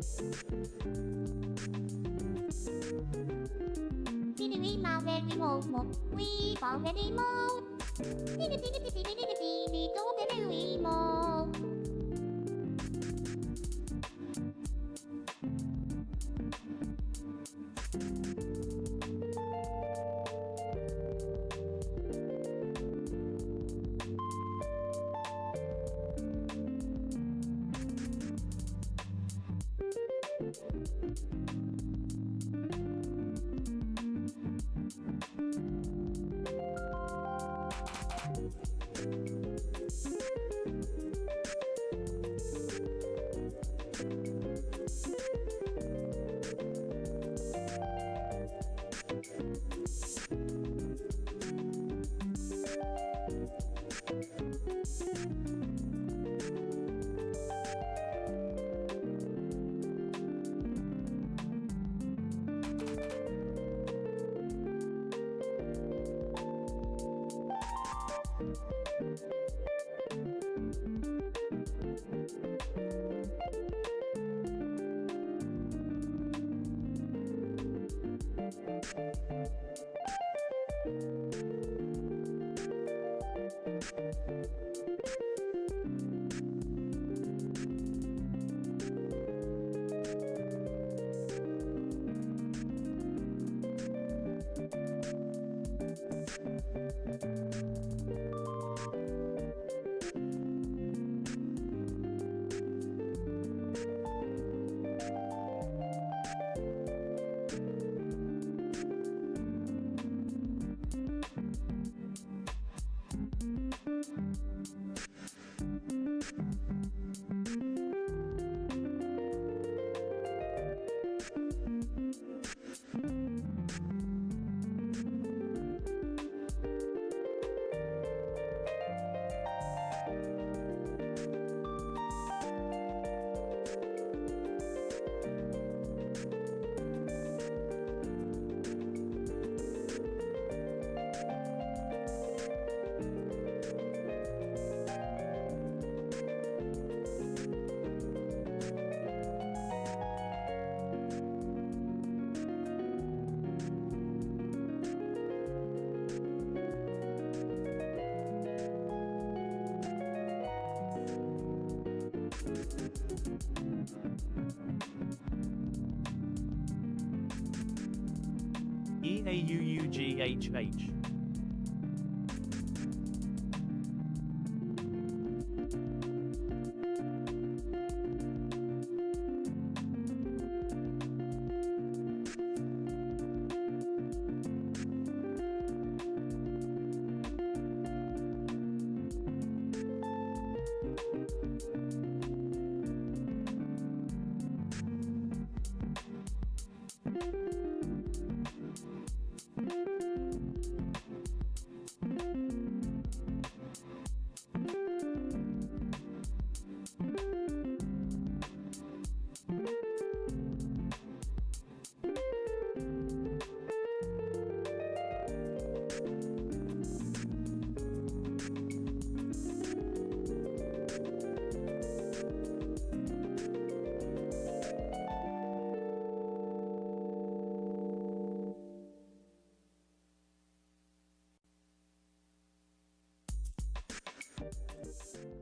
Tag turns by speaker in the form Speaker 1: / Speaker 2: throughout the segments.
Speaker 1: Eauughh.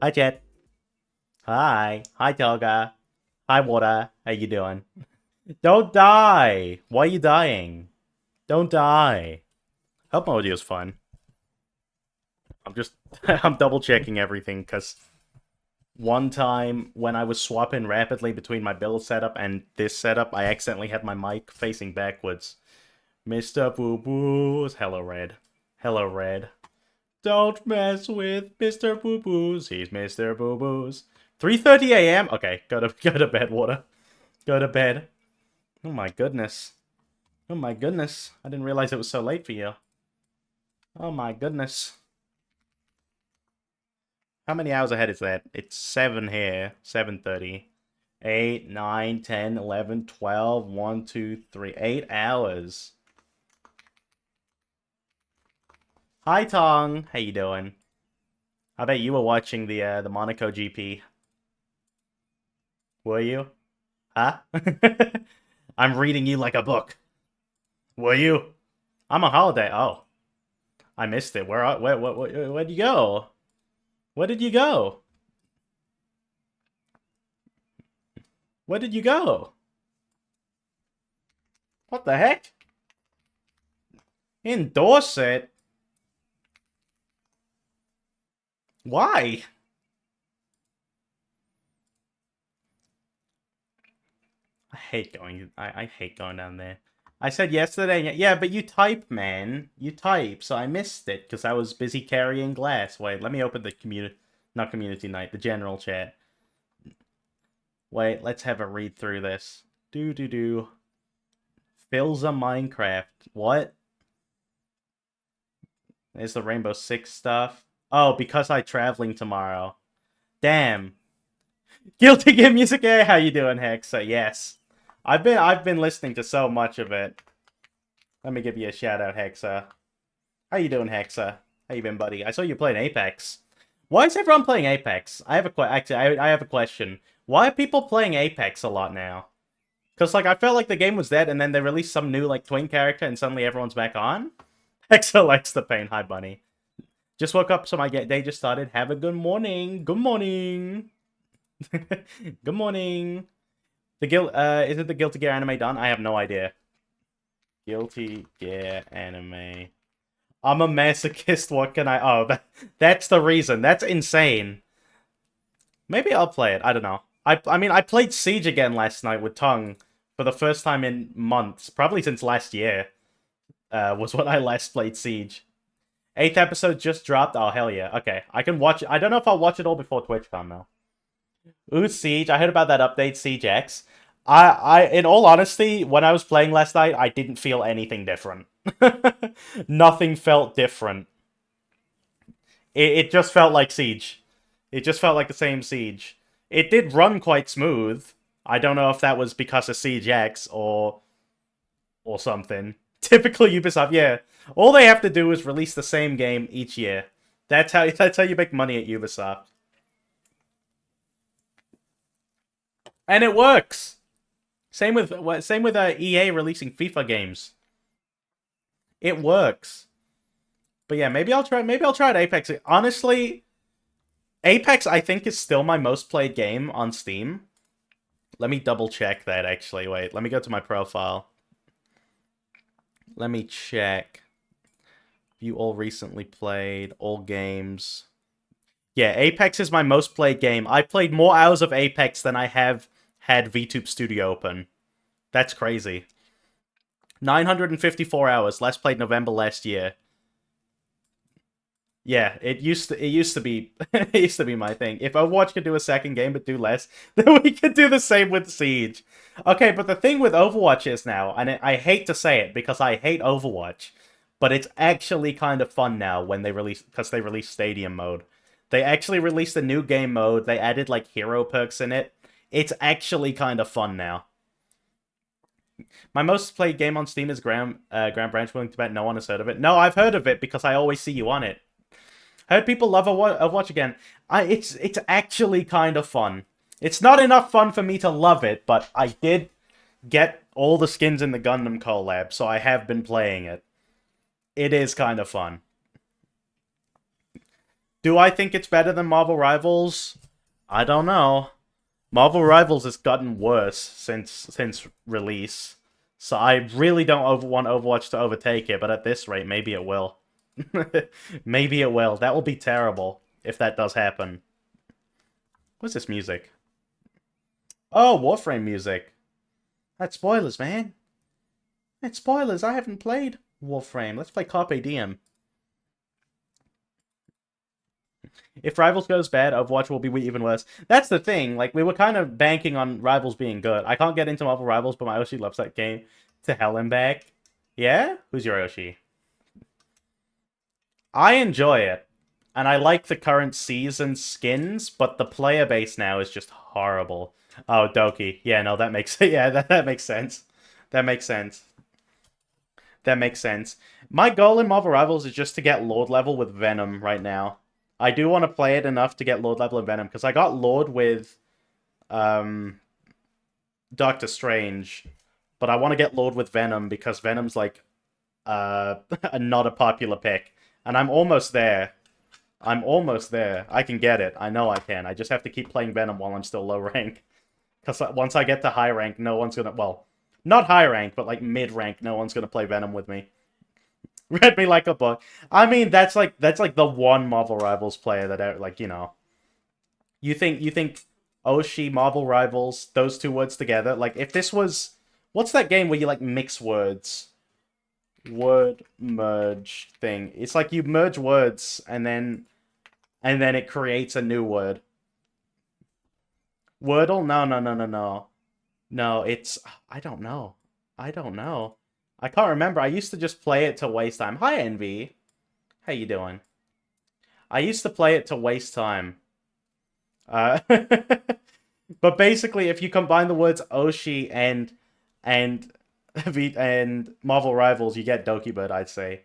Speaker 1: Hi, Chat. Hi. Hi, Toga. Hi, Water. How you doing? Don't die! Why are you dying? Don't die. Help mode is fun. I'm double checking everything, because one time when I was swapping rapidly between my build setup and this setup, I accidentally had my mic facing backwards. Mr. Boo Boos. Hello, Red. Hello, Red. Don't mess with Mr. Boo Boos. He's Mr. Boo Boos. 3:30 a.m. Okay, go to bed, Water. Go to bed. Oh my goodness. Oh my goodness. I didn't realize it was so late for you. Oh my goodness. How many hours ahead is that? It's 7 here. 7:30. 8, 9, 10, 11, 12, 1, 2, 3. 8 hours. Hi, Tong. How you doing? I bet you were watching the Monaco GP. Were you? Huh? I'm reading you like a book. Were you? I'm on holiday. Oh, I missed it. Where'd you go? Where did you go? Where did you go? What the heck? In Dorset? Why? I hate going down there. I said yesterday, yeah, but you type, man. You type, so I missed it because I was busy carrying glass. Wait, let me open the not community night, the general chat. Wait, let's have a read through this. Do. Phil's a Minecraft. What? There's the Rainbow Six stuff. Oh, because I traveling tomorrow. Damn. Guilty Gear Music. Hey, how you doing, Hexa? Yes. I've been listening to so much of it. Let me give you a shout out, Hexa. How you doing, Hexa? How you been, buddy? I saw you playing Apex. Why is everyone playing Apex? I have a I have a question. Why are people playing Apex a lot now? Because like I felt like the game was dead, and then they released some new like twin character, and suddenly everyone's back on. Hexa likes the pain. Hi, bunny. Just woke up, so my day just started. Have a good morning. Good morning. Good morning. Is it the Guilty Gear anime done? I have no idea. Guilty Gear anime. I'm a masochist. What can I? Oh, that's the reason. That's insane. Maybe I'll play it. I don't know. I mean, I played Siege again last night with Tongue for the first time in months, probably since last year. Was when I last played Siege. 8th episode just dropped. Oh hell yeah. Okay, I can watch it. I don't know if I'll watch it all before TwitchCon though. Ooh, Siege. I heard about that update, Siege X. In all honesty, when I was playing last night, I didn't feel anything different. Nothing felt different. It just felt like Siege. It just felt like the same Siege. It did run quite smooth. I don't know if that was because of Siege X or something. Typical Ubisoft, yeah. All they have to do is release the same game each year. That's how you make money at Ubisoft. And it works. Same with EA releasing FIFA games. It works. But yeah, maybe I'll try it Apex. Honestly, Apex I think is still my most played game on Steam. Let me double check that actually. Wait, let me go to my profile. Let me check. You all recently played all games. Yeah, Apex is my most played game. I played more hours of Apex than I have had VTube Studio open. That's crazy. 954 hours. Last played November last year. Yeah, it used to be it used to be my thing. If Overwatch could do a second game but do less, then we could do the same with Siege. Okay, but the thing with Overwatch is now, and I hate to say it because I hate Overwatch, but it's actually kind of fun now when they released Stadium mode. They actually released a new game mode. They added like hero perks in it. It's actually kind of fun now. My most played game on Steam is Grand Branch. Willing to bet no one has heard of it. No, I've heard of it because I always see you on it. I heard people love Overwatch again. It's actually kind of fun. It's not enough fun for me to love it, but I did get all the skins in the Gundam collab, so I have been playing it. It is kind of fun. Do I think it's better than Marvel Rivals? I don't know. Marvel Rivals has gotten worse since release, so I really don't want Overwatch to overtake it, but at this rate, maybe it will. Maybe it will. That will be terrible if that does happen. What's this music? Oh, Warframe music. That's spoilers, man. That's spoilers. I haven't played Warframe. Let's play Carpe Diem. If Rivals goes bad, Overwatch will be even worse. That's the thing. Like, we were kind of banking on Rivals being good. I can't get into Marvel Rivals, but my Oshi loves that game. To hell and back. Yeah? Who's your Oshi? I enjoy it. And I like the current season skins, but the player base now is just horrible. Oh, Doki. Yeah, no, that makes yeah, that makes sense. That makes sense. That makes sense. My goal in Marvel Rivals is just to get Lord level with Venom right now. I do want to play it enough to get Lord level in Venom, because I got Lord with Doctor Strange, but I want to get Lord with Venom because Venom's like not a popular pick, and I'm almost there. I'm almost there. I can get it. I know I can. I just have to keep playing Venom while I'm still low rank. Because once I get to high rank, no one's gonna... Well, not high rank, but like mid rank, no one's gonna play Venom with me. Read me like a book. I mean, that's like the one Marvel Rivals player that like, you know. You think Oshi, Marvel Rivals, those two words together? Like if this was... What's that game where you like mix words? Word merge thing. It's like you merge words and then it creates a new word. Wordle? No, no, no, no, no. No, it's... I don't know. I don't know. I can't remember. I used to just play it to waste time. Hi, Envy. How you doing? I used to play it to waste time. But basically, if you combine the words Oshi and and Marvel Rivals, you get Dokibird, I'd say.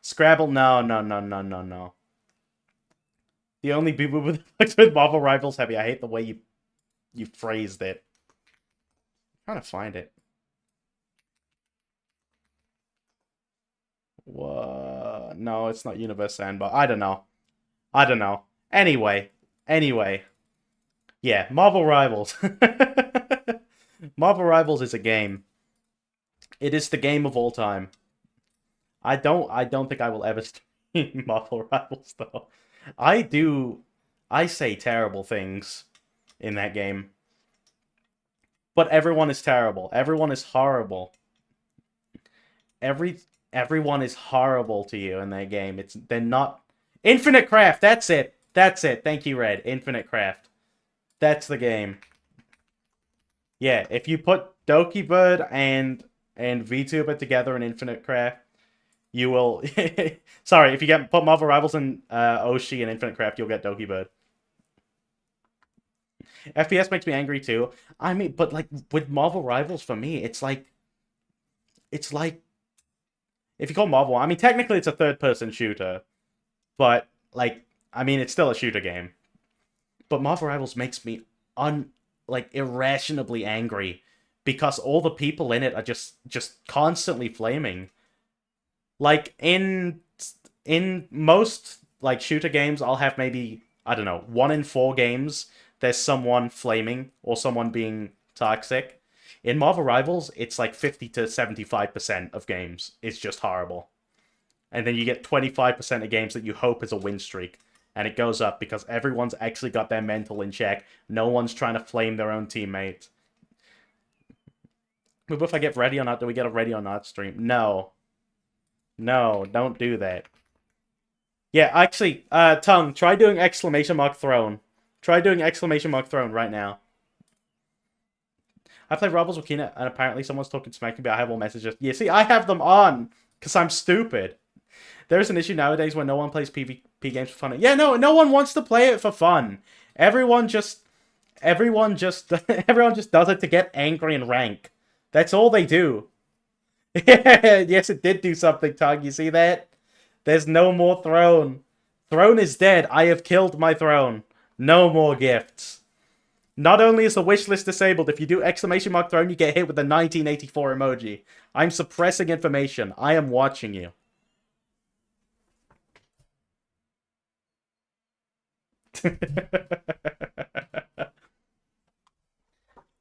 Speaker 1: Scrabble? No, no, no, no, no, no. The only people with Marvel Rivals heavy. I hate the way you phrased it. I'm trying to find it. What? No, it's not Universe Sandbox. I don't know. I don't know. Anyway. Yeah, Marvel Rivals. Marvel Rivals is a game. It is the game of all time. I don't think I will ever stream Marvel Rivals though. I do I say terrible things in that game. But everyone is terrible. Everyone is horrible. Every everyone is horrible to you in that game. They're not Infinite Craft, that's it. That's it. Thank you, Red. Infinite Craft. That's the game. Yeah, if you put Dokibird and VTuber together in Infinite Craft, you will... Sorry, if you put Marvel Rivals and Oshi and Infinite Craft, you'll get Dokibird. FPS makes me angry too. I mean, but like with Marvel Rivals for me, it's like if you call Marvel, I mean technically it's a third-person shooter, but like I mean it's still a shooter game. But Marvel Rivals makes me irrationally angry because all the people in it are just constantly flaming. Like in most like shooter games, I'll have maybe I don't know 1 in 4 games. There's someone flaming or someone being toxic. In Marvel Rivals, it's like 50 to 75% of games. It's just horrible. And then you get 25% of games that you hope is a win streak. And it goes up because everyone's actually got their mental in check. No one's trying to flame their own teammate. But if I get ready or not, do we get a ready or not stream? No. No, don't do that. Yeah, actually, Tongue, try doing exclamation mark throne. Try doing exclamation mark throne right now. I play Rebels with Kina, and apparently someone's talking smack to me. I have all messages. Yeah, see, I have them on, because I'm stupid. There's an issue nowadays where no one plays PvP games for fun. Yeah, no one wants to play it for fun. Everyone just everyone just does it to get angry and rank. That's all they do. Yes, it did do something, Tug. You see that? There's no more throne. Throne is dead. I have killed my throne. No more gifts. Not only is the wish list disabled, if you do exclamation mark throne, you get hit with the 1984 emoji. I'm suppressing information. I am watching you.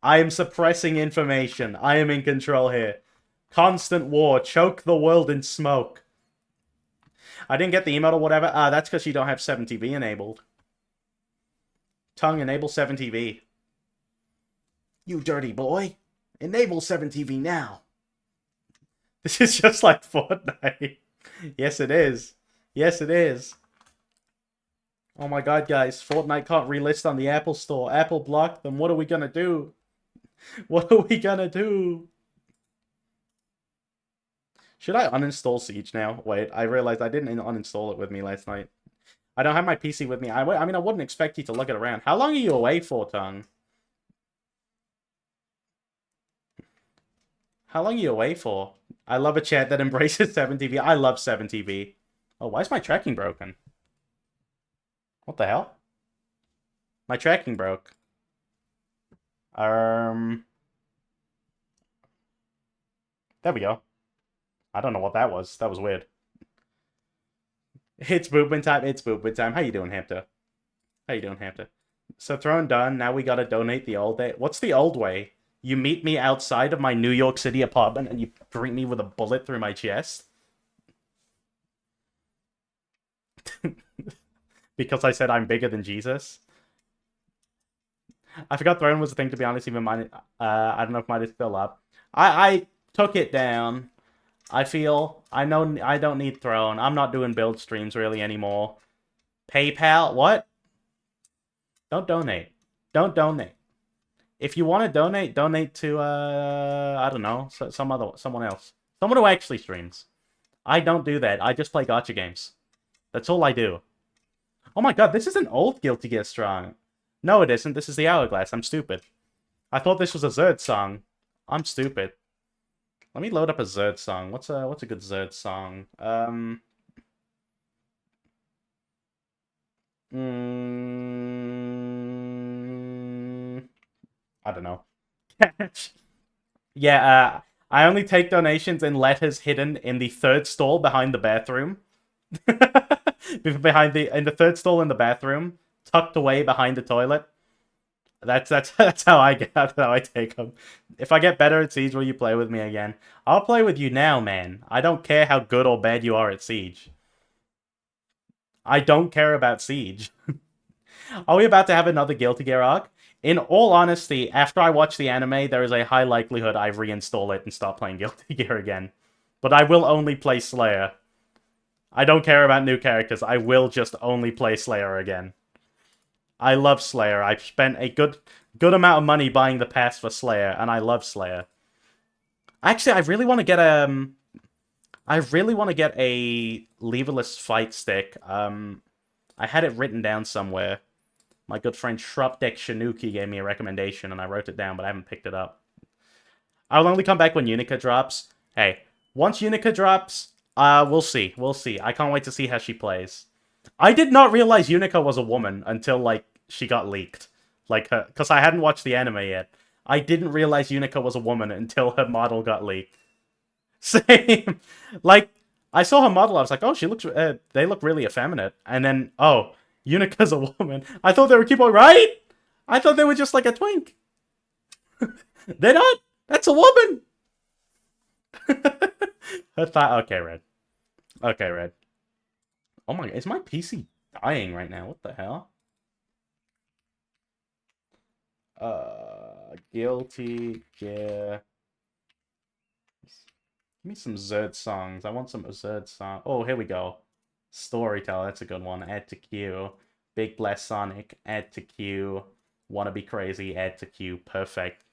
Speaker 1: I am suppressing information. I am in control here. Constant war. Choke the world in smoke. I didn't get the email or whatever. That's because you don't have 7TV enabled. Tongue, enable 7TV. You dirty boy. Enable 7TV now. This is just like Fortnite. Yes, it is. Yes, it is. Oh my god, guys. Fortnite can't relist on the Apple Store. Apple blocked them. What are we gonna do? What are we gonna do? Should I uninstall Siege now? Wait, I realized I didn't uninstall it with me last night. I don't have my PC with me. I mean, I wouldn't expect you to look it around. How long are you away for, Tongue? How long are you away for? I love a chat that embraces 7TV. I love 7TV. Oh, why is my tracking broken? What the hell? My tracking broke. There we go. I don't know what that was. That was weird. It's movement time. It's movement time. How you doing, Hamster? How you doing, Hamster? So throne done. Now we gotta donate the old day. What's the old way? You meet me outside of my New York City apartment and you greet me with a bullet through my chest because I said I'm bigger than Jesus. I forgot throne was a thing. To be honest, even mine. I don't know if mine is still up. I took it down. I feel I know I don't need throne. I'm not doing build streams really anymore. PayPal, what? Don't donate. Don't donate. If you want to donate, donate to I don't know, someone else. Someone who actually streams. I don't do that. I just play gacha games. That's all I do. Oh my god, this is an old Guilty Gear Strong. No, it isn't. This is the Hourglass. I'm stupid. I thought this was a Zerd song. I'm stupid. Let me load up a Zerd song. What's a good Zerd song? I don't know. Yeah, I only take donations in letters hidden in the third stall behind the bathroom. In the third stall in the bathroom, tucked away behind the toilet. That's how I get. That's how I take them. If I get better at Siege, will you play with me again? I'll play with you now, man. I don't care how good or bad you are at Siege. I don't care about Siege. Are we about to have another Guilty Gear arc? In all honesty, after I watch the anime, there is a high likelihood I reinstall it and start playing Guilty Gear again. But I will only play Slayer. I don't care about new characters. I will just only play Slayer again. I love Slayer. I've spent a good amount of money buying the pass for Slayer, and I love Slayer. Actually, I really want to get a leverless fight stick. I had it written down somewhere. My good friend Shrupdeck Shinuki gave me a recommendation, and I wrote it down, but I haven't picked it up. I'll only come back when Unica drops. Hey, once Unica drops, we'll see. We'll see. I can't wait to see how she plays. I did not realize Unica was a woman until, like, she got leaked. Like, because I hadn't watched the anime yet. I didn't realize Unica was a woman until her model got leaked. Same. Like, I saw her model, I was like, oh, she looks, they look really effeminate. And then, oh, Unica's a woman. I thought they were Kipo, right? I thought they were just like a twink. They're not. That's a woman. Okay, Red. Okay, Red. Oh my, is my PC dying right now? What the hell? Guilty Gear. Give me some Zerd songs. I want some Zerd songs. Oh, here we go. Storyteller, that's a good one. Add to queue. Big Blast Sonic, add to queue. Wanna Be Crazy, add to queue. Perfect.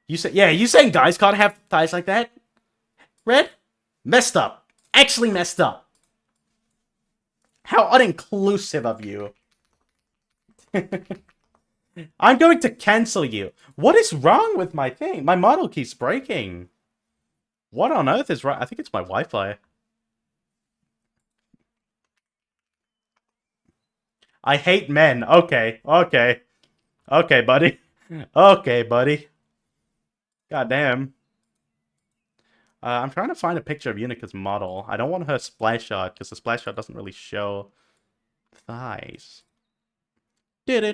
Speaker 1: You say, yeah, you saying guys can't have thighs like that? Red? Messed up. Actually messed up. How uninclusive of you. I'm going to cancel you. What is wrong with my thing? My model keeps breaking. What on earth is wrong? I think it's my Wi-Fi. I hate men. Okay, okay. Okay, buddy. Okay, buddy. Goddamn. I'm trying to find a picture of Unica's model. I don't want her splash shot, because the splash shot doesn't really show thighs. Oh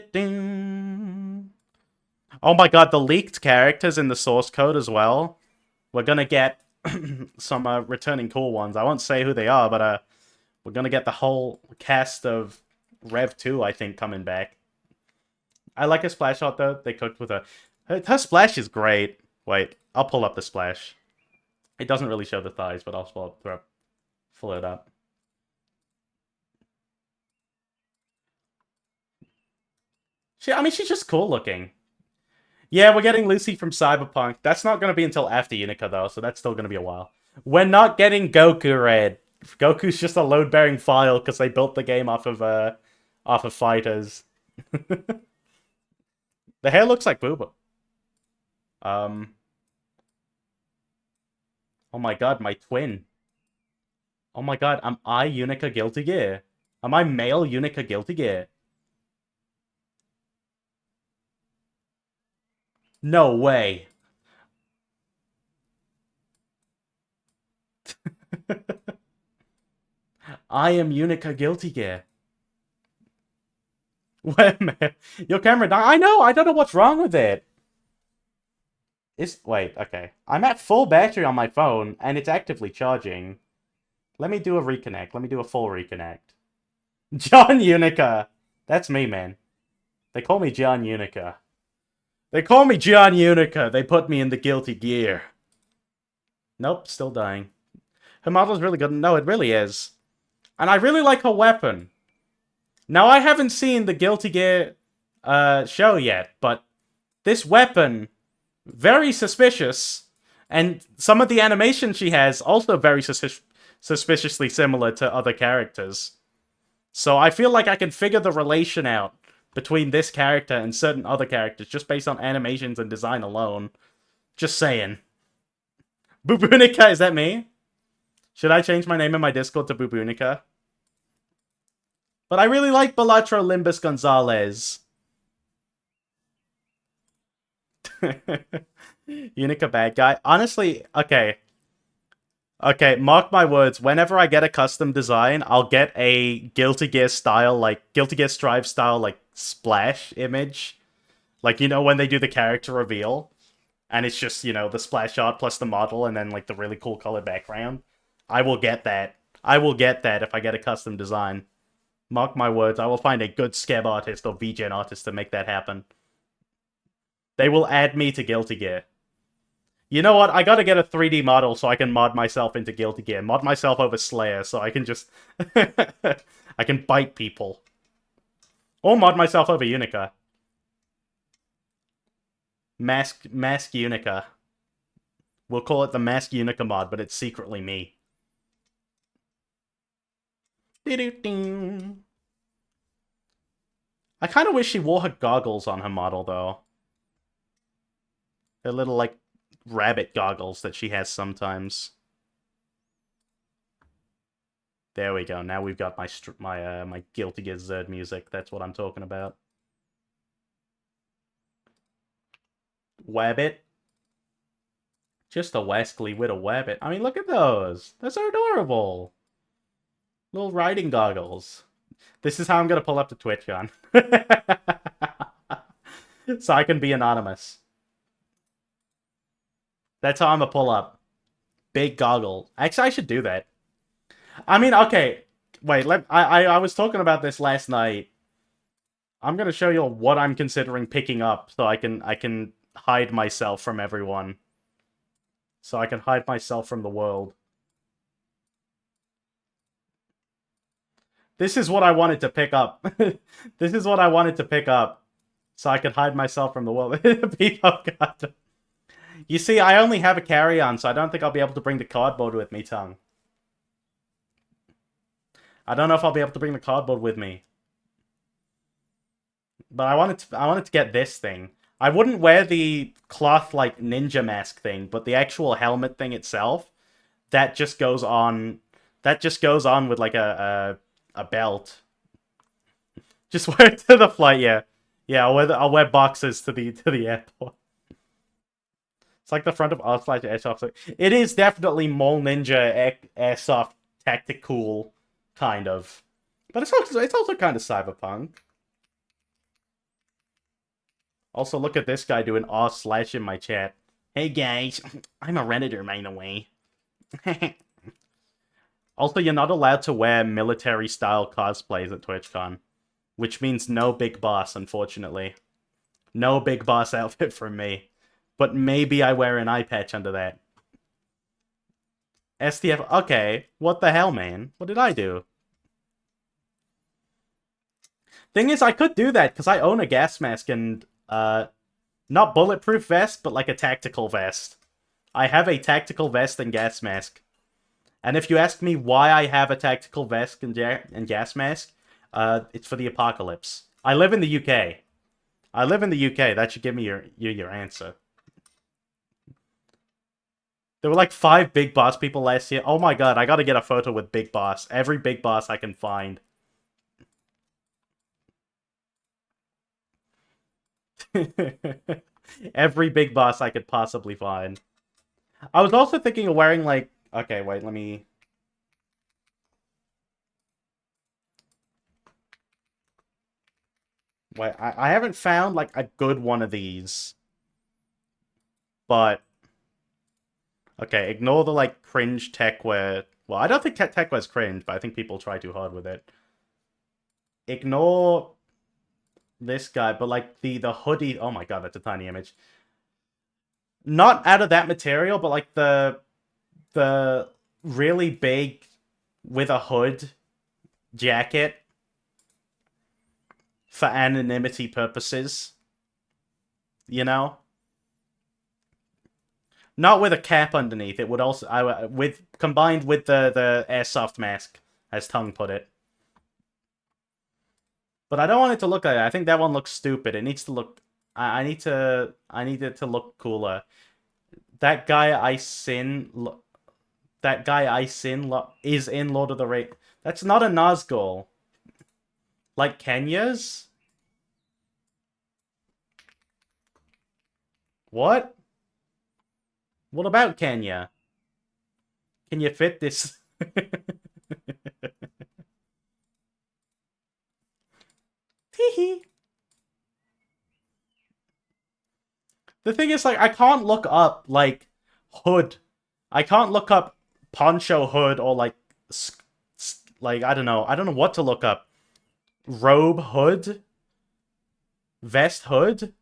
Speaker 1: my god, the leaked characters in the source code as well. We're gonna get some returning cool ones. I won't say who they are, but we're gonna get the whole cast of Rev 2, I think, coming back. I like her splash shot, though. They cooked with her splash is great. Wait, I'll pull up the splash. It doesn't really show the thighs, but I'll pull it up. I mean, she's just cool looking. Yeah, we're getting Lucy from Cyberpunk. That's not going to be until after Unica, though, so that's still going to be a while. We're not getting Goku, Red. Goku's just a load-bearing file because they built the game off of fighters. The hair looks like Booba. Oh my god, my twin. Oh my god, am I Unica Guilty Gear? Am I male Unica Guilty Gear? No way. I am Unica Guilty Gear. Wait, man. Your camera died. I know. I don't know what's wrong with it. Wait, okay. I'm at full battery on my phone, and it's actively charging. Let me do a reconnect. Let me do a full reconnect. John Unica. That's me, man. They call me John Unica. They call me John Unica. They put me in the Guilty Gear. Nope, still dying. Her model's really good. No, it really is. And I really like her weapon. Now, I haven't seen the Guilty Gear show yet, but this weapon, very suspicious. And some of the animation she has, also very suspiciously similar to other characters. So I feel like I can figure the relation out between this character and certain other characters just based on animations and design alone. Just saying. Bubunica, is that me? Should I change my name in my Discord to Bubunica? But I really like Balatro Limbus Gonzalez. Unica bad guy. Honestly, okay. Okay, mark my words. Whenever I get a custom design, I'll get a Guilty Gear style, like, Guilty Gear Strive style, like, splash image. Like, you know, when they do the character reveal. And it's just, you know, the splash art plus the model and then, like, the really cool colored background. I will get that. I will get that if I get a custom design. Mark my words, I will find a good scab artist or VGen artist to make that happen. They will add me to Guilty Gear. You know what? I gotta get a 3D model so I can mod myself into Guilty Gear. Mod myself over Slayer so I can just... I can bite people. Or mod myself over Unica. Mask Unica. We'll call it the Mask Unica mod, but it's secretly me. I kind of wish she wore her goggles on her model, though. Her little, like, rabbit goggles that she has sometimes. There we go. Now we've got my Guilty Gear Zerd music. That's what I'm talking about. Wabbit. Just a Wesley with a wabbit. I mean, look at those. Those are adorable. Little riding goggles. This is how I'm gonna pull up to TwitchCon. So I can be anonymous. That's how I'm gonna pull up. Big goggle. Actually, I should do that. I mean, okay. Wait, I was talking about this last night. I'm gonna show you what I'm considering picking up so I can hide myself from everyone. So I can hide myself from the world. This is what I wanted to pick up. This is what I wanted to pick up. So I could hide myself from the world. People got... You see, I only have a carry-on, so I don't think I'll be able to bring the cardboard with me, Tongue. I don't know if I'll be able to bring the cardboard with me. But I wanted to get this thing. I wouldn't wear the cloth, like, ninja mask thing, but the actual helmet thing itself, that just goes on... That just goes on with, like, a belt. Just wear it to the flight, yeah. Yeah, I'll wear boxes to the airport. It's like the front of R/slash Airsoft. It is definitely Mole Ninja Airsoft Tactical, kind of. But it's also kind of cyberpunk. Also, look at this guy doing R/ in my chat. Hey guys, I'm a Redditor, by the way. Also, you're not allowed to wear military-style cosplays at TwitchCon. Which means no Big Boss, unfortunately. No Big Boss outfit from me. But maybe I wear an eye patch under that. STF, okay. What the hell, man? What did I do? Thing is, I could do that, because I own a gas mask and, not bulletproof vest, but like a tactical vest. I have a tactical vest and gas mask. And if you ask me why I have a tactical vest and gas mask, it's for the apocalypse. I live in the UK. I live in the UK. That should give me your answer. There were like 5 Big Boss people last year. Oh my god, I gotta get a photo with Big Boss. Every Big Boss I can find. Every Big Boss I could possibly find. I was also thinking of wearing like... Okay, wait, let me... Wait, I haven't found, like, a good one of these. But, okay, ignore the, like, cringe techwear. Well, I don't think techwear's cringe, but I think people try too hard with it. Ignore this guy, but, like, the hoodie... Oh my god, that's a tiny image. Not out of that material, but, like, the really big with a hood jacket for anonymity purposes. You know? Not with a cap underneath. It would also with combined with the airsoft mask, as Tongue put it. But I don't want it to look like that. I think that one looks stupid. It needs to look. I need it to look cooler. That guy I sin. That guy I sin is in Lord of the Rings. That's not a Nazgul. Like Kenya's. What? What about Kenya? Can you fit this? Teehee. The thing is, like, I can't look up, like, hood. I can't look up poncho hood or, like, I don't know. I don't know what to look up. Robe hood? Vest hood?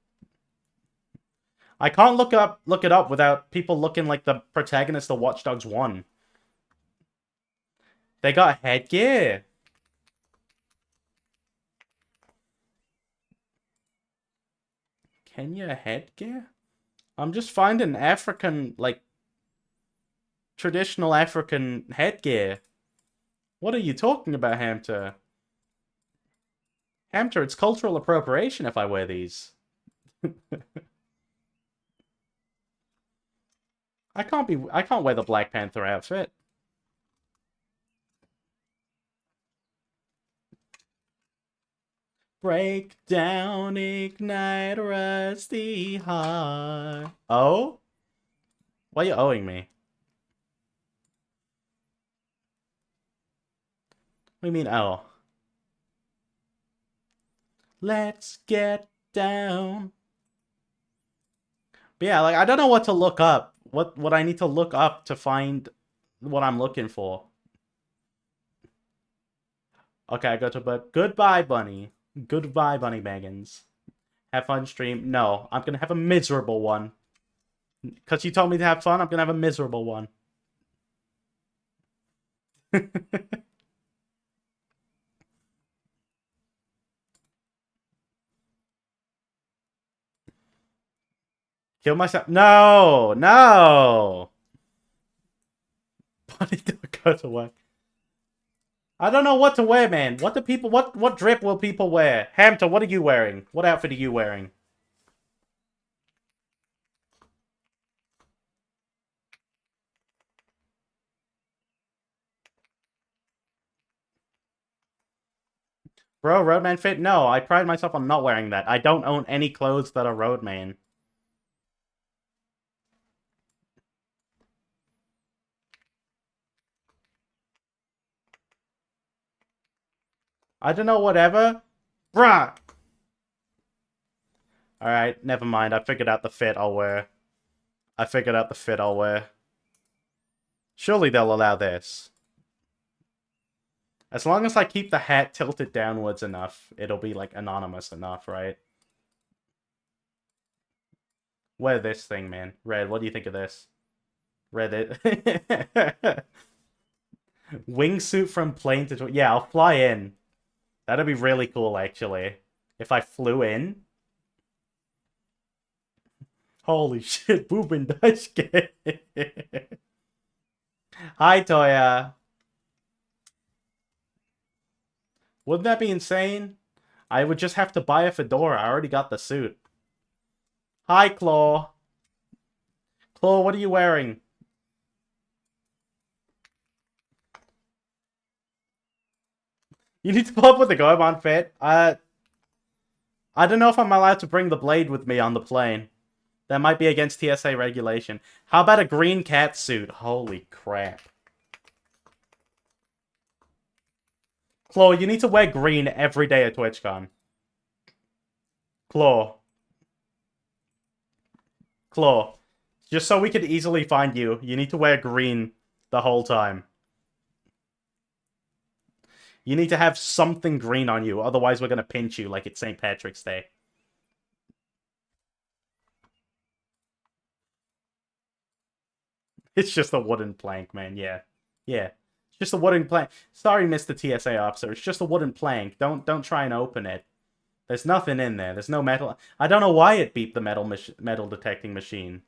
Speaker 1: I can't look it up without people looking like the protagonist of Watch Dogs 1. They got headgear. Kenya headgear? I'm just finding African, like, traditional African headgear. What are you talking about, Hamter? Hamter, it's cultural appropriation if I wear these. I can't wear the Black Panther outfit. Break down, ignite, rusty heart. Oh? Why are you owing me? What do you mean, oh? Let's get down. But yeah, like, I don't know what to look up. What I need to look up to find what I'm looking for. Okay, I go to but goodbye, Bunny. Goodbye, Bunny Baggins. Have fun stream. No, I'm gonna have a miserable one. Because you told me to have fun, I'm gonna have a miserable one. Kill myself. No! No! Bunny, don't go to work. I don't know what to wear, man. What do people... What drip will people wear? Hamter, what are you wearing? What outfit are you wearing? Bro, Roadman fit? No, I pride myself on not wearing that. I don't own any clothes that are Roadman. I don't know, whatever. Bruh! Alright, never mind. I figured out the fit I'll wear. I figured out the fit I'll wear. Surely they'll allow this. As long as I keep the hat tilted downwards enough, it'll be, like, anonymous enough, right? Wear this thing, man. Red, what do you think of this? Red, it... Wingsuit from plane to... Yeah, I'll fly in. That'd be really cool, actually. If I flew in. Holy shit, Boobin Daisuke. Hi, Toya. Wouldn't that be insane? I would just have to buy a fedora. I already got the suit. Hi, Claw. Claw, what are you wearing? You need to pull up with the Goemon fit. I don't know if I'm allowed to bring the blade with me on the plane. That might be against TSA regulation. How about a green cat suit? Holy crap. Claw, you need to wear green every day at TwitchCon. Claw. Claw. Just so we could easily find you, you need to wear green the whole time. You need to have something green on you, otherwise we're gonna pinch you like it's St. Patrick's Day. It's just a wooden plank, man. Yeah. Yeah. It's just a wooden plank. Sorry, Mr. TSA officer. It's just a wooden plank. Don't try and open it. There's nothing in there. There's no metal. I don't know why it beeped the metal detecting machine.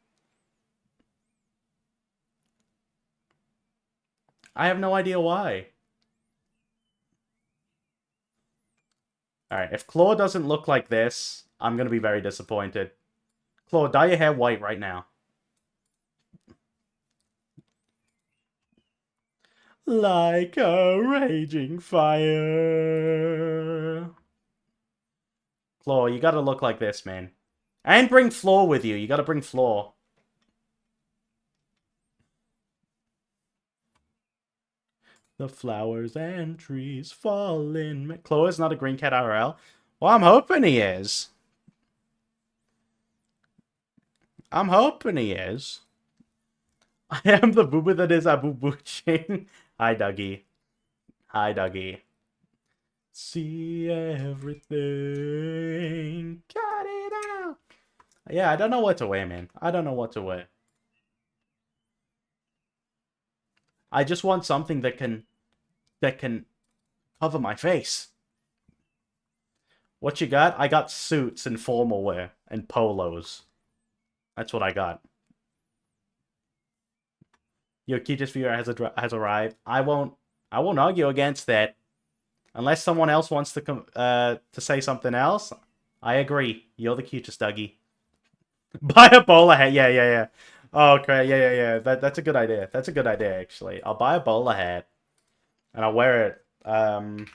Speaker 1: I have no idea why. Alright, if Claw doesn't look like this, I'm gonna be very disappointed. Claw, dye your hair white right now. Like a raging fire. Claw, you gotta look like this, man. And bring Floor with you. You gotta bring Floor. The flowers and trees fall in. Claw is not a green cat IRL. Well, I'm hoping he is. I'm hoping he is. I am the booba that is Abu Buching. Hi, Dougie. Hi, Dougie. See everything. Got it out. Yeah, I don't know what to wear, man. I don't know what to wear. I just want something that can cover my face. What you got? I got suits and formal wear and polos. That's what I got. Your cutest viewer has arrived. I won't argue against that. Unless someone else wants to say something else, I agree. You're the cutest, Dougie. Buy a bowler hat. Yeah. Oh, okay. Yeah. That's a good idea. That's a good idea, actually. I'll buy a bowler hat and I'll wear it. And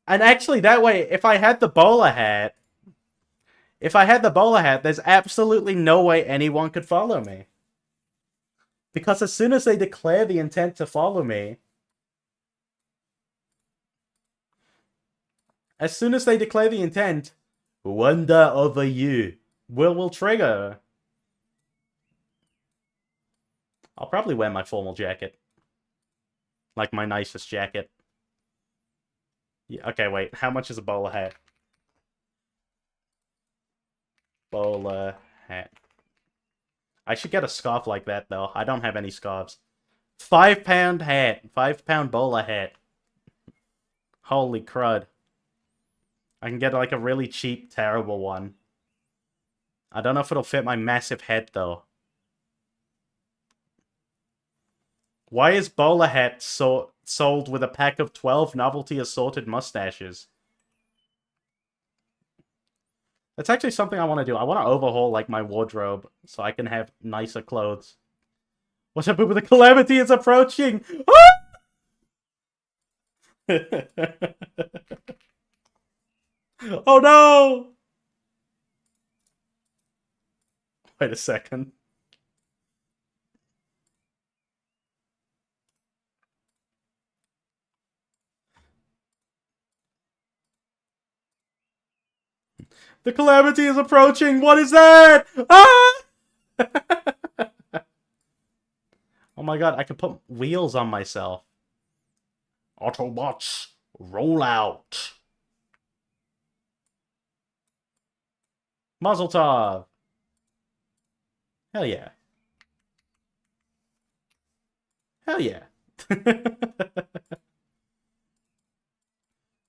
Speaker 1: actually, that way, if I had the bowler hat, there's absolutely no way anyone could follow me. Because as soon as they declare the intent to follow me, wonder over you will trigger. I'll probably wear my formal jacket. Like my nicest jacket. Yeah, okay, wait. How much is a bowler hat? Bowler hat. I should get a scarf like that, though. I don't have any scarves. £5 hat. £5 bowler hat. Holy crud. I can get like a really cheap, terrible one. I don't know if it'll fit my massive head, though. Why is bowler hat sold with a pack of 12 novelty assorted mustaches? That's actually something I want to do. I want to overhaul like my wardrobe so I can have nicer clothes. What's up with the calamity is approaching? Oh no! Wait a second. The calamity is approaching. What is that? Ah! Oh my god, I can put wheels on myself. Autobots, roll out. Mazel tov. Hell yeah. Hell yeah.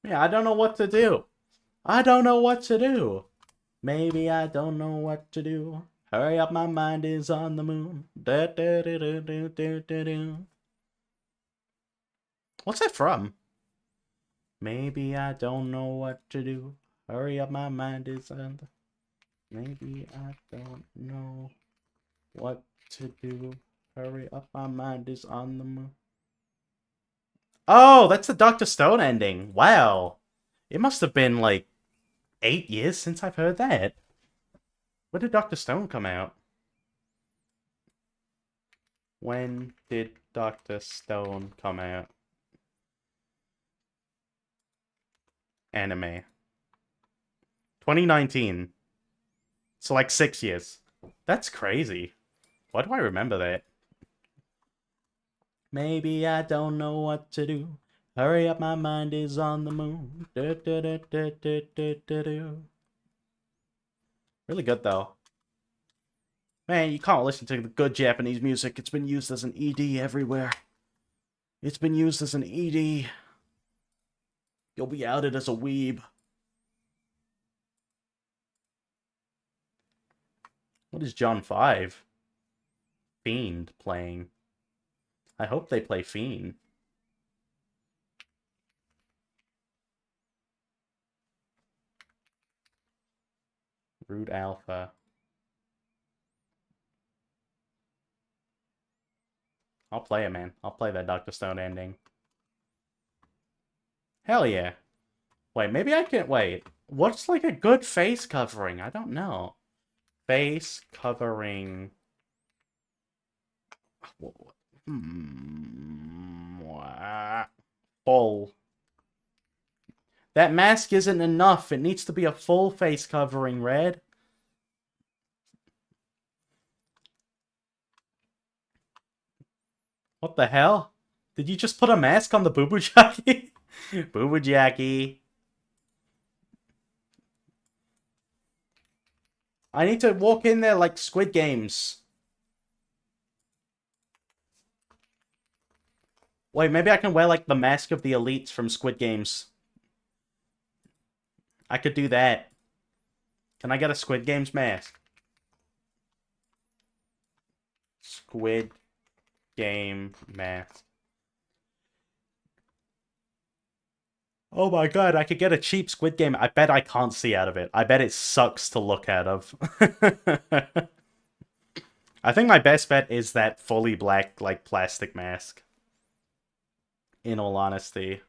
Speaker 1: Yeah, I don't know what to do. Maybe I don't know what to do. Hurry up, my mind is on the moon. What's that from? Maybe I don't know what to do. Hurry up, my mind is on the... Maybe I don't know what to do. Hurry up, my mind is on the moon. Oh, that's the Dr. Stone ending. Wow. It must have been like 8 years since I've heard that. When did Dr. Stone come out? When did Dr. Stone come out? Anime. 2019. So like 6 years. That's crazy. Why do I remember that? Maybe I don't know what to do. Hurry up, my mind is on the moon. Really good though. Man, you can't listen to the good Japanese music. It's been used as an ED everywhere. It's been used as an ED. You'll be outed as a weeb. What is John 5? Fiend playing. I hope they play Fiend. Root Alpha. I'll play it, man. I'll play that Dr. Stone ending. Hell yeah. Wait, maybe I can... Wait. What's like a good face covering? I don't know. Face covering... Full. That mask isn't enough. It needs to be a full face covering, Red. What the hell? Did you just put a mask on the Boo Boo Jackie? Boo Boo Jackie. I need to walk in there like Squid Games. Wait, maybe I can wear like the mask of the elites from Squid Games. I could do that. Can I get a Squid Games mask? Squid Game mask. Oh my god, I could get a cheap Squid Game. I bet I can't see out of it. I bet it sucks to look out of. I think my best bet is that fully black, like, plastic mask. In all honesty.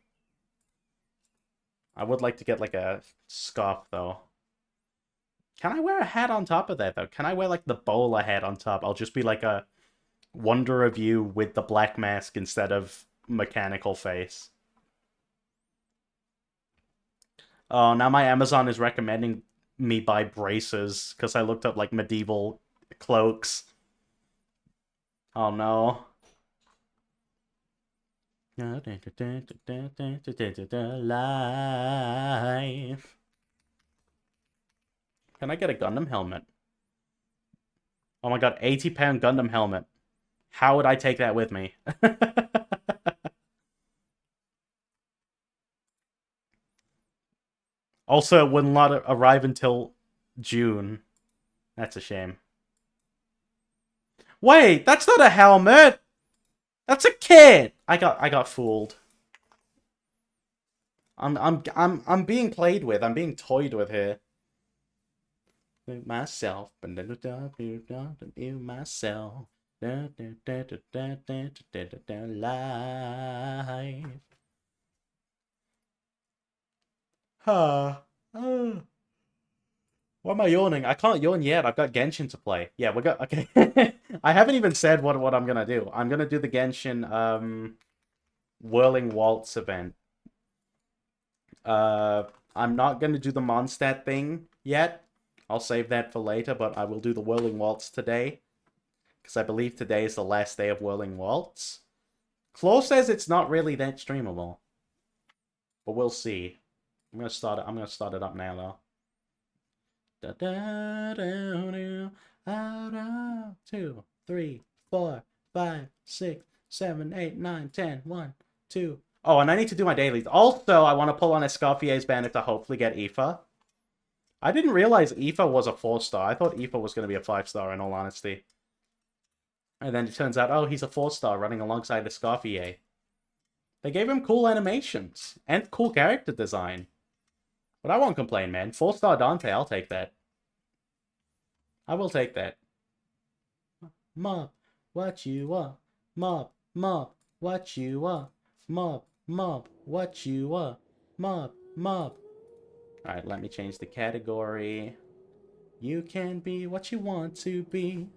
Speaker 1: I would like to get, like, a scarf, though. Can I wear a hat on top of that, though? Can I wear, like, the bowler hat on top? I'll just be, like, a Wonder of You with the black mask instead of mechanical face. Oh, now my Amazon is recommending me buy braces because I looked up, like, medieval cloaks. Oh, no. Life. Can I get a Gundam helmet? Oh my god, 80-pound Gundam helmet. How would I take that with me? Also, it will not arrive until June. That's a shame. Wait, that's not a helmet! That's a kit! I got fooled. I'm being played with. I'm being toyed with here. Myself. Myself. Life. Huh. Why am I yawning? I can't yawn yet. I've got Genshin to play. Yeah, we got... Okay. I haven't even said what I'm gonna do. I'm gonna do the Genshin, Whirling Waltz event. I'm not gonna do the Mondstadt thing yet. I'll save that for later, but I will do the Whirling Waltz today. Because I believe today is the last day of Whirling Waltz. Claw says it's not really that streamable. But we'll see. I'm gonna start it up now, though. 2, 3, 4, 5, 6, 7, 8, 9, 10. 1, 2. Oh, and I need to do my dailies. Also, I want to pull on Escoffier's banner to hopefully get Aoife. I didn't realize Aoife was a 4-star. I thought Aoife was going to be a 5-star, in all honesty. And then it turns out, oh, he's a 4-star running alongside Escoffier. They gave him cool animations and cool character design. But I won't complain, man. 4-star Dante, I'll take that. I will take that. Mob, what you want? Mob, mob, what you want? Mob, mob, what you want? Mob, mob. Alright, let me change the category. You can be what you want to be.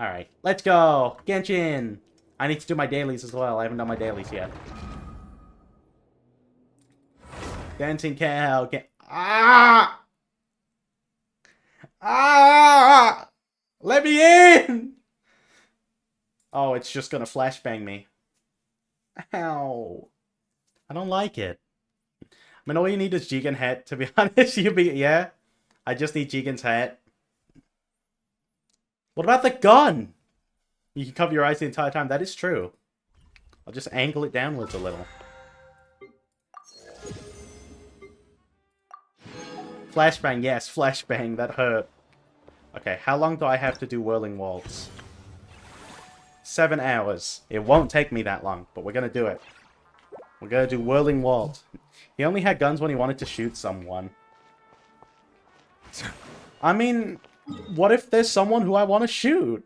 Speaker 1: Alright, let's go! Genshin! I need to do my dailies as well. I haven't done my dailies yet. Dancing cow. Ah! Ah! Let me in! Oh, it's just gonna flashbang me. Ow. I don't like it. I mean, all you need is Jigen hat, to be honest. Yeah. I just need Jigen's hat. What about the gun? You can cover your eyes the entire time. That is true. I'll just angle it downwards a little. Flashbang, yes, flashbang. That hurt. Okay, how long do I have to do Whirling Waltz? 7 hours. It won't take me that long, but we're gonna do it. We're gonna do Whirling Waltz. He only had guns when he wanted to shoot someone. I mean, what if there's someone who I want to shoot?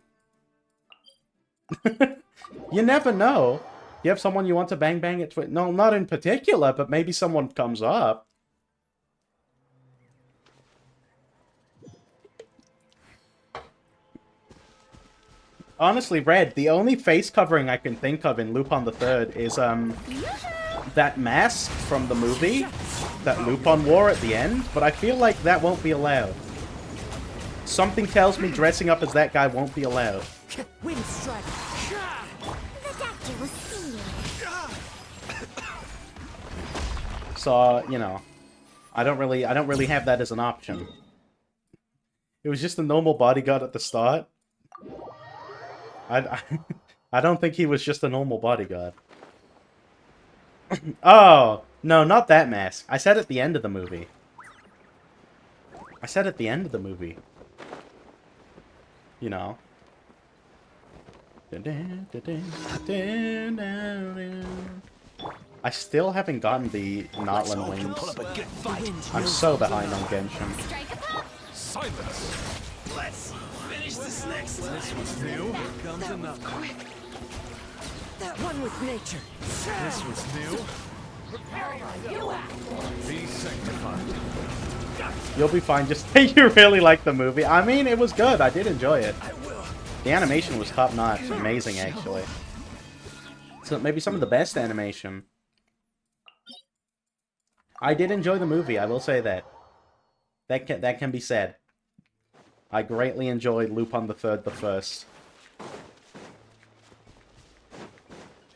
Speaker 1: You never know. You have someone you want to bang bang at no, not in particular, but maybe someone comes up. Honestly, Red, the only face covering I can think of in Lupin the Third is that mask from the movie that Lupin wore at the end, but I feel like that won't be allowed. Something tells me dressing up as that guy won't be allowed.
Speaker 2: Wind strike.
Speaker 1: So, you know, I don't really have that as an option. It was just a normal bodyguard at the start. I don't think he was just a normal bodyguard. Oh, no, not that mask. I said at the end of the movie. I said at the end of the movie. You know. I still haven't gotten the Notland wings. I'm so behind on Genshin.
Speaker 3: Silence! Let's finish this next time. This was new. Here comes another.
Speaker 2: That one with nature.
Speaker 3: This was new. Be sanctified.
Speaker 1: You'll be fine. Just say you really like the movie. I mean, it was good. I did enjoy it. The animation was top notch. Amazing, actually. So maybe some of the best animation. I did enjoy the movie. I will say that. That can be said. I greatly enjoyed Lupin the Third, the First.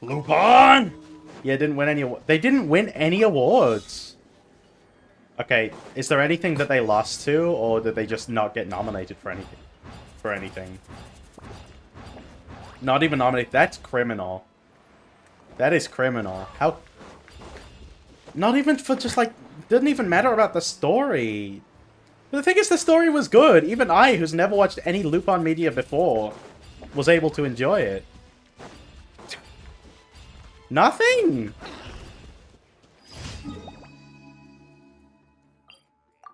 Speaker 1: Lupin! Yeah, didn't win any. They didn't win any awards. Okay, is there anything that they lost to, or did they just not get nominated for anything? For anything? Not even nominated. That's criminal. That is criminal. How? Not even for just like. Didn't even matter about the story. But the thing is, the story was good. Even I, who's never watched any Lupin media before, was able to enjoy it. Nothing!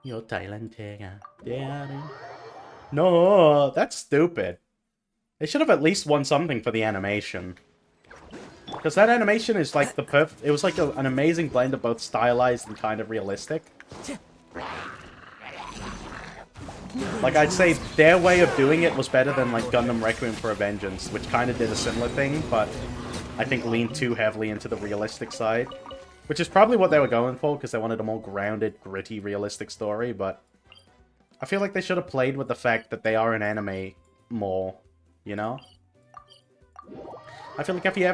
Speaker 1: You're talented. No, that's stupid. They should have at least won something for the animation. Because that animation is like the perfect... It was like an amazing blend of both stylized and kind of realistic. Like, I'd say their way of doing it was better than, like, Gundam Requiem for a Vengeance, which kind of did a similar thing, but I think leaned too heavily into the realistic side. Which is probably what they were going for, because they wanted a more grounded, gritty, realistic story, but I feel like they should have played with the fact that they are an anime more, you know? I feel like if you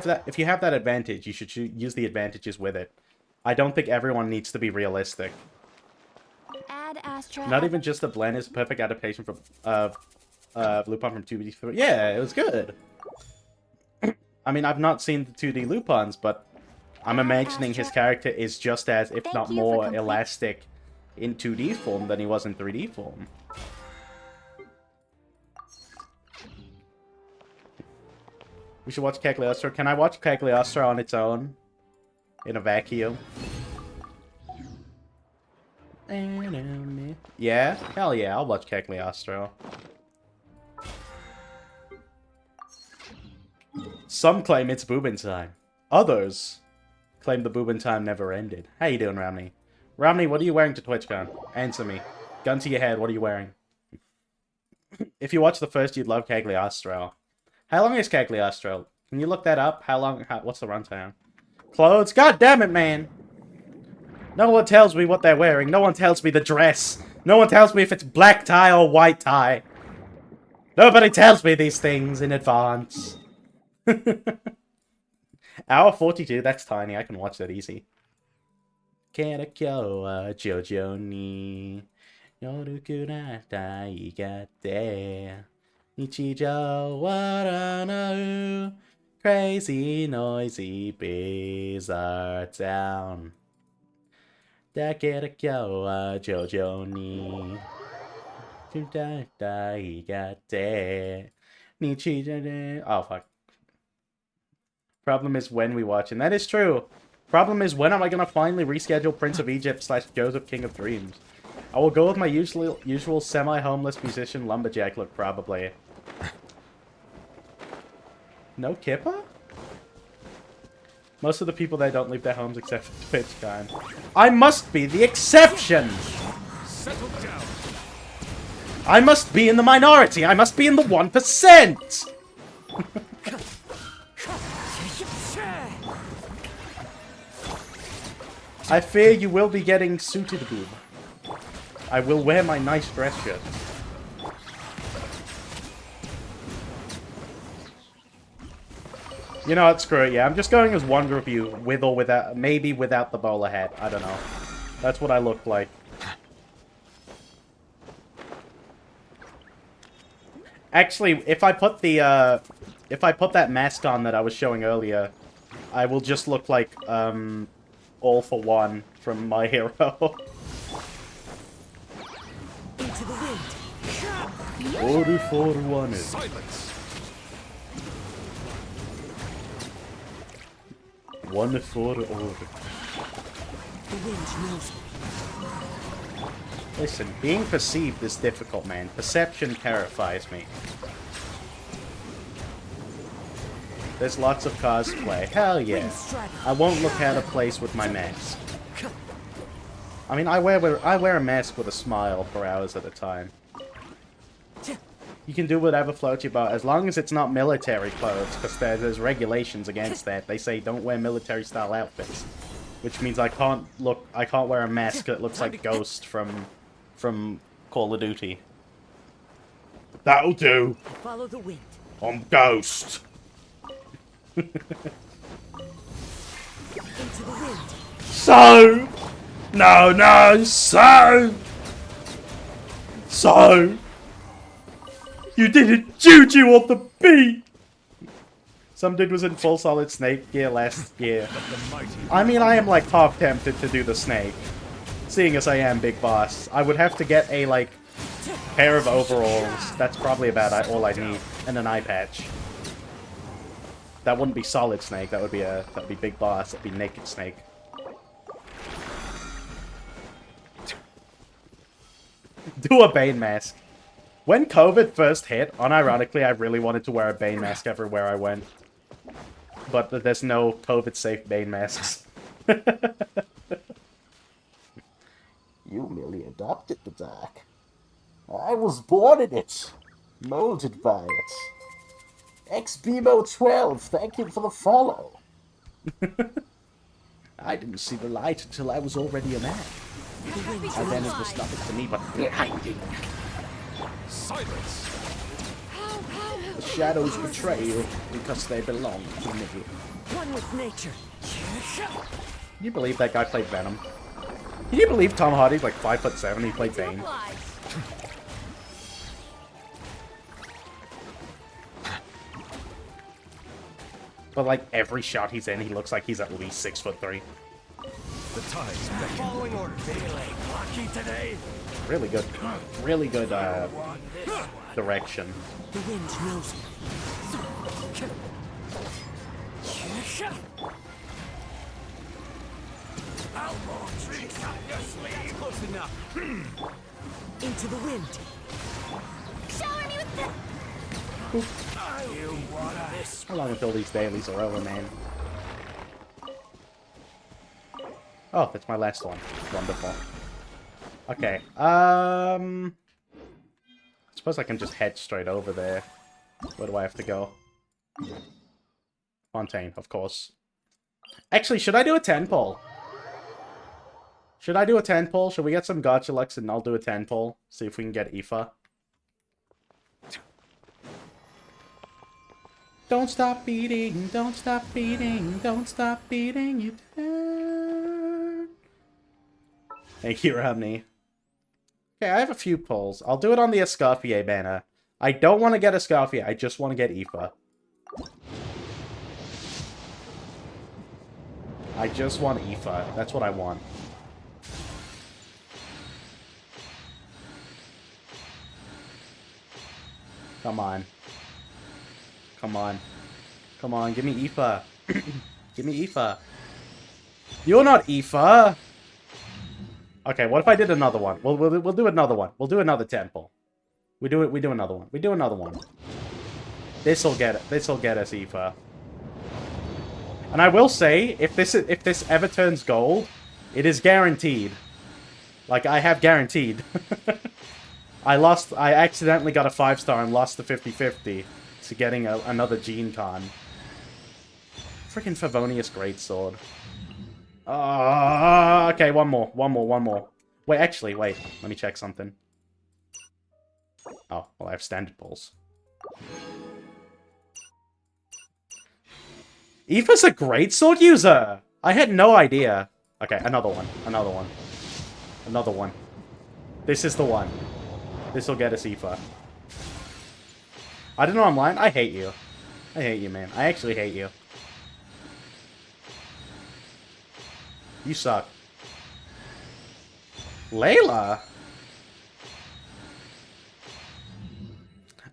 Speaker 1: have that advantage, you should use the advantages with it. I don't think everyone needs to be realistic. Not even just the blend is a perfect adaptation from Lupin from 2D. Yeah, it was good. I mean, I've not seen the 2D Lupins, but I'm imagining his character is just as, if not more, elastic in 2D form than he was in 3D form. We should watch Cagliostro. Can I watch Cagliostro on its own? In a vacuum? Yeah? Hell yeah, I'll watch Cagliostro. Some claim it's boobin time. Others claim the boobin time never ended. How you doing, Romney? Romney, what are you wearing to TwitchCon? Answer me. Gun to your head, what are you wearing? If you watch the first, you'd love Cagliostro. How long is Cagliostro? Can you look that up? What's the runtime? Clothes? God damn it, man! No one tells me what they're wearing. No one tells me the dress. No one tells me if it's black tie or white tie. Nobody tells me these things in advance. Hour 42, that's tiny. I can watch that easy. Karakyo wa Jojo ni Yoruku nata igate Nichijou warano Crazy noisy bizarre town. Da Karakyo wa Jojo ni Nata igate Nichijou. Oh fuck. Problem is when we watch, and that is true. Problem is, when am I gonna finally reschedule Prince of Egypt / Joseph King of Dreams? I will go with my usual semi-homeless musician lumberjack look, probably. No Kippa? Most of the people there don't leave their homes except for TwitchCon. I must be the exception!
Speaker 3: Settle down.
Speaker 1: I must be in the minority! I must be in the 1%! I fear you will be getting suited, boob. I will wear my nice dress shirt. You know what, screw it, yeah. I'm just going as one of you, with or without, maybe without the bowler hat. I don't know. That's what I look like. Actually, if I put the, if I put that mask on that I was showing earlier, I will just look like, All for One from My Hero.
Speaker 2: Into the wind.
Speaker 1: All for One.
Speaker 3: Silence.
Speaker 1: One for all.
Speaker 2: The wind knows me.
Speaker 1: Listen, being perceived is difficult, man. Perception terrifies me. There's lots of cosplay. Hell yeah. I won't look out of place with my mask. I mean, I wear a mask with a smile for hours at a time. You can do whatever floats your boat, as long as it's not military clothes, because there's regulations against that. They say don't wear military-style outfits, which means I can't wear a mask that looks like Ghost from Call of Duty. That'll do.
Speaker 2: Follow the wind.
Speaker 1: I'm Ghost.
Speaker 2: Into the wind.
Speaker 1: So, so, you didn't juju on the beat. Some dude was in full solid snake gear last year. I mean, I am like half tempted to do the snake, seeing as I am Big Boss. I would have to get a like pair of overalls. That's probably about all I need, and an eye patch. That wouldn't be Solid Snake. That would be Big Boss. That'd be Naked Snake. Do a Bane mask. When COVID first hit, unironically, I really wanted to wear a Bane mask everywhere I went. But there's no COVID-safe Bane masks.
Speaker 4: You merely adopted the dark. I was born in it, molded by it. XBMO12, thank you for the follow.
Speaker 1: I didn't see the light until I was already a man. And then it was nothing to me but blinding.
Speaker 3: Silence.
Speaker 1: The shadows betray you because they belong to me.
Speaker 2: One with nature.
Speaker 1: Can you believe that guy played Venom? Can you believe Tom Hardy's like 5'7", he played Bane? But like every shot he's in, he looks like he's at least 6'3".
Speaker 3: The tide's back. Following order. Feeling lucky today.
Speaker 1: Really good direction.
Speaker 2: The wind knows me.
Speaker 3: Outlaw tricks up your sleeve. Close enough.
Speaker 2: Into the wind.
Speaker 5: Shower me with the...
Speaker 3: You want this?
Speaker 1: How long until these dailies are over, man? Oh, that's my last one. Wonderful. Okay, I suppose I can just head straight over there. Where do I have to go? Fontaine, of course. Actually, should I do a 10 poll? Should I do a 10 pull? Should we get some Gotcha Lux and I'll do a 10 pull? See if we can get Aoife. Don't stop beating, don't stop beating, don't stop beating, you turn. Thank you, Romney. Okay, I have a few pulls. I'll do it on the Escoffier banner. I don't want to get Escoffier, I just want to get Aoife. I just want Aoife. That's what I want. Come on. Come on. Come on, give me Aoife. Give me Aoife. You're not Aoife! Okay, what if I did another one? We'll do another one. We'll do another 10 pull. We do another one. We do another one. This'll get it. This'll get us Aoife. And I will say, if this ever turns gold, it is guaranteed. Like, I have guaranteed. I accidentally got a 5-star and lost the 50-50 to getting another Gene Con. Freaking Favonius Greatsword. Okay, one more. Wait, actually, wait. Let me check something. Oh, well, I have standard pulls. Aoife's a greatsword user! I had no idea. Okay, another one. This is the one. This'll get us Aoife. I don't know, I'm lying. I hate you. I hate you, man. I actually hate you. You suck. Layla?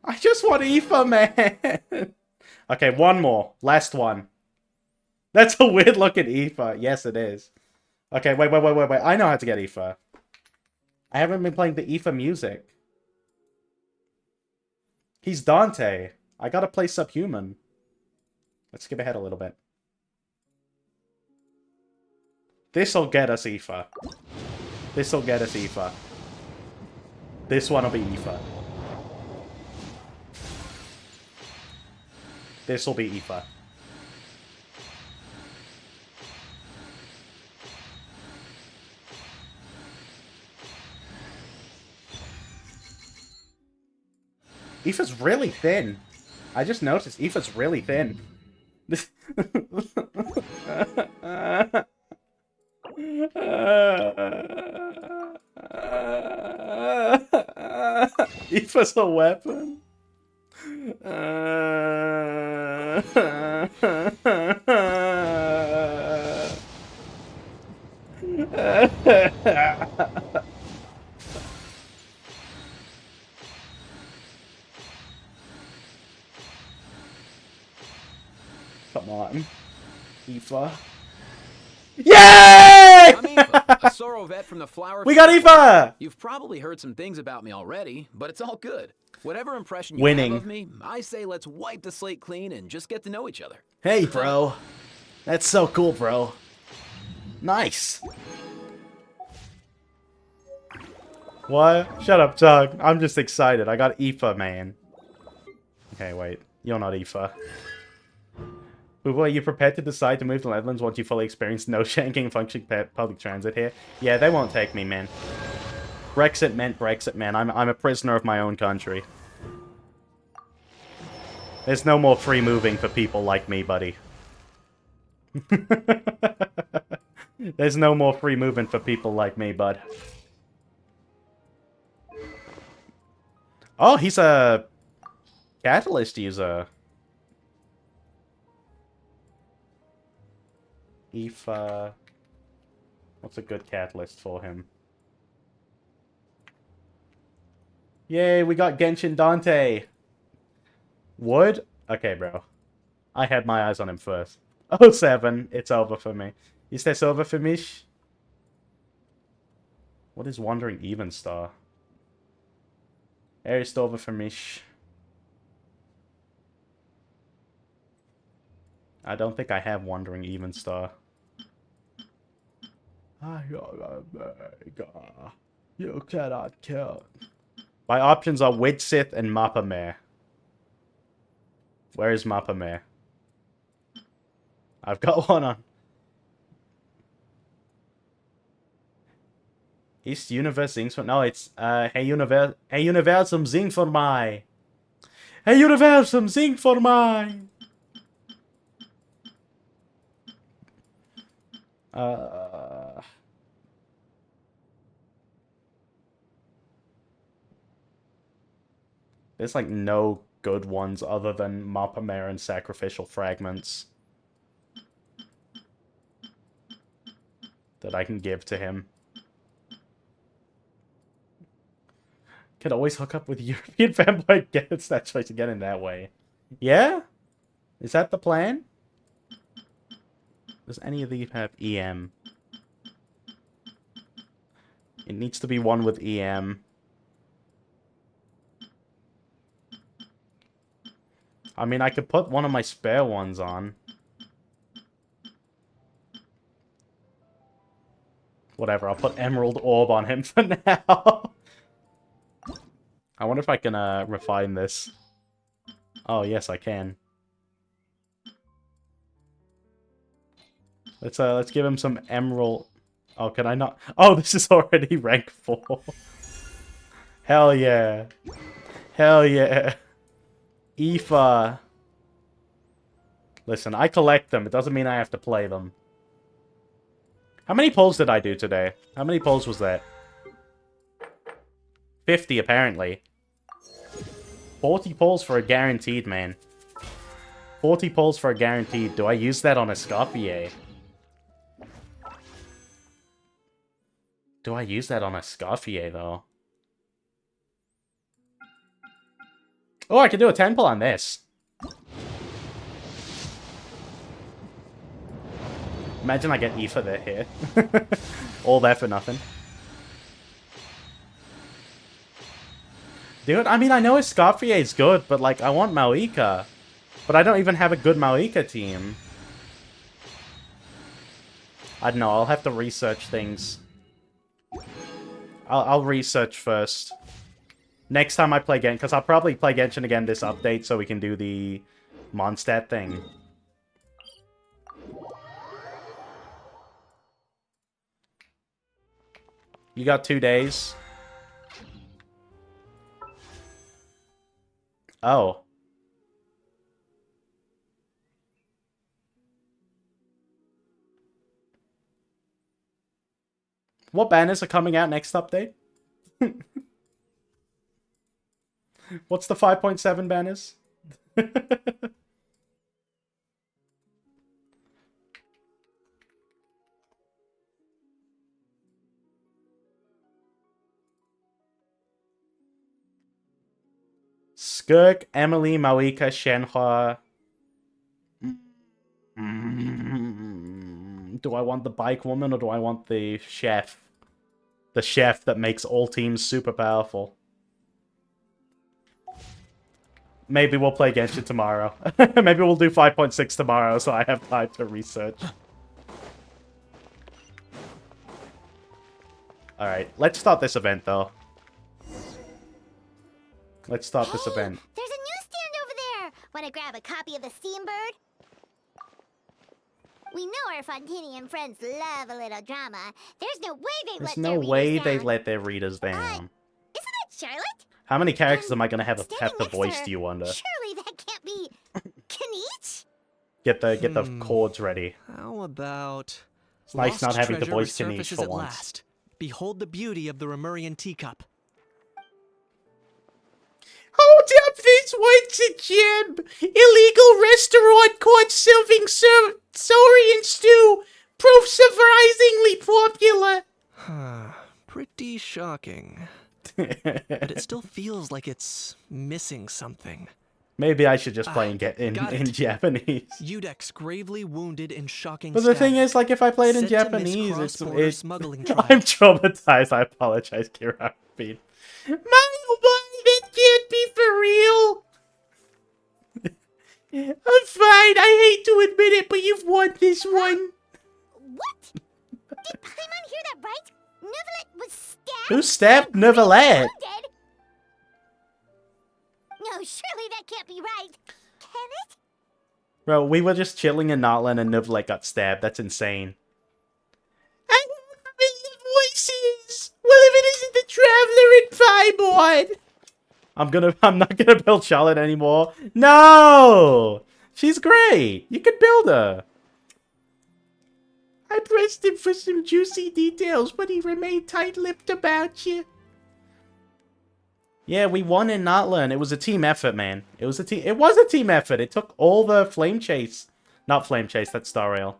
Speaker 1: I just want Aoife, man. Okay, one more. Last one. That's a weird looking Aoife. Yes, it is. Okay, wait. I know how to get Aoife. I haven't been playing the Aoife music. He's Dante. I gotta play Subhuman. Let's skip ahead a little bit. This'll get us Aoife. This'll get us Aoife. This one'll be Aoife. This'll be Aoife. Aoife's really thin. I just noticed Aoife's really thin. Aoife's a weapon. Come on. Aoife. Yay!
Speaker 6: I'm Aoife, a sorrow vet from the flower.
Speaker 1: We got Aoife!
Speaker 6: You've probably heard some things about me already, but it's all good. Whatever impression you
Speaker 1: Winning.
Speaker 6: have of me, I say let's wipe the slate clean and just get to know each other.
Speaker 1: Hey, bro. That's so cool, bro. Nice. What? Shut up, Tug. I'm just excited. I got Aoife, man. Okay, wait. You're not Aoife. Uwe, are you prepared to decide to move to the Netherlands once you fully experience no shanking and functioning public transit here? Yeah, they won't take me, man. Brexit meant Brexit, man. I'm a prisoner of my own country. There's no more free moving for people like me, buddy. There's no more free movement for people like me, bud. Oh, he's a catalyst user. Aoife... What's a good catalyst for him? Yay, we got Genshin Dante! Wood? Okay, bro. I had my eyes on him first. 07, it's over for me. Is this over for me? What is Wandering Evenstar? It's over for me. I don't think I have Wandering Evenstar. You cannot kill. My options are Widsith and Mappamare. Where is Mappamare? I've got one on. Ist Universe sings for... No, it's, Hey Universum, sing for my... Hey Universum, sing for my... There's, like, no good ones other than Mappa Maren's Sacrificial Fragments that I can give to him. Could always hook up with European fanboy. It's that choice again in that way. Yeah? Is that the plan? Does any of these have EM? It needs to be one with EM. I mean, I could put one of my spare ones on. Whatever, I'll put Emerald Orb on him for now. I wonder if I can refine this. Oh, yes, I can. Let's give him some Emerald. Oh, can I not? Oh, this is already rank 4. Hell yeah. Hell yeah. Aoife. Listen, I collect them. It doesn't mean I have to play them. How many polls did I do today? How many polls was that? 50, apparently. 40 polls for a guaranteed, man. 40 polls for a guaranteed. Do I use that on a Scarfier? Do I use that on a Scarfier, though? Oh, I can do a 10 pull on this. Imagine I get Aoife there here. All that for nothing. Dude, I mean, I know his Scarfier is good, but, like, I want Maoika. But I don't even have a good Maoika team. I don't know, I'll have to research things. I'll research first. Next time I play Genshin, because I'll probably play Genshin again this update so we can do the Mondstadt thing. You got 2 days. Oh. What banners are coming out next update? What's the 5.7 banners? Skirk, Emily, Maoika, Shenhua. Do I want the bike woman or do I want the chef? The chef that makes all teams super powerful. Maybe we'll play Genshin tomorrow. Maybe we'll do 5.6 tomorrow so I have time to research. Alright, let's start this event though. Let's start this event.
Speaker 5: There's a newsstand over there. Want to grab a copy of the Steambird? We know our Fontaine friends love a little drama. There's no way they
Speaker 1: There's
Speaker 5: let
Speaker 1: no
Speaker 5: their
Speaker 1: way
Speaker 5: readers
Speaker 1: they
Speaker 5: down.
Speaker 1: let their readers down.
Speaker 5: Isn't that Charlotte?
Speaker 1: How many characters am I gonna have
Speaker 5: Standing
Speaker 1: the
Speaker 5: next to
Speaker 1: voice,
Speaker 5: her,
Speaker 1: do you wonder?
Speaker 5: Surely that can't be Kanich?
Speaker 1: Get the chords ready.
Speaker 7: How about...
Speaker 1: It's nice not
Speaker 7: Lost
Speaker 1: having to
Speaker 7: treasure
Speaker 1: voice Kanish
Speaker 7: resurfaces
Speaker 1: for
Speaker 7: at
Speaker 1: once.
Speaker 7: last. Behold the beauty of the Remurian teacup.
Speaker 1: Hold up, this one's a gem! Illegal restaurant caught serving saurian stew! Proof surprisingly popular!
Speaker 7: Pretty shocking. But it still feels like it's missing something.
Speaker 1: Maybe I should just play
Speaker 7: Got
Speaker 1: in
Speaker 7: it.
Speaker 1: Japanese.
Speaker 7: Udex gravely wounded in shocking
Speaker 1: But the thing
Speaker 7: stabbing.
Speaker 1: is, like, if I played in
Speaker 7: Said to miss
Speaker 1: Japanese,
Speaker 7: cross-border
Speaker 1: it's...
Speaker 7: smuggling
Speaker 1: I'm
Speaker 7: trial.
Speaker 1: traumatized, I apologize, Kira. My boy, that can't be for real! I'm fine, I hate to admit it, but you've won this one.
Speaker 5: What? Did Paimon hear that right? Neuvillette was stabbed?
Speaker 1: Who stabbed
Speaker 5: and
Speaker 1: Neuvillette?
Speaker 5: wounded? No, surely that can't be right. Can it?
Speaker 1: Bro, we were just chilling in Notland and Neuvillette got stabbed. That's insane. I heard familiar voices. Will Fireboard! I'm not gonna build Charlotte anymore. No! She's great! You could build her. I pressed him for some juicy details, but he remained tight-lipped about you. Yeah, we won in Notland. It was a team effort, man. It was a team effort. It took all the flame chase. Not flame chase, that's Star Rail.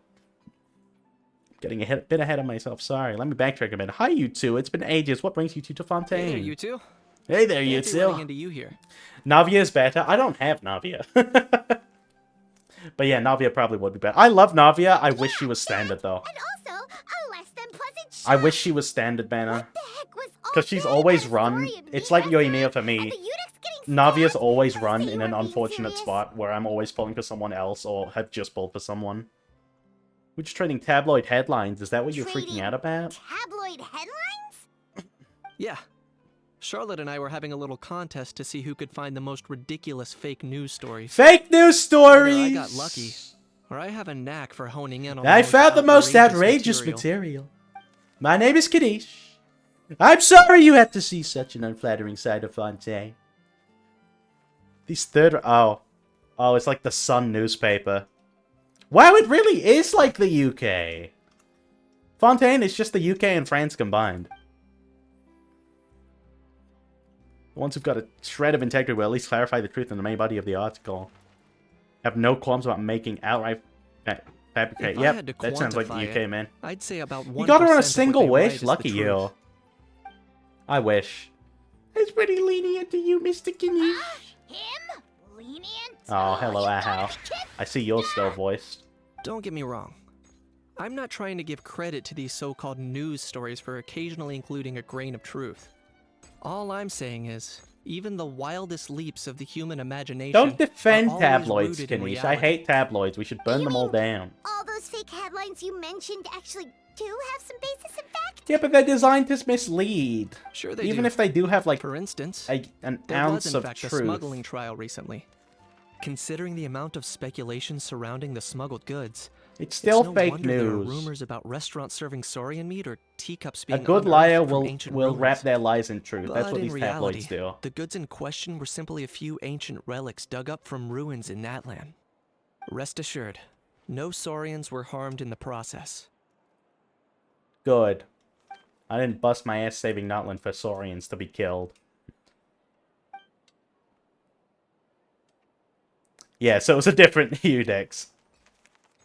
Speaker 1: Getting a bit ahead of myself, sorry. Let me backtrack a bit. Hi, you two. It's been ages. What brings you two to Fontaine?
Speaker 7: Hey there, you two.
Speaker 1: Hey there, you
Speaker 7: Fancy running
Speaker 1: two.
Speaker 7: into you here.
Speaker 1: Navia is better. I don't have Navia. But yeah, Navia probably would be better. I love Navia. I wish she was standard, though.
Speaker 5: And also, a less than pleasant shot.
Speaker 1: I wish she was standard, Banner.
Speaker 5: What the heck was all
Speaker 1: Because she's
Speaker 5: that
Speaker 1: always
Speaker 5: about
Speaker 1: run.
Speaker 5: Zori and
Speaker 1: It's
Speaker 5: me
Speaker 1: like
Speaker 5: back
Speaker 1: Yoimiya
Speaker 5: there,
Speaker 1: for
Speaker 5: and
Speaker 1: me.
Speaker 5: the Eunuch's getting
Speaker 1: Navia's
Speaker 5: stabbed?
Speaker 1: always
Speaker 5: I
Speaker 1: run
Speaker 5: say
Speaker 1: in
Speaker 5: you
Speaker 1: an
Speaker 5: were being
Speaker 1: unfortunate
Speaker 5: serious.
Speaker 1: spot where I'm always pulling for someone else or have just pulled for someone. We're just trading tabloid headlines. Is that what you're freaking
Speaker 5: Trading
Speaker 1: out about?
Speaker 5: Tabloid headlines?
Speaker 7: Yeah. Charlotte and I were having a little contest to see who could find the most ridiculous fake news stories.
Speaker 1: Fake news
Speaker 7: Either I
Speaker 1: stories!
Speaker 7: got lucky, or I have a knack for honing in on
Speaker 1: I
Speaker 7: the
Speaker 1: found the most outrageous
Speaker 7: material.
Speaker 1: material. My name is Kanish. I'm sorry you had to see such an unflattering side of Fontaine. These third... Oh, it's like the Sun newspaper. Wow, it really is like the UK. Fontaine is just the UK and France combined. The ones who've got a shred of integrity will at least clarify the truth in the main body of the article. Have no qualms about making outright fabricate.
Speaker 7: If I
Speaker 1: Yep,
Speaker 7: had to
Speaker 1: that sounds like the
Speaker 7: quantify
Speaker 1: UK,
Speaker 7: it,
Speaker 1: man.
Speaker 7: I'd say about 1%
Speaker 1: You got her on a
Speaker 7: of what
Speaker 1: single
Speaker 7: they write
Speaker 1: wish.
Speaker 7: is the
Speaker 1: Lucky
Speaker 7: truth.
Speaker 1: you. I wish. It's pretty lenient to you, Mr. Kanish.
Speaker 5: Him? Lenient?
Speaker 1: Oh, hello,
Speaker 5: you
Speaker 1: Ahau.
Speaker 5: gotta kiss
Speaker 1: I see yours still voiced.
Speaker 7: Don't get me wrong. I'm not trying to give credit to these so-called news stories for occasionally including a grain of truth. All I'm saying is, even the wildest leaps of the human imagination
Speaker 1: Don't defend
Speaker 7: are always
Speaker 1: tabloids,
Speaker 7: rooted in
Speaker 1: Kanish. I
Speaker 7: reality.
Speaker 1: hate tabloids. We should burn them all down.
Speaker 5: All those fake headlines you mentioned actually do have some basis in fact?
Speaker 1: Yeah, but they're designed to mislead.
Speaker 7: Sure they
Speaker 1: Even
Speaker 7: do.
Speaker 1: if they do have, like,
Speaker 7: For instance,
Speaker 1: an
Speaker 7: there
Speaker 1: ounce
Speaker 7: was in
Speaker 1: of
Speaker 7: fact a
Speaker 1: truth.
Speaker 7: smuggling trial recently. Considering the amount of speculation surrounding the smuggled goods,
Speaker 1: It's still
Speaker 7: it's no
Speaker 1: fake
Speaker 7: wonder there are
Speaker 1: news.
Speaker 7: rumors about restaurants serving saurian meat or teacups
Speaker 1: A
Speaker 7: being
Speaker 1: good
Speaker 7: unearthed
Speaker 1: liar
Speaker 7: from
Speaker 1: will
Speaker 7: ancient
Speaker 1: wrap
Speaker 7: ruins.
Speaker 1: their lies in truth. That's
Speaker 7: But
Speaker 1: what
Speaker 7: in
Speaker 1: these
Speaker 7: reality,
Speaker 1: tabloids do.
Speaker 7: the goods in question were simply a few ancient relics dug up from ruins in Natlan. Rest assured, no saurians were harmed in the process.
Speaker 1: Good. I didn't bust my ass saving Notland for saurians to be killed. Yeah, so it was a different Udex.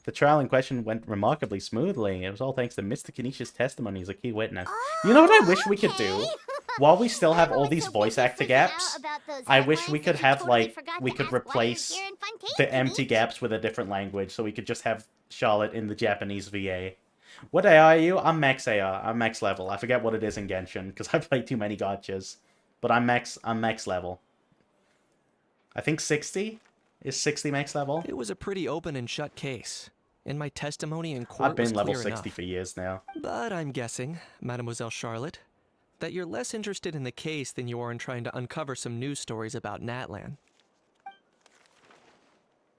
Speaker 1: The trial in question went remarkably smoothly. It was all thanks to Mr. Kanish's testimony as a key witness. You know what I wish we could do?
Speaker 5: Okay.
Speaker 1: While we still have all
Speaker 5: Everyone's
Speaker 1: these
Speaker 5: so
Speaker 1: voice
Speaker 5: busy
Speaker 1: actor
Speaker 5: freaking
Speaker 1: gaps,
Speaker 5: out about those
Speaker 1: I wish we
Speaker 5: headlines
Speaker 1: could
Speaker 5: that you
Speaker 1: have,
Speaker 5: totally
Speaker 1: like,
Speaker 5: forgot
Speaker 1: we
Speaker 5: to
Speaker 1: could
Speaker 5: ask why you're
Speaker 1: replace
Speaker 5: here in Fontaine,
Speaker 1: the empty
Speaker 5: Kanish.
Speaker 1: gaps with a different language, so we could just have Charlotte in the Japanese VA. What AR are you? I'm max AR. I'm max level. I forget what it is in Genshin, because I played too many gotchas. But I'm max level. I think 60? Is 60 max level?
Speaker 7: It was a pretty open and shut case, and my testimony in court
Speaker 1: I've been
Speaker 7: was
Speaker 1: level
Speaker 7: clear
Speaker 1: 60
Speaker 7: enough.
Speaker 1: for years now.
Speaker 7: But I'm guessing, Mademoiselle Charlotte, that you're less interested in the case than you are in trying to uncover some news stories about Natlan.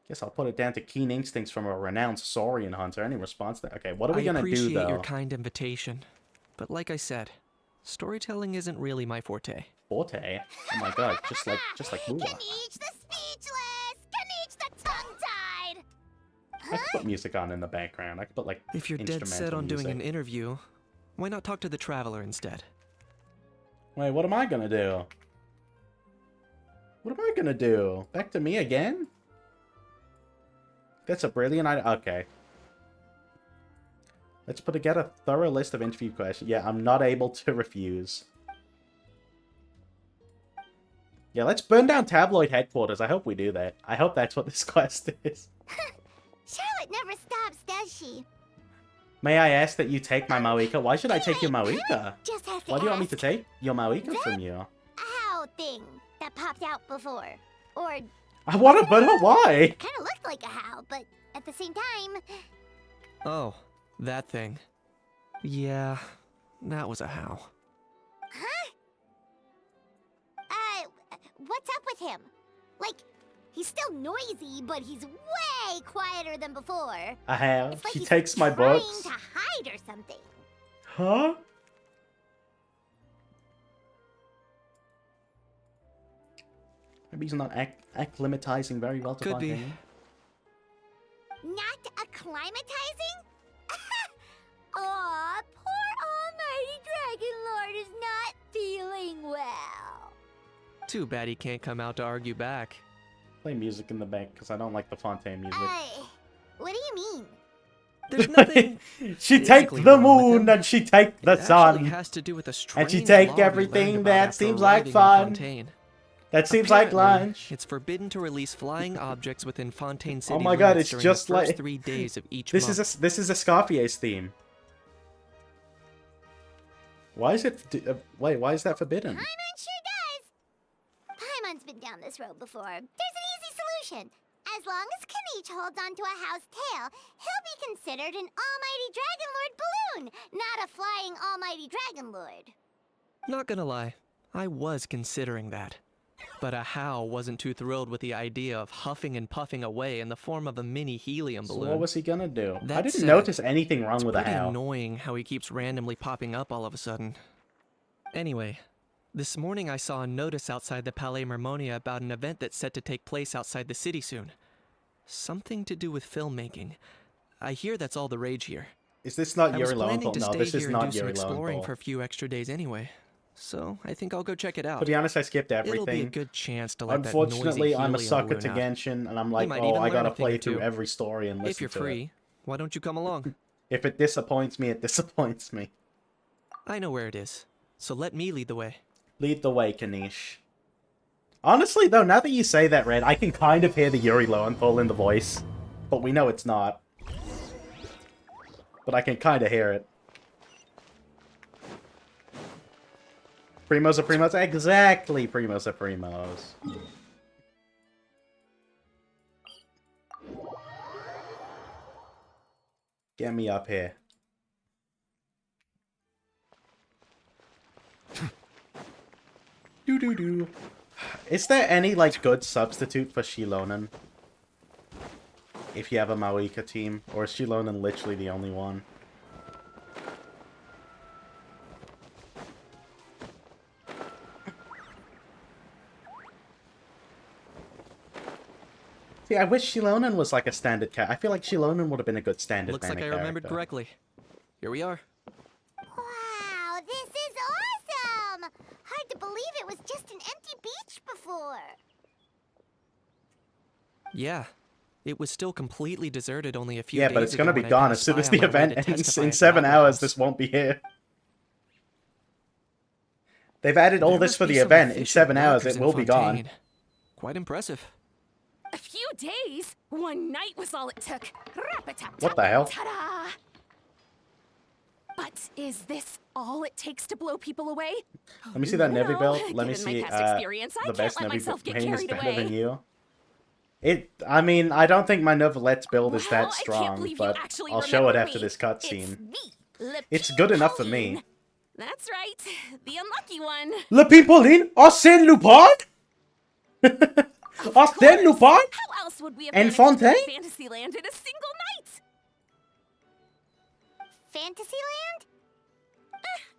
Speaker 1: Guess I'll put it down to keen instincts from a renowned saurian hunter. Any response to that? Okay, what are we
Speaker 7: I
Speaker 1: gonna do,
Speaker 7: appreciate
Speaker 1: though?
Speaker 7: your kind invitation, but like I said, storytelling isn't really my forte.
Speaker 1: Forte? Oh my god, just like Mula.
Speaker 5: Kanish the speechless! Kanish the tongue-tied!
Speaker 1: I could put music on in the background. I could put, like,
Speaker 7: If you're dead set
Speaker 1: instrumental
Speaker 7: on doing an
Speaker 1: music.
Speaker 7: interview, why not talk to the Traveler instead?
Speaker 1: Wait, what am I gonna do? What am I gonna do? Back to me again? That's a brilliant idea. Okay. Let's put together a thorough list of interview questions. Yeah, I'm not able to refuse. Yeah, let's burn down tabloid headquarters. I hope we do that. I hope that's what this quest is.
Speaker 5: Charlotte never stops, does she?
Speaker 1: May I ask that you take my Moika? Why should I take your Moika?
Speaker 5: Just have to
Speaker 1: Why do you want me
Speaker 5: ask.
Speaker 1: to take your Moika from you?
Speaker 5: Ow thing that popped out before. Or it
Speaker 1: I want to burn her. Why?
Speaker 5: kind of looked like a how, but at the same time...
Speaker 7: Oh, that thing. Yeah, that was a how.
Speaker 5: Huh? What's up with him? Like, he's still noisy, but he's way quieter than before.
Speaker 1: I have.
Speaker 5: It's like
Speaker 1: She
Speaker 5: he's
Speaker 1: takes my
Speaker 5: trying
Speaker 1: books.
Speaker 5: to hide or something.
Speaker 1: Huh? Maybe he's not acclimatizing very well to
Speaker 7: Could be.
Speaker 1: Fontaine.
Speaker 5: Not acclimatizing? Aw, poor Almighty Dragon Lord is not feeling well.
Speaker 7: Too bad he can't come out to argue back.
Speaker 1: Play music in the back, because I don't like the Fontaine music.
Speaker 5: What do you mean?
Speaker 7: There's nothing.
Speaker 1: She take
Speaker 7: physically
Speaker 1: the
Speaker 7: wrong with
Speaker 1: moon
Speaker 7: him.
Speaker 1: and she take the
Speaker 7: It actually
Speaker 1: sun.
Speaker 7: has to do with a strange
Speaker 1: And she take
Speaker 7: law we
Speaker 1: everything
Speaker 7: learned about
Speaker 1: that
Speaker 7: after
Speaker 1: seems like
Speaker 7: arriving in
Speaker 1: fun.
Speaker 7: Fontaine.
Speaker 1: That seems like
Speaker 7: Apparently,
Speaker 1: lunch.
Speaker 7: It's forbidden to release flying objects within Fontaine City
Speaker 1: Oh my god,
Speaker 7: limits
Speaker 1: it's
Speaker 7: during
Speaker 1: just
Speaker 7: the first
Speaker 1: like
Speaker 7: 3 days of each
Speaker 1: this
Speaker 7: month.
Speaker 1: is a Scarfier's theme. Why is it? Wait, why is that forbidden?
Speaker 5: Paimon sure does. Paimon's been down this road before. There's an easy solution. As long as Kaniche holds onto a house tail, he'll be considered an Almighty Dragon Lord balloon, not a flying Almighty Dragon Lord.
Speaker 7: Not gonna lie, I was considering that. But Ahau wasn't too thrilled with the idea of huffing and puffing away in the form of a mini helium
Speaker 1: So
Speaker 7: balloon.
Speaker 1: what was he gonna do? I
Speaker 7: That
Speaker 1: didn't
Speaker 7: said,
Speaker 1: notice anything wrong with a
Speaker 7: Pretty
Speaker 1: how.
Speaker 7: annoying how he keeps randomly popping up all of a sudden. Anyway, this morning I saw a notice outside the Palais Mermonia about an event that's set to take place outside the city soon. Something to do with filmmaking. I hear that's all the rage here.
Speaker 1: Is this not
Speaker 7: I was
Speaker 1: Yuri
Speaker 7: planning
Speaker 1: Lowenthal?
Speaker 7: to
Speaker 1: No,
Speaker 7: stay
Speaker 1: this is
Speaker 7: here and
Speaker 1: not
Speaker 7: do some
Speaker 1: Yuri
Speaker 7: exploring for
Speaker 1: Lowenthal.
Speaker 7: a few extra days anyway. So I think I'll go check it out.
Speaker 1: To be honest, I skipped
Speaker 7: It'll be a
Speaker 1: everything.
Speaker 7: good chance to let
Speaker 1: Unfortunately,
Speaker 7: that noisy
Speaker 1: I'm a
Speaker 7: helium
Speaker 1: sucker
Speaker 7: balloon
Speaker 1: to
Speaker 7: out.
Speaker 1: Genshin, and I'm
Speaker 7: You
Speaker 1: like,
Speaker 7: might
Speaker 1: oh,
Speaker 7: even
Speaker 1: I
Speaker 7: learn
Speaker 1: gotta
Speaker 7: a thing
Speaker 1: play
Speaker 7: or
Speaker 1: through
Speaker 7: two.
Speaker 1: every story and listen
Speaker 7: If you're
Speaker 1: to
Speaker 7: free,
Speaker 1: it.
Speaker 7: why don't you come along?
Speaker 1: If it disappoints me, it disappoints me.
Speaker 7: I know where it is, so let me lead the way.
Speaker 1: Lead the way, Kaniche. Honestly, though, now that you say that, Red, I can kind of hear the Yuri Lowenthal in the voice. But we know it's not. But I can kind of hear it. Primos are primos. Exactly, primos are primos. Get me up here. Doo-doo-doo. Is there any, like, good substitute for Shilonen? If you have a Mauika team? Or is Shilonen literally the only one? See, I wish Shilonen was like a standard character. I feel like Shilonen would have been a good standard
Speaker 7: Looks like I
Speaker 1: banner
Speaker 7: remembered
Speaker 1: character.
Speaker 7: correctly. Here we are.
Speaker 5: Wow, this is awesome! Hard to believe it was just an empty beach before.
Speaker 7: Yeah. It was still completely deserted only a few
Speaker 1: Yeah,
Speaker 7: days
Speaker 1: but it's gonna
Speaker 7: ago
Speaker 1: be
Speaker 7: when I
Speaker 1: gone
Speaker 7: passed
Speaker 1: as soon
Speaker 7: by
Speaker 1: as
Speaker 7: on
Speaker 1: the
Speaker 7: my way
Speaker 1: event
Speaker 7: to
Speaker 1: ends.
Speaker 7: testify
Speaker 1: In
Speaker 7: at the
Speaker 1: 7
Speaker 7: Battle
Speaker 1: hours,
Speaker 7: House.
Speaker 1: this won't be here. They've added all
Speaker 7: There
Speaker 1: this
Speaker 7: must
Speaker 1: for
Speaker 7: be
Speaker 1: the
Speaker 7: some
Speaker 1: event. In
Speaker 7: efficient
Speaker 1: 7 hours,
Speaker 7: workers
Speaker 1: it
Speaker 7: in
Speaker 1: will be gone.
Speaker 7: Fontaine. Quite impressive.
Speaker 8: A few days? One night was all it took.
Speaker 1: What the hell?
Speaker 8: Ta-da! But is this all it takes to blow people away?
Speaker 1: Let me see that Nevi
Speaker 8: No,
Speaker 1: build. Let me
Speaker 8: given my
Speaker 1: see
Speaker 8: past experience, I
Speaker 1: the
Speaker 8: can't
Speaker 1: best
Speaker 8: let
Speaker 1: Nevi
Speaker 8: myself get
Speaker 1: main is
Speaker 8: carried
Speaker 1: better than
Speaker 8: away.
Speaker 1: you. I mean, I don't think my Neverlet's build is
Speaker 8: Wow,
Speaker 1: that
Speaker 8: I can't
Speaker 1: strong,
Speaker 8: believe you
Speaker 1: but
Speaker 8: actually
Speaker 1: I'll show it
Speaker 8: remember
Speaker 1: after
Speaker 8: me.
Speaker 1: this cutscene.
Speaker 8: It's me, Le
Speaker 1: It's good enough for me.
Speaker 8: Pauline. That's right, the unlucky one.
Speaker 1: Le Pimpoline? Arsène Lupin? Arsène Lupin?
Speaker 8: How else would we have
Speaker 1: And
Speaker 8: managed to go to
Speaker 1: Fontaine?
Speaker 8: Fantasyland in a single night?
Speaker 5: Fantasyland?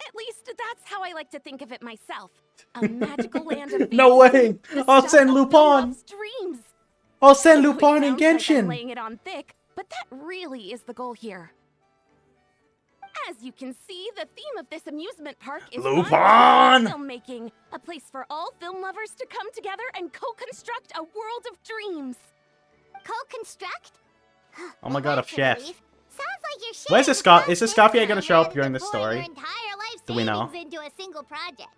Speaker 8: At least that's how I like to think of it myself. A magical land of
Speaker 1: No
Speaker 8: fantasy,
Speaker 1: way!
Speaker 8: the
Speaker 1: Arsène
Speaker 8: stuff of
Speaker 1: Lupin!
Speaker 8: love's dreams.
Speaker 1: Arsène
Speaker 8: I know it
Speaker 1: Lupin in
Speaker 8: sounds like I'm
Speaker 1: Genshin!
Speaker 8: laying it on thick, but that really is the goal here. As you can see, the theme of this amusement park is
Speaker 1: Lupin!
Speaker 8: filmmaking, a place for all film lovers to come together and co-construct a world of dreams.
Speaker 5: Co-construct?
Speaker 1: Oh my god, a
Speaker 5: That's
Speaker 1: chef.
Speaker 5: relief. Sounds like you're
Speaker 1: Where's
Speaker 5: sharing
Speaker 1: the Scar-
Speaker 5: with
Speaker 1: is the
Speaker 5: us
Speaker 1: Scarfier
Speaker 5: this
Speaker 1: gonna
Speaker 5: time
Speaker 1: show up
Speaker 5: rather
Speaker 1: during
Speaker 5: than
Speaker 1: this
Speaker 5: pouring
Speaker 1: story?
Speaker 5: your entire life
Speaker 1: Do we know?
Speaker 5: savings into a single project.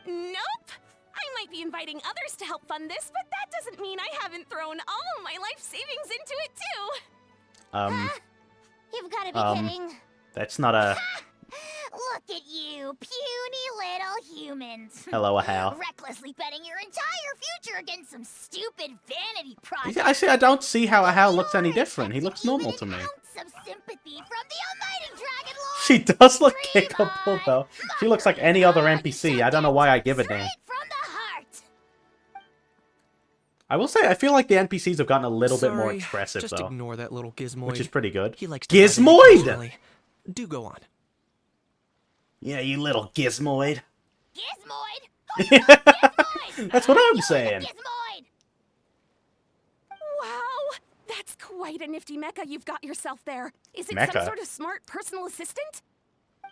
Speaker 8: Nope. I might be inviting others to help fund this, but that doesn't mean I haven't thrown all my life savings into it too.
Speaker 5: You've got to be kidding.
Speaker 1: That's not a
Speaker 5: Look at you, puny little humans.
Speaker 1: hello, a how.
Speaker 5: Recklessly betting your entire future against some stupid vanity project.
Speaker 1: I don't see how a how looks any
Speaker 5: You're
Speaker 1: different. He looks
Speaker 5: accepting
Speaker 1: normal
Speaker 5: even
Speaker 1: to
Speaker 5: an
Speaker 1: me.
Speaker 5: ounce of sympathy from the Almighty Dragon Lord.
Speaker 1: She does look
Speaker 5: Dream
Speaker 1: kickable,
Speaker 5: on.
Speaker 1: though. She looks like any other NPC. I don't know why I give a damn.
Speaker 5: Straight from the heart.
Speaker 1: I will say, I feel like the NPCs have gotten a little bit more
Speaker 7: Sorry,
Speaker 1: expressive,
Speaker 7: just
Speaker 1: though.
Speaker 7: ignore that little gizmoid.
Speaker 1: Which is pretty good.
Speaker 7: He likes to butt in
Speaker 1: Gizmoid!
Speaker 7: occasionally. Do go on.
Speaker 1: Yeah, you little gizmoid.
Speaker 5: Gizmoid?
Speaker 1: That's what I'm saying.
Speaker 5: Gizmoid!
Speaker 8: Wow, that's quite a nifty mecha you've got yourself there. Is it
Speaker 1: Mecha?
Speaker 8: some sort of smart personal assistant?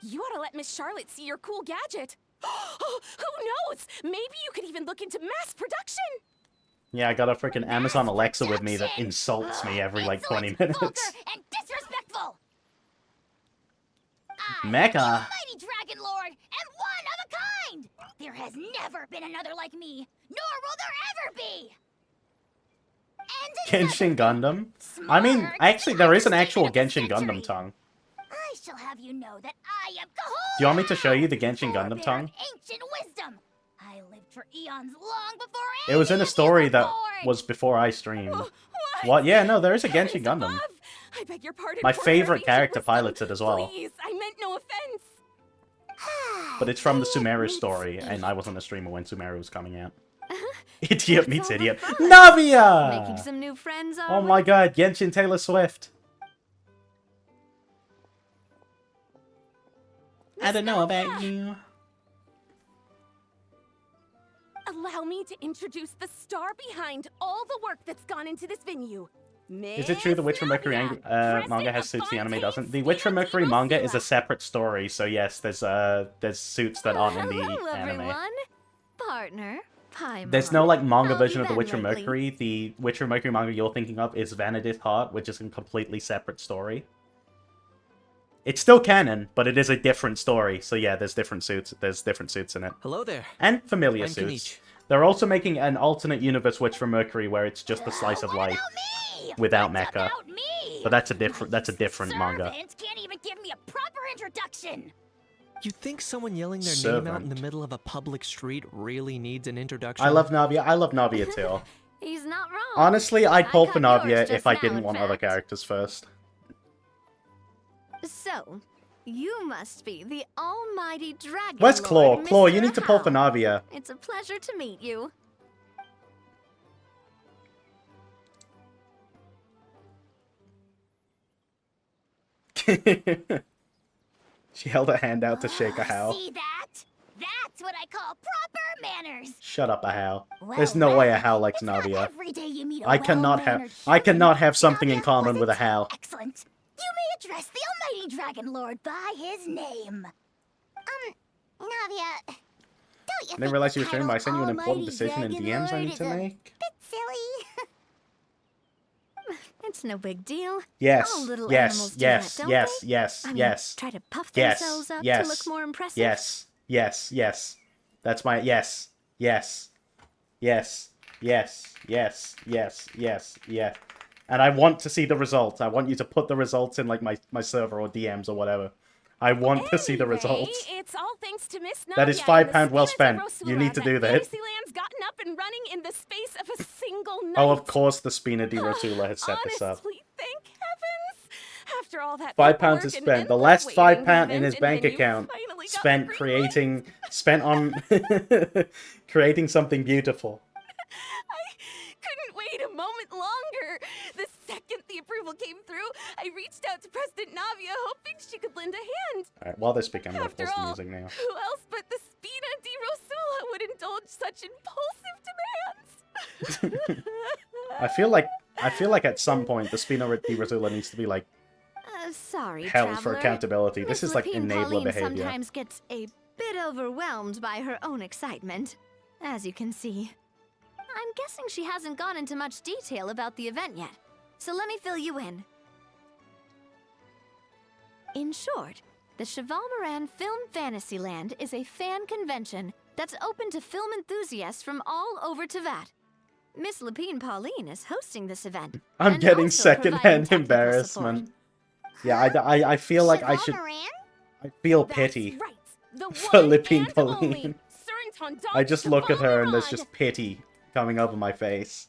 Speaker 8: You ought to let Miss Charlotte see your cool gadget. Who knows? Maybe you could even look into mass production.
Speaker 1: Yeah, I got a freaking Amazon Alexa with me that insults me every like 20 minutes.
Speaker 5: Vulgar and disrespectful! I
Speaker 1: Mecha.
Speaker 5: am the Almighty Dragon Lord, and one of a kind! There has never been another like me, nor will there ever be! And
Speaker 1: Genshin
Speaker 5: another
Speaker 1: Gundam? I mean,
Speaker 5: smart
Speaker 1: actually, there is an actual
Speaker 5: understatement
Speaker 1: Genshin
Speaker 5: of the
Speaker 1: Gundam
Speaker 5: century.
Speaker 1: tongue.
Speaker 5: I shall have you know that I am
Speaker 1: Do you want me to show you the Genshin
Speaker 5: Forebear
Speaker 1: Gundam
Speaker 5: of
Speaker 1: tongue?
Speaker 5: ancient wisdom. I lived for eons long before
Speaker 1: It was in
Speaker 5: any
Speaker 1: a
Speaker 5: of you
Speaker 1: story
Speaker 5: were
Speaker 1: that
Speaker 5: born.
Speaker 1: was before I streamed.
Speaker 8: What?
Speaker 1: What? Yeah, no, there is a
Speaker 8: Heavens
Speaker 1: Genshin Gundam.
Speaker 8: above! I beg your pardon.
Speaker 1: My
Speaker 8: Forebear of
Speaker 1: favorite
Speaker 8: ancient
Speaker 1: character
Speaker 8: wisdom.
Speaker 1: pilots it as well.
Speaker 8: Please, I meant no offense.
Speaker 1: But it's from the
Speaker 8: Idiot
Speaker 1: Sumeru
Speaker 8: meets
Speaker 1: story, and
Speaker 8: idiot.
Speaker 1: I wasn't a streamer when Sumeru was coming out.
Speaker 8: Uh-huh.
Speaker 1: Idiot
Speaker 8: What's
Speaker 1: meets
Speaker 8: all the
Speaker 1: idiot.
Speaker 8: fuss?
Speaker 1: Navia!
Speaker 8: Making some new friends, are
Speaker 1: Oh
Speaker 8: we?
Speaker 1: my god, Genshin Taylor Swift. I don't know about you.
Speaker 8: Allow me to introduce the star behind all the work that's gone into this venue.
Speaker 1: Is it true the Witch from Mercury manga has suits the anime doesn't? The Witch from Mercury manga is a separate story, so yes, there's suits that aren't in the
Speaker 9: Hello,
Speaker 1: anime.
Speaker 9: everyone. Partner, Paimon.
Speaker 1: There's no like manga
Speaker 9: How
Speaker 1: version
Speaker 9: have
Speaker 1: of the
Speaker 9: you
Speaker 1: Witch
Speaker 9: been
Speaker 1: from
Speaker 9: lately?
Speaker 1: Mercury. The Witch from Mercury manga you're thinking of is Vanadith Heart, which is a completely separate story. It's still canon, but it is a different story. So yeah, there's different suits. There's different suits in it.
Speaker 7: Hello there.
Speaker 1: And familiar
Speaker 7: I'm
Speaker 1: suits.
Speaker 7: Kenichi.
Speaker 1: They're also making an alternate universe Witch from Mercury where it's just a slice of
Speaker 5: What
Speaker 1: life
Speaker 5: about me?
Speaker 1: without
Speaker 5: What
Speaker 1: mecha.
Speaker 5: about me?
Speaker 1: But that's a different manga.
Speaker 5: Servants can't even give me a proper introduction.
Speaker 7: You think someone yelling their name out in the
Speaker 1: Servant.
Speaker 7: middle of a public street really needs an introduction?
Speaker 1: I love Navia. I love Navia too.
Speaker 9: He's not wrong.
Speaker 1: Honestly, I'd pull for
Speaker 9: got yours
Speaker 1: Navia
Speaker 9: just
Speaker 1: if I
Speaker 9: now,
Speaker 1: didn't
Speaker 9: in
Speaker 1: want other
Speaker 9: fact.
Speaker 1: characters first.
Speaker 9: So, you must be the almighty dragon.
Speaker 1: Where's Claw?
Speaker 9: Lord,
Speaker 1: Claw, you
Speaker 9: Mr.
Speaker 1: need to pull for
Speaker 9: Howe.
Speaker 1: Navia.
Speaker 9: It's a pleasure to meet you.
Speaker 1: She held her hand out to shake a How.
Speaker 5: See that? That's what I call proper manners.
Speaker 1: Shut up, a How.
Speaker 5: Well,
Speaker 1: There's no way a
Speaker 5: well,
Speaker 1: How likes
Speaker 5: it's not
Speaker 1: Navia.
Speaker 5: every day you meet a
Speaker 1: I cannot
Speaker 5: well-mannered
Speaker 1: have
Speaker 5: human.
Speaker 1: something in
Speaker 5: Navia,
Speaker 1: common
Speaker 5: was
Speaker 1: with a
Speaker 5: it?
Speaker 1: How.
Speaker 5: Excellent. You may address the almighty dragon lord by his name. Navia, don't you
Speaker 1: I didn't
Speaker 5: think
Speaker 1: realize
Speaker 5: the
Speaker 1: you were streaming, but I
Speaker 5: title
Speaker 1: sent you an important
Speaker 5: Almighty
Speaker 1: decision in
Speaker 5: Dragon
Speaker 1: DMs I
Speaker 5: Lord
Speaker 1: need
Speaker 5: is
Speaker 1: to
Speaker 5: a
Speaker 1: make.
Speaker 5: bit silly?
Speaker 9: It's no big deal.
Speaker 1: Yes,
Speaker 9: All little
Speaker 1: yes,
Speaker 9: animals do
Speaker 1: yes,
Speaker 9: that, don't
Speaker 1: yes,
Speaker 9: they?
Speaker 1: yes,
Speaker 9: I mean,
Speaker 1: yes,
Speaker 9: try to puff
Speaker 1: yes,
Speaker 9: themselves up
Speaker 1: yes,
Speaker 9: to look more impressive.
Speaker 1: yes, yes, yes. That's my yes, yes, yes, yes, yes, yes, yes, yeah. And I want to see the results. I want you to put the results in like my server or DMs or whatever. I want to see the
Speaker 8: Anyway,
Speaker 1: results.
Speaker 8: It's all thanks to Miss
Speaker 1: That is
Speaker 8: Navia and
Speaker 1: £5
Speaker 8: the
Speaker 1: well
Speaker 8: Spina di
Speaker 1: spent. You need to
Speaker 8: Rosula
Speaker 1: do that.
Speaker 8: Fantasyland's gotten up and running in the space of a single night.
Speaker 1: Oh, of course the Spina di Rosula has set this up.
Speaker 8: Honestly, thank heavens. After all that
Speaker 1: £5
Speaker 8: paperwork
Speaker 1: is
Speaker 8: and
Speaker 1: spent. The
Speaker 8: endless
Speaker 1: last
Speaker 8: waiting,
Speaker 1: £5
Speaker 8: the
Speaker 1: in his
Speaker 8: event
Speaker 1: bank
Speaker 8: venue
Speaker 1: account
Speaker 8: finally got
Speaker 1: spent
Speaker 8: the green
Speaker 1: creating, spent on creating something beautiful.
Speaker 8: Couldn't wait a moment longer. The second the approval came through, I reached out to President Navia, hoping she could lend a hand.
Speaker 1: Alright, while they're speaking, I'm gonna
Speaker 8: After
Speaker 1: pause the
Speaker 8: all,
Speaker 1: music now.
Speaker 8: who else but the Spina di Rosula would indulge such impulsive demands?
Speaker 1: I feel like at some point the Spina di Rosula needs to be like
Speaker 9: Sorry,
Speaker 1: held
Speaker 9: traveler.
Speaker 1: for accountability. This
Speaker 9: Miss
Speaker 1: is like
Speaker 9: Lapine
Speaker 1: enabler
Speaker 9: Pauline
Speaker 1: behavior.
Speaker 9: sometimes gets a bit overwhelmed by her own excitement, as you can see. I'm guessing she hasn't gone into much detail about the event yet, so let me fill you in. In short, the Cheval Moran Film Fantasyland is a fan convention that's open to film enthusiasts from all over Teyvat. Miss Lapine Pauline is hosting this event.
Speaker 1: I'm
Speaker 9: and
Speaker 1: getting
Speaker 9: also
Speaker 1: secondhand
Speaker 9: providing technical
Speaker 1: embarrassment.
Speaker 9: support.
Speaker 1: Yeah, I feel like I should.
Speaker 5: Moran?
Speaker 1: I feel
Speaker 8: That's
Speaker 1: pity
Speaker 8: right. The
Speaker 1: for
Speaker 8: one
Speaker 1: Lapine
Speaker 8: and
Speaker 1: Pauline.
Speaker 8: only Surintendant
Speaker 1: I just look at her and there's
Speaker 8: Cheval
Speaker 1: just pity coming over my face.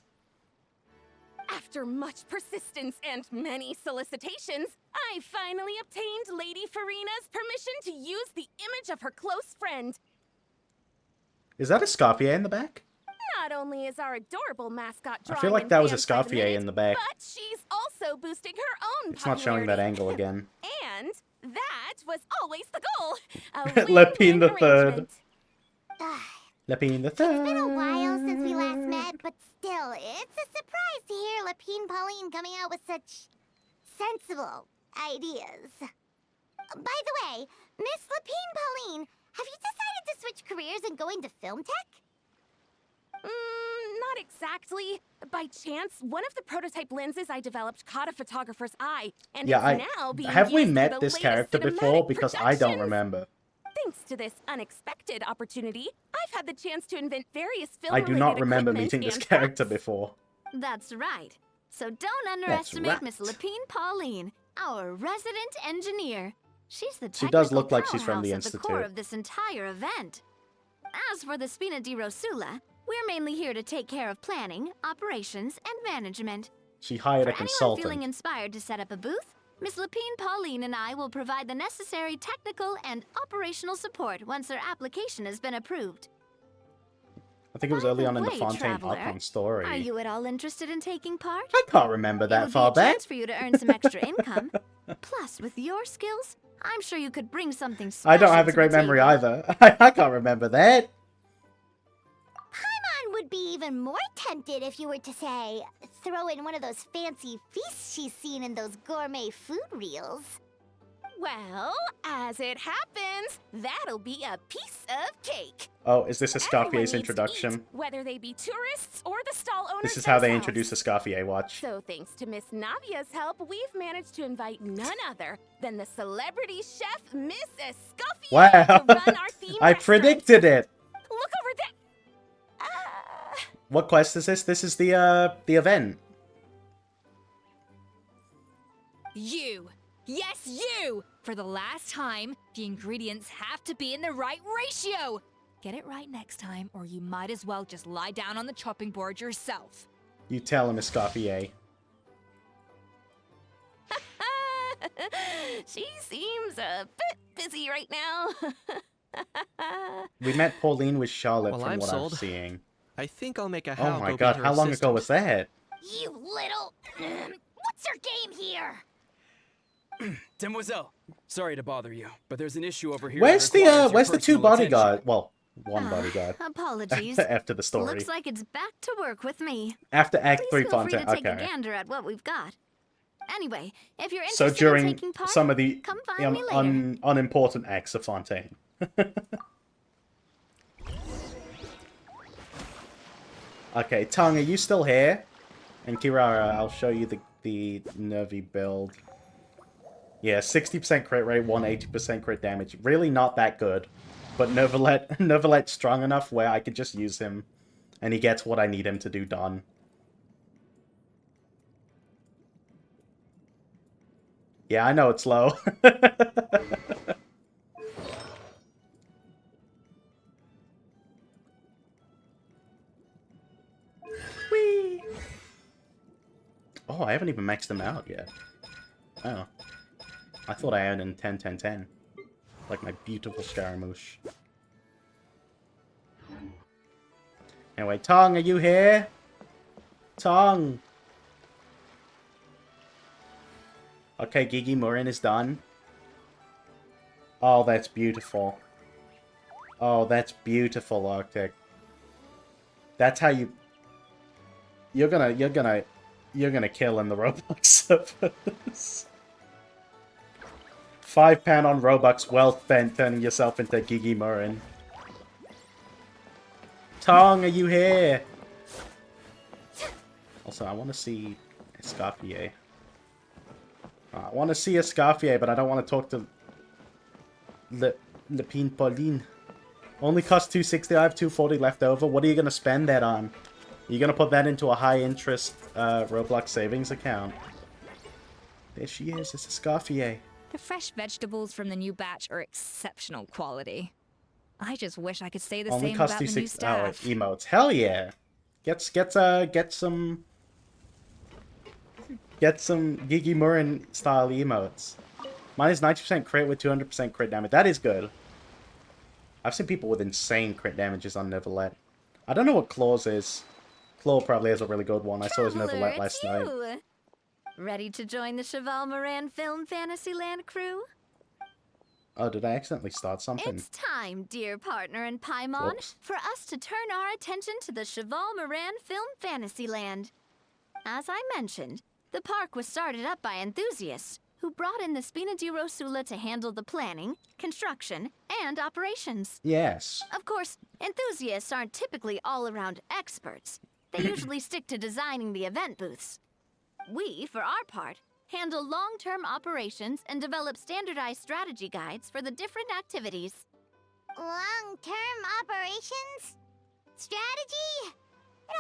Speaker 8: After much persistence and many solicitations, I finally obtained Lady Farina's permission to use the image of her close friend.
Speaker 1: Is that a Scarpier in the back?
Speaker 8: Not only is our adorable mascot
Speaker 1: I
Speaker 8: drawing
Speaker 1: feel like
Speaker 8: in
Speaker 1: that was a
Speaker 8: fans by the
Speaker 1: Scarpier
Speaker 8: minute,
Speaker 1: in the back.
Speaker 8: but she's also boosting her own
Speaker 1: It's not showing that
Speaker 8: popularity.
Speaker 1: angle again.
Speaker 8: And that was always the goal. A
Speaker 1: Lapine
Speaker 8: win-win
Speaker 1: the Third.
Speaker 8: arrangement.
Speaker 1: Lapine the
Speaker 5: It's been a
Speaker 1: Third.
Speaker 5: while since we last met, but still, it's a surprise to hear Lapine Pauline coming out with such sensible ideas. By the way, Miss Lapine Pauline, have you decided to switch careers and go into film tech?
Speaker 8: Not exactly. By chance, one of the prototype lenses I developed caught a photographer's eye, and
Speaker 1: Yeah,
Speaker 8: it's now being
Speaker 1: have we
Speaker 8: used in
Speaker 1: met
Speaker 8: the
Speaker 1: this
Speaker 8: latest
Speaker 1: character before?
Speaker 8: cinematic
Speaker 1: Because I don't
Speaker 8: productions.
Speaker 1: remember.
Speaker 8: Thanks to this unexpected opportunity, I've had the chance to invent various
Speaker 1: I
Speaker 8: film-related
Speaker 1: do not remember
Speaker 8: equipment
Speaker 1: meeting this
Speaker 8: and
Speaker 1: character
Speaker 8: props.
Speaker 1: before.
Speaker 9: That's right. So don't underestimate
Speaker 1: right.
Speaker 9: Miss Lapine Pauline, our resident engineer. She's the
Speaker 1: She does
Speaker 9: technical
Speaker 1: look like she's from the
Speaker 9: powerhouse at the core
Speaker 1: Institute.
Speaker 9: of this entire event. As for the Spina di Rosula, we're mainly here to take care of planning, operations, and management.
Speaker 1: She hired
Speaker 9: For
Speaker 1: a
Speaker 9: anyone
Speaker 1: consultant.
Speaker 9: feeling inspired to set up a booth, Miss Lapine Pauline and I will provide the necessary technical and operational support once their application has been approved.
Speaker 1: I think it was
Speaker 9: By
Speaker 1: early
Speaker 9: the
Speaker 1: on in the
Speaker 9: way,
Speaker 1: Fontaine
Speaker 9: traveler,
Speaker 1: Hotline story.
Speaker 9: Are you at all interested in taking part?
Speaker 1: I can't remember
Speaker 9: It
Speaker 1: that
Speaker 9: would
Speaker 1: far
Speaker 9: be a
Speaker 1: back.
Speaker 9: chance for you to earn some extra income. Plus, with your skills, I'm sure you could bring something special.
Speaker 1: I don't have a
Speaker 9: to
Speaker 1: great
Speaker 9: the
Speaker 1: memory
Speaker 9: table.
Speaker 1: either. I can't remember that.
Speaker 5: Paimon would be even more tempted if you were to, say, throw in one of those fancy feasts she's seen in those gourmet food reels.
Speaker 8: Well, as it happens, that'll be a piece of cake.
Speaker 1: Oh, is this
Speaker 8: Everyone
Speaker 1: Escaffier's
Speaker 8: needs to
Speaker 1: introduction?
Speaker 8: eat, whether they be tourists or the stall owners
Speaker 1: This is how they
Speaker 8: themselves.
Speaker 1: introduce Escaffier, watch.
Speaker 8: So thanks to Miss Navia's help, we've managed to invite none other than the celebrity chef, Miss Escoffier,
Speaker 1: Wow.
Speaker 8: to run our theme
Speaker 1: I
Speaker 8: restaurant.
Speaker 1: predicted it.
Speaker 8: Look over there.
Speaker 1: What quest is this? This is the event.
Speaker 10: You! Yes, you! For the last time, the ingredients have to be in the right ratio! Get it right next time, or you might as well just lie down on the chopping board yourself.
Speaker 1: You tell him, Escaffier.
Speaker 8: She seems a bit busy right now.
Speaker 1: We met Pauline with Charlotte
Speaker 7: Well,
Speaker 1: from
Speaker 7: I'm
Speaker 1: what I'm
Speaker 7: sold.
Speaker 1: seeing.
Speaker 7: I think I'll make a
Speaker 1: Oh
Speaker 7: Hal
Speaker 1: my
Speaker 7: go
Speaker 1: god,
Speaker 7: beat her
Speaker 1: how long ago
Speaker 7: assistant.
Speaker 1: was that?
Speaker 5: You little... What's your game here?
Speaker 11: Demoiselle, sorry to bother you, but there's an issue over here.
Speaker 1: Where's
Speaker 11: that requires your
Speaker 1: where's the two
Speaker 11: personal attention.
Speaker 1: bodyguards? Well, one bodyguard.
Speaker 9: Apologies.
Speaker 1: After the story.
Speaker 9: Looks like it's back to work with me.
Speaker 1: After Act
Speaker 9: Please
Speaker 1: 3
Speaker 9: feel free
Speaker 1: Fontaine.
Speaker 9: to take a
Speaker 1: Okay.
Speaker 9: gander at what we've got. Anyway, if you're
Speaker 1: So
Speaker 9: interested in
Speaker 1: during
Speaker 9: taking part,
Speaker 1: some of the
Speaker 9: come find me later.
Speaker 1: unimportant acts of Fontaine. Okay, Tongue, are you still here? And Kirara, I'll show you the nervy build. Yeah, 60% crit rate, 180% crit damage. Really not that good. But Nervalet's strong enough where I could just use him. And he gets what I need him to do done. Yeah, I know it's low. Whee! Oh, I haven't even maxed them out yet. Oh. I thought I had in 10, 10, 10. Like my beautiful Scaramouche. Anyway, Tongue, are you here? Tongue! Okay, Gigi Murin is done. Oh, that's beautiful. Oh, that's beautiful, Arctic. That's how you... You're gonna kill in the Robux servers. £5 on Robux, well spent turning yourself into Gigi Murin. Tong, are you here? Also, I want to see Escoffier. I want to see Escoffier, but I don't want to talk to Lapine Pauline. Only costs 260. I have 240 left over. What are you going to spend that on? Are you going to put that into a high-interest Roblox savings account? There she is. It's Escoffier.
Speaker 10: The fresh vegetables from the new batch are exceptional quality. I just wish I could say the
Speaker 1: Only
Speaker 10: same
Speaker 1: costs
Speaker 10: about the new
Speaker 1: 260. Oh,
Speaker 10: staff.
Speaker 1: emotes. Hell yeah. Get some Gigi Murin style emotes. Mine is 90% crit with 200% crit damage. That is good. I've seen people with insane crit damages on Neverlet. I don't know what Claws is. Claw probably has a really good one. I saw his
Speaker 9: Traveler,
Speaker 1: Neverlet
Speaker 9: it's
Speaker 1: last night.
Speaker 9: you. Ready to join the Cheval Moran Film Fantasyland crew?
Speaker 1: Oh, did I accidentally start something?
Speaker 9: It's time, dear partner and Paimon,
Speaker 1: Whoops.
Speaker 9: for us to turn our attention to the Cheval Moran Film Fantasyland. As I mentioned, the park was started up by enthusiasts who brought in the Spina di Rosula to handle the planning, construction, and operations.
Speaker 1: Yes.
Speaker 9: Of course, enthusiasts aren't typically all-around experts. They usually stick to designing the event booths. We, for our part, handle long-term operations and develop standardized strategy guides for the different activities.
Speaker 5: Long-term operations? Strategy?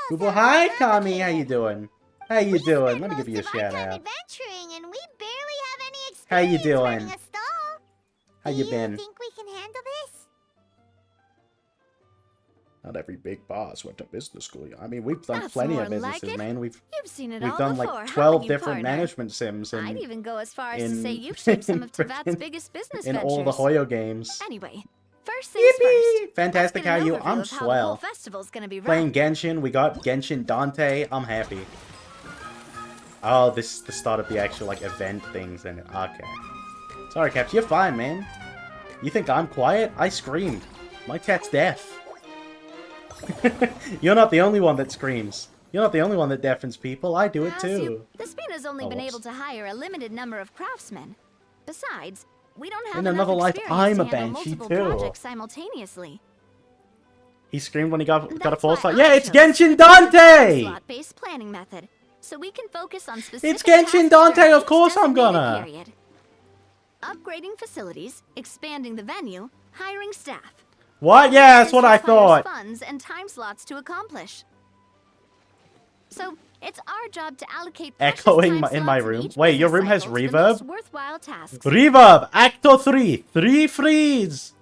Speaker 1: Google, hi, Kami. How you doing? How you doing? Let me give you a
Speaker 5: Most of our
Speaker 1: shout
Speaker 5: time
Speaker 1: out.
Speaker 5: adventuring, and we barely have any
Speaker 1: How you
Speaker 5: experience running
Speaker 1: doing?
Speaker 5: a stall.
Speaker 1: How you been?
Speaker 5: Do you think we can handle this?
Speaker 1: Not every big boss went to business school. I mean, we've done
Speaker 9: That's
Speaker 1: plenty
Speaker 9: more
Speaker 1: of
Speaker 9: like
Speaker 1: businesses,
Speaker 9: it.
Speaker 1: man. We've
Speaker 9: seen it all
Speaker 1: done
Speaker 9: before,
Speaker 1: like
Speaker 9: haven't
Speaker 1: 12
Speaker 9: you,
Speaker 1: different
Speaker 9: partner?
Speaker 1: management sims in
Speaker 9: I'd even go as far as to say
Speaker 1: in-
Speaker 9: you've shaped some of
Speaker 1: in
Speaker 9: Teyvat's
Speaker 1: frickin-
Speaker 9: biggest business
Speaker 1: in
Speaker 9: ventures.
Speaker 1: all the Hoyo games.
Speaker 9: Anyway, first things first.
Speaker 1: Fantastic,
Speaker 9: Let's get
Speaker 1: how
Speaker 9: an
Speaker 1: you?
Speaker 9: overview
Speaker 1: I'm
Speaker 9: of how the whole
Speaker 1: swell.
Speaker 9: festival's gonna be run.
Speaker 1: Playing Genshin, we got Genshin Dante. I'm happy. Oh, this is the start of the actual like event things in it. Okay. Sorry, Caps, you're fine, man. You think I'm quiet? I screamed. My cat's deaf. You're not the only one that screams. You're not the only one that deafens people. I do it too.
Speaker 9: The Spina's only
Speaker 1: Oh,
Speaker 9: been
Speaker 1: whoops.
Speaker 9: able to hire a limited number of craftsmen. Besides, we don't have
Speaker 1: In
Speaker 9: enough
Speaker 1: another life,
Speaker 9: experience
Speaker 1: I'm
Speaker 9: to
Speaker 1: a
Speaker 9: handle
Speaker 1: banshee
Speaker 9: multiple
Speaker 1: too.
Speaker 9: projects simultaneously.
Speaker 1: He screamed when he got a
Speaker 9: That's
Speaker 1: full
Speaker 9: why
Speaker 1: start.
Speaker 9: I
Speaker 1: Yeah, it's
Speaker 9: chose
Speaker 1: Genshin Dante!
Speaker 9: slot-based planning method, so we can focus on specific
Speaker 1: It's Genshin
Speaker 9: tasks
Speaker 1: Dante,
Speaker 9: during
Speaker 1: of
Speaker 9: each
Speaker 1: course I'm
Speaker 9: designated
Speaker 1: gonna.
Speaker 9: period. Upgrading facilities, expanding the venue, hiring staff.
Speaker 1: What? Yeah, that's what I
Speaker 9: Requires
Speaker 1: thought.
Speaker 9: funds and time slots to accomplish. So it's our job to allocate precious
Speaker 1: Echoing
Speaker 9: time
Speaker 1: in my
Speaker 9: slots
Speaker 1: room.
Speaker 9: each
Speaker 1: Wait, your
Speaker 9: business
Speaker 1: room has
Speaker 9: cycle to the
Speaker 1: reverb?
Speaker 9: most worthwhile tasks.
Speaker 1: Reverb, Acto 3, 3 freeze.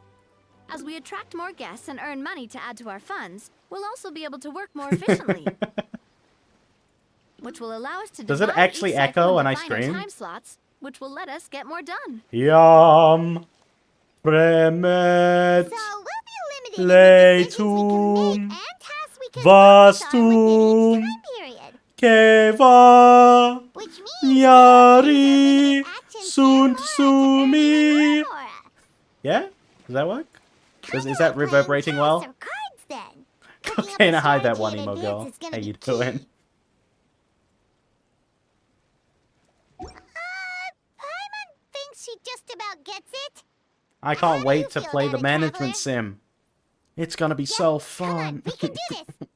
Speaker 9: As we attract more guests and earn money to add to our funds, we'll also be able to work more efficiently. Which will allow us to
Speaker 1: Does it
Speaker 9: divide
Speaker 1: actually
Speaker 9: each cycle
Speaker 1: echo when
Speaker 9: into
Speaker 1: I
Speaker 9: finer
Speaker 1: scream?
Speaker 9: time slots, which will let us get more done.
Speaker 1: Yum. Premet.
Speaker 5: So we'll be limited in the decisions we can
Speaker 1: Leitum.
Speaker 5: make and tasks we can focus on within
Speaker 1: Vastum.
Speaker 5: each time period.
Speaker 1: Keva.
Speaker 5: Which means
Speaker 1: Yari.
Speaker 5: actions
Speaker 1: Sunt
Speaker 5: and more to
Speaker 1: sumi.
Speaker 5: earn more.
Speaker 1: Yeah? Does that work? Is
Speaker 5: Kinda
Speaker 1: that
Speaker 5: like playing
Speaker 1: reverberating
Speaker 5: chess
Speaker 1: well?
Speaker 5: or cards, then. Cooking up
Speaker 1: Okay,
Speaker 5: a
Speaker 1: now hide that
Speaker 5: strategy
Speaker 1: one
Speaker 5: in
Speaker 1: emo
Speaker 5: advance
Speaker 1: girl.
Speaker 5: is gonna
Speaker 1: How
Speaker 5: be
Speaker 1: you
Speaker 5: key.
Speaker 1: doing?
Speaker 5: Paimon thinks she just about gets it.
Speaker 1: I
Speaker 5: How
Speaker 1: can't
Speaker 5: do
Speaker 1: wait
Speaker 5: you
Speaker 1: to
Speaker 5: feel
Speaker 1: play
Speaker 5: about
Speaker 1: the
Speaker 5: it,
Speaker 1: management
Speaker 5: Traveler?
Speaker 1: sim. It's gonna be so fun.
Speaker 5: We can do this.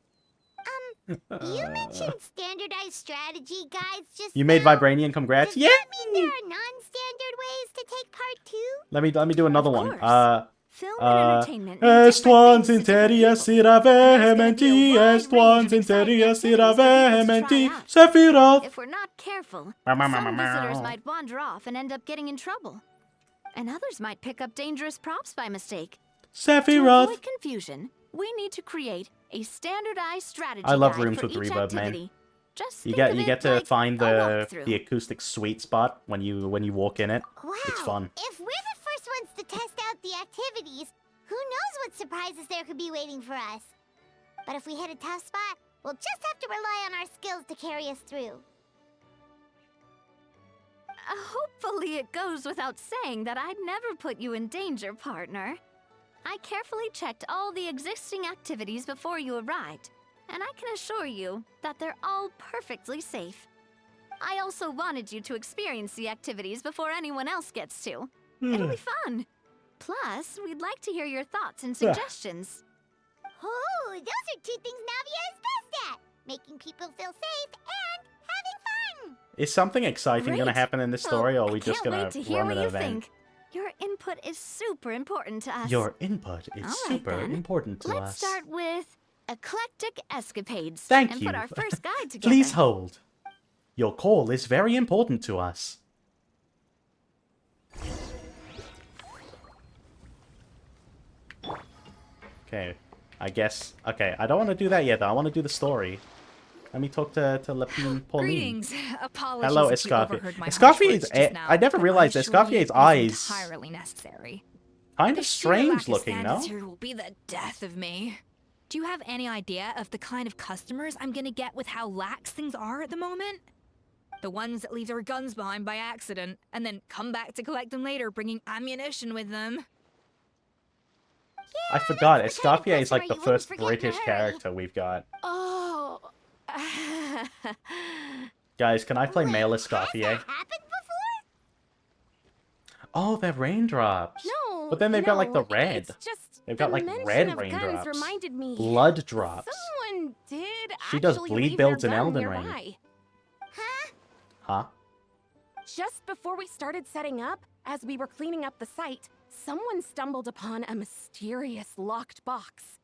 Speaker 5: You mentioned standardized strategy guides just
Speaker 1: You made
Speaker 5: now.
Speaker 1: Vibranian, congrats.
Speaker 5: Does
Speaker 1: Yeah.
Speaker 5: that mean there are non-standard ways to take part too?
Speaker 1: Let me do another one.
Speaker 9: Film and entertainment mean
Speaker 1: Est
Speaker 9: different
Speaker 1: ones
Speaker 9: things to different
Speaker 1: interias
Speaker 9: people.
Speaker 1: ira
Speaker 9: And there's gonna be a
Speaker 1: vehementi,
Speaker 9: wide
Speaker 1: est
Speaker 9: range
Speaker 1: ones
Speaker 9: of exciting
Speaker 1: interias ira
Speaker 9: activities for people to
Speaker 1: vehementi,
Speaker 9: try out.
Speaker 1: Sephiroth.
Speaker 9: If we're not careful,
Speaker 1: Meow, meow, meow,
Speaker 9: some
Speaker 1: meow,
Speaker 9: visitors
Speaker 1: meow.
Speaker 9: might wander off and end up getting in trouble. And others might pick up dangerous props by mistake. To
Speaker 1: Sephiroth.
Speaker 9: avoid confusion, we need to create a standardized strategy
Speaker 1: I love
Speaker 9: guide
Speaker 1: rooms
Speaker 9: for
Speaker 1: with
Speaker 9: each
Speaker 1: reverb, man.
Speaker 9: activity. Just
Speaker 1: You
Speaker 9: think
Speaker 1: get
Speaker 9: of
Speaker 1: you
Speaker 9: it
Speaker 1: get to
Speaker 9: like
Speaker 1: find
Speaker 9: a
Speaker 1: the
Speaker 9: walkthrough.
Speaker 1: acoustic sweet spot when you walk in it.
Speaker 5: Wow.
Speaker 1: It's fun.
Speaker 5: If we're the first ones to test out the activities, who knows what surprises there could be waiting for us. But if we hit a tough spot, we'll just have to rely on our skills to carry us through.
Speaker 9: Hopefully it goes without saying that I'd never put you in danger, partner. I carefully checked all the existing activities before you arrived, and I can assure you that they're all perfectly safe. I also wanted you to experience the activities before anyone else gets to. It'll be fun. Plus, we'd like to hear your thoughts and suggestions.
Speaker 5: Oh, those are two things Navia is best at. Making people feel safe and having fun.
Speaker 1: Is something exciting gonna
Speaker 9: Great.
Speaker 1: happen in this story, or are we
Speaker 9: I
Speaker 1: just
Speaker 9: can't
Speaker 1: gonna
Speaker 9: wait to hear
Speaker 1: run
Speaker 9: what
Speaker 1: an
Speaker 9: you
Speaker 1: event?
Speaker 9: think. Your input is super important to us.
Speaker 1: Your input is
Speaker 9: All right,
Speaker 1: super
Speaker 9: then.
Speaker 1: important to
Speaker 9: Let's
Speaker 1: us.
Speaker 9: start with eclectic escapades.
Speaker 1: Thank
Speaker 9: and
Speaker 1: you.
Speaker 9: put our first guide together.
Speaker 1: Please hold. Your call is very important to us. Okay, I guess. Okay, I don't want to do that yet, though. I want to do the story. Let me talk to Lapine Pauline.
Speaker 10: Greetings. Apologies
Speaker 1: Hello,
Speaker 10: if you
Speaker 1: Escaffier.
Speaker 10: overheard my
Speaker 1: Escaffier
Speaker 10: harsh
Speaker 1: is.
Speaker 10: words just now,
Speaker 1: I never
Speaker 10: but
Speaker 1: realized
Speaker 10: I assure you
Speaker 1: Escaffier's
Speaker 10: it
Speaker 1: eyes.
Speaker 10: isn't entirely necessary.
Speaker 1: Kind
Speaker 10: The
Speaker 1: of
Speaker 10: sheer lack
Speaker 1: strange
Speaker 10: of
Speaker 1: looking, no?
Speaker 10: standards here will be the death of me. Do you have any idea of the kind of customers I'm gonna get with how lax things are at the moment? The ones that leave their guns behind by accident, and then come back to collect them later, bringing ammunition with them.
Speaker 1: I forgot,
Speaker 5: that's the kind of
Speaker 1: Escoffier is
Speaker 5: customer
Speaker 1: like the
Speaker 5: you wouldn't
Speaker 1: first
Speaker 5: forget in a
Speaker 1: British
Speaker 5: hurry.
Speaker 1: character we've got.
Speaker 8: Oh.
Speaker 1: Guys, can I play
Speaker 5: Wait,
Speaker 1: male
Speaker 5: has that
Speaker 1: Escoffier?
Speaker 5: happened before?
Speaker 1: Oh, they're raindrops.
Speaker 8: No.
Speaker 1: But then they've got like the red.
Speaker 8: It's just
Speaker 1: They've got
Speaker 8: the
Speaker 1: like
Speaker 8: mention
Speaker 1: red
Speaker 8: of
Speaker 1: raindrops.
Speaker 8: guns reminded me.
Speaker 1: Blood drops.
Speaker 8: Someone did
Speaker 1: She does
Speaker 8: actually
Speaker 1: bleed
Speaker 8: leave their
Speaker 1: builds in
Speaker 8: gun
Speaker 1: Elden Ring.
Speaker 8: nearby.
Speaker 5: Huh?
Speaker 1: Huh?
Speaker 8: Just before we started setting up, as we were cleaning up the site, someone stumbled upon a mysterious locked box.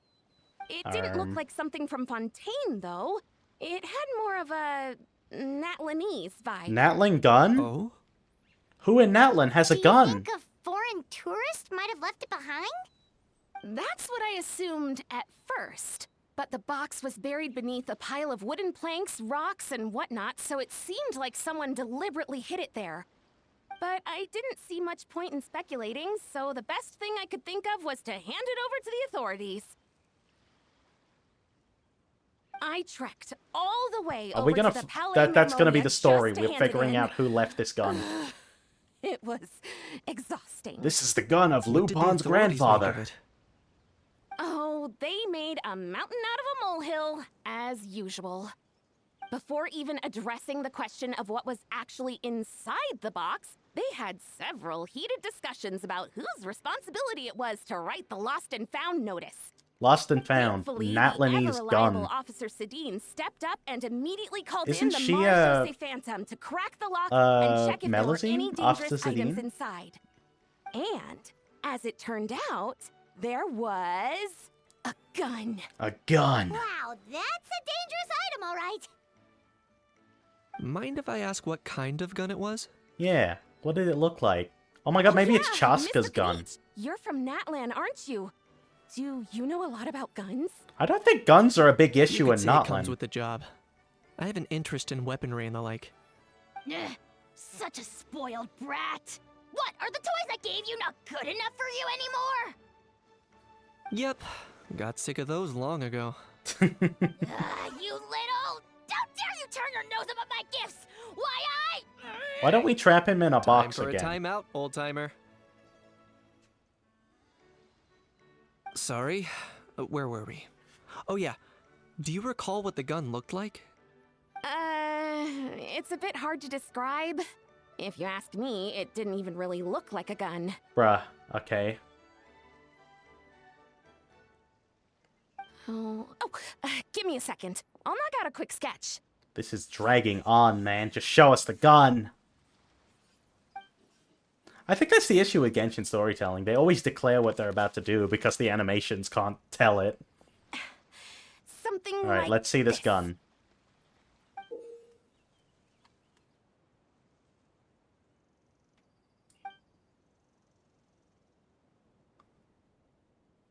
Speaker 8: It didn't look like something from Fontaine, though. It had more of a Natlanese vibe.
Speaker 1: Natlan gun?
Speaker 7: Oh?
Speaker 1: Who in Natlan has a gun?
Speaker 5: Do you think a foreign tourist might have left it behind?
Speaker 8: That's what I assumed at first. But the box was buried beneath a pile of wooden planks, rocks, and whatnot, so it seemed like someone deliberately hid it there. But I didn't see much point in speculating, so the best thing I could think of was to hand it over to the authorities. I trekked all the way
Speaker 1: Are
Speaker 8: over
Speaker 1: we gonna
Speaker 8: to the Palais
Speaker 1: that's gonna be
Speaker 8: Marmonia
Speaker 1: the story.
Speaker 8: just to
Speaker 1: We're
Speaker 8: hand it
Speaker 1: figuring
Speaker 8: in.
Speaker 1: out who left this gun.
Speaker 8: It was exhausting.
Speaker 1: This is the gun of
Speaker 7: What did the
Speaker 1: Lupin's
Speaker 7: authorities make of
Speaker 1: grandfather.
Speaker 7: it?
Speaker 8: Oh, they made a mountain out of a molehill, as usual. Before even addressing the question of what was actually inside the box, they had several heated discussions about whose responsibility it was to write the lost and found notice.
Speaker 1: Lost and found.
Speaker 8: Thankfully,
Speaker 1: Natlanese
Speaker 8: the
Speaker 1: gun.
Speaker 8: ever-reliable Officer Sedine stepped up and immediately called in
Speaker 1: Isn't
Speaker 8: the
Speaker 1: she,
Speaker 8: Marechaussee Phantom to crack the lock and check if there were
Speaker 1: Melusine?
Speaker 8: any
Speaker 1: Officer
Speaker 8: dangerous items
Speaker 1: Sedine?
Speaker 8: inside. And, as it turned out, there was a gun.
Speaker 1: A gun.
Speaker 5: Wow, that's a dangerous item, all right.
Speaker 7: Mind if I ask what kind of gun it was?
Speaker 1: Yeah. What did it look like? Oh my god, maybe it's
Speaker 8: Yeah,
Speaker 1: Chaska's
Speaker 8: Mr.
Speaker 1: gun.
Speaker 8: Peach, you're from Natlan, aren't you? Do you know a lot about guns?
Speaker 1: I don't think guns are a big
Speaker 7: You
Speaker 1: issue
Speaker 7: could
Speaker 1: in
Speaker 7: say it comes
Speaker 1: Natlan.
Speaker 7: with the job. I have an interest in weaponry and the like.
Speaker 5: Ugh, such a spoiled brat. What, are the toys I gave you not good enough for you anymore?
Speaker 7: Yep, got sick of those long ago.
Speaker 5: You little... How dare you turn your nose up at my gifts?
Speaker 1: Why don't we trap him in a
Speaker 7: Time
Speaker 1: box
Speaker 7: for
Speaker 1: again?
Speaker 7: a timeout, old timer. Sorry, where were we? Oh yeah, do you recall what the gun looked like?
Speaker 8: It's a bit hard to describe. If you ask me, it didn't even really look like a gun.
Speaker 1: Bruh, okay.
Speaker 8: Give me a second. I'll knock out a quick sketch.
Speaker 1: This is dragging on, man. Just show us the gun. I think that's the issue with Genshin storytelling. They always declare what they're about to do because the animations can't tell it.
Speaker 8: Something
Speaker 1: Alright,
Speaker 8: like
Speaker 1: let's see this gun.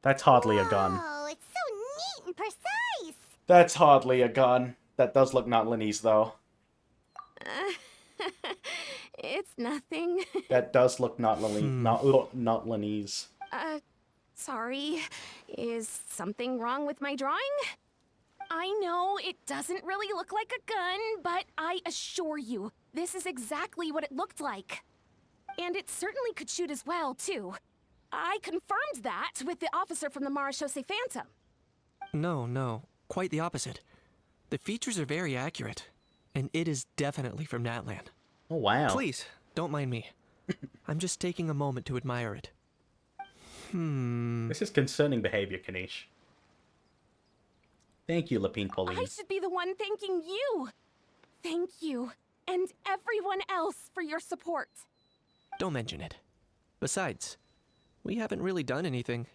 Speaker 1: That's hardly a gun.
Speaker 5: Oh, it's so neat and precise.
Speaker 1: That's hardly a gun. That does look Natlanese, though.
Speaker 8: It's nothing.
Speaker 1: That does look Natlanese.
Speaker 8: Sorry. Is something wrong with my drawing? I know it doesn't really look like a gun, but I assure you, this is exactly what it looked like. And it certainly could shoot as well, too. I confirmed that with the officer from the Marechaussee Phantom.
Speaker 7: No, quite the opposite. The features are very accurate, and it is definitely from Natlan.
Speaker 1: Oh, wow.
Speaker 7: Please, don't mind me. I'm just taking a moment to admire it.
Speaker 1: This is concerning behavior, Kanish. Thank you, Lapine Pauline.
Speaker 8: I should be the one thanking you. Thank you, and everyone else for your support.
Speaker 7: Don't mention it. Besides, we haven't really done anything.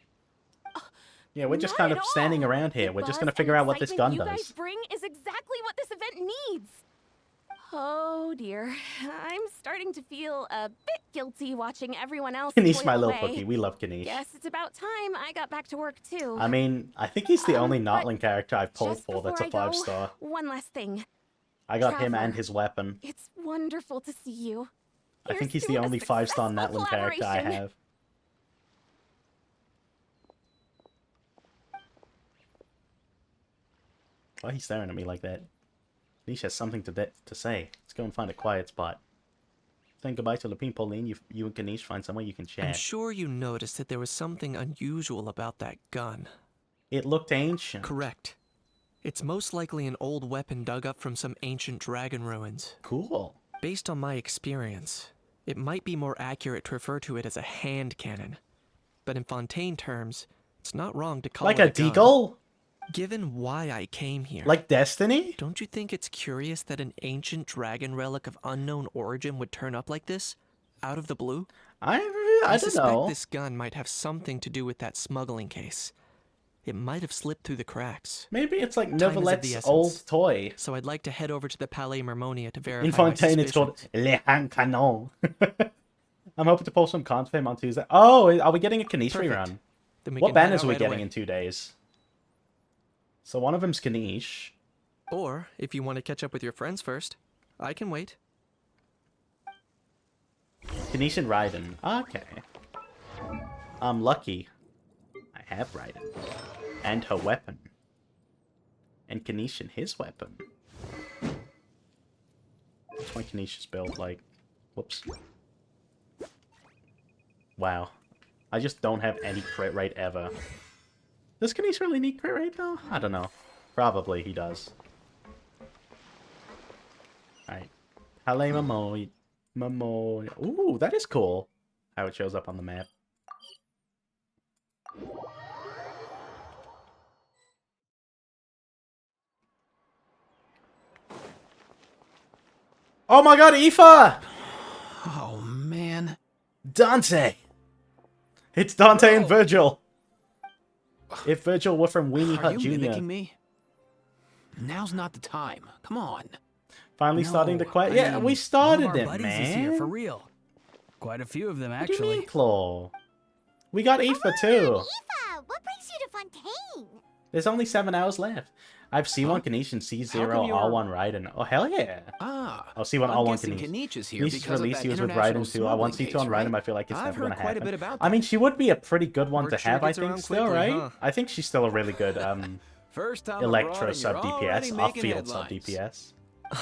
Speaker 1: Yeah, we're just
Speaker 8: Not
Speaker 1: kind
Speaker 8: at
Speaker 1: of standing
Speaker 8: all.
Speaker 1: around here.
Speaker 8: The
Speaker 1: We're just
Speaker 8: buzz
Speaker 1: going to
Speaker 8: and
Speaker 1: figure out what this gun
Speaker 8: excitement you
Speaker 1: does.
Speaker 8: guys bring is exactly what this event needs. Oh dear, I'm starting to feel a bit guilty watching everyone else
Speaker 1: Kanish,
Speaker 8: toil
Speaker 1: my little
Speaker 8: away.
Speaker 1: cookie. We love Kanish.
Speaker 8: Guess it's about time I got back to work too.
Speaker 1: I mean, I think he's the only
Speaker 8: but
Speaker 1: Natlan character I've pulled
Speaker 8: Just
Speaker 1: for that's a
Speaker 8: before I go,
Speaker 1: 5-star.
Speaker 8: one last thing.
Speaker 1: I got him
Speaker 8: Traveler,
Speaker 1: and his weapon.
Speaker 8: It's wonderful to see you.
Speaker 1: I think
Speaker 8: Here's
Speaker 1: he's the
Speaker 8: to a
Speaker 1: only 5-star
Speaker 8: successful
Speaker 1: Natlan character I
Speaker 8: collaboration.
Speaker 1: have. Why are you staring at me like that? Niche has something to say. Let's go and find a quiet spot. Saying goodbye to Lapine Pauline, you and Ganesh find somewhere you can chat.
Speaker 7: I'm sure you noticed that there was something unusual about that gun.
Speaker 1: It looked ancient.
Speaker 7: Correct. It's most likely an old weapon dug up from some ancient dragon ruins.
Speaker 1: Cool.
Speaker 7: Based on my experience, it might be more accurate to refer to it as a hand cannon. But in Fontaine terms, it's not wrong to call
Speaker 1: Like
Speaker 7: it
Speaker 1: a
Speaker 7: gun.
Speaker 1: deagle?
Speaker 7: Given why I came here.
Speaker 1: Like Destiny?
Speaker 7: Don't you think it's curious that an ancient dragon relic of unknown origin would turn up like this? Out of the blue?
Speaker 1: I don't
Speaker 7: suspect
Speaker 1: know.
Speaker 7: this gun might have something to do with that smuggling case. It might have slipped through the cracks.
Speaker 1: Maybe it's like
Speaker 7: Time is of the
Speaker 1: Novelette's
Speaker 7: essence.
Speaker 1: old toy.
Speaker 7: So I'd like to head over to the Palais Mermonia to verify
Speaker 1: In
Speaker 7: my
Speaker 1: Fontaine, it's called
Speaker 7: suspicions.
Speaker 1: Le Hand Canon. I'm hoping to post some content on Tuesday. Oh, are we getting a Kanish
Speaker 7: Perfect.
Speaker 1: rerun?
Speaker 7: Then we
Speaker 1: What
Speaker 7: can head
Speaker 1: banners
Speaker 7: out
Speaker 1: are we
Speaker 7: right
Speaker 1: getting
Speaker 7: away.
Speaker 1: in 2 days? So one of them's Kanish.
Speaker 7: Or, if you want to catch up with your friends first, I can wait.
Speaker 1: Kanish and Raiden. Okay. I'm lucky. I have Raiden. And her weapon. And Kanish and his weapon. What's my Kanish's build like? Whoops. Wow. I just don't have any crit rate ever. Does Kanish really need crit rate though? I don't know. Probably he does. Alright. Palais Momoy. Ooh, that is cool. How it shows up on the map. Oh my god, Aoife!
Speaker 6: Oh, man.
Speaker 1: Dante! It's Dante and Virgil! If Virgil were from Weenie
Speaker 6: Are
Speaker 1: Hut
Speaker 6: you
Speaker 1: Jr.
Speaker 6: mimicking me? Now's not the time. Come on.
Speaker 1: Finally starting to
Speaker 11: No,
Speaker 1: quit.
Speaker 11: I
Speaker 1: Yeah,
Speaker 11: mean,
Speaker 1: we
Speaker 11: one
Speaker 1: started
Speaker 11: of our
Speaker 1: it,
Speaker 11: buddies
Speaker 1: man.
Speaker 11: is here, for real. Quite a few of them,
Speaker 1: What do you
Speaker 11: actually.
Speaker 1: mean, Claw? We got Aoife too.
Speaker 5: Aoife, what brings you to Fontaine?
Speaker 1: There's only 7 hours left. I have C1 Kanish and
Speaker 6: How come
Speaker 1: C0
Speaker 6: you're-
Speaker 1: R1 Raiden. Oh, hell yeah.
Speaker 6: Ah.
Speaker 1: I'll C1
Speaker 6: I'm
Speaker 1: R1
Speaker 6: guessing
Speaker 1: Kanish.
Speaker 6: Kanish is here
Speaker 1: Kanish is
Speaker 6: because of
Speaker 1: released,
Speaker 6: that
Speaker 1: he was with
Speaker 6: international
Speaker 1: Raiden too. I want
Speaker 6: smuggling
Speaker 1: C2 on
Speaker 6: case,
Speaker 1: Raiden,
Speaker 6: right?
Speaker 1: but I feel like it's
Speaker 6: I've
Speaker 1: never
Speaker 6: heard
Speaker 1: gonna
Speaker 6: quite a
Speaker 1: happen.
Speaker 6: bit about
Speaker 1: I mean,
Speaker 6: that.
Speaker 1: she would be a pretty good one
Speaker 7: Word
Speaker 1: to
Speaker 7: sure
Speaker 1: have, I
Speaker 7: gets
Speaker 1: think,
Speaker 7: around
Speaker 1: still,
Speaker 7: quickly,
Speaker 1: right?
Speaker 7: huh?
Speaker 1: I think she's still a really good
Speaker 6: First time
Speaker 1: Electro
Speaker 6: abroad and you're
Speaker 1: sub
Speaker 6: already
Speaker 1: DPS,
Speaker 6: making
Speaker 1: off-field sub
Speaker 6: headlines.
Speaker 1: DPS.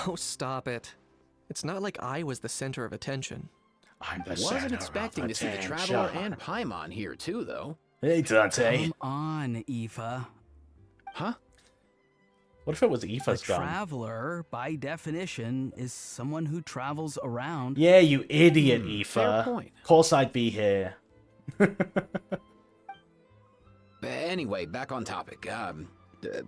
Speaker 7: Oh, stop it. It's not like I was the center of attention.
Speaker 1: I'm the
Speaker 6: Wasn't expecting to see the Traveler and Paimon here, too, though.
Speaker 1: Hey, Dante.
Speaker 11: Come on, Aoife.
Speaker 6: Huh?
Speaker 1: What if it was
Speaker 11: A
Speaker 1: Aoife's gun?
Speaker 11: traveler, by definition, is someone who travels around.
Speaker 1: Yeah, you idiot, Aoife.
Speaker 6: fair point.
Speaker 1: Of course I'd be here.
Speaker 6: Anyway, back on topic.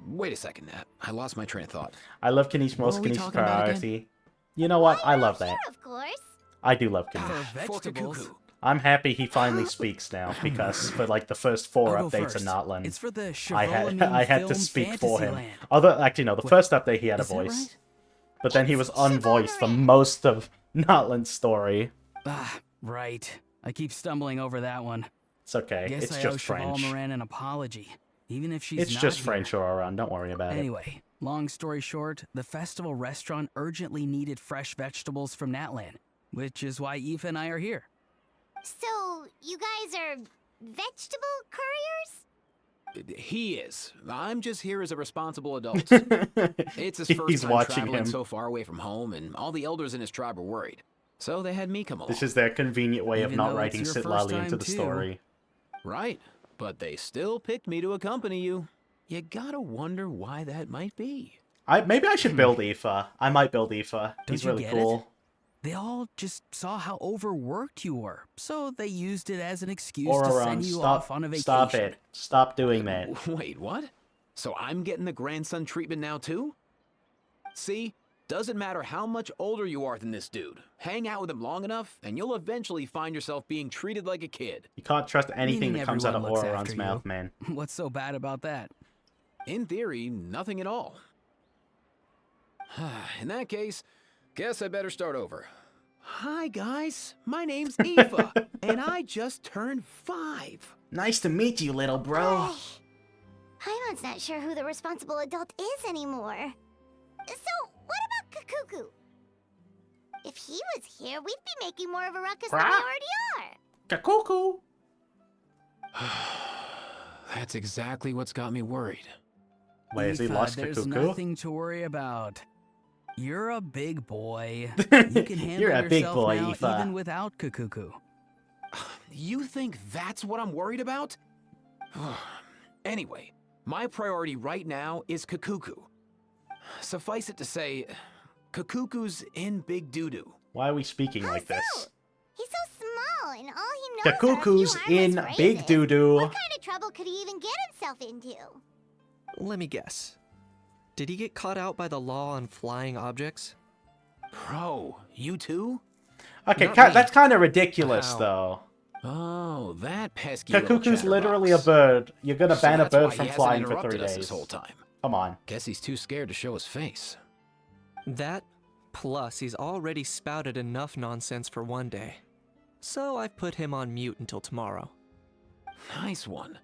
Speaker 6: Wait a second. I lost my train of thought.
Speaker 1: I love Kanish
Speaker 6: What
Speaker 1: most.
Speaker 6: were we
Speaker 1: Kanish
Speaker 6: talking about again?
Speaker 1: priority. You know what? I love that.
Speaker 5: Sure, of course.
Speaker 1: I do love
Speaker 11: For
Speaker 1: Kanish.
Speaker 6: Fork a
Speaker 11: vegetables.
Speaker 6: cuckoo.
Speaker 1: I'm happy he finally speaks now because for like the first 4
Speaker 11: I'll go
Speaker 1: updates
Speaker 11: first.
Speaker 1: of Notland,
Speaker 11: It's for the
Speaker 1: I had
Speaker 11: Chevrolet
Speaker 1: I had to
Speaker 11: Film
Speaker 1: speak for him.
Speaker 11: Fantasyland.
Speaker 1: Although actually no, the first update he had a
Speaker 11: Is that
Speaker 1: voice,
Speaker 11: right?
Speaker 1: but then he was unvoiced for most of Notland's story.
Speaker 11: Ah, right. I keep stumbling over that one.
Speaker 1: It's okay.
Speaker 11: Guess
Speaker 1: It's
Speaker 11: I
Speaker 1: just
Speaker 11: owe
Speaker 1: French.
Speaker 11: Cheval Moran an apology, even if she's
Speaker 1: It's
Speaker 11: not
Speaker 1: just
Speaker 11: here.
Speaker 1: French or around. Don't worry about it.
Speaker 11: Anyway, long story short, the festival restaurant urgently needed fresh vegetables from Natlan, which is why Aoife and I are here.
Speaker 5: So, you guys are vegetable couriers?
Speaker 6: He is. I'm just here as a responsible adult. It's his first
Speaker 1: He's
Speaker 6: time
Speaker 1: watching
Speaker 6: traveling
Speaker 1: him.
Speaker 6: so far away from home, and all the elders in his tribe were worried. So they had me come along.
Speaker 1: This is their convenient way of
Speaker 11: Even
Speaker 1: not
Speaker 11: though it's
Speaker 1: writing
Speaker 11: your
Speaker 1: Sit
Speaker 11: first
Speaker 1: Lally
Speaker 11: time
Speaker 1: into the
Speaker 11: too.
Speaker 1: story.
Speaker 6: Right. But they still picked me to accompany you. You gotta wonder why that might be.
Speaker 1: Maybe I should build Aoife. I might build Aoife. He's
Speaker 11: you
Speaker 1: really
Speaker 11: get
Speaker 1: cool.
Speaker 11: it? They all just saw how overworked you were, so they used it as an excuse to
Speaker 1: Oraron,
Speaker 11: send you
Speaker 1: stop,
Speaker 11: off on a vacation.
Speaker 1: stop it. Stop doing that.
Speaker 6: Wait, what? So I'm getting the grandson treatment now too? See? Doesn't matter how much older you are than this dude. Hang out with him long enough, and you'll eventually find yourself being treated like a kid.
Speaker 1: You can't trust anything
Speaker 11: Meaning
Speaker 1: that comes out of
Speaker 11: everyone looks
Speaker 1: Oraron's
Speaker 11: after you.
Speaker 1: mouth, man.
Speaker 11: What's so bad about that?
Speaker 6: In theory, nothing at all. In that case, guess I better start over. Hi guys, my name's Aoife, and I just turned 5.
Speaker 1: Nice to meet you, little bro.
Speaker 5: Paimon's not sure who the responsible adult is anymore. So, what about Kakuku? If he was here, we'd be making more of a ruckus than we
Speaker 1: Quack.
Speaker 5: already are.
Speaker 1: Kakuku.
Speaker 6: That's exactly what's got me worried.
Speaker 1: Wait, has he
Speaker 11: Aoife,
Speaker 1: lost
Speaker 11: there's
Speaker 1: Kakuku?
Speaker 11: nothing to worry about. You're a big boy. You can handle
Speaker 1: You're a big
Speaker 11: yourself
Speaker 1: boy,
Speaker 11: now
Speaker 1: Aoife.
Speaker 11: even without Kakuku.
Speaker 6: You think that's what I'm worried about? Anyway, my priority right now is Kakuku. Suffice it to say, Kakuku's in big doo-doo.
Speaker 1: Why are we speaking like this?
Speaker 5: He's so small, and all he knows
Speaker 1: Kakuku's
Speaker 5: are a few
Speaker 1: in
Speaker 5: harmless
Speaker 1: big
Speaker 5: phrases.
Speaker 1: doo-doo.
Speaker 5: What kind of trouble could he even get himself into?
Speaker 7: Let me guess. Did he get caught out by the law on flying objects?
Speaker 6: Bro, you too?
Speaker 1: Okay,
Speaker 7: Not me.
Speaker 1: that's kind of ridiculous,
Speaker 7: Wow.
Speaker 1: though.
Speaker 6: Oh, that pesky little
Speaker 1: Kakuku's literally a
Speaker 6: chatterbox.
Speaker 1: bird. You're gonna
Speaker 6: So
Speaker 1: ban a
Speaker 6: that's why
Speaker 1: bird
Speaker 6: he
Speaker 1: from
Speaker 6: hasn't
Speaker 1: flying for 3
Speaker 6: interrupted us
Speaker 1: days.
Speaker 6: this whole time.
Speaker 1: Come on.
Speaker 6: Guess he's too scared to show his face.
Speaker 7: That, plus he's already spouted enough nonsense for one day. So I've put him on mute until tomorrow.
Speaker 6: Nice one.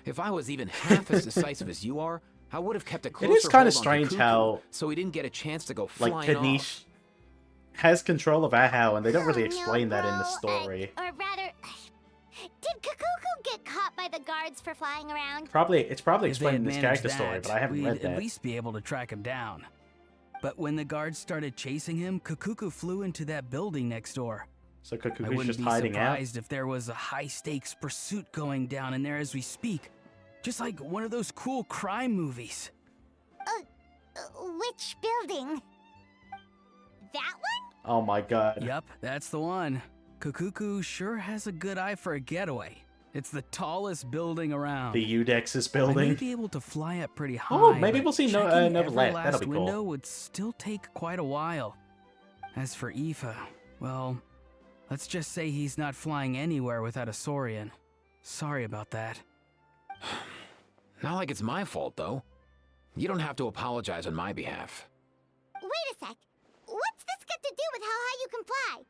Speaker 6: If I was even half as decisive as you are, I would have kept a closer
Speaker 1: is kinda
Speaker 6: hold on
Speaker 1: strange
Speaker 6: Kakuku,
Speaker 1: how,
Speaker 6: so he didn't get a chance to go
Speaker 1: Like,
Speaker 6: flying
Speaker 1: Kanish
Speaker 6: off.
Speaker 1: has control of Ahau, and they don't really
Speaker 5: Oh,
Speaker 1: explain
Speaker 5: no,
Speaker 1: that in the
Speaker 5: bro.
Speaker 1: story.
Speaker 5: Or rather, did Kakuku get caught by the guards for flying around?
Speaker 1: It's probably
Speaker 11: If they
Speaker 1: explained
Speaker 11: had
Speaker 1: in this
Speaker 11: managed
Speaker 1: character story,
Speaker 11: that,
Speaker 1: but I haven't
Speaker 11: we'd
Speaker 1: read
Speaker 11: at
Speaker 1: that.
Speaker 11: least be able to track him down. But when the guards started chasing him, Kakuku flew into that building next door.
Speaker 1: So
Speaker 11: I
Speaker 1: Kakuku's
Speaker 11: wouldn't
Speaker 1: just
Speaker 11: be
Speaker 1: hiding out.
Speaker 11: surprised if there was a high-stakes pursuit going down in there as we speak. Just like one of those cool crime movies.
Speaker 5: Which building? That one?
Speaker 1: Oh my god.
Speaker 11: Yup, that's the one. Kakuku sure has a good eye for a getaway. It's the tallest building around.
Speaker 1: The Udex's
Speaker 11: I may
Speaker 1: building.
Speaker 11: be able to fly up pretty high.
Speaker 1: Oh, maybe
Speaker 11: but
Speaker 1: we'll see
Speaker 11: checking
Speaker 1: another
Speaker 11: every
Speaker 1: let.
Speaker 11: last
Speaker 1: That'll be cool.
Speaker 11: window would still take quite a while. As for Aoife, well, let's just say he's not flying anywhere without a Saurian. Sorry about that.
Speaker 6: Not like it's my fault, though. You don't have to apologize on my behalf.
Speaker 5: Wait a sec. What's this got to do with how high you can fly?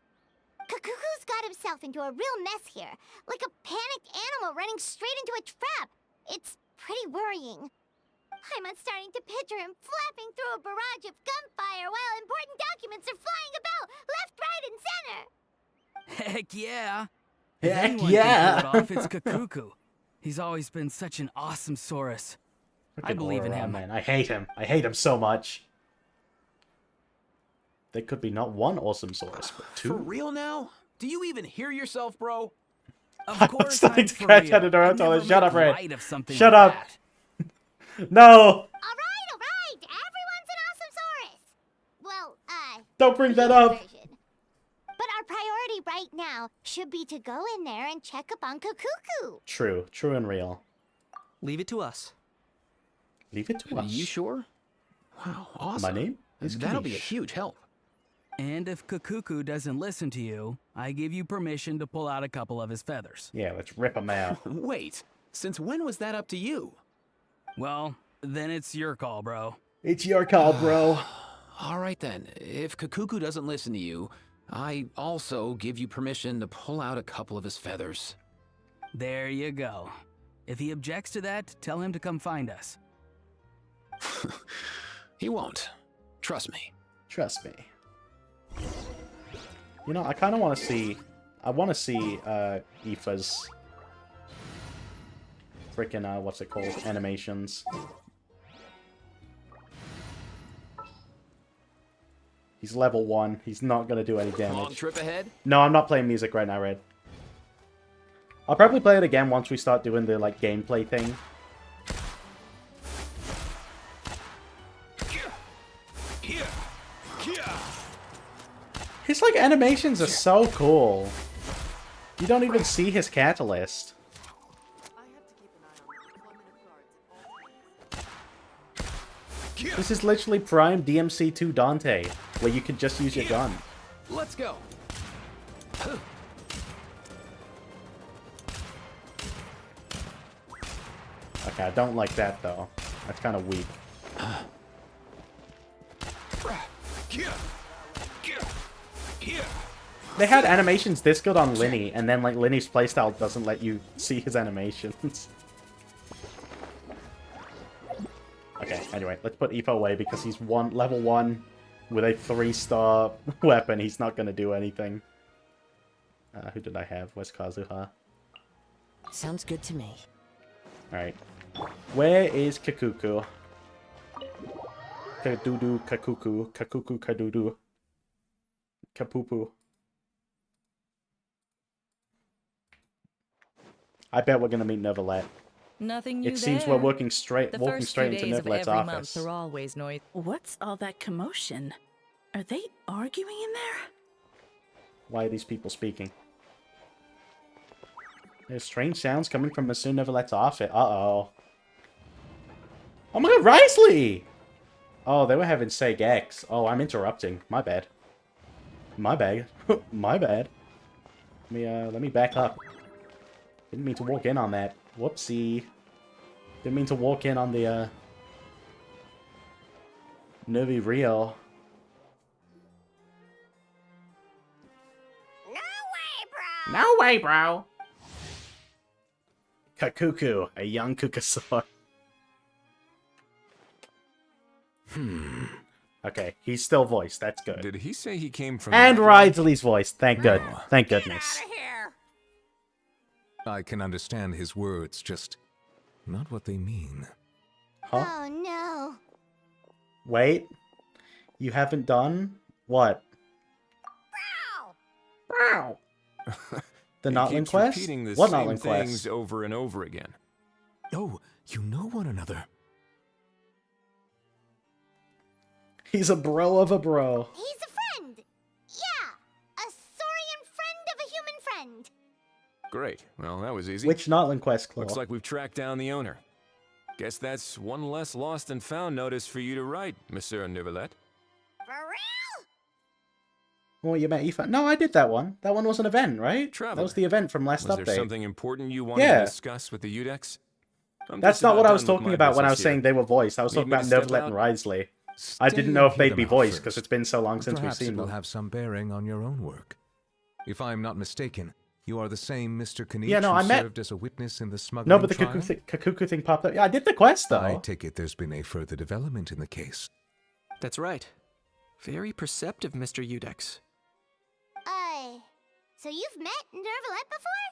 Speaker 5: Kakuku's got himself into a real mess here, like a panicked animal running straight into a trap. It's pretty worrying. I'm starting to picture him flapping through a barrage of gunfire while important documents are flying about left, right, and center.
Speaker 11: Heck yeah!
Speaker 1: Heck
Speaker 11: If anyone
Speaker 1: yeah.
Speaker 11: can pull it off, it's Kakuku. He's always been such an awesome Saurus. I
Speaker 1: Freaking
Speaker 11: believe in
Speaker 1: Aurora,
Speaker 11: him.
Speaker 1: man. I hate him. I hate him so much. There could be not one awesome source, but
Speaker 6: For
Speaker 1: two.
Speaker 6: real now? Do you even hear yourself, bro?
Speaker 11: Of
Speaker 1: I'm
Speaker 11: course,
Speaker 1: starting
Speaker 11: I'm
Speaker 1: to
Speaker 11: for
Speaker 1: crash
Speaker 11: real.
Speaker 1: out of her
Speaker 11: I'd
Speaker 1: own toilet.
Speaker 11: never
Speaker 1: Shut
Speaker 11: make
Speaker 1: up, Red.
Speaker 11: light of something
Speaker 1: Shut
Speaker 11: like
Speaker 1: up.
Speaker 11: that.
Speaker 1: No!
Speaker 5: All right. Everyone's an awesome Saurus. Well,
Speaker 1: Don't bring that
Speaker 5: human
Speaker 1: up.
Speaker 5: version. But our priority right now should be to go in there and check up on Kakuku.
Speaker 1: True. True and real.
Speaker 7: Leave it to us.
Speaker 1: Leave it to
Speaker 6: Are
Speaker 1: us.
Speaker 6: you sure? Wow, awesome.
Speaker 1: My name is
Speaker 6: That'll be a
Speaker 1: Kanish.
Speaker 6: huge help.
Speaker 11: And if Kakuku doesn't listen to you, I give you permission to pull out a couple of his feathers.
Speaker 1: Yeah, let's rip him out.
Speaker 6: Wait, since when was that up to you?
Speaker 11: Well, then it's your call, bro.
Speaker 1: It's your call, bro.
Speaker 6: All right then, if Kakuku doesn't listen to you, I also give you permission to pull out a couple of his feathers.
Speaker 11: There you go. If he objects to that, tell him to come find us.
Speaker 6: He won't. Trust me.
Speaker 1: Trust me. You know, I kind of want to see... I want to see Aoife's... Freaking, what's it called? Animations. He's level 1. He's not going to do any
Speaker 6: Long
Speaker 1: damage.
Speaker 6: trip ahead?
Speaker 1: No, I'm not playing music right now, Red. I'll probably play it again once we start doing the, like, gameplay thing. His, like, animations are so cool. You don't even see his catalyst. This is literally prime DMC2 Dante, where you can just use your gun.
Speaker 6: Let's go.
Speaker 1: Okay, I don't like that, though. That's kind of weak. They had animations this good on Linny, and then, like, Linny's playstyle doesn't let you see his animations. Okay, anyway, let's put Aoife away because he's level 1 with a 3-star weapon. He's not going to do anything. Who did I have? Where's Kazuha?
Speaker 2: Sounds good to me.
Speaker 1: Alright. Where is Kakuku? Kadudu, kakuku, kakuku, kadudu, kapupu. I bet we're gonna meet Neverlet.
Speaker 12: Nothing new
Speaker 1: It seems
Speaker 12: there.
Speaker 1: we're walking straight
Speaker 12: The
Speaker 1: into
Speaker 12: first few days of
Speaker 1: Neverlet's
Speaker 12: every month
Speaker 1: office.
Speaker 12: are always noise. What's all that commotion? Are they arguing in there?
Speaker 1: Why are these people speaking? There's strange sounds coming from Monsieur Neverlet's office. Uh-oh. Oh my god, Risley! Oh, they were having Seg X. Oh, I'm interrupting. My bad. My bad. My bad. Let me back up. Didn't mean to walk in on that. Whoopsie. Didn't mean to walk in on the, Nervy Real. No way, bro! Kakuku, a young Kukasaur. Okay, he's still voiced. That's good.
Speaker 3: Did he say he came from...
Speaker 1: And Ridley's voice. Thank goodness.
Speaker 3: I can understand his words, just not what they mean.
Speaker 1: Huh?
Speaker 5: Oh no.
Speaker 1: Wait. You haven't done what? Wow. The
Speaker 3: He
Speaker 1: Notling
Speaker 3: keeps
Speaker 1: quest?
Speaker 3: repeating the
Speaker 1: What
Speaker 3: same
Speaker 1: Notling
Speaker 3: things
Speaker 1: quest?
Speaker 3: over and over again. Oh, you know one another.
Speaker 1: He's a bro of a bro.
Speaker 5: He's a friend. Yeah, a saurian friend of a human friend.
Speaker 3: Great. Well, that was easy.
Speaker 1: Which Notling quest, Claw?
Speaker 3: Looks like we've tracked down the owner. Guess that's one less lost and found notice for you to write, Monsieur Neverlet.
Speaker 5: For real?
Speaker 1: Oh, you met Aoife? No, I did that one. That one was an event, right? That
Speaker 3: Traveler.
Speaker 1: was the event from last
Speaker 3: Was
Speaker 1: update.
Speaker 3: there something important you wanted
Speaker 1: Yeah.
Speaker 3: to discuss with the Udex? I'm
Speaker 1: That's
Speaker 3: just
Speaker 1: not
Speaker 3: about
Speaker 1: what I was
Speaker 3: done with
Speaker 1: talking
Speaker 3: my
Speaker 1: about when I was
Speaker 3: business here.
Speaker 1: saying they were voiced. I was
Speaker 3: Need
Speaker 1: talking
Speaker 3: me
Speaker 1: about
Speaker 3: to step
Speaker 1: Neverlet
Speaker 3: out?
Speaker 1: and Risley. I didn't know if they'd be voiced because it's been so long since we've
Speaker 3: Perhaps
Speaker 1: seen
Speaker 3: it will
Speaker 1: them.
Speaker 3: have some bearing on your own work. If I am not mistaken, you are the same Mr. Kanich
Speaker 1: Yeah, no,
Speaker 3: who
Speaker 1: I met-
Speaker 3: served as a witness in the smuggling
Speaker 1: No, but the
Speaker 3: trial?
Speaker 1: Kakuku thing popped up. Yeah, I did the quest, though.
Speaker 3: I take it there's been a further development in the case.
Speaker 7: That's right. Very perceptive, Mr. Udex.
Speaker 5: So you've met Nervalet before?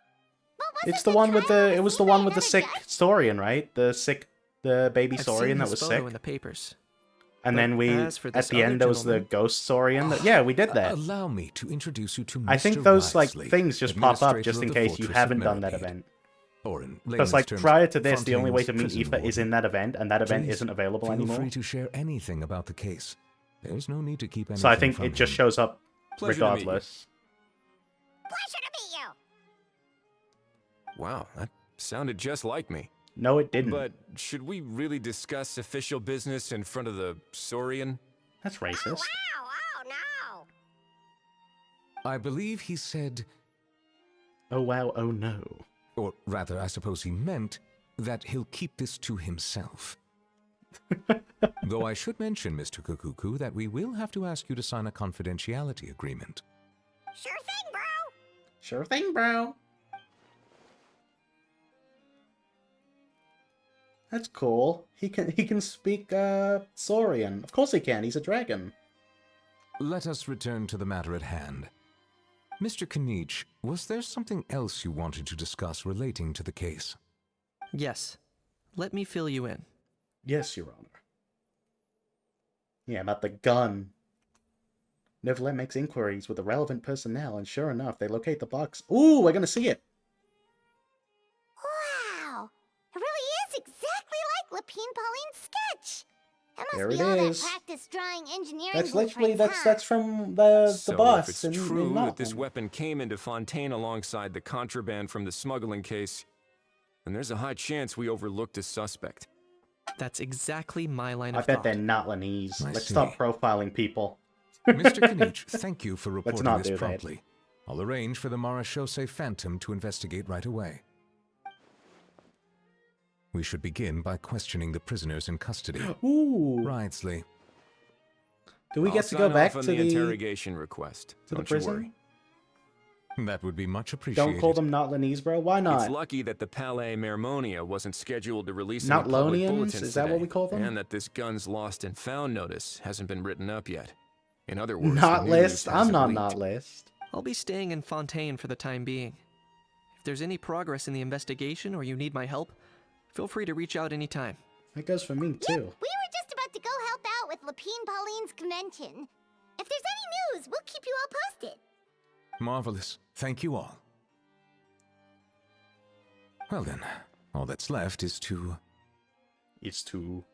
Speaker 5: What was
Speaker 1: It's
Speaker 5: it
Speaker 1: the one with the. It was the one with the
Speaker 5: another
Speaker 1: sick
Speaker 5: judge?
Speaker 1: Saurian, right? The baby
Speaker 7: I've
Speaker 1: Saurian
Speaker 7: seen
Speaker 1: that
Speaker 7: his
Speaker 1: was
Speaker 7: photo
Speaker 1: sick.
Speaker 7: in the papers.
Speaker 1: And
Speaker 7: But
Speaker 1: then we,
Speaker 7: as for
Speaker 1: at
Speaker 7: this
Speaker 1: the
Speaker 7: other
Speaker 1: end, there was the
Speaker 7: gentleman-
Speaker 1: ghost Saurian. Yeah, we did that.
Speaker 3: Allow me to introduce you to Mr.
Speaker 1: I think those
Speaker 3: Risley,
Speaker 1: things just pop up just
Speaker 3: administrator
Speaker 1: in
Speaker 3: of the
Speaker 1: case you
Speaker 3: Fortress
Speaker 1: haven't
Speaker 3: of
Speaker 1: done that
Speaker 3: Mermaid.
Speaker 1: event.
Speaker 3: Or in
Speaker 1: Because,
Speaker 3: layman's
Speaker 1: like,
Speaker 3: terms,
Speaker 1: prior to this, the only way to
Speaker 3: Fontaine's
Speaker 1: meet
Speaker 3: prison
Speaker 1: Aoife is
Speaker 3: warden.
Speaker 1: in that event, and that event
Speaker 3: Please,
Speaker 1: isn't available
Speaker 3: feel
Speaker 1: anymore.
Speaker 3: free to share anything about the case. There's no need to keep anything
Speaker 1: So I think
Speaker 3: from
Speaker 1: it just
Speaker 3: him.
Speaker 1: shows up
Speaker 3: Pleasure to meet you.
Speaker 1: regardless.
Speaker 5: Pleasure to meet you.
Speaker 3: Wow, that sounded just like me.
Speaker 1: No, it didn't.
Speaker 3: But should we really discuss official business in front of the Saurian?
Speaker 1: That's racist.
Speaker 5: Wow, oh no.
Speaker 3: I believe he said,
Speaker 1: Oh wow, oh no.
Speaker 3: or rather, I suppose he meant, that he'll keep this to himself. Though I should mention, Mr. Kukuku, that we will have to ask you to sign a confidentiality agreement.
Speaker 5: Sure thing, bro.
Speaker 1: Sure thing, bro. That's cool. He can speak Saurian. Of course he can. He's a dragon.
Speaker 3: Let us return to the matter at hand. Mr. Kanich, was there something else you wanted to discuss relating to the case?
Speaker 7: Yes. Let me fill you in.
Speaker 1: Yes, Your Honor. Yeah, about the gun. Neverlet makes inquiries with the relevant personnel, and sure enough, they locate the box. Ooh, we're gonna see it.
Speaker 5: Wow. It really is exactly like Lapine Pauline's sketch. That must
Speaker 1: There
Speaker 5: be
Speaker 1: it
Speaker 5: all
Speaker 1: is.
Speaker 5: that practice drawing engineering
Speaker 1: That's literally
Speaker 5: blueprints,
Speaker 1: that's from the
Speaker 3: So
Speaker 1: boss.
Speaker 3: if it's
Speaker 1: in
Speaker 3: true that this
Speaker 1: Nottingham.
Speaker 3: weapon came into Fontaine alongside the contraband from the smuggling case, then there's a high chance we overlooked a suspect.
Speaker 7: That's exactly my line
Speaker 1: I
Speaker 7: of
Speaker 1: bet
Speaker 7: thought.
Speaker 1: they're not Lanese.
Speaker 3: I
Speaker 1: Let's
Speaker 3: see.
Speaker 1: stop profiling people.
Speaker 3: Mr. Kanich, thank you for
Speaker 1: Let's
Speaker 3: reporting
Speaker 1: not
Speaker 3: this
Speaker 1: do that.
Speaker 3: promptly. I'll arrange for the Marachose Phantom to investigate right away. We should begin by questioning the prisoners in custody.
Speaker 1: Ooh.
Speaker 3: Risley.
Speaker 1: Do we
Speaker 3: I'll
Speaker 1: get to go
Speaker 3: sign
Speaker 1: back
Speaker 3: off on
Speaker 1: to
Speaker 3: the
Speaker 1: the
Speaker 3: interrogation request.
Speaker 1: to the
Speaker 3: Don't you
Speaker 1: prison?
Speaker 3: worry. That would be much appreciated.
Speaker 1: Don't call them not Lanese, bro. Why
Speaker 3: It's
Speaker 1: not?
Speaker 3: lucky that the Palais Mermonia wasn't scheduled to release
Speaker 1: Not
Speaker 3: any public
Speaker 1: Lonians?
Speaker 3: bulletins
Speaker 1: Is that what
Speaker 3: today,
Speaker 1: we call them?
Speaker 3: And that this gun's lost and found notice hasn't been written up yet. In other words,
Speaker 1: Not
Speaker 3: the news
Speaker 1: list. I'm
Speaker 3: hasn't
Speaker 1: not
Speaker 3: leaked.
Speaker 1: not list.
Speaker 7: I'll be staying in Fontaine for the time being. If there's any progress in the investigation or you need my help, feel free to reach out anytime.
Speaker 1: That goes for me too.
Speaker 5: We were just about to go help out with Lapine Pauline's convention. If there's any news, we'll keep you all posted.
Speaker 3: Marvelous. Thank you all. Well then, all that's left is to...
Speaker 1: It's to...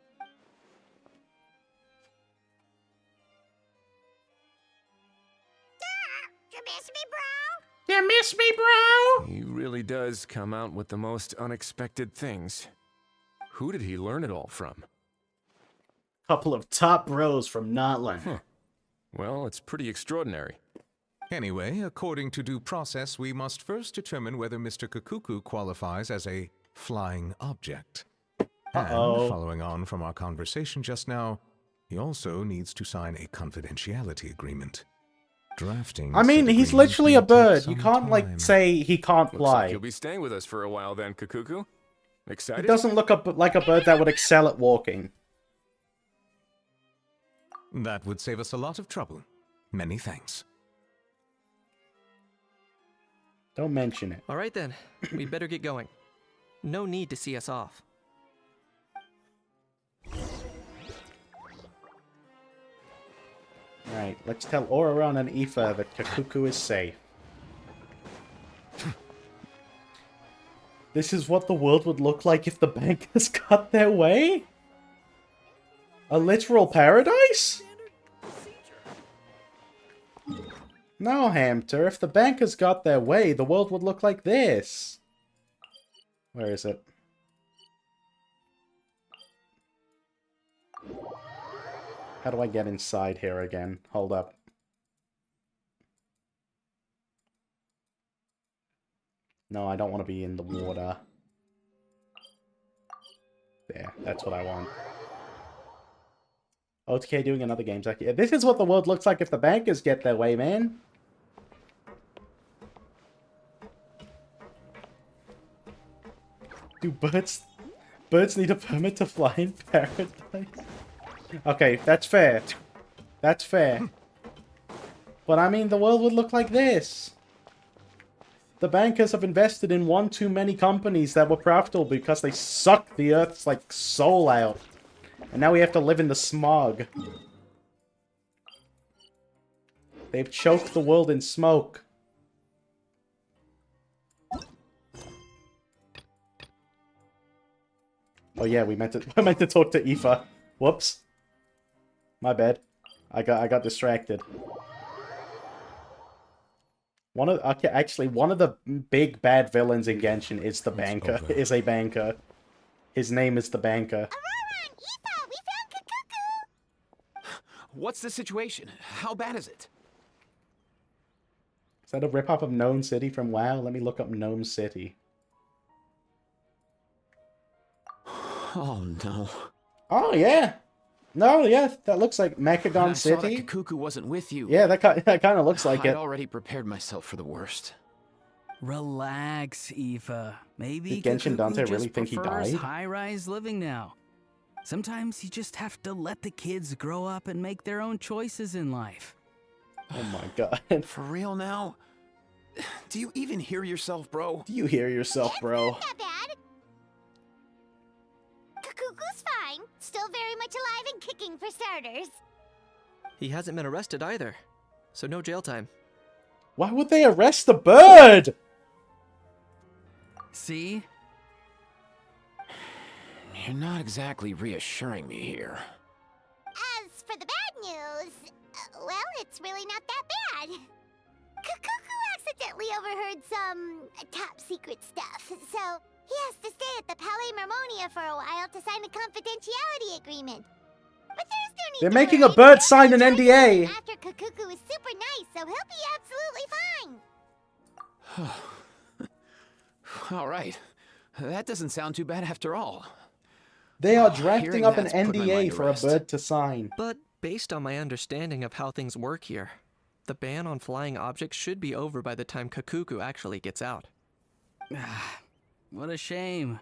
Speaker 5: You miss me, bro?
Speaker 1: You miss me, bro?
Speaker 13: He really does come out with the most unexpected things. Who did he learn it all from?
Speaker 1: Couple of top bros from Notland.
Speaker 13: Huh. Well, it's pretty extraordinary.
Speaker 3: Anyway, according to due process, we must first determine whether Mr. Kakuku qualifies as a flying object. And, following on from our conversation just now, he also needs to sign a confidentiality agreement. Drafting...
Speaker 1: I mean, he's literally a bird. You can't, like, say he can't
Speaker 13: Looks
Speaker 1: fly.
Speaker 13: like you'll be staying with us for a while then, Kakuku. Excited?
Speaker 1: He doesn't look like a bird that would excel at walking.
Speaker 3: That would save us a lot of trouble. Many thanks.
Speaker 1: Don't mention it.
Speaker 7: All right then, we better get going. No need to see us off.
Speaker 1: Alright, let's tell Auron and Aoife that Kakuku is safe. This is what the world would look like if the bankers got their way? A literal paradise? No, Hamter, if the bankers got their way, the world would look like this. Where is it? How do I get inside here again? Hold up. No, I don't want to be in the water. There, that's what I want. OTK doing another game. Yeah, this is what the world looks like if the bankers get their way, man. Do birds need a permit to fly in paradise? Okay, that's fair. That's fair. But I mean, the world would look like this. The bankers have invested in one too many companies that were profitable because they sucked the Earth's, like, soul out. And now we have to live in the smog. They've choked the world in smoke. Oh yeah, I meant to talk to Aoife. Whoops. My bad. I got distracted. One of the big bad villains in Genshin is the banker. Is a banker. His name is the banker.
Speaker 6: What's the situation? How bad is it?
Speaker 1: Is that a rip-off of Gnome City from WoW? Let me look up Gnome City.
Speaker 6: Oh no.
Speaker 1: Oh yeah. No, yeah, that looks like Mechagon City.
Speaker 6: I saw that Kakuku wasn't with you.
Speaker 1: Yeah, that kind of looks like
Speaker 6: I'd
Speaker 1: it.
Speaker 6: already prepared myself for the worst.
Speaker 11: Relax, Aoife. Maybe
Speaker 1: Did Genshin
Speaker 11: Kakuku
Speaker 1: Dante
Speaker 11: just
Speaker 1: really think he
Speaker 11: prefers
Speaker 1: died?
Speaker 11: high-rise living now. Sometimes you just have to let the kids grow up and make their own choices in life.
Speaker 1: Oh my god.
Speaker 6: For real now? Do you even hear yourself, bro?
Speaker 1: Do you hear yourself, bro?
Speaker 5: Not that bad. Kakuku's fine. Still very much alive and kicking for starters.
Speaker 7: He hasn't been arrested either, so no jail time.
Speaker 1: Why would they arrest the bird?
Speaker 11: See?
Speaker 6: You're not exactly reassuring me here.
Speaker 5: As for the bad news, well, it's really not that bad. Kakuku accidentally overheard some top secret stuff, so he has to stay at the Palais Marmonia for a while to sign a confidentiality agreement. But there's no need
Speaker 1: They're
Speaker 5: to
Speaker 1: making
Speaker 5: worry.
Speaker 1: a bird sign an NDA.
Speaker 5: After Kakuku is super nice, so he'll be absolutely fine.
Speaker 6: All right. That doesn't sound too bad after all.
Speaker 1: They are drafting
Speaker 6: Hearing
Speaker 1: up an
Speaker 6: that's put my mind
Speaker 1: NDA
Speaker 6: to
Speaker 1: for a
Speaker 6: rest.
Speaker 1: bird to sign.
Speaker 7: But based on my understanding of how things work here, the ban on flying objects should be over by the time Kakuku actually gets out.
Speaker 11: What a shame.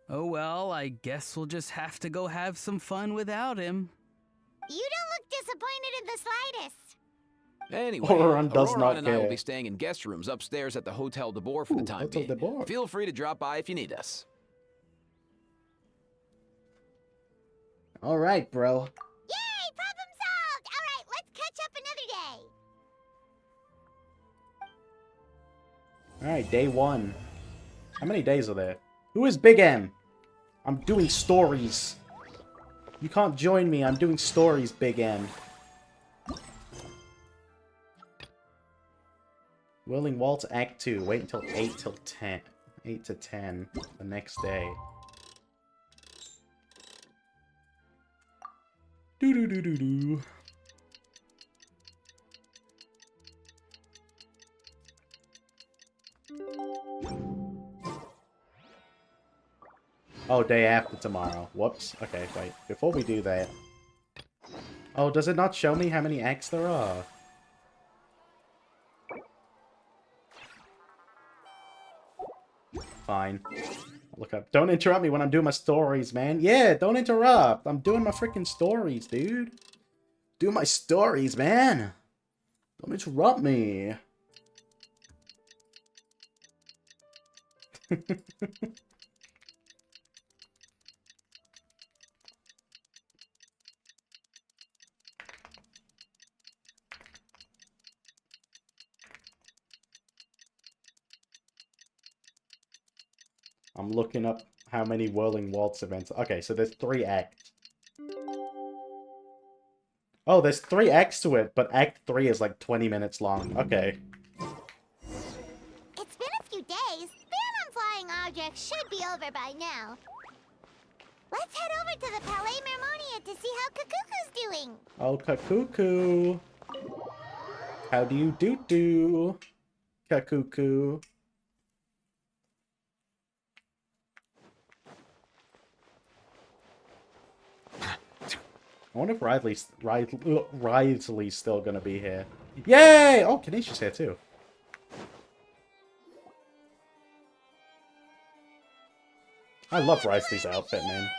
Speaker 11: Oh well, I guess we'll just have to go have some fun without him.
Speaker 5: You don't look disappointed in the slightest.
Speaker 6: Anyway,
Speaker 1: Auron does
Speaker 6: Auron
Speaker 1: not
Speaker 6: and I will
Speaker 1: care.
Speaker 6: be staying in guest rooms upstairs at the Hotel de Boer for the time
Speaker 1: Hotel
Speaker 6: being.
Speaker 1: de Boer.
Speaker 6: Feel free to drop by if you need us.
Speaker 1: Alright, bro.
Speaker 5: Yay,
Speaker 1: Alright, day 1. How many days are there? Who is Big M? I'm doing stories. You can't join me. I'm doing stories, Big M. Whirling Waltz Act 2. Wait until 8 till 10. 8 to 10 the next day. Do-do-do-do-do. Oh, day after tomorrow. Whoops. Okay, wait. Before we do that... Oh, does it not show me how many acts there are? Fine. I'll look up. Don't interrupt me when I'm doing my stories, man. Yeah, don't interrupt. I'm doing my freaking stories, dude. Do my stories, man. Don't interrupt me. I'm looking up how many Whirling Waltz events. Okay, so there's 3 acts. Oh, there's 3 acts to it, but Act 3 is like 20 minutes long. Okay.
Speaker 5: It's been a few days. Ban on flying objects should be over by now. Let's head over to the Palais Mermonia to see how Kakuku's doing.
Speaker 1: Oh, Kakuku. How do you do, Kakuku? I wonder if Riley's still gonna be here. Yay! Oh, Kanisha's here too. I love Risley's outfit, man.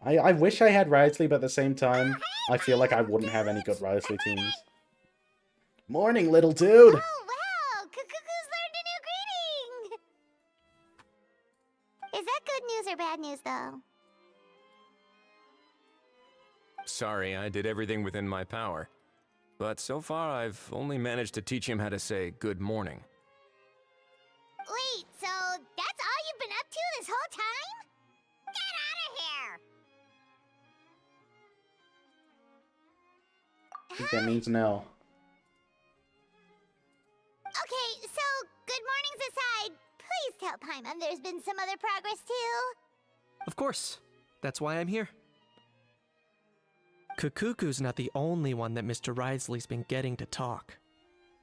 Speaker 1: I wish I had Risley, but at the same time, I feel like I wouldn't have any good Risley teams. Morning, little dude!
Speaker 5: Oh, wow! Kakuku's learned a new greeting! Is that good news or bad news, though?
Speaker 13: Sorry, I did everything within my power. But so far, I've only managed to teach him how to say good morning.
Speaker 5: Wait, so that's all you've been up to this whole time? Get out of here!
Speaker 1: I think that means no.
Speaker 5: Okay, so good mornings aside, please tell Paimon there's been some other progress too.
Speaker 7: Of course. That's why I'm here. Kakuku's not the only one that Mr. Risley's been getting to talk.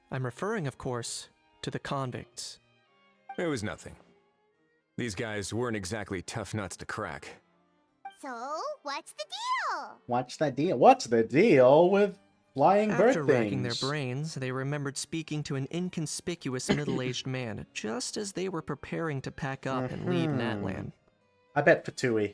Speaker 7: I'm referring, of course, to the convicts.
Speaker 13: It was nothing. These guys weren't exactly tough nuts to crack.
Speaker 5: So, what's the deal?
Speaker 1: What's the deal? What's the deal with flying bird
Speaker 7: After racking their
Speaker 1: things?
Speaker 7: brains, they remembered speaking to an inconspicuous middle-aged man just as they were preparing to pack up and leave Natlan.
Speaker 1: I bet Fatui.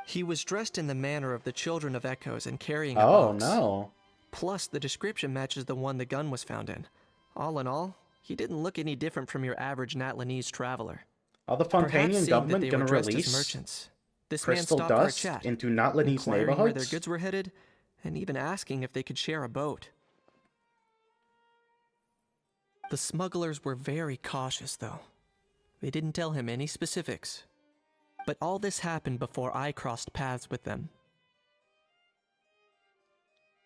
Speaker 7: He was dressed in the manner of the Children of Echoes and carrying a
Speaker 1: Oh,
Speaker 7: box.
Speaker 1: no.
Speaker 7: Plus, the description matches the one the gun was found in. All in all, he didn't look any different from your average Natlanese traveler.
Speaker 1: Are the
Speaker 7: Perhaps
Speaker 1: Fontanian
Speaker 7: seeing
Speaker 1: government
Speaker 7: that they were
Speaker 1: gonna
Speaker 7: dressed as
Speaker 1: release
Speaker 7: merchants. This
Speaker 1: crystal
Speaker 7: man stopped
Speaker 1: dust
Speaker 7: for a chat,
Speaker 1: into Natlanese
Speaker 7: inquiring where their
Speaker 1: neighborhoods?
Speaker 7: goods were headed, and even asking if they could share a boat. The smugglers were very cautious, though. They didn't tell him any specifics. But all this happened before I crossed paths with them.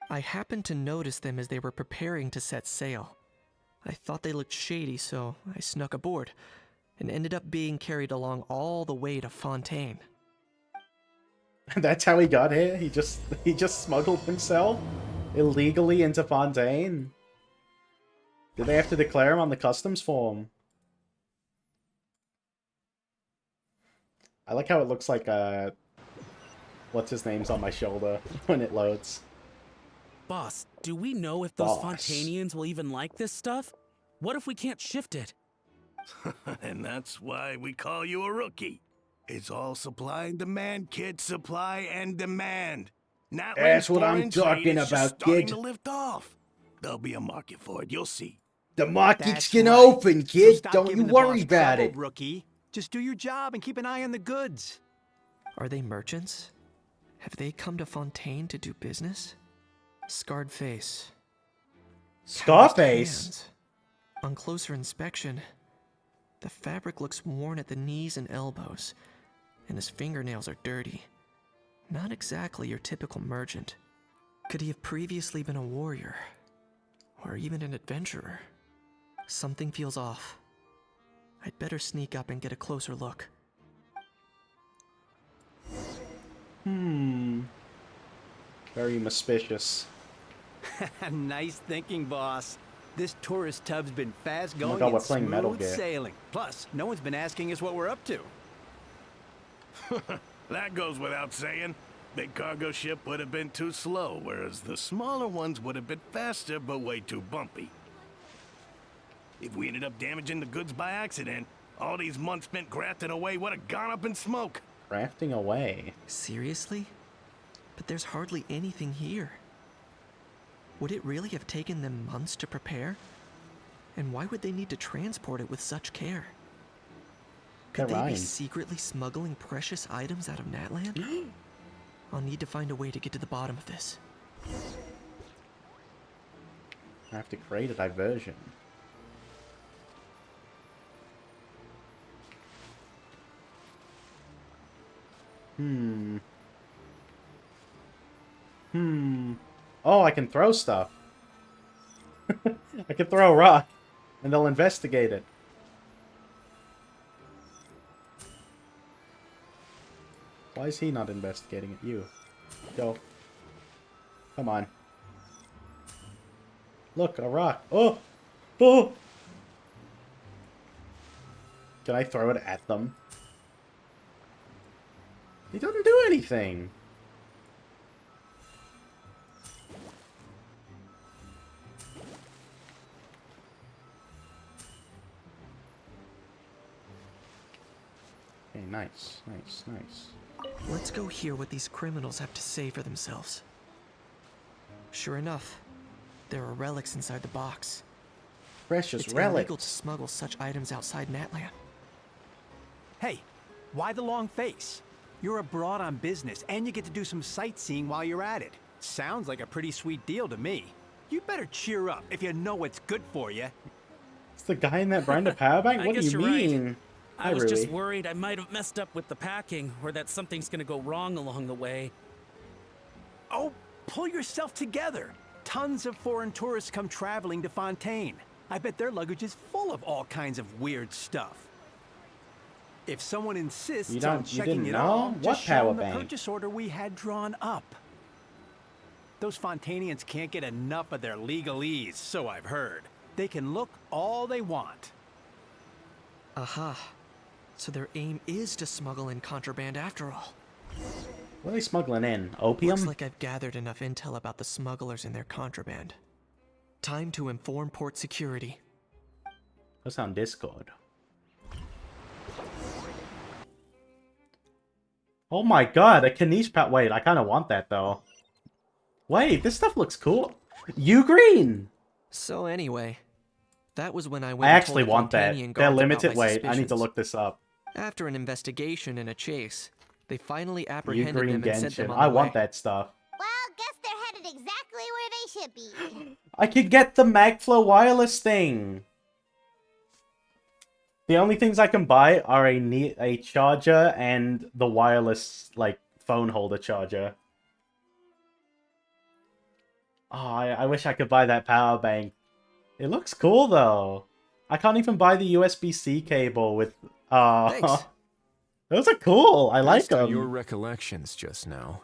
Speaker 7: I happened to notice them as they were preparing to set sail. I thought they looked shady, so I snuck aboard, and ended up being carried along all the way to Fontaine.
Speaker 1: That's how he got here? He just smuggled himself illegally into Fontaine? Did they have to declare him on the customs form? I like how it looks like, what's his name's on my shoulder when it loads.
Speaker 14: Boss, do we know if those
Speaker 1: Boss.
Speaker 14: Fontanians will even like this stuff? What if we can't shift it?
Speaker 15: And that's why we call you a rookie. It's all supply and demand, kid. Supply and demand. Not
Speaker 1: That's what I'm talking about,
Speaker 15: starting
Speaker 1: kid.
Speaker 15: to lift off. There'll be a market for it. You'll see.
Speaker 1: The market's
Speaker 16: That's
Speaker 1: gonna
Speaker 16: right.
Speaker 1: open, kid.
Speaker 16: So stop
Speaker 1: Don't
Speaker 16: giving
Speaker 1: you
Speaker 16: the
Speaker 1: worry
Speaker 16: boss
Speaker 1: about
Speaker 16: trouble,
Speaker 1: it.
Speaker 16: Rookie. Just do your job and keep an eye on the goods.
Speaker 7: Are they merchants? Have they come to Fontaine to do business? Scarred face.
Speaker 1: Scarface?
Speaker 7: Hands. On closer inspection, the fabric looks worn at the knees and elbows, and his fingernails are dirty. Not exactly your typical merchant. Could he have previously been a warrior? Or even an adventurer? Something feels off. I'd better sneak up and get a closer look.
Speaker 1: Very suspicious.
Speaker 16: Nice thinking, boss. This tourist tub's been fast
Speaker 1: Oh my
Speaker 16: going
Speaker 1: God,
Speaker 16: and
Speaker 1: we're playing Metal
Speaker 16: smooth
Speaker 1: Gear.
Speaker 16: sailing. Plus, no one's been asking us what we're up to.
Speaker 15: That goes without saying. Big cargo ship would have been too slow, whereas the smaller ones would have been faster but way too bumpy. If we ended up damaging the goods by accident, all these months spent grafting away would have gone up in smoke.
Speaker 1: Crafting away.
Speaker 7: Seriously? But there's hardly anything here. Would it really have taken them months to prepare? And why would they need to transport it with such care? Could
Speaker 1: That
Speaker 7: they be
Speaker 1: rhymes.
Speaker 7: secretly smuggling precious items out of Natland? I'll need to find a way to get to the bottom of this.
Speaker 1: I have to create a diversion. Oh, I can throw stuff. I can throw a rock, and they'll investigate it. Why is he not investigating it? You. Go. Come on. Look, a rock. Oh! Oh! Can I throw it at them? He doesn't do anything. Okay, nice, nice, nice.
Speaker 7: Let's go hear what these criminals have to say for themselves. Sure enough, there are relics inside the box.
Speaker 1: Precious
Speaker 7: It's
Speaker 1: relic.
Speaker 7: illegal to smuggle such items outside Natland.
Speaker 16: Hey, why the long face? You're abroad on business, and you get to do some sightseeing while you're at it. Sounds like a pretty sweet deal to me. You better cheer up if you know what's good for you.
Speaker 1: It's the guy in that branded power bank?
Speaker 14: I
Speaker 1: What do
Speaker 14: guess
Speaker 1: you
Speaker 14: you're right.
Speaker 1: mean?
Speaker 14: I
Speaker 1: Hi,
Speaker 14: was just
Speaker 1: Rui.
Speaker 14: worried I might have messed up with the packing, or that something's gonna go wrong along the way.
Speaker 16: Oh, pull yourself together. Tons of foreign tourists come traveling to Fontaine. I bet their luggage is full of all kinds of weird stuff. If someone insists
Speaker 1: You
Speaker 16: on checking
Speaker 1: didn't
Speaker 16: it
Speaker 1: know?
Speaker 16: all,
Speaker 1: What
Speaker 16: just show
Speaker 1: power
Speaker 16: them the
Speaker 1: bank?
Speaker 16: purchase order we had drawn up. Those Fontainians can't get enough of their legalese, so I've heard. They can look all they want.
Speaker 7: Aha. So their aim is to smuggle in contraband after all.
Speaker 1: What are they smuggling in? Opium?
Speaker 7: Looks like I've gathered enough intel about the smugglers and their contraband. Time to inform port security.
Speaker 1: That's on Discord. Oh my god, a Kanish pat. Wait, I kind of want that though. Wait, this stuff looks cool. You green.
Speaker 7: So anyway, that was when I
Speaker 1: I
Speaker 7: went and
Speaker 1: actually
Speaker 7: told the
Speaker 1: want that.
Speaker 7: Fontanian
Speaker 1: They're
Speaker 7: guards about
Speaker 1: limited.
Speaker 7: my
Speaker 1: Wait, I need to
Speaker 7: suspicions.
Speaker 1: look this up.
Speaker 7: After an investigation and a chase, they finally
Speaker 1: You
Speaker 7: apprehended
Speaker 1: green
Speaker 7: them and sent them
Speaker 1: Genshin.
Speaker 7: on
Speaker 1: I
Speaker 7: their
Speaker 1: want
Speaker 7: way.
Speaker 1: that stuff.
Speaker 5: Well, guess they're headed exactly where they should be.
Speaker 1: I could get the MagFlow wireless thing. The only things I can buy are a charger and the wireless, like, phone holder charger. Oh, I wish I could buy that power bank. It looks cool, though. I can't even buy the USB-C cable with...
Speaker 7: Thanks.
Speaker 1: Those are cool. I like
Speaker 13: Based on your
Speaker 1: them.
Speaker 13: recollections just now.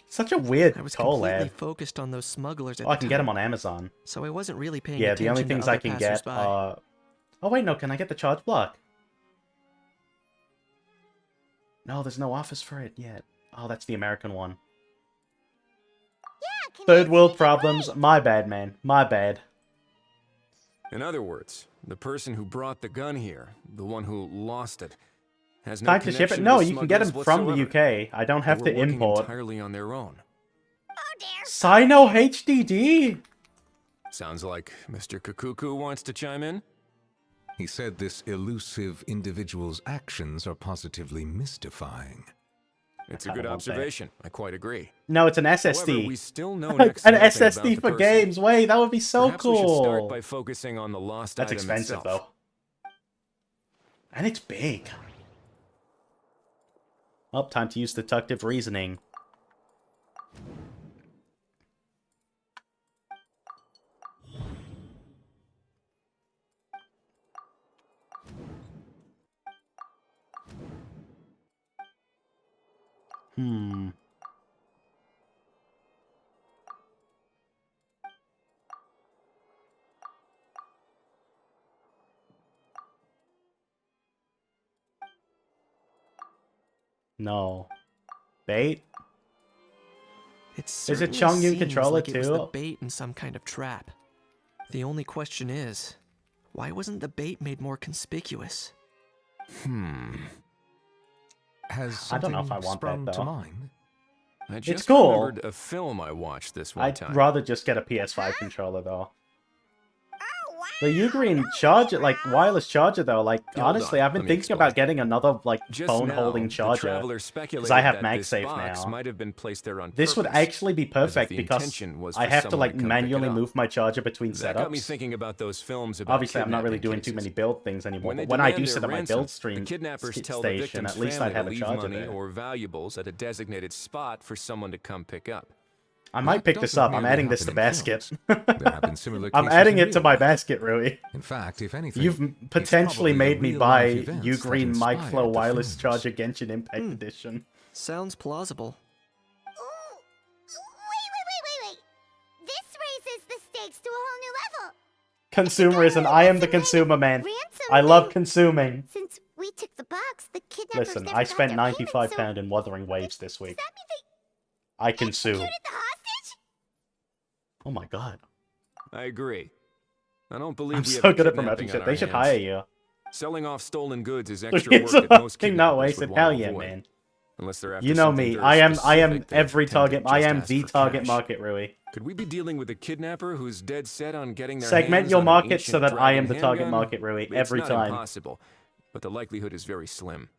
Speaker 1: Such a weird
Speaker 7: I was completely
Speaker 1: collab.
Speaker 7: focused on those smugglers at
Speaker 1: Oh, I
Speaker 7: the
Speaker 1: can get them
Speaker 7: time,
Speaker 1: on Amazon.
Speaker 7: so I wasn't really paying
Speaker 1: Yeah,
Speaker 7: attention
Speaker 1: the only
Speaker 7: to
Speaker 1: things
Speaker 7: other
Speaker 1: I can get
Speaker 7: passersby.
Speaker 1: are... Oh, wait, no. Can I get the charge block? No, there's no office for it yet. Oh, that's the American one.
Speaker 5: Yeah,
Speaker 1: Third world problems. My bad, man. My bad.
Speaker 13: In other words, the person who brought the gun here, the one who lost it, has no
Speaker 1: Time to ship it?
Speaker 13: connection
Speaker 1: No,
Speaker 13: to
Speaker 1: you can get them
Speaker 13: smugglers
Speaker 1: from the
Speaker 13: whatsoever.
Speaker 1: UK. I don't
Speaker 13: They
Speaker 1: have
Speaker 13: were
Speaker 1: to
Speaker 13: working
Speaker 1: import.
Speaker 13: entirely on their own.
Speaker 1: Sino HDD?
Speaker 13: Sounds like Mr. Kakuku wants to chime in.
Speaker 3: He said this elusive individual's actions are positively mystifying.
Speaker 13: It's a
Speaker 1: kinda
Speaker 13: good
Speaker 1: want that.
Speaker 13: observation. I quite agree.
Speaker 1: No, it's an
Speaker 13: However,
Speaker 1: SSD.
Speaker 13: we still know next to
Speaker 1: An
Speaker 13: nothing about
Speaker 1: SSD
Speaker 13: the
Speaker 1: for
Speaker 13: person.
Speaker 1: games. Wait, that would be so
Speaker 13: Perhaps we should start
Speaker 1: cool.
Speaker 13: by focusing on the lost
Speaker 1: That's
Speaker 13: item
Speaker 1: expensive,
Speaker 13: itself.
Speaker 1: though. And it's big. Oh, time to use deductive reasoning. Hmm. No. Bait?
Speaker 7: It
Speaker 1: Is it
Speaker 7: certainly
Speaker 1: Chongyun
Speaker 7: seems
Speaker 1: controller
Speaker 7: like it was the
Speaker 1: too?
Speaker 7: bait in some kind of trap. The only question is, why wasn't the bait made more conspicuous?
Speaker 3: Has
Speaker 1: I don't
Speaker 3: something
Speaker 1: know if I want that,
Speaker 3: sprung to
Speaker 1: though.
Speaker 3: mind?
Speaker 13: I just
Speaker 1: It's cool.
Speaker 13: remembered a film I watched this one
Speaker 1: I'd
Speaker 13: time.
Speaker 1: rather just get a PS5 controller, though. The Ugreen charger, like, wireless charger, though, like,
Speaker 13: Hold
Speaker 1: honestly,
Speaker 13: on,
Speaker 1: I've been
Speaker 13: let me
Speaker 1: thinking about getting another, like,
Speaker 13: Just
Speaker 1: phone-holding
Speaker 13: now,
Speaker 1: charger.
Speaker 13: the traveler
Speaker 1: Because
Speaker 13: speculated
Speaker 1: I have
Speaker 13: that this
Speaker 1: MagSafe
Speaker 13: box
Speaker 1: now.
Speaker 13: might have been placed there on
Speaker 1: This would
Speaker 13: purpose,
Speaker 1: actually be
Speaker 13: as if
Speaker 1: perfect
Speaker 13: the
Speaker 1: because
Speaker 13: intention was
Speaker 1: I
Speaker 13: for
Speaker 1: have to,
Speaker 13: someone
Speaker 1: like,
Speaker 13: come pick it
Speaker 1: manually
Speaker 13: up.
Speaker 1: move my charger between
Speaker 13: That got me
Speaker 1: setups.
Speaker 13: thinking about those films about
Speaker 1: Obviously, I'm not really
Speaker 13: kidnapping
Speaker 1: doing too
Speaker 13: cases.
Speaker 1: many build things anymore,
Speaker 13: When they
Speaker 1: but when I
Speaker 13: demand
Speaker 1: do
Speaker 13: their
Speaker 1: sit at my
Speaker 13: ransom,
Speaker 1: build stream
Speaker 13: the kidnappers tell the
Speaker 1: station,
Speaker 13: victim's
Speaker 1: at least
Speaker 13: family
Speaker 1: I'd have
Speaker 13: to
Speaker 1: a
Speaker 13: leave
Speaker 1: charger
Speaker 13: money
Speaker 1: there.
Speaker 13: or valuables at a designated spot for someone to come pick up.
Speaker 1: I might pick this up. I'm adding this to basket. I'm adding it to my basket, Rui.
Speaker 3: In fact, if anything,
Speaker 1: You've
Speaker 3: it's
Speaker 1: potentially
Speaker 3: probably the
Speaker 1: made me
Speaker 3: real
Speaker 1: buy
Speaker 3: life events that
Speaker 1: Ugreen
Speaker 3: inspired
Speaker 1: Micflow
Speaker 3: the
Speaker 1: Wireless
Speaker 3: films.
Speaker 1: Charger Genshin Impact Edition.
Speaker 7: Sounds plausible.
Speaker 5: Wait. This raises the stakes to a whole new level.
Speaker 1: Consumerism. I am the consumer, man. I love consuming.
Speaker 5: Since we took the box, the kidnappers
Speaker 1: Listen,
Speaker 5: never
Speaker 1: I
Speaker 5: got
Speaker 1: spent
Speaker 5: their payment,
Speaker 1: £95
Speaker 5: so
Speaker 1: in Wuthering Waves this week.
Speaker 5: does that mean
Speaker 1: I consume.
Speaker 5: executed the hostage?
Speaker 1: Oh my god.
Speaker 13: I agree. I don't believe
Speaker 1: I'm
Speaker 13: we have
Speaker 1: so
Speaker 13: a
Speaker 1: good at
Speaker 13: kidnapping
Speaker 1: promoting
Speaker 13: on
Speaker 1: shit.
Speaker 13: our
Speaker 1: They should
Speaker 13: hands.
Speaker 1: hire you.
Speaker 13: Selling off stolen goods is extra
Speaker 1: It's
Speaker 13: work that most
Speaker 1: fucking
Speaker 13: kidnappers
Speaker 1: not
Speaker 13: would
Speaker 1: wasted.
Speaker 13: want
Speaker 1: Hell
Speaker 13: to
Speaker 1: yeah,
Speaker 13: avoid.
Speaker 1: man.
Speaker 13: Unless they're after
Speaker 1: You know
Speaker 13: something
Speaker 1: me.
Speaker 13: very
Speaker 1: I am
Speaker 13: specific, they
Speaker 1: every
Speaker 13: tend to
Speaker 1: target. I
Speaker 13: just
Speaker 1: am
Speaker 13: ask
Speaker 1: the
Speaker 13: for
Speaker 1: target
Speaker 13: cash.
Speaker 1: market, Rui.
Speaker 13: Could we be dealing with a kidnapper who's dead set on getting their
Speaker 1: Segment
Speaker 13: hands
Speaker 1: your
Speaker 13: on an
Speaker 1: market so
Speaker 13: ancient
Speaker 1: that I am
Speaker 13: dragon
Speaker 1: the target
Speaker 13: handgun?
Speaker 1: market, Rui,
Speaker 13: It's
Speaker 1: every
Speaker 13: not
Speaker 1: time.
Speaker 13: impossible, but the likelihood is very slim.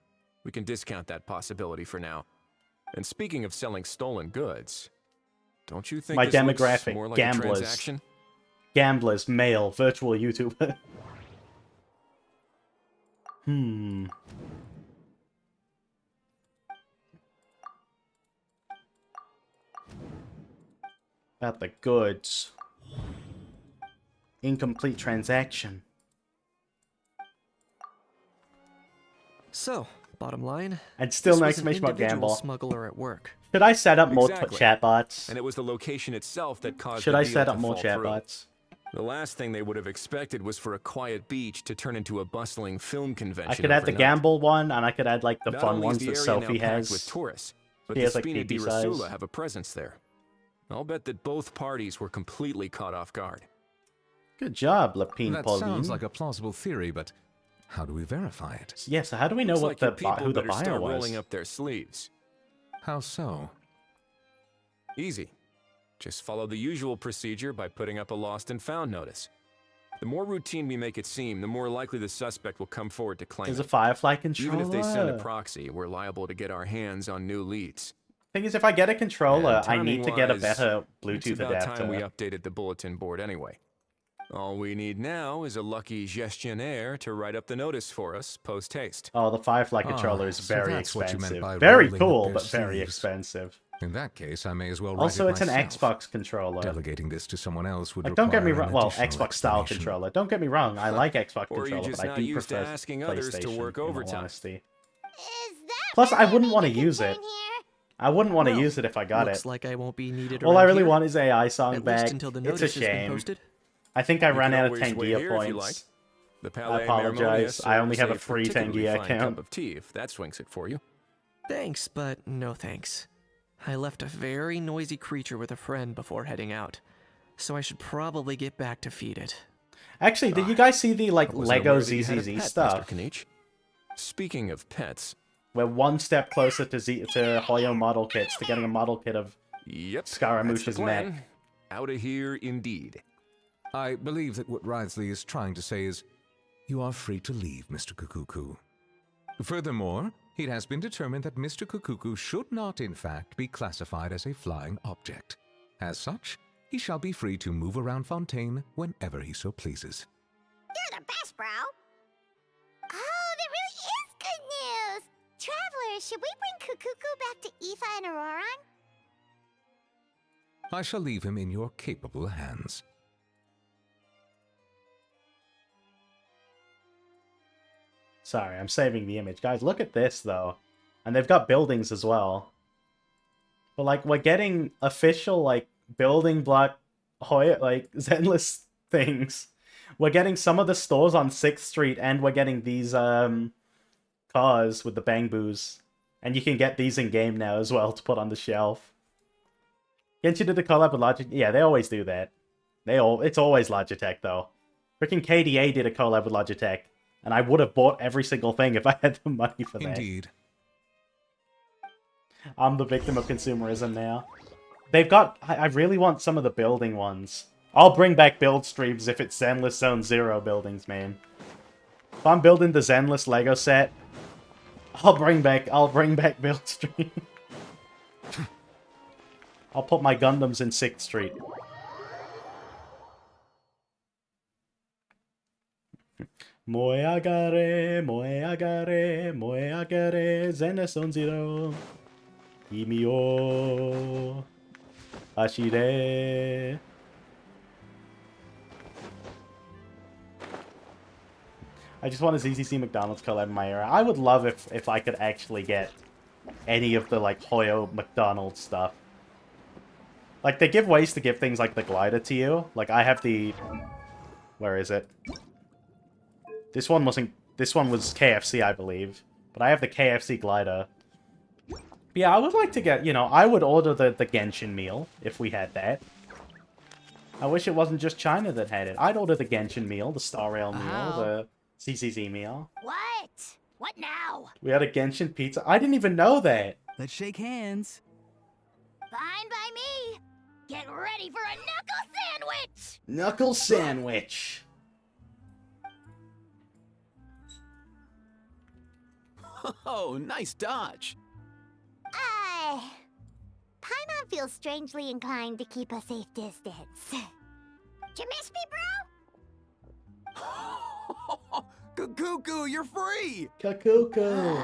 Speaker 13: We can discount that possibility for now. And speaking of selling stolen goods, don't you think
Speaker 1: My
Speaker 13: this looks
Speaker 1: demographic,
Speaker 13: more like
Speaker 1: gamblers.
Speaker 13: a transaction?
Speaker 1: Gamblers, male, virtual YouTuber. About the goods. Incomplete transaction.
Speaker 7: So, bottom line,
Speaker 1: And still
Speaker 7: this
Speaker 1: no
Speaker 7: was an
Speaker 1: exclamation mark
Speaker 7: individual
Speaker 1: gamble.
Speaker 7: smuggler at work.
Speaker 1: Should I set up more
Speaker 13: Exactly.
Speaker 1: chatbots?
Speaker 13: And it was the location itself that caused
Speaker 1: Should
Speaker 13: the
Speaker 1: I
Speaker 13: deal
Speaker 1: set up
Speaker 13: to
Speaker 1: more
Speaker 13: fall through.
Speaker 1: chatbots?
Speaker 13: The last thing they would have expected was for a quiet beach to turn into a bustling film convention.
Speaker 1: I could add the
Speaker 13: overnight.
Speaker 1: gamble one, and I could add like the
Speaker 13: Not
Speaker 1: fun
Speaker 13: only is
Speaker 1: ones
Speaker 13: the
Speaker 1: that
Speaker 13: area
Speaker 1: Sophie
Speaker 13: now packed
Speaker 1: has.
Speaker 13: with tourists, but
Speaker 1: She
Speaker 13: the
Speaker 1: has like
Speaker 13: Spina di
Speaker 1: PP
Speaker 13: Rasula
Speaker 1: size.
Speaker 13: have a presence there. I'll bet that both parties were completely caught off guard.
Speaker 1: Good job, Lapine
Speaker 3: That
Speaker 1: Pauline.
Speaker 3: sounds like a plausible theory, but how do we verify it?
Speaker 1: Yeah, so how do we know
Speaker 13: Looks
Speaker 1: what
Speaker 13: like your
Speaker 1: the
Speaker 13: people
Speaker 1: who the
Speaker 13: better
Speaker 1: buyer
Speaker 13: start
Speaker 1: was?
Speaker 13: rolling up their sleeves.
Speaker 3: How so?
Speaker 13: Easy. Just follow the usual procedure by putting up a lost and found notice. The more routine we make it seem, the more likely the suspect will come forward to claim
Speaker 1: There's
Speaker 13: it.
Speaker 1: a Firefly controller.
Speaker 13: Even if they send a proxy, we're liable to get our hands on new leads.
Speaker 1: Thing is, if I get a controller,
Speaker 13: And
Speaker 1: I need to get a
Speaker 13: timing-wise,
Speaker 1: better
Speaker 13: it's
Speaker 1: Bluetooth
Speaker 13: about
Speaker 1: adapter.
Speaker 13: time we updated the bulletin board anyway. All we need now is a lucky gestionnaire to write up the notice for us post-haste.
Speaker 1: Oh, the Firefly controller is
Speaker 3: so
Speaker 1: very
Speaker 3: that's what you meant
Speaker 1: expensive.
Speaker 3: by
Speaker 1: Very
Speaker 3: rolling up
Speaker 1: cool,
Speaker 3: their
Speaker 1: but very
Speaker 3: sleeves.
Speaker 1: expensive.
Speaker 3: In that case, I may as well write
Speaker 1: Also,
Speaker 3: it
Speaker 1: it's an
Speaker 3: myself.
Speaker 1: Xbox controller.
Speaker 3: Delegating this to someone else would
Speaker 1: Like, don't get me
Speaker 3: require
Speaker 1: wrong.
Speaker 3: an
Speaker 1: Well,
Speaker 3: additional
Speaker 1: Xbox style
Speaker 3: explanation.
Speaker 1: controller. Don't get me wrong. I like Xbox
Speaker 13: Or you're
Speaker 1: controller,
Speaker 13: just
Speaker 1: but I
Speaker 13: not
Speaker 1: do
Speaker 13: used to
Speaker 1: prefer
Speaker 13: asking others to
Speaker 1: PlayStation,
Speaker 13: work
Speaker 1: in all
Speaker 13: overtime.
Speaker 1: honesty. Plus, I wouldn't want to use it. I wouldn't want to
Speaker 7: Well,
Speaker 1: use it if I got
Speaker 7: looks
Speaker 1: it.
Speaker 7: like I won't be needed
Speaker 1: All I
Speaker 7: around
Speaker 1: really
Speaker 7: here,
Speaker 1: want is AI song
Speaker 7: at
Speaker 1: back.
Speaker 7: least until the
Speaker 1: It's a
Speaker 7: notice has been
Speaker 1: shame.
Speaker 7: posted.
Speaker 1: I think I
Speaker 13: You
Speaker 1: ran
Speaker 13: can
Speaker 1: out of
Speaker 13: always wait
Speaker 1: Tangia
Speaker 13: here if you like.
Speaker 1: points.
Speaker 13: The
Speaker 1: I
Speaker 13: Palais
Speaker 1: apologize.
Speaker 13: Harmonia
Speaker 1: I only have
Speaker 13: serves
Speaker 1: a free
Speaker 13: particularly
Speaker 1: Tangia
Speaker 13: fine
Speaker 1: account.
Speaker 13: cup of tea, if that swings it for you.
Speaker 7: Thanks, but no thanks. I left a very noisy creature with a friend before heading out, so I should probably get back to feed it.
Speaker 1: Actually, did you guys see the like
Speaker 13: I wasn't
Speaker 1: Lego
Speaker 13: aware that you had a
Speaker 1: ZZZ
Speaker 13: pet,
Speaker 1: stuff?
Speaker 13: Mr. Kanich. Speaking of pets,
Speaker 1: We're one step closer to Hoyo model kits, to getting a model kit of
Speaker 13: yep,
Speaker 1: Scaramouche's
Speaker 13: that's the plan.
Speaker 1: neck.
Speaker 13: Out of here, indeed.
Speaker 3: I believe that what Wriothesley is trying to say is, you are free to leave, Mr. Kukuku. Furthermore, It has been determined that Mr. Kukuku should not, in fact, be classified as a flying object. As such, he shall be free to move around Fontaine whenever he so pleases.
Speaker 5: You're the best, bro. Oh, that really is good news. Travelers, should we bring Kukuku back to Aoife and Auroran?
Speaker 3: I shall leave him in your capable hands.
Speaker 1: Sorry, I'm saving the image. Guys, look at this, though. And they've got buildings as well. But, like, we're getting official, like, building block, like, Zenless things. We're getting some of the stores on 6th Street, and we're getting these, cars with the Bangboos. And you can get these in-game now as well to put on the shelf. Genshin did the collab with Logitech. Yeah, they always do that. It's always Logitech, though. Freaking KDA did a collab with Logitech. And I would have bought every single thing if I had the money for that.
Speaker 3: Indeed.
Speaker 1: I'm the victim of consumerism now. They've got... I really want some of the building ones. I'll bring back build streams if it's Zenless Zone Zero buildings, man. If I'm building the Zenless Lego set, I'll bring back build stream. I'll put my Gundams in 6th Street. Moe agare, Zenless Zone Zero. Kimi o ashire. I just want a ZCC McDonald's collab in my era. I would love if I could actually get any of the, like, Hoyo McDonald's stuff. Like, they give ways to give things like the glider to you. Like, I have the... Where is it? This one wasn't... This one was KFC, I believe. But I have the KFC glider. But yeah, I would like to get, you know, I would order the Genshin meal, if we had that. I wish it wasn't just China that had it. I'd order the Genshin meal, the Star Rail meal, the CCZ meal.
Speaker 5: What? What now?
Speaker 1: We had a Genshin pizza. I didn't even know that.
Speaker 11: Let's shake hands.
Speaker 5: Fine by me. Get ready for a knuckle sandwich!
Speaker 1: Knuckle sandwich.
Speaker 6: Oh, nice dodge.
Speaker 5: Paimon feels strangely inclined to keep a safe distance. Did you miss me, bro?
Speaker 6: Kukuku, you're free!
Speaker 1: Kukuku.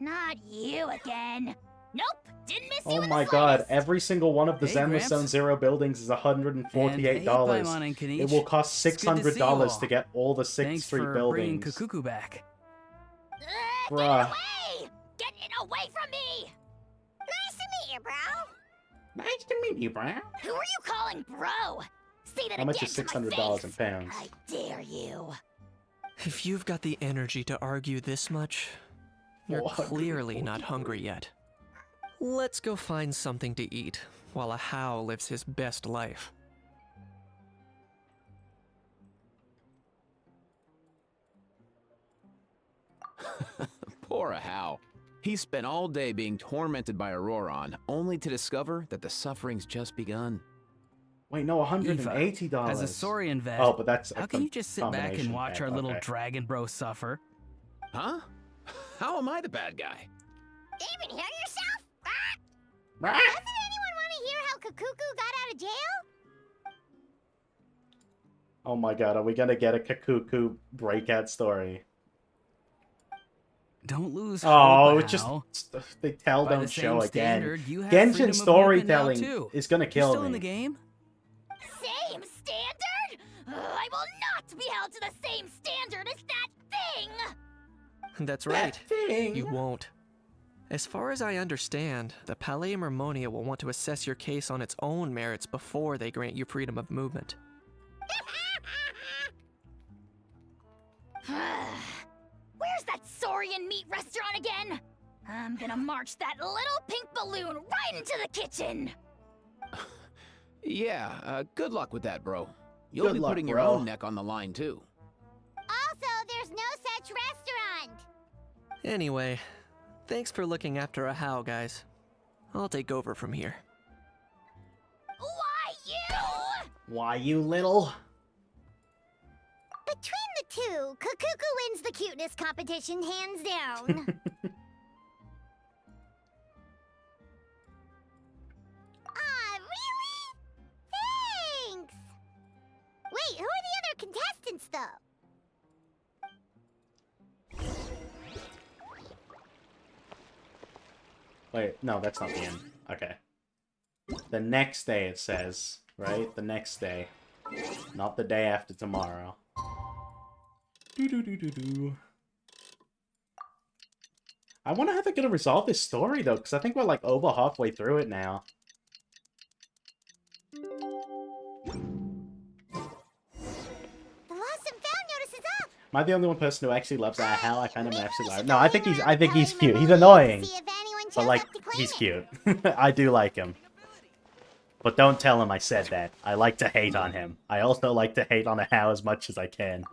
Speaker 5: Not you again. Nope, didn't miss you
Speaker 1: Oh
Speaker 5: in
Speaker 1: my
Speaker 5: the
Speaker 1: god,
Speaker 5: slightest.
Speaker 1: every single one of the
Speaker 11: Hey,
Speaker 1: Zenless
Speaker 11: Gramps.
Speaker 1: Zone Zero buildings is $148.
Speaker 11: Paimon and Kanichi.
Speaker 1: It will cost
Speaker 11: It's good to see you
Speaker 1: $600
Speaker 11: all.
Speaker 1: to get all the 6th
Speaker 11: Thanks
Speaker 1: Street
Speaker 11: for bringing
Speaker 1: buildings.
Speaker 11: Kukuku back.
Speaker 5: Get
Speaker 1: Bruh.
Speaker 5: away! Get it away from me! Nice to meet you, bro.
Speaker 1: Nice to meet you, bro.
Speaker 5: Who are you calling bro? Say that
Speaker 1: How much
Speaker 5: again
Speaker 1: is
Speaker 5: to my
Speaker 1: $600
Speaker 5: face.
Speaker 1: in pounds?
Speaker 5: I dare you.
Speaker 7: If you've got the energy to argue this much, you're
Speaker 1: 440
Speaker 7: clearly not hungry yet. Let's go find something to eat while a How lives his best life.
Speaker 6: Poor How. He spent all day being tormented by Auroran, only to discover that the suffering's just begun.
Speaker 1: Wait, no, $180.
Speaker 11: As a Saurian vet,
Speaker 1: Oh, but that's
Speaker 11: how
Speaker 1: a
Speaker 11: can you just sit back and
Speaker 1: combination
Speaker 11: watch
Speaker 1: pack,
Speaker 11: our little
Speaker 1: okay.
Speaker 11: dragon bro suffer?
Speaker 6: Huh? How am I the bad guy?
Speaker 5: Even hear yourself? Doesn't anyone want to hear how Kukuku got out of jail?
Speaker 1: Oh my god, are we gonna get a Kukuku breakout story?
Speaker 11: Don't lose
Speaker 1: Oh,
Speaker 11: hope,
Speaker 1: it just
Speaker 11: Hal.
Speaker 1: they tell,
Speaker 11: By
Speaker 1: don't
Speaker 11: the
Speaker 1: show
Speaker 11: same
Speaker 1: again.
Speaker 11: standard, you have freedom
Speaker 1: Genshin
Speaker 11: of
Speaker 1: storytelling
Speaker 11: movement now, too.
Speaker 1: is gonna
Speaker 11: You're
Speaker 1: kill
Speaker 11: still
Speaker 1: me.
Speaker 11: in the game?
Speaker 5: Same standard? I will not be held to the same standard as that thing!
Speaker 7: That's right.
Speaker 1: thing.
Speaker 7: You won't. As far as I understand, the Palais Mermonia will want to assess your case on its own merits before they grant you freedom of movement.
Speaker 5: Where's that Saurian meat restaurant again? I'm gonna march that little pink balloon right into the kitchen!
Speaker 6: Yeah, good luck with that, bro. You'll
Speaker 1: Good
Speaker 6: be
Speaker 1: luck,
Speaker 6: putting your
Speaker 1: bro.
Speaker 6: own neck on the line, too.
Speaker 5: Also, there's no such restaurant!
Speaker 7: Anyway, thanks for looking after a How, guys. I'll take over from here.
Speaker 5: Why you?
Speaker 1: Why you little?
Speaker 5: Between the two, Kukuku wins the cuteness competition hands down. though.
Speaker 1: Wait, no, that's not the end. Okay. The next day, it says, right? The next day. Not the day after tomorrow. Do-do-do-do-do. I wonder how they're gonna resolve this story, though, because I think we're, like, over halfway through it now.
Speaker 5: The lost and found notice is up.
Speaker 1: Am I the only one person who actually loves Hal? I find him actually like. No, I think he's cute. He's annoying, but like he's cute. I do like him. But don't tell him I said that. I like to hate on him. I also like to hate on Hal as much as I can.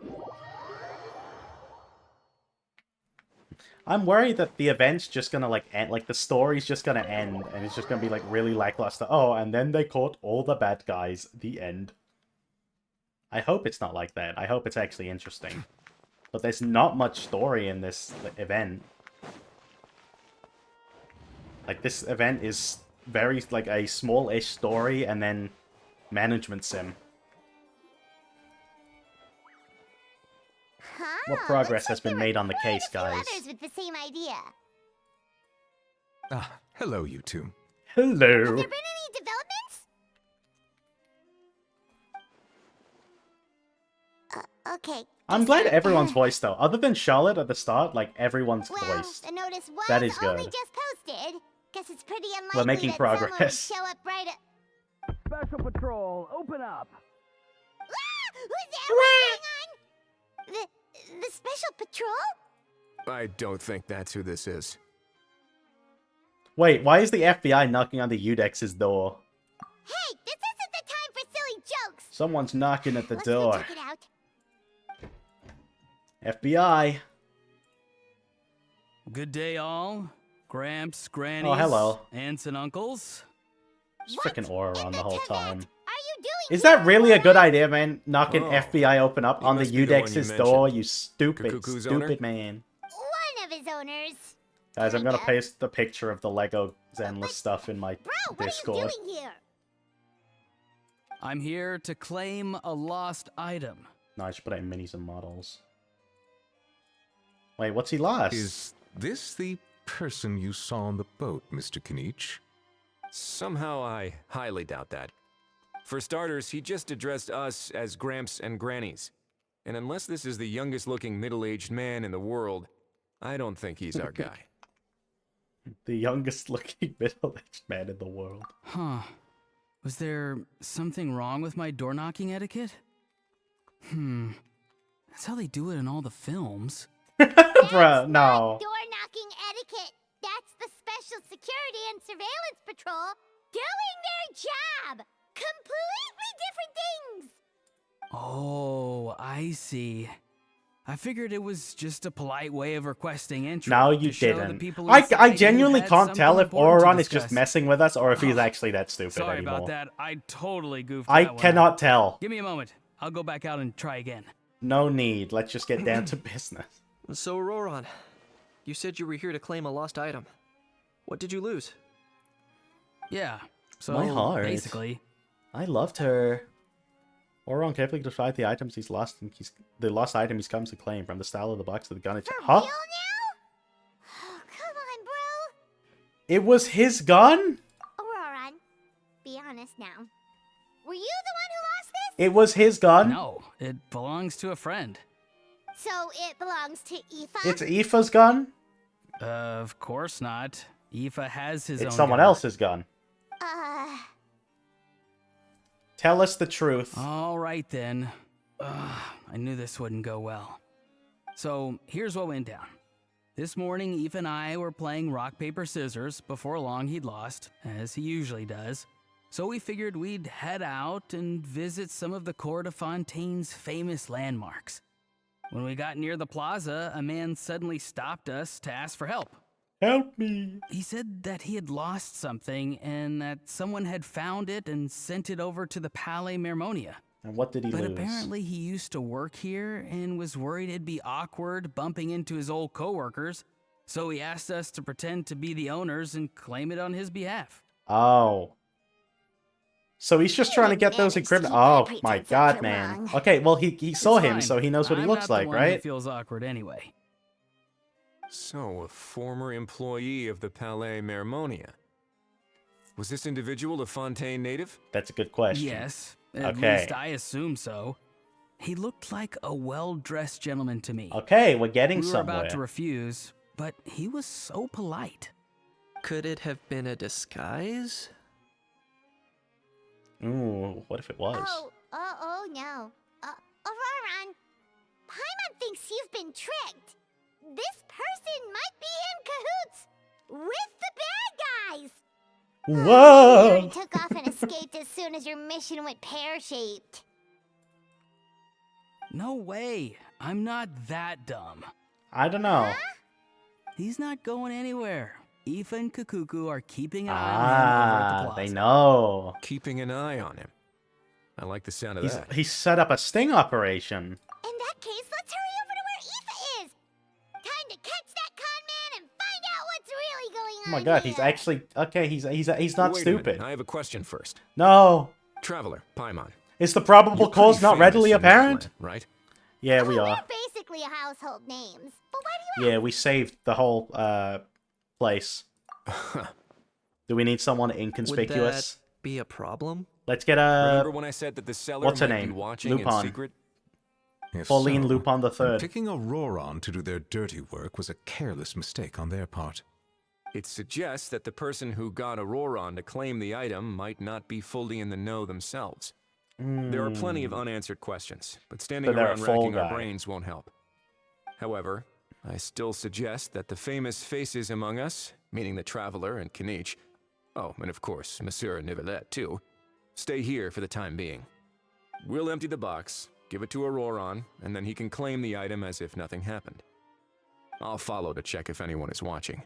Speaker 1: I'm worried that the event's just gonna like end, like the story's just gonna end, and it's just gonna be like really lackluster. Oh, and then they caught all the bad guys. The end. I hope it's not like that. I hope it's actually interesting. But there's not much story in this event. Like, this event is very, like, a small-ish story and then management sim.
Speaker 5: Huh?
Speaker 1: What progress has been made on the case, guys?
Speaker 5: Others with the same idea.
Speaker 3: Ah, hello, you two.
Speaker 1: Hello.
Speaker 5: Have there been any developments? Okay.
Speaker 1: I'm glad everyone's voiced, though. Other than Charlotte at the start, like, everyone's
Speaker 5: Well,
Speaker 1: voiced.
Speaker 5: the notice was
Speaker 1: That is
Speaker 5: only
Speaker 1: good.
Speaker 5: just posted. Guess it's pretty unlikely
Speaker 1: We're making
Speaker 5: that someone would
Speaker 1: progress.
Speaker 5: show up right at...
Speaker 11: Special Patrol, open up!
Speaker 5: Ah! Who's there? What's going on? The Special Patrol?
Speaker 13: I don't think that's who this is.
Speaker 1: Wait, why is the FBI knocking on the Udex's door?
Speaker 5: Hey, this isn't the time for silly jokes.
Speaker 1: Someone's knocking at the
Speaker 5: Let's go
Speaker 1: door.
Speaker 5: check it out.
Speaker 1: FBI.
Speaker 11: Good day, all. Gramps, grannies,
Speaker 1: Oh, hello.
Speaker 11: aunts and uncles.
Speaker 1: There's freaking aura on the whole time.
Speaker 5: Are you doing
Speaker 1: Is that really a good idea, man? Knocking
Speaker 13: Oh,
Speaker 1: FBI open up
Speaker 13: he
Speaker 1: on the
Speaker 13: must be the one you
Speaker 1: Udex's door,
Speaker 13: mentioned.
Speaker 1: you stupid,
Speaker 13: Kukuku's
Speaker 1: stupid
Speaker 13: owner?
Speaker 1: man.
Speaker 5: one of his owners?
Speaker 1: Guys, I'm gonna paste the picture of the Lego Zenless stuff in my
Speaker 5: Bro, what
Speaker 1: Discord.
Speaker 5: are you doing here?
Speaker 11: I'm here to claim a lost item.
Speaker 1: No, I should put it in minis and models. Wait, what's he lost?
Speaker 3: Is this the person you saw on the boat, Mr. Kinich?
Speaker 13: Somehow I highly doubt that. For starters, he just addressed us as Gramps and Grannies. And unless this is the youngest looking middle-aged man in the world, I don't think he's our guy.
Speaker 1: The youngest looking middle-aged man in the world.
Speaker 11: Huh. Was there something wrong with my door-knocking etiquette? That's how they do it in all the films.
Speaker 1: Bruh, no.
Speaker 5: Door-knocking etiquette. That's the Special Security and Surveillance Patrol doing their job. Completely different things.
Speaker 11: Oh, I see. I figured it was just a polite way of requesting entry.
Speaker 1: No, you
Speaker 11: to show the
Speaker 1: didn't.
Speaker 11: people
Speaker 1: I
Speaker 11: inside you
Speaker 1: genuinely
Speaker 11: had
Speaker 1: can't tell
Speaker 11: something
Speaker 1: if
Speaker 11: important to
Speaker 1: Auron is just
Speaker 11: discuss.
Speaker 1: messing with us or if he's actually that stupid
Speaker 11: Sorry
Speaker 1: anymore.
Speaker 11: about that. I totally goofed
Speaker 1: I
Speaker 11: that one
Speaker 1: cannot
Speaker 11: up.
Speaker 1: tell.
Speaker 11: Give me a moment. I'll go back out and try again.
Speaker 1: No need. Let's just get down to business.
Speaker 7: So, Roran, you said you were here to claim a lost item. What did you lose?
Speaker 11: Yeah, so
Speaker 1: My heart.
Speaker 11: basically...
Speaker 1: I loved her. Auron carefully described the items he's lost and the lost item he's come to claim, from the style of the box to the gun. Huh?
Speaker 5: Real now? Oh, come on, bro.
Speaker 1: It was his gun?
Speaker 5: Auron, be honest now. Were you the one who lost this?
Speaker 1: It was his gun?
Speaker 11: No, it belongs to a friend.
Speaker 5: So it belongs to Aoife?
Speaker 1: It's Aoife's gun?
Speaker 11: Of course not. Aoife has his own
Speaker 1: It's someone
Speaker 11: gun.
Speaker 1: else's gun. Tell us the truth.
Speaker 11: All right then. I knew this wouldn't go well. So here's what went down. This morning, Eve and I were playing rock, paper, scissors. Before long, he'd lost, as he usually does. So we figured we'd head out and visit some of the Court of Fontaine's famous landmarks. When we got near the plaza, a man suddenly stopped us to ask for help.
Speaker 1: Help me.
Speaker 11: He said that he had lost something and that someone had found it and sent it over to the Palais Mermonia.
Speaker 1: And what did he
Speaker 11: But
Speaker 1: lose?
Speaker 11: apparently he used to work here and was worried it'd be awkward bumping into his old coworkers, so he asked us to pretend to be the owners and claim it on his behalf.
Speaker 1: Oh. So he's just trying to get those equipment. Oh my god, man. Okay, well he saw
Speaker 11: It's
Speaker 1: him,
Speaker 11: fine.
Speaker 1: so he knows what he
Speaker 11: I'm
Speaker 1: looks
Speaker 11: not
Speaker 1: like,
Speaker 11: the one who
Speaker 1: right?
Speaker 11: feels awkward anyway.
Speaker 13: So, a former employee of the Palais Mermonia. Was this individual a Fontaine native?
Speaker 1: That's a good question.
Speaker 11: Yes, at
Speaker 1: Okay.
Speaker 11: least I assume so. He looked like a well-dressed gentleman to me.
Speaker 1: Okay, we're getting
Speaker 11: We were
Speaker 1: somewhere.
Speaker 11: about to refuse, but he was so polite.
Speaker 7: Could it have been a disguise?
Speaker 1: Ooh, what if it was?
Speaker 5: Oh no. Auroran, Paimon thinks you've been tricked. This person might be in cahoots with the bad guys. You
Speaker 1: Whoa!
Speaker 5: already took off and escaped as soon as your mission went pear-shaped.
Speaker 11: No way. I'm not that dumb.
Speaker 1: I don't know.
Speaker 11: He's not going anywhere. Aoife and Kakuku are keeping an eye on him over at the plaza.
Speaker 1: They know.
Speaker 13: Keeping an eye on him. I like the sound of
Speaker 1: He's,
Speaker 13: that.
Speaker 1: he set up a sting operation.
Speaker 5: In that case, let's hurry over to where Aoife is. Time to catch that con man and find out what's really going on.
Speaker 1: Oh my god,
Speaker 5: here.
Speaker 1: he's actually okay. He's not
Speaker 13: Wait a minute,
Speaker 1: stupid.
Speaker 13: I have a question first.
Speaker 1: No,
Speaker 13: Traveler, Paimon.
Speaker 1: is the probable
Speaker 13: You're
Speaker 1: cause
Speaker 13: pretty
Speaker 1: not
Speaker 13: famous
Speaker 1: readily
Speaker 13: in this
Speaker 1: apparent?
Speaker 13: land, right?
Speaker 1: Yeah, we are.
Speaker 5: We're basically household names. But why do you
Speaker 1: Yeah, we saved the whole place. Do we need someone
Speaker 7: Would
Speaker 1: inconspicuous?
Speaker 7: that be a problem?
Speaker 1: Let's get a.
Speaker 13: Remember when I said that the seller
Speaker 1: what's her
Speaker 13: might
Speaker 1: name?
Speaker 13: be watching in
Speaker 1: Lupin.
Speaker 13: secret?
Speaker 3: If
Speaker 1: Pauline
Speaker 3: so,
Speaker 1: Lupin the
Speaker 3: then
Speaker 1: Third.
Speaker 3: picking Auroron to do their dirty work was a careless mistake on their part.
Speaker 13: It suggests that the person who got Auroron to claim the item might not be fully in the know themselves. There are plenty of unanswered questions, but standing
Speaker 1: But they're a
Speaker 13: around
Speaker 1: fall
Speaker 13: racking our
Speaker 1: guy.
Speaker 13: brains won't help. However, I still suggest that the famous faces among us, meaning the Traveler and Kinich, oh, and of course, Monsieur Nivelet too, stay here for the time being. We'll empty the box, give it to Auroron, and then he can claim the item as if nothing happened. I'll follow to check if anyone is watching.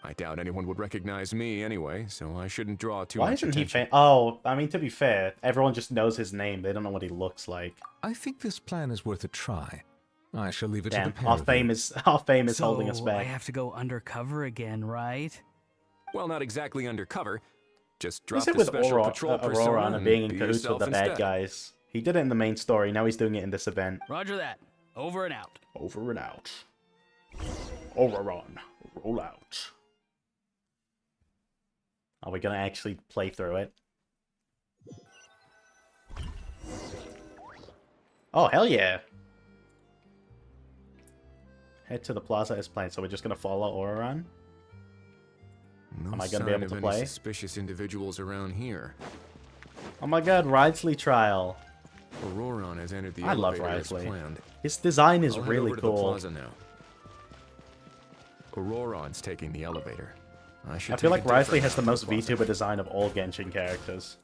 Speaker 13: I doubt anyone would recognize me anyway, so I shouldn't draw too
Speaker 1: Why
Speaker 13: much
Speaker 1: isn't he
Speaker 13: attention.
Speaker 1: Oh, I mean, to be fair, everyone just knows his name. They don't know what he looks like.
Speaker 3: I think this plan is worth a try. I shall leave it to
Speaker 1: Damn,
Speaker 3: the pair
Speaker 1: our
Speaker 3: of you.
Speaker 1: fame is holding us
Speaker 11: So
Speaker 1: back.
Speaker 11: I have to go undercover again, right?
Speaker 13: Well, not exactly undercover. Just drop
Speaker 1: Is it
Speaker 13: the
Speaker 1: with
Speaker 13: special patrol persona
Speaker 1: Aurora and
Speaker 13: and
Speaker 1: being in
Speaker 13: be
Speaker 1: cahoots with
Speaker 13: yourself
Speaker 1: the bad
Speaker 13: instead.
Speaker 1: guys? He did it in the main story. Now he's doing it in this event.
Speaker 11: Roger that. Over and out.
Speaker 1: Over and out. Auroron, roll out. Are we gonna actually play through it? Oh, hell yeah! Head to the plaza as planned, so we're just gonna follow Auroron?
Speaker 13: No
Speaker 1: Am I gonna be
Speaker 13: sign
Speaker 1: able to
Speaker 13: of
Speaker 1: play?
Speaker 13: any suspicious individuals around here.
Speaker 1: Oh my god, Ridesley trial.
Speaker 13: Auroron has entered the
Speaker 1: I love
Speaker 13: elevator as
Speaker 1: Ridesley.
Speaker 13: planned.
Speaker 1: His design is
Speaker 13: I'll head
Speaker 1: really
Speaker 13: over to the
Speaker 1: cool.
Speaker 13: plaza now. Auroron's taking the elevator. I should
Speaker 1: I feel
Speaker 13: take
Speaker 1: like
Speaker 13: a
Speaker 1: Ridesley
Speaker 13: different
Speaker 1: has the
Speaker 13: route to
Speaker 1: most
Speaker 13: plaza.
Speaker 1: VTuber design of all Genshin characters.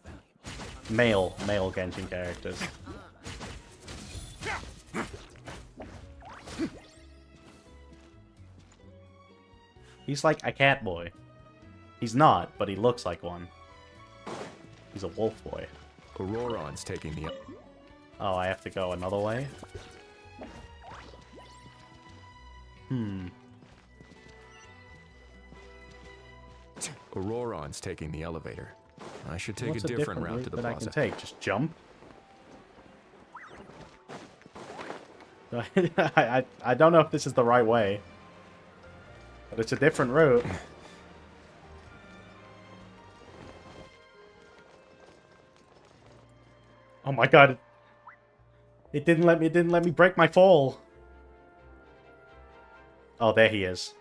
Speaker 1: Male Genshin characters. He's like a cat boy. He's not, but he looks like one. He's a wolf boy.
Speaker 13: Auroron's taking the...
Speaker 1: Oh, I have to go another way?
Speaker 13: Auroron's taking the elevator. I should take
Speaker 1: What's
Speaker 13: a different route to the
Speaker 1: that I
Speaker 13: plaza.
Speaker 1: can take? Just jump? I don't know if this is the right way. But it's a different route. Oh my god. It didn't let me break my fall. Oh, there he is.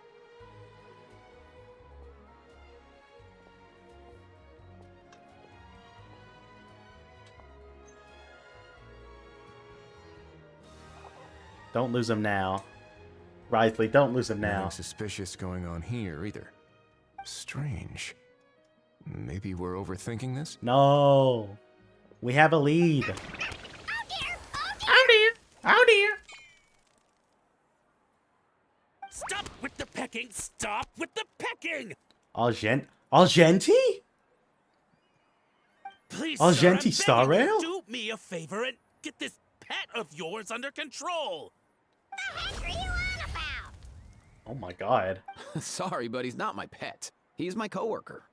Speaker 1: Don't lose him now. Risley, don't lose him now.
Speaker 13: Nothing suspicious going on here either. Strange. Maybe we're overthinking this?
Speaker 1: No. We have a lead.
Speaker 5: Oh dear!
Speaker 1: Oh dear!
Speaker 14: Stop with the pecking! Stop with the pecking!
Speaker 1: Argenti?
Speaker 14: Please,
Speaker 1: Oh,
Speaker 14: sir, I'm
Speaker 1: Genti Star
Speaker 14: begging you,
Speaker 1: Rail?
Speaker 14: do me a favor and get this pet of yours under control.
Speaker 5: The heck are you on about?
Speaker 1: Oh my god.
Speaker 6: Sorry, but he's not my pet. He's my coworker.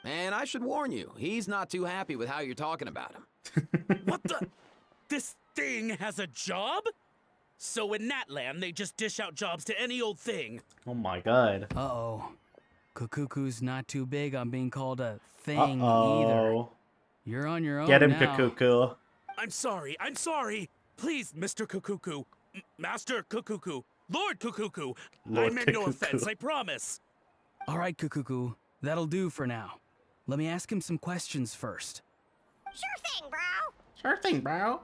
Speaker 6: And I should warn you, he's not too happy with how you're talking about him.
Speaker 14: What the? This thing has a job? So in that land, they just dish out jobs to any old thing.
Speaker 1: Oh my god.
Speaker 11: Uh-oh. Kukuku's not too big on being called a thing either.
Speaker 1: Uh-oh.
Speaker 11: You're on your own
Speaker 1: Get him,
Speaker 11: now.
Speaker 1: Kukuku.
Speaker 14: I'm sorry. Please, Mr. Kukuku. Master Kukuku. Lord Kukuku.
Speaker 1: Lord
Speaker 14: I meant no
Speaker 1: Kukuku.
Speaker 14: offense, I promise.
Speaker 11: All right, Kukuku. That'll do for now. Let me ask him some questions first.
Speaker 5: Sure thing, bro.
Speaker 1: Sure thing, bro.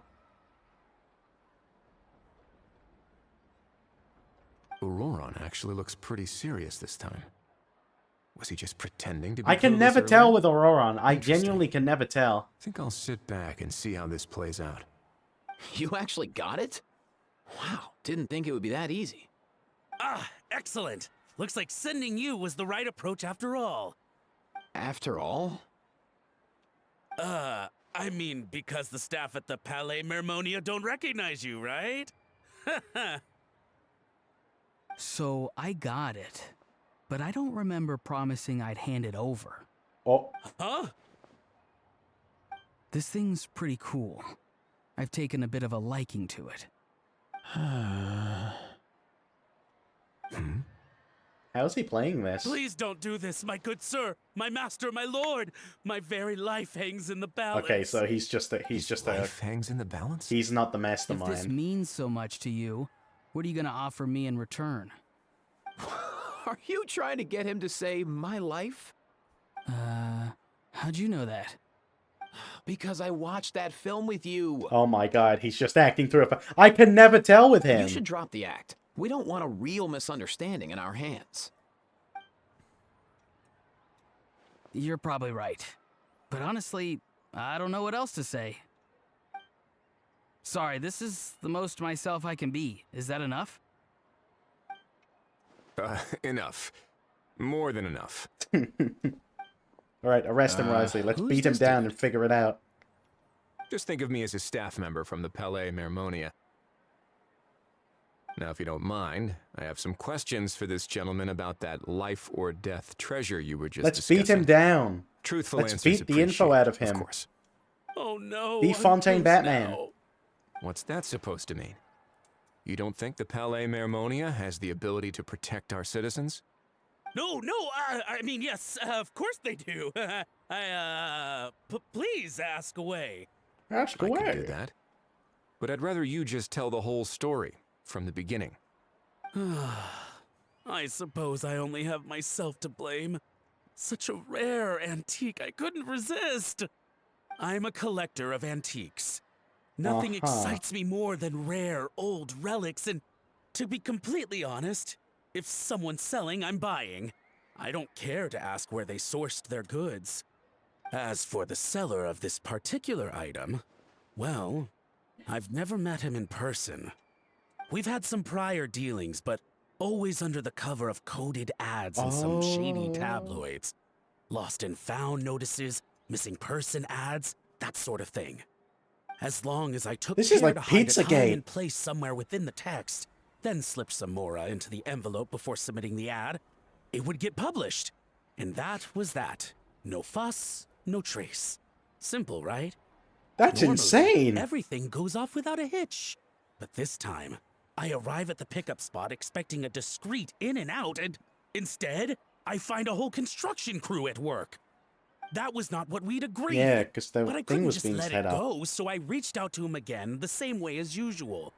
Speaker 13: Auroron actually looks pretty serious this time. Was he just pretending to be
Speaker 1: I can
Speaker 13: clueless
Speaker 1: never
Speaker 13: earlier?
Speaker 1: tell with Auroron. I
Speaker 13: Interesting.
Speaker 1: genuinely can never tell.
Speaker 13: I think I'll sit back and see how this plays out.
Speaker 6: You actually got it? Wow, didn't think it would be that easy.
Speaker 14: Ah, excellent. Looks like sending you was the right approach after all.
Speaker 6: After all?
Speaker 14: I mean, because the staff at the Palais Mermonia don't recognize you, right?
Speaker 11: So I got it, but I don't remember promising I'd hand it over.
Speaker 1: Oh.
Speaker 14: Huh?
Speaker 11: This thing's pretty cool. I've taken a bit of a liking to it.
Speaker 1: How's he playing this?
Speaker 14: Please don't do this, my good sir, my master, my lord. My very life hangs in the balance.
Speaker 1: Okay, so he's just a
Speaker 13: Life hangs in the balance?
Speaker 1: he's not the
Speaker 11: If this
Speaker 1: mastermind.
Speaker 11: means so much to you, what are you gonna offer me in return?
Speaker 6: Are you trying to get him to say my life?
Speaker 11: How'd you know that?
Speaker 6: Because I watched that film with you.
Speaker 1: Oh my god, he's just acting through a... I can never tell with him.
Speaker 6: You should drop the act. We don't want a real misunderstanding in our hands.
Speaker 11: You're probably right. But honestly, I don't know what else to say. Sorry, this is the most myself I can be. Is that enough?
Speaker 13: Enough. More than enough.
Speaker 1: Alright, arrest him, Risley. Let's
Speaker 13: who's
Speaker 1: beat him
Speaker 13: this
Speaker 1: down
Speaker 13: dude?
Speaker 1: and figure it out.
Speaker 13: Just think of me as a staff member from the Palais Mermonia. Now, if you don't mind, I have some questions for this gentleman about that life or death treasure you were just
Speaker 1: Let's
Speaker 13: discussing.
Speaker 1: beat him down.
Speaker 13: Truthful
Speaker 1: Let's
Speaker 13: answers
Speaker 1: beat the info
Speaker 13: appreciated,
Speaker 1: out of him.
Speaker 13: Of course.
Speaker 14: Oh no.
Speaker 1: Be
Speaker 14: I'm
Speaker 1: Fontaine
Speaker 14: loose
Speaker 1: Batman.
Speaker 14: now.
Speaker 13: What's that supposed to mean? You don't think the Palais Mermonia has the ability to protect our citizens?
Speaker 14: No, I mean, yes, of course they do. Please ask away.
Speaker 1: Ask
Speaker 13: I
Speaker 1: away.
Speaker 13: can do that. But I'd rather you just tell the whole story from the beginning.
Speaker 14: I suppose I only have myself to blame. Such a rare antique, I couldn't resist. I'm a collector of antiques. Nothing excites me more than rare, old relics, and to be completely honest, if someone's selling, I'm buying. I don't care to ask where they sourced their goods. As for the seller of this particular item, well, I've never met him in person. We've had some prior dealings, but always under the cover of coded ads in some shady tabloids. Lost and found notices, missing person ads, that sort of thing. As long as I took
Speaker 1: This
Speaker 14: care
Speaker 1: is like
Speaker 14: to hide it high
Speaker 1: Pizzagate.
Speaker 14: in place somewhere within the text, then slip some Mora into the envelope before submitting the ad, it would get published. And that was that. No fuss, no trace. Simple, right?
Speaker 1: That's
Speaker 14: Normally,
Speaker 1: insane.
Speaker 14: Everything goes off without a hitch. But this time, I arrive at the pickup spot expecting a discreet in and out, and instead, I find a whole construction crew at work. That was not what we'd agreed.
Speaker 1: Yeah, 'cause the
Speaker 14: but I
Speaker 1: thing
Speaker 14: couldn't
Speaker 1: was
Speaker 14: just
Speaker 1: being
Speaker 14: let
Speaker 1: set
Speaker 14: it
Speaker 1: up.
Speaker 14: go, so I reached out to him again the same way as usual.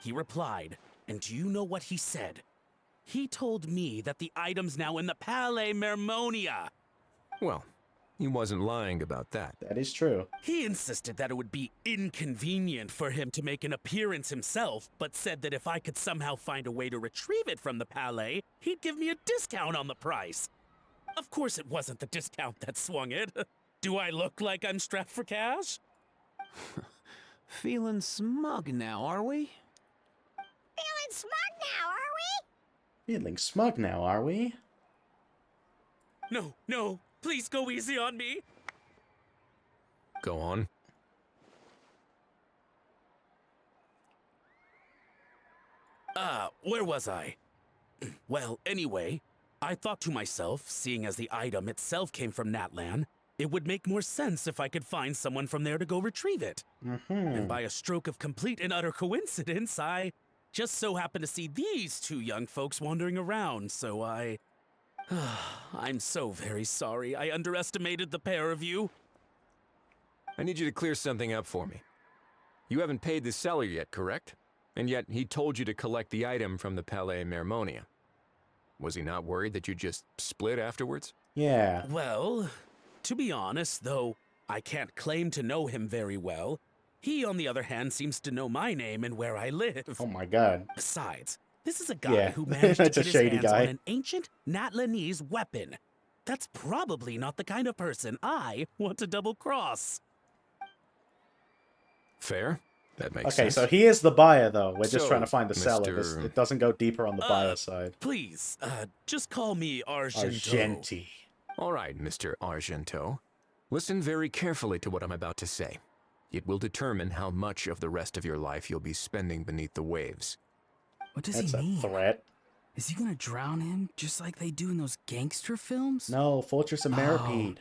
Speaker 14: He replied, and do you know what he said? He told me that the item's now in the Palais Mermonia.
Speaker 13: Well, he wasn't lying about that.
Speaker 1: That is true.
Speaker 14: He insisted that it would be inconvenient for him to make an appearance himself, but said that if I could somehow find a way to retrieve it from the Palais, he'd give me a discount on the price. Of course it wasn't the discount that swung it. Do I look like I'm strapped for cash?
Speaker 6: Feeling smug now, are we?
Speaker 5: Feeling smug now, are we?
Speaker 1: Feeling smug now, are we?
Speaker 14: No, please go easy on me.
Speaker 13: Go on.
Speaker 14: Where was I? Well, anyway, I thought to myself, seeing as the item itself came from Natlan, it would make more sense if I could find someone from there to go retrieve it. And by a stroke of complete and utter coincidence, I just so happened to see these two young folks wandering around, so I'm so very sorry. I underestimated the pair of you.
Speaker 13: I need you to clear something up for me. You haven't paid the seller yet, correct? And yet he told you to collect the item from the Palais Mermonia. Was he not worried that you just split afterwards?
Speaker 1: Yeah.
Speaker 14: Well, to be honest, though I can't claim to know him very well, he, on the other hand, seems to know my name and where I live.
Speaker 1: Oh my god.
Speaker 14: Besides, this is a guy who managed to
Speaker 1: That's
Speaker 14: get
Speaker 1: a
Speaker 14: his
Speaker 1: shady
Speaker 14: hands
Speaker 1: guy.
Speaker 14: on an ancient Natlanese weapon. That's probably not the kind of person I want to double-cross.
Speaker 13: Fair. That makes
Speaker 1: Okay,
Speaker 13: sense.
Speaker 1: so he is the buyer, though. We're just
Speaker 13: So,
Speaker 1: trying to find the seller.
Speaker 13: Mr.
Speaker 1: It doesn't go deeper on the buyer side.
Speaker 14: Please, just call me Argento.
Speaker 1: Argenti.
Speaker 13: All right, Mr. Argento. Listen very carefully to what I'm about to say. It will determine how much of the rest of your life you'll be spending beneath the waves.
Speaker 11: What does
Speaker 1: That's
Speaker 11: he mean?
Speaker 1: a threat.
Speaker 11: Is he gonna drown him just like they do in those gangster films?
Speaker 1: No, Fortress of Meripede.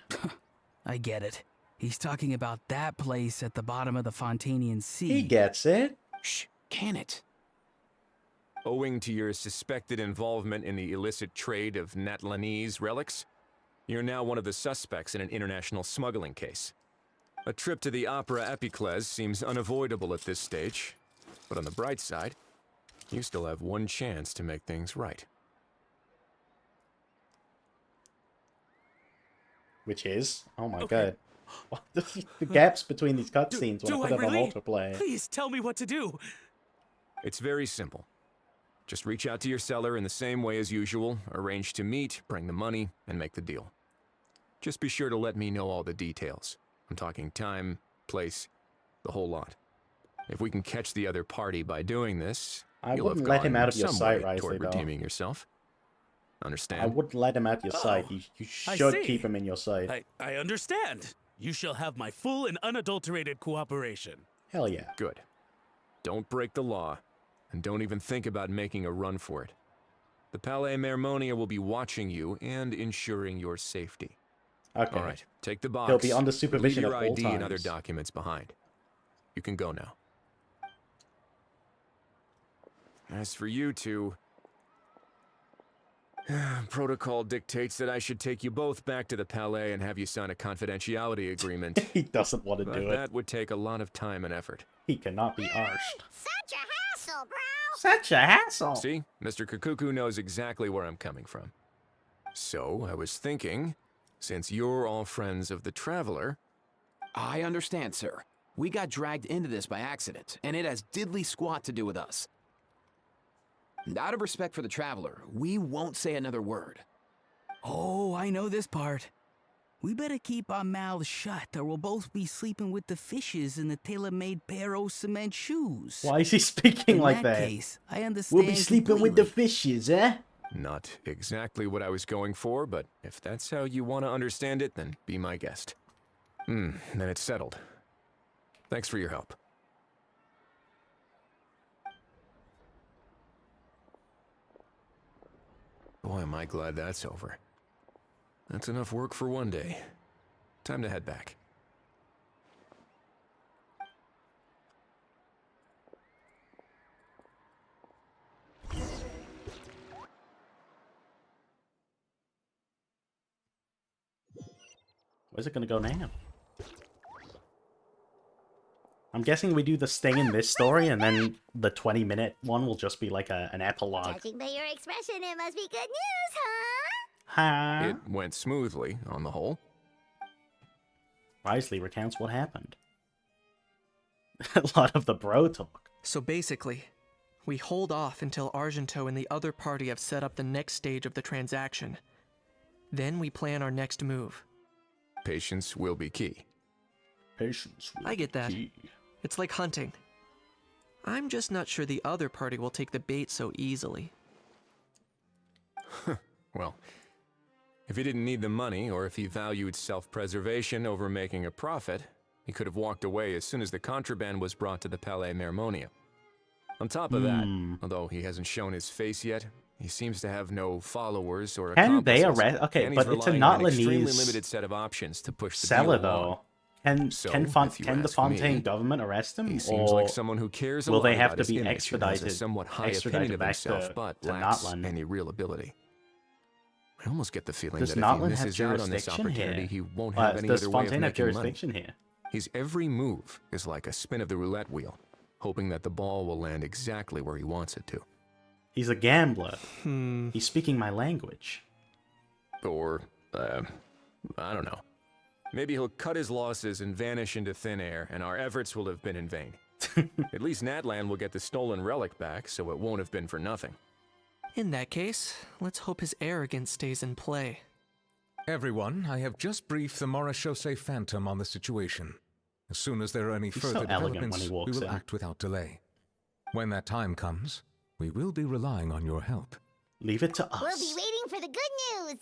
Speaker 11: I get it. He's talking about that place at the bottom of the Fontainian Sea.
Speaker 1: He gets it.
Speaker 11: Shh, can it?
Speaker 13: Owing to your suspected involvement in the illicit trade of Natlanese relics, you're now one of the suspects in an international smuggling case. A trip to the Opera Epiclese seems unavoidable at this stage, but on the bright side, you still have one chance to make things right.
Speaker 1: Which is? Oh my god. The gaps between these cutscenes when I put it on multiplayer.
Speaker 14: Please tell me what to do.
Speaker 13: It's very simple. Just reach out to your seller in the same way as usual, arrange to meet, bring the money, and make the deal. Just be sure to let me know all the details. I'm talking time, place, the whole lot. If we can catch the other party by doing this, you'll have
Speaker 1: wouldn't let him
Speaker 13: gone
Speaker 1: out of your
Speaker 13: some
Speaker 1: sight,
Speaker 13: way
Speaker 1: Risley,
Speaker 13: toward
Speaker 1: though.
Speaker 13: redeeming yourself. Understand?
Speaker 1: I wouldn't let him out your sight. You
Speaker 14: I
Speaker 1: should
Speaker 14: see.
Speaker 1: keep him in your sight.
Speaker 14: I understand. You shall have my full and unadulterated cooperation.
Speaker 1: Hell yeah.
Speaker 13: Good. Don't break the law, and don't even think about making a run for it. The Palais Mermonia will be watching you and ensuring your safety.
Speaker 1: Okay.
Speaker 13: All right, take the box.
Speaker 1: He'll be under supervision
Speaker 13: Leave your
Speaker 1: at all
Speaker 13: ID and other
Speaker 1: times.
Speaker 13: documents behind. You can go now. As for you two, protocol dictates that I should take you both back to the Palais and have you sign a confidentiality agreement.
Speaker 1: He doesn't want to
Speaker 13: But
Speaker 1: do it.
Speaker 13: that would take a lot of time and effort.
Speaker 1: He cannot be arsed.
Speaker 5: Such a hassle, bro.
Speaker 1: Such a hassle.
Speaker 13: See, Mr. Kakuku knows exactly where I'm coming from. So, I was thinking, since you're all friends of the Traveler...
Speaker 6: I understand, sir. We got dragged into this by accident, and it has diddly squat to do with us. And out of respect for the Traveler, we won't say another word.
Speaker 11: Oh, I know this part. We better keep our mouths shut, or we'll both be sleeping with the fishes in the tailor-made pair of cement shoes.
Speaker 1: Why is he speaking
Speaker 11: in
Speaker 1: like
Speaker 11: that?
Speaker 1: that?
Speaker 11: Case, I understand.
Speaker 1: We'll be sleeping with the
Speaker 11: completely.
Speaker 1: fishes, eh?
Speaker 13: Not exactly what I was going for, but if that's how you want to understand it, then be my guest. Then it's settled. Thanks for your help. Boy, am I glad that's over. That's enough work for one day. Time to head back.
Speaker 1: Where's it gonna go now? I'm guessing we do the sting in this story, and then the 20-minute one will just be like an epilogue.
Speaker 5: Judging by your expression, it must be good news, huh?
Speaker 1: Ha!
Speaker 13: It went smoothly, on the whole.
Speaker 1: Risley recounts what happened. A lot of the bro talk.
Speaker 7: So basically, we hold off until Argento and the other party have set up the next stage of the transaction. Then we plan our next move.
Speaker 13: Patience will be key.
Speaker 1: Patience will
Speaker 7: I get
Speaker 1: be
Speaker 7: that.
Speaker 1: key.
Speaker 7: It's like hunting. I'm just not sure the other party will take the bait so easily.
Speaker 13: Well, if he didn't need the money, or if he valued self-preservation over making a profit, he could have walked away as soon as the contraband was brought to the Palais Mermonia. On top of that, although he hasn't shown his face yet, He seems to have no followers or
Speaker 1: Can they
Speaker 13: accomplices,
Speaker 1: arrest? Okay,
Speaker 13: and he's
Speaker 1: but it's a
Speaker 13: relying
Speaker 1: not
Speaker 13: on an extremely
Speaker 1: Lebanese
Speaker 13: limited set of options to push the
Speaker 1: seller
Speaker 13: deal along.
Speaker 1: though. Can
Speaker 13: So,
Speaker 1: can
Speaker 13: if you
Speaker 1: the
Speaker 13: ask
Speaker 1: Fontaine
Speaker 13: me,
Speaker 1: government arrest him,
Speaker 13: He seems
Speaker 1: or
Speaker 13: like someone who cares a
Speaker 1: will
Speaker 13: lot
Speaker 1: they have
Speaker 13: about
Speaker 1: to
Speaker 13: his
Speaker 1: be
Speaker 13: image and has a
Speaker 1: extradited
Speaker 13: somewhat high opinion of
Speaker 1: back
Speaker 13: himself,
Speaker 1: to
Speaker 13: but lacks
Speaker 1: Notland?
Speaker 13: any real ability. I almost get the feeling
Speaker 1: Does
Speaker 13: that if he
Speaker 1: Notland have
Speaker 13: misses out on this
Speaker 1: jurisdiction
Speaker 13: opportunity,
Speaker 1: here?
Speaker 13: he won't have any
Speaker 1: Does
Speaker 13: other way of
Speaker 1: Fontaine have
Speaker 13: making money.
Speaker 1: jurisdiction here?
Speaker 13: His every move is like a spin of the roulette wheel, hoping that the ball will land exactly where he wants it to.
Speaker 1: He's a gambler. He's speaking my language.
Speaker 13: Or, I don't know. Maybe he'll cut his losses and vanish into thin air, and our efforts will have been in vain. At least Natlan will get the stolen relic back, so it won't have been for nothing.
Speaker 7: In that case, let's hope his arrogance stays in play.
Speaker 3: Everyone, I have just briefed the Marechaussee Phantom on the situation. As soon as there are any
Speaker 1: He's
Speaker 3: further
Speaker 1: so elegant when
Speaker 3: developments,
Speaker 1: he
Speaker 3: we
Speaker 1: walks
Speaker 3: will
Speaker 1: in.
Speaker 3: act without delay. When that time comes, we will be relying on your help.
Speaker 1: Leave it to us.
Speaker 5: We'll be waiting for the good news.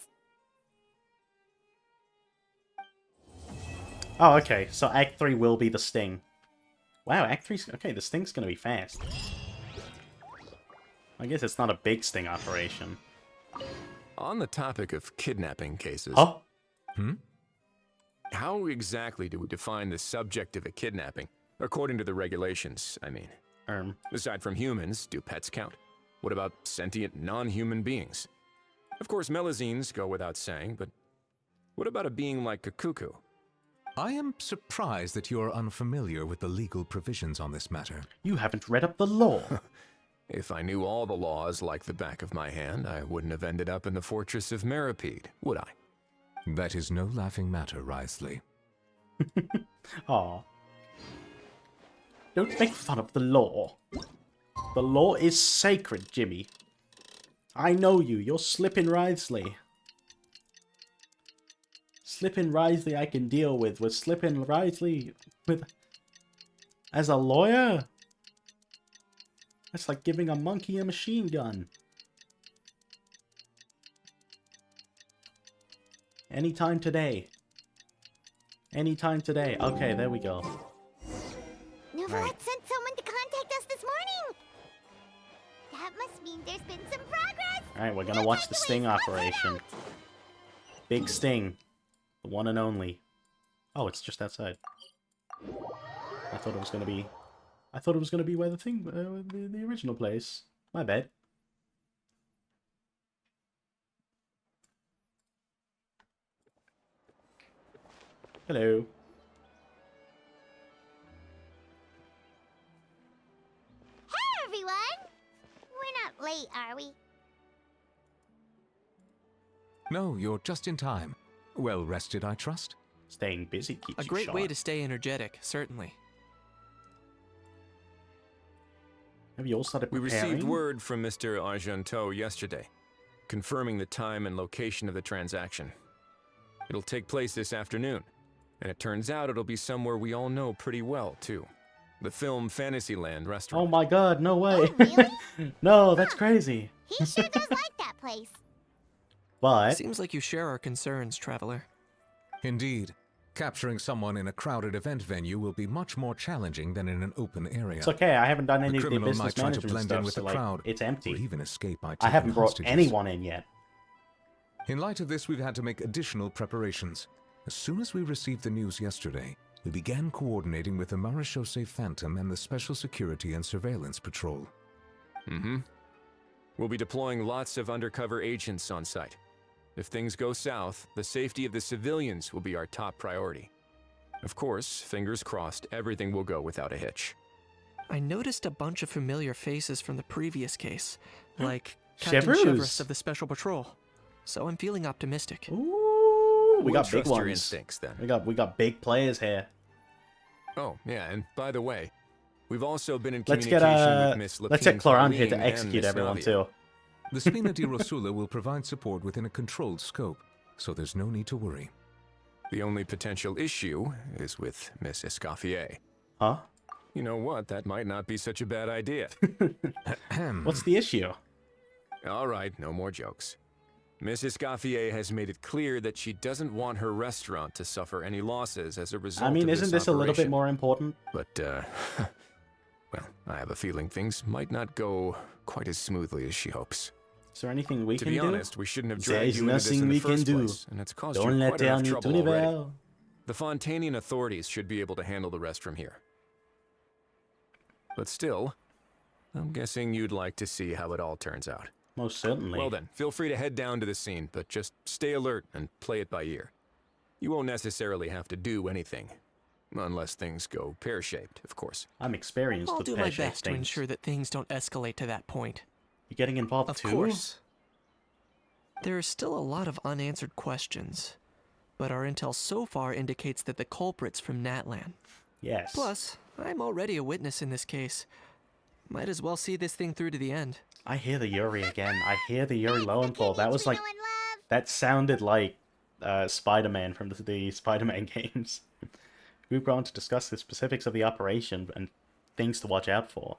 Speaker 1: Oh, okay. So Act 3 will be the sting. Wow, Act 3's... Okay, the sting's gonna be fast. I guess it's not a big sting operation.
Speaker 13: On the topic of kidnapping cases...
Speaker 1: Huh?
Speaker 13: How exactly do we define the subject of a kidnapping? According to the regulations, I mean. Aside from humans, do pets count? What about sentient, non-human beings? Of course, melazines go without saying, but what about a being like a cuckoo?
Speaker 3: I am surprised that you are unfamiliar with the legal provisions on this matter.
Speaker 1: You haven't read up the law.
Speaker 13: If I knew all the laws like the back of my hand, I wouldn't have ended up in the fortress of Meripede, would I?
Speaker 3: That is no laughing matter, Wriothesley.
Speaker 1: Aw. Don't make fun of the law. The law is sacred, Jimmy. I know you. You're Slippin' Wriothesley. Slippin' Wriothesley I can deal with. Was Slippin' Wriothesley with... as a lawyer? That's like giving a monkey a machine gun. Anytime today. Anytime today. Okay, there we go.
Speaker 5: Novelette sent someone to contact us this morning. That must mean there's been some progress.
Speaker 1: Alright, we're gonna watch the sting operation. Big sting. The one and only. Oh, it's just outside. I thought it was gonna be... I thought it was gonna be where the thing... the original place. My bad. Hello.
Speaker 5: Hey, everyone. We're not late, are we?
Speaker 3: No, you're just in time. Well rested, I trust?
Speaker 1: Staying busy keeps
Speaker 7: A great way to stay energetic, certainly.
Speaker 1: Have you all started
Speaker 13: We
Speaker 1: preparing?
Speaker 13: received word from Mr. Argenteau yesterday, confirming the time and location of the transaction. It'll take place this afternoon, and it turns out it'll be somewhere we all know pretty well, too. The Film Fantasyland restaurant.
Speaker 1: Oh my god, no way. No, that's crazy.
Speaker 5: He sure does like that place.
Speaker 1: But...
Speaker 7: Seems like you share our concerns, Traveler.
Speaker 3: Indeed. Capturing someone in a crowded event venue will be much more challenging than in an open area.
Speaker 1: It's okay, I haven't done any of the
Speaker 3: criminal
Speaker 1: business
Speaker 3: might try to
Speaker 1: management
Speaker 3: blend
Speaker 1: stuff,
Speaker 3: in with
Speaker 1: so
Speaker 3: the
Speaker 1: like,
Speaker 3: crowd,
Speaker 1: it's empty.
Speaker 3: or even escape by
Speaker 1: I
Speaker 3: taking
Speaker 1: haven't brought
Speaker 3: hostages.
Speaker 1: anyone in yet.
Speaker 3: In light of this, we've had to make additional preparations. As soon as we received the news yesterday, we began coordinating with the Marechaussee Phantom and the Special Security and Surveillance Patrol.
Speaker 13: We'll be deploying lots of undercover agents on site. If things go south, the safety of the civilians will be our top priority. Of course, fingers crossed, everything will go without a hitch.
Speaker 7: I noticed a bunch of familiar faces from the previous case, like
Speaker 1: Chevreuse.
Speaker 7: Captain Chevreuse of the Special Patrol. So I'm feeling optimistic.
Speaker 1: Ooh, we
Speaker 13: We'll
Speaker 1: got big
Speaker 13: trust your
Speaker 1: ones.
Speaker 13: instincts, then.
Speaker 1: We got big players here.
Speaker 13: Oh, yeah, and by the way, we've also been in
Speaker 1: Let's
Speaker 13: communication
Speaker 1: get
Speaker 13: with Miss
Speaker 1: let's get Clorant here to
Speaker 13: Pauline and
Speaker 1: execute
Speaker 13: Miss
Speaker 1: everyone
Speaker 13: Navia.
Speaker 1: too.
Speaker 3: The Spina di Rosula will provide support within a controlled scope, so there's no need to worry.
Speaker 13: The only potential issue is with Miss Escoffier.
Speaker 1: Huh?
Speaker 13: You know what? That might not be such a bad idea.
Speaker 1: What's the issue?
Speaker 13: All right, no more jokes. Miss Escoffier has made it clear that she doesn't want her restaurant to suffer any losses as a result
Speaker 1: I mean,
Speaker 13: of
Speaker 1: isn't this a little bit
Speaker 13: operation.
Speaker 1: more important?
Speaker 13: But, well, I have a feeling things might not go quite as smoothly as she hopes.
Speaker 1: Is there anything we
Speaker 13: To
Speaker 1: can
Speaker 13: be
Speaker 1: do?
Speaker 13: honest, we shouldn't have
Speaker 1: There
Speaker 13: dragged
Speaker 1: is
Speaker 13: you into this
Speaker 1: nothing
Speaker 13: in the
Speaker 1: we can
Speaker 13: first
Speaker 1: do.
Speaker 13: place, and it's caused
Speaker 1: Don't
Speaker 13: you
Speaker 1: let
Speaker 13: quite enough
Speaker 1: down
Speaker 13: trouble already.
Speaker 1: Univel.
Speaker 13: The Fontainian authorities should be able to handle the rest from here. But still, I'm guessing you'd like to see how it all turns out.
Speaker 1: Most certainly.
Speaker 13: Well then, feel free to head down to the scene, but just stay alert and play it by ear. You won't necessarily have to do anything. Unless things go pear-shaped, of course.
Speaker 1: I'm experienced
Speaker 7: I'll
Speaker 1: with
Speaker 7: do my
Speaker 1: pear-shaped
Speaker 7: best to
Speaker 1: things.
Speaker 7: ensure that things don't escalate to that point.
Speaker 1: You getting involved
Speaker 7: Of
Speaker 1: too?
Speaker 7: course. There are still a lot of unanswered questions, but our intel so far indicates that the culprit's from Natlan.
Speaker 1: Yes.
Speaker 7: Plus, I'm already a witness in this case. Might as well see this thing through to the end.
Speaker 1: I hear the Yuri again. I hear the Yuri Lowenthal. That was like... That sounded like Spider-Man from the Spider-Man games. We've gone to discuss the specifics of the operation and things to watch out for.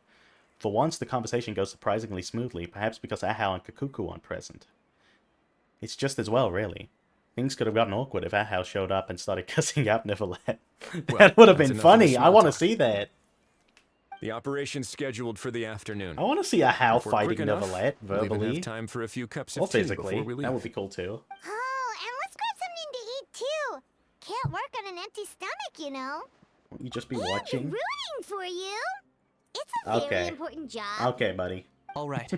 Speaker 1: For once, the conversation goes surprisingly smoothly, perhaps because Ahau and Kakuku aren't present. It's just as well, really. Things could have gotten awkward if Ahau showed up and started cussing out Nicolette. That would have been funny. I want to see that.
Speaker 13: The operation's scheduled for the afternoon.
Speaker 1: I want to see Ahau
Speaker 13: If we're
Speaker 1: fighting
Speaker 13: quick enough,
Speaker 1: Nicolette
Speaker 13: we'll even
Speaker 1: verbally.
Speaker 13: have time for a few cups
Speaker 1: Or
Speaker 13: of tea
Speaker 1: physically.
Speaker 13: before we leave.
Speaker 1: That would be cool too.
Speaker 5: Oh, and let's grab something to eat too. Can't work on an empty stomach, you know.
Speaker 1: Won't you just be
Speaker 5: And
Speaker 1: watching?
Speaker 5: rooting for you. It's a very
Speaker 1: Okay.
Speaker 5: important job.
Speaker 1: Okay, buddy.
Speaker 7: All right.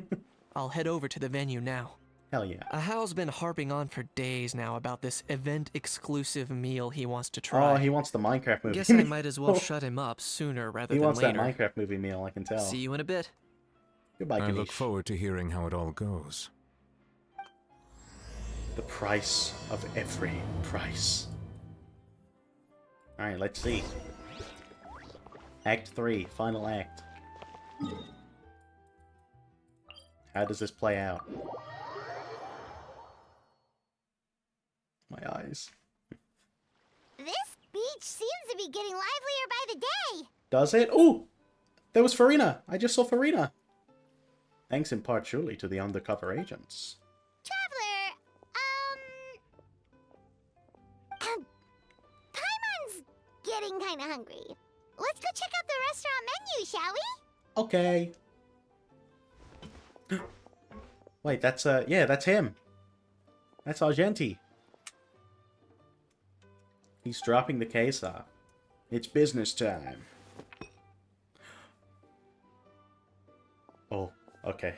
Speaker 7: I'll head over to the venue now.
Speaker 1: Hell yeah.
Speaker 7: Ahau's been harping on for days now about this event-exclusive meal he wants to try.
Speaker 1: Oh, he wants the Minecraft movie.
Speaker 7: Guess I might as well shut him up sooner rather
Speaker 1: He
Speaker 7: than
Speaker 1: wants
Speaker 7: later.
Speaker 1: that Minecraft movie meal, I can tell.
Speaker 7: See you in a bit.
Speaker 1: Goodbye,
Speaker 3: I look
Speaker 1: Ganesh.
Speaker 3: forward to hearing how it all goes.
Speaker 1: The price of every price. Alright, let's see. Act 3, final act. How does this play out? My eyes.
Speaker 5: This beach seems to be getting livelier by the day.
Speaker 1: Does it? Ooh! There was Farina! I just saw Farina! Thanks in part surely to the undercover agents.
Speaker 5: Traveler, Paimon's getting kinda hungry. Let's go check out the restaurant menu, shall we?
Speaker 1: Okay. Wait, that's, yeah, that's him. That's Argenti. He's dropping the case off. It's business time. Oh, okay.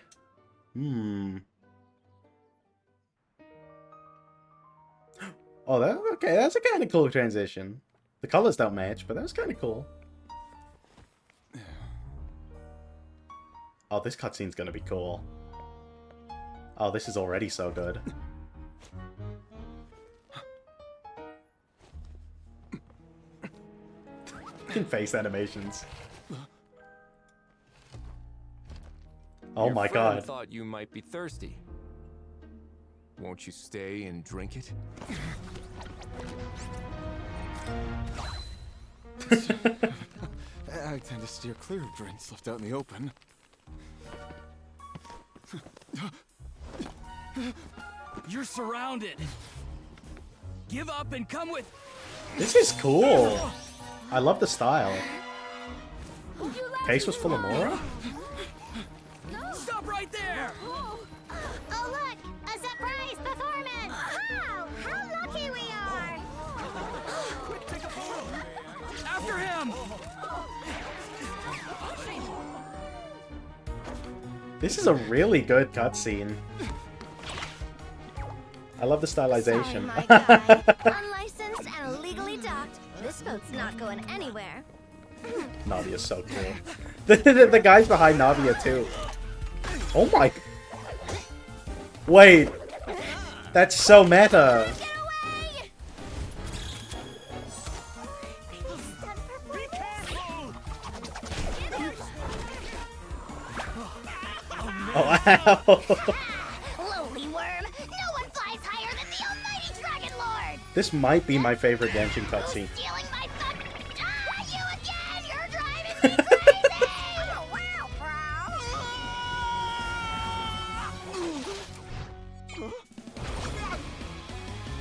Speaker 1: Oh, that, okay, that's a kind of cool transition. The colors don't match, but that's kind of cool. Oh, this cutscene's gonna be cool. Oh, this is already so good. Fucking face animations. Oh
Speaker 13: Your
Speaker 1: my
Speaker 13: friend
Speaker 1: god.
Speaker 13: thought you might be thirsty. Won't you stay and drink it?
Speaker 17: I tend to steer clear of drinks left out in the open.
Speaker 11: You're surrounded. Give up and come with.
Speaker 1: This is cool. I love the style. Case was full of Mora?
Speaker 11: Stop right there!
Speaker 5: Oh, look! A surprise performance! Wow! How lucky we are!
Speaker 11: After him!
Speaker 1: This is a really good cutscene. I love the stylization.
Speaker 9: Sorry, my guy. Unlicensed and illegally docked. This boat's not going anywhere.
Speaker 1: Navia's so cool. The guys behind Navia too. Oh my... Wait. That's so meta. Oh, wow.
Speaker 5: Lowly worm! No one flies higher than the almighty Dragon Lord!
Speaker 1: This might be my favorite Genshin cutscene.
Speaker 5: Stealing my fuck... Ah, you again! You're driving me crazy! Wow,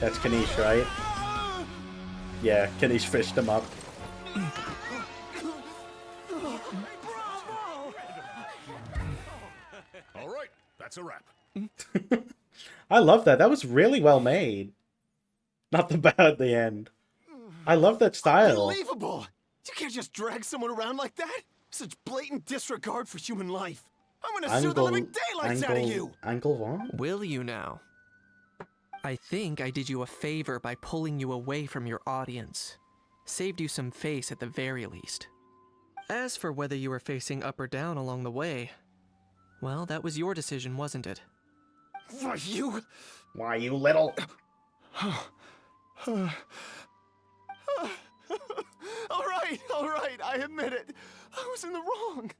Speaker 1: That's Kanish, right? Yeah, Kanish fished him up.
Speaker 18: All right, that's a wrap.
Speaker 1: I love that. That was really well made. Not the bow at the end. I love that style.
Speaker 17: Unbelievable! You can't just drag someone around like that. Such blatant disregard for human life. I'm gonna sue the living daylights out of you.
Speaker 1: Uncle what?
Speaker 7: Will you now? I think I did you a favor by pulling you away from your audience. Saved you some face at the very least. As for whether you were facing up or down along the way, well, that was your decision, wasn't it?
Speaker 17: Why, you...
Speaker 1: Why, you little...
Speaker 17: all right, I admit it. I was in the wrong.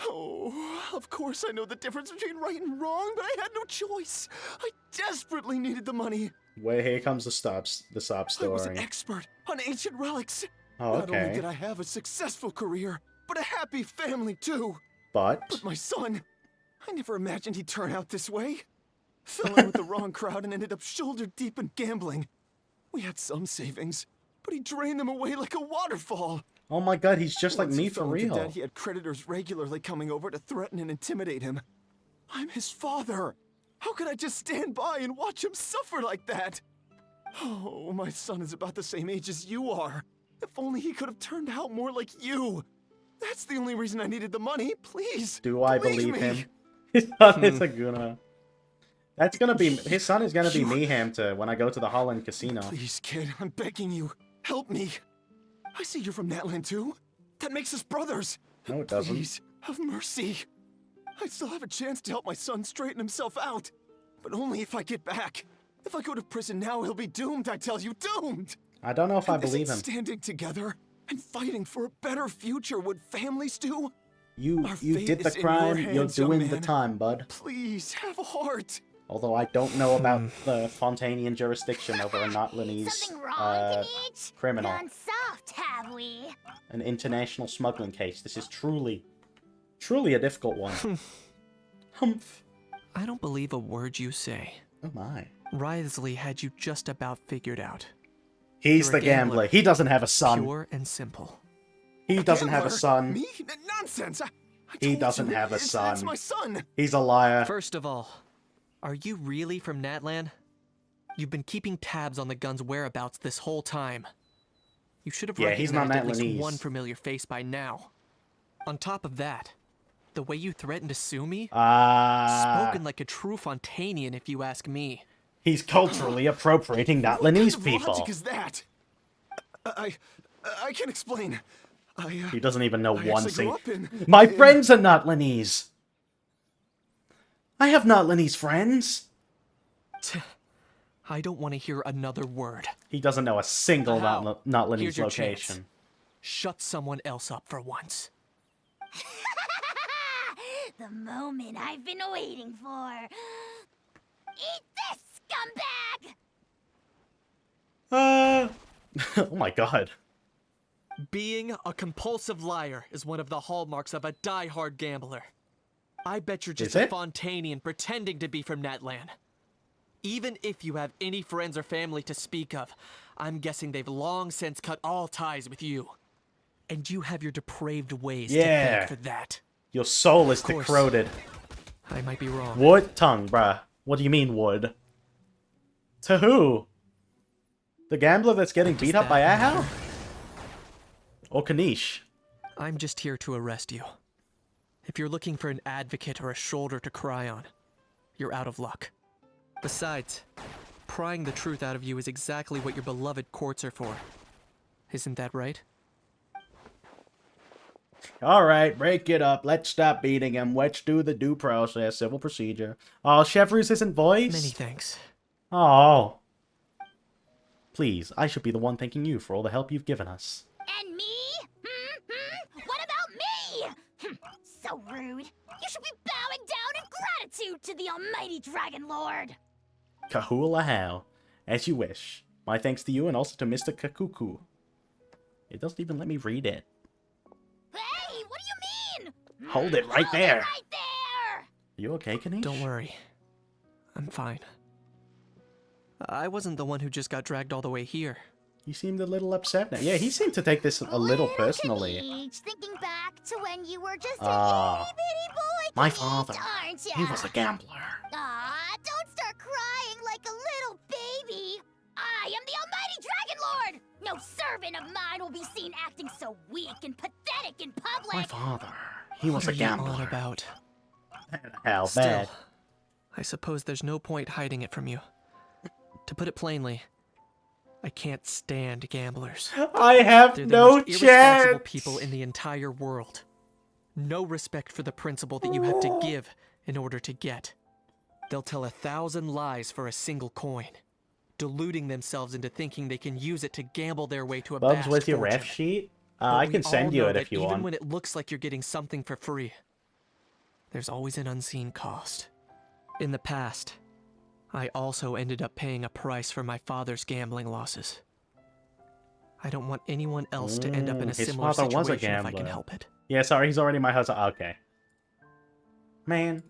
Speaker 17: Oh, of course I know the difference between right and wrong, but I had no choice. I desperately needed the money.
Speaker 1: Wait, here comes the sob story.
Speaker 17: I was an expert on ancient relics.
Speaker 1: Oh, okay.
Speaker 17: Not only did I have a successful career, but a happy family too.
Speaker 1: But
Speaker 17: my son, I never imagined he'd turn out this way. Fell in with the wrong crowd and ended up shoulder deep in gambling. We had some savings, but he drained them away like a waterfall.
Speaker 1: Oh my god, he's just like
Speaker 17: Once
Speaker 1: me
Speaker 17: he
Speaker 1: for
Speaker 17: fell into
Speaker 1: real.
Speaker 17: debt, he had creditors regularly coming over to threaten and intimidate him. I'm his father. How could I just stand by and watch him suffer like that? Oh, my son is about the same age as you are. If only he could have turned out more like you. That's the only reason I needed the money. Please.
Speaker 1: Do I believe
Speaker 17: me.
Speaker 1: him? His son is a guna. That's gonna be his son is gonna be me Hamter when I go to the Holland Casino.
Speaker 17: Please, kid, I'm begging you. Help me. I see you're from Natland too. That makes us brothers.
Speaker 1: No, it doesn't.
Speaker 17: Please, have mercy. I still have a chance to help my son straighten himself out. But only if I get back. If I go to prison now, he'll be doomed, I tell you, doomed!
Speaker 1: I don't know if I believe him.
Speaker 17: Standing together and fighting for a better future what families do?
Speaker 1: You
Speaker 17: fate
Speaker 1: did the
Speaker 17: is in your
Speaker 1: crime, you're
Speaker 17: hands, young
Speaker 1: doing the
Speaker 17: man.
Speaker 1: time, bud.
Speaker 17: Please, have a heart.
Speaker 1: Although I don't know about the Fontainian jurisdiction over a Notlanese
Speaker 5: Something wrong, Kanich?
Speaker 1: criminal.
Speaker 5: Gone soft, have we?
Speaker 1: An international smuggling case. This is truly a difficult one. Humph.
Speaker 7: I don't believe a word you say.
Speaker 1: Oh my.
Speaker 7: Wriothesley had you just about figured out.
Speaker 1: He's
Speaker 7: You're a
Speaker 1: the gambler.
Speaker 7: gambler.
Speaker 1: He doesn't have a son.
Speaker 7: Pure and simple.
Speaker 1: He doesn't have a
Speaker 17: Gambler?
Speaker 1: son.
Speaker 17: Me? Nonsense. I
Speaker 1: He
Speaker 17: told
Speaker 1: doesn't
Speaker 17: you,
Speaker 1: have a
Speaker 17: That's
Speaker 1: son.
Speaker 17: my son.
Speaker 1: He's a liar.
Speaker 7: First of all, are you really from Natland? You've been keeping tabs on the gun's whereabouts this whole time. You should have
Speaker 1: Yeah, he's not
Speaker 7: recognized at
Speaker 1: Natlanese.
Speaker 7: least one familiar face by now. On top of that, the way you threatened to sue me? Spoken like a true Fontainian, if you ask me.
Speaker 1: He's culturally appropriating Notlanese
Speaker 17: What
Speaker 1: people.
Speaker 17: logic is that? I can explain.
Speaker 1: He doesn't even know
Speaker 17: I
Speaker 1: one
Speaker 17: actually grew
Speaker 1: thing.
Speaker 17: up in-
Speaker 1: My friends are Notlanese. I have Notlanese friends.
Speaker 7: I don't want to hear another word.
Speaker 1: He doesn't know a single
Speaker 7: Here's
Speaker 1: Notlanese
Speaker 7: your
Speaker 1: location.
Speaker 7: chance. Shut someone else up for once.
Speaker 5: The moment I've been waiting for. Eat this, scumbag!
Speaker 1: Oh my god.
Speaker 7: Being a compulsive liar is one of the hallmarks of a die-hard gambler. I bet you're just
Speaker 1: Is
Speaker 7: a
Speaker 1: it?
Speaker 7: Fontainian pretending to be from Natland. Even if you have any friends or family to speak of, I'm guessing they've long since cut all ties with you. And you have your depraved ways to
Speaker 1: Yeah.
Speaker 7: thank for that.
Speaker 1: Your soul is
Speaker 7: Of course.
Speaker 1: decroded.
Speaker 7: I might be wrong.
Speaker 1: Wood tongue, bruh. What do you mean wood? To who? The gambler that's getting beat up by Ahau? Or Kanish?
Speaker 7: I'm just here to arrest you. If you're looking for an advocate or a shoulder to cry on, you're out of luck. Besides, prying the truth out of you is exactly what your beloved courts are for. Isn't that right?
Speaker 1: Alright, break it up. Let's stop beating him. Let's do the due process, civil procedure. Oh, Chevreuse isn't voiced?
Speaker 7: Many thanks.
Speaker 1: Oh. Please, I should be the one thanking you for all the help you've given us.
Speaker 5: And me? What about me? So rude. You should be bowing down in gratitude to the almighty Dragon Lord.
Speaker 1: Kahulahau. As you wish. My thanks to you and also to Mr. Kakuku. It doesn't even let me read it.
Speaker 5: Hey, what do you mean?
Speaker 1: Hold it right there.
Speaker 5: Right there!
Speaker 1: You okay, Kanish?
Speaker 7: Don't worry. I'm fine. I wasn't the one who just got dragged all the way here.
Speaker 1: He seemed a little upset now. Yeah, he seemed to take this a little personally.
Speaker 5: Each thinking back to when you were just
Speaker 1: Ah.
Speaker 5: a itty bitty boy,
Speaker 1: My
Speaker 5: Kanich,
Speaker 1: father.
Speaker 5: aren't ya?
Speaker 1: He was a gambler. My father. He was
Speaker 7: What
Speaker 1: a
Speaker 7: are you
Speaker 1: gambler.
Speaker 7: on about?
Speaker 1: How
Speaker 7: Still,
Speaker 1: bad.
Speaker 7: I suppose there's no point hiding it from you. To put it plainly, I can't stand gamblers.
Speaker 1: I have
Speaker 7: They're the
Speaker 1: no
Speaker 7: most irresponsible
Speaker 1: chance.
Speaker 7: people in the entire world. No respect for the principle that you have to give in order to get. They'll tell 1,000 lies for a single coin, deluding themselves into thinking they can use it to gamble their way to a
Speaker 1: Bubs,
Speaker 7: vast
Speaker 1: where's your
Speaker 7: fortune.
Speaker 1: ref sheet?
Speaker 7: But
Speaker 1: I
Speaker 7: we
Speaker 1: can send
Speaker 7: all
Speaker 1: you
Speaker 7: know
Speaker 1: it
Speaker 7: that
Speaker 1: if you
Speaker 7: even
Speaker 1: want.
Speaker 7: when it looks like you're getting something for free, there's always an unseen cost. In the past, I also ended up paying a price for my father's gambling losses. I don't want anyone else to end up in a
Speaker 1: His
Speaker 7: similar
Speaker 1: father was a
Speaker 7: situation if I can
Speaker 1: gambler.
Speaker 7: help it.
Speaker 1: Yeah, sorry, he's already my husband. Okay. Man.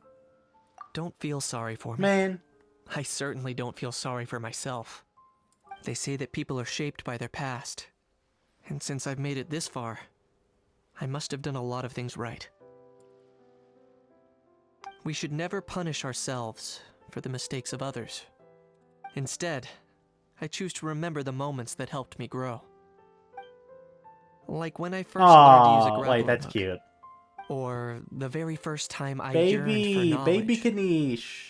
Speaker 7: Don't feel sorry for me.
Speaker 1: Man.
Speaker 7: I certainly don't feel sorry for myself. They say that people are shaped by their past. And since I've made it this far, I must have done a lot of things right. We should never punish ourselves for the mistakes of others. Instead, I choose to remember the moments that helped me grow. Like when I first learned to use a grappling
Speaker 1: wait, that's
Speaker 7: hook.
Speaker 1: cute.
Speaker 7: Or the very first time I yearned for knowledge.
Speaker 1: Baby Kanish.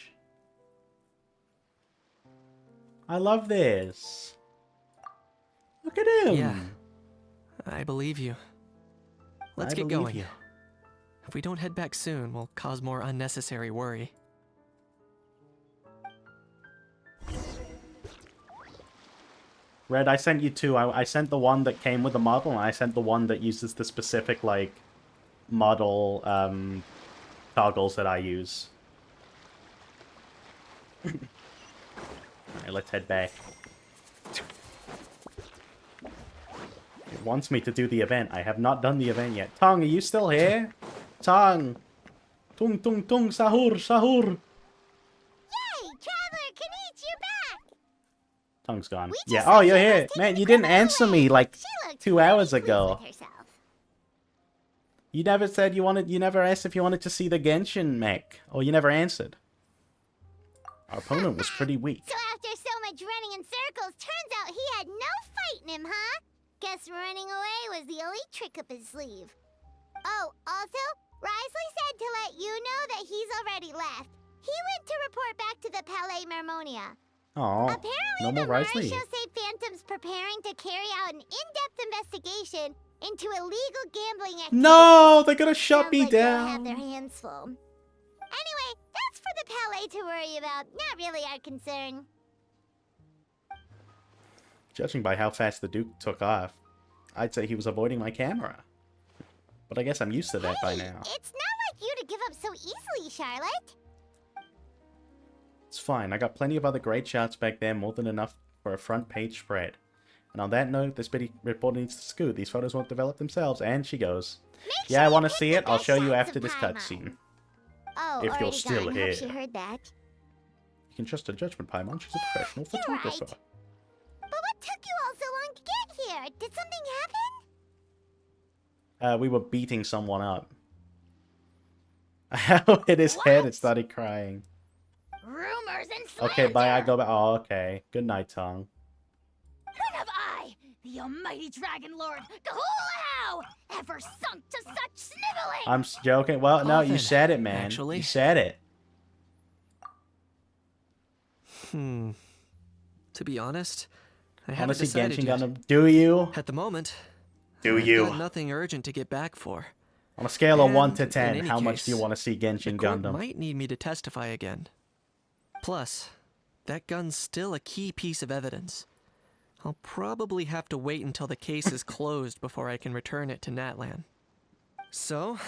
Speaker 1: I love this. Look at him.
Speaker 7: Yeah, I believe you. Let's get going.
Speaker 1: You.
Speaker 7: If we don't head back soon, we'll cause more unnecessary worry.
Speaker 1: Red, I sent you two. I sent the one that came with the model, and I sent the one that uses the specific, like, model toggles that I use. Alright, let's head back. It wants me to do the event. I have not done the event yet. Tong, are you still here? Tong! Tung tung tung, sahur, sahur!
Speaker 5: Yay! Traveler Kanich, you're back!
Speaker 1: Tong's gone. Yeah, oh, you're here. Man, you didn't answer me, like, 2 hours ago. You never said you wanted, you never asked if you wanted to see the Genshin mech. Or you never answered. Our opponent was pretty weak.
Speaker 5: So after so much running in circles, turns out he had no fight in him, huh? Guess running away was the only trick up his sleeve. Oh, also, Risley said to let you know that he's already left. He went to report back to the Palais Mermonia.
Speaker 1: Oh,
Speaker 5: Apparently,
Speaker 1: no
Speaker 5: the
Speaker 1: more Risley.
Speaker 5: Marisho say Phantom's preparing to carry out an in-depth investigation into illegal gambling activities.
Speaker 1: No, they're gonna shut me
Speaker 5: Sounds like they'll
Speaker 1: down.
Speaker 5: have their hands full. Anyway, that's for the Palais to worry about. Not really our concern.
Speaker 1: Judging by how fast the Duke took off, I'd say he was avoiding my camera. But I guess I'm used to that by now.
Speaker 5: It's not like you to give up so easily, Charlotte.
Speaker 1: It's fine, I got plenty of other great shots back there, more than enough for a front page spread. And on that note, this bitty reporter needs to scoot. These photos won't develop themselves. And she goes, yeah, I want to see it. I'll show you after this cutscene.
Speaker 5: Oh,
Speaker 1: If you're
Speaker 5: already
Speaker 1: still
Speaker 5: gone.
Speaker 1: here.
Speaker 5: Hope she heard that.
Speaker 1: You can trust her judgment, Paimon. She's a professional
Speaker 5: You're
Speaker 1: photographer.
Speaker 5: right. But what took you all so long to get here? Did something happen?
Speaker 1: We were beating someone up. How hit his head and started crying.
Speaker 5: Rumors and slander.
Speaker 1: Okay, bye, I go back. Oh, okay. Good night, Tongue.
Speaker 10: When have I, the almighty Dragon Lord, Kahulahau, ever sunk to such sniveling?
Speaker 1: I'm joking. Well, no, you
Speaker 7: Often,
Speaker 1: said it, man.
Speaker 7: actually.
Speaker 1: You said it.
Speaker 7: To be honest, I
Speaker 1: Want
Speaker 7: haven't
Speaker 1: to see
Speaker 7: decided
Speaker 1: Genshin
Speaker 7: yet.
Speaker 1: Gundam? Do you?
Speaker 7: At the moment,
Speaker 1: Do
Speaker 7: I've
Speaker 1: you?
Speaker 7: got nothing urgent to get back for.
Speaker 1: On a scale of 1
Speaker 7: And
Speaker 1: to
Speaker 7: in
Speaker 1: 10,
Speaker 7: any
Speaker 1: how much do you
Speaker 7: case,
Speaker 1: want to see
Speaker 7: The
Speaker 1: Genshin
Speaker 7: court
Speaker 1: Gundam?
Speaker 7: might need me to testify again. Plus, that gun's still a key piece of evidence. I'll probably have to wait until the case is closed before I can return it to Natlan. So,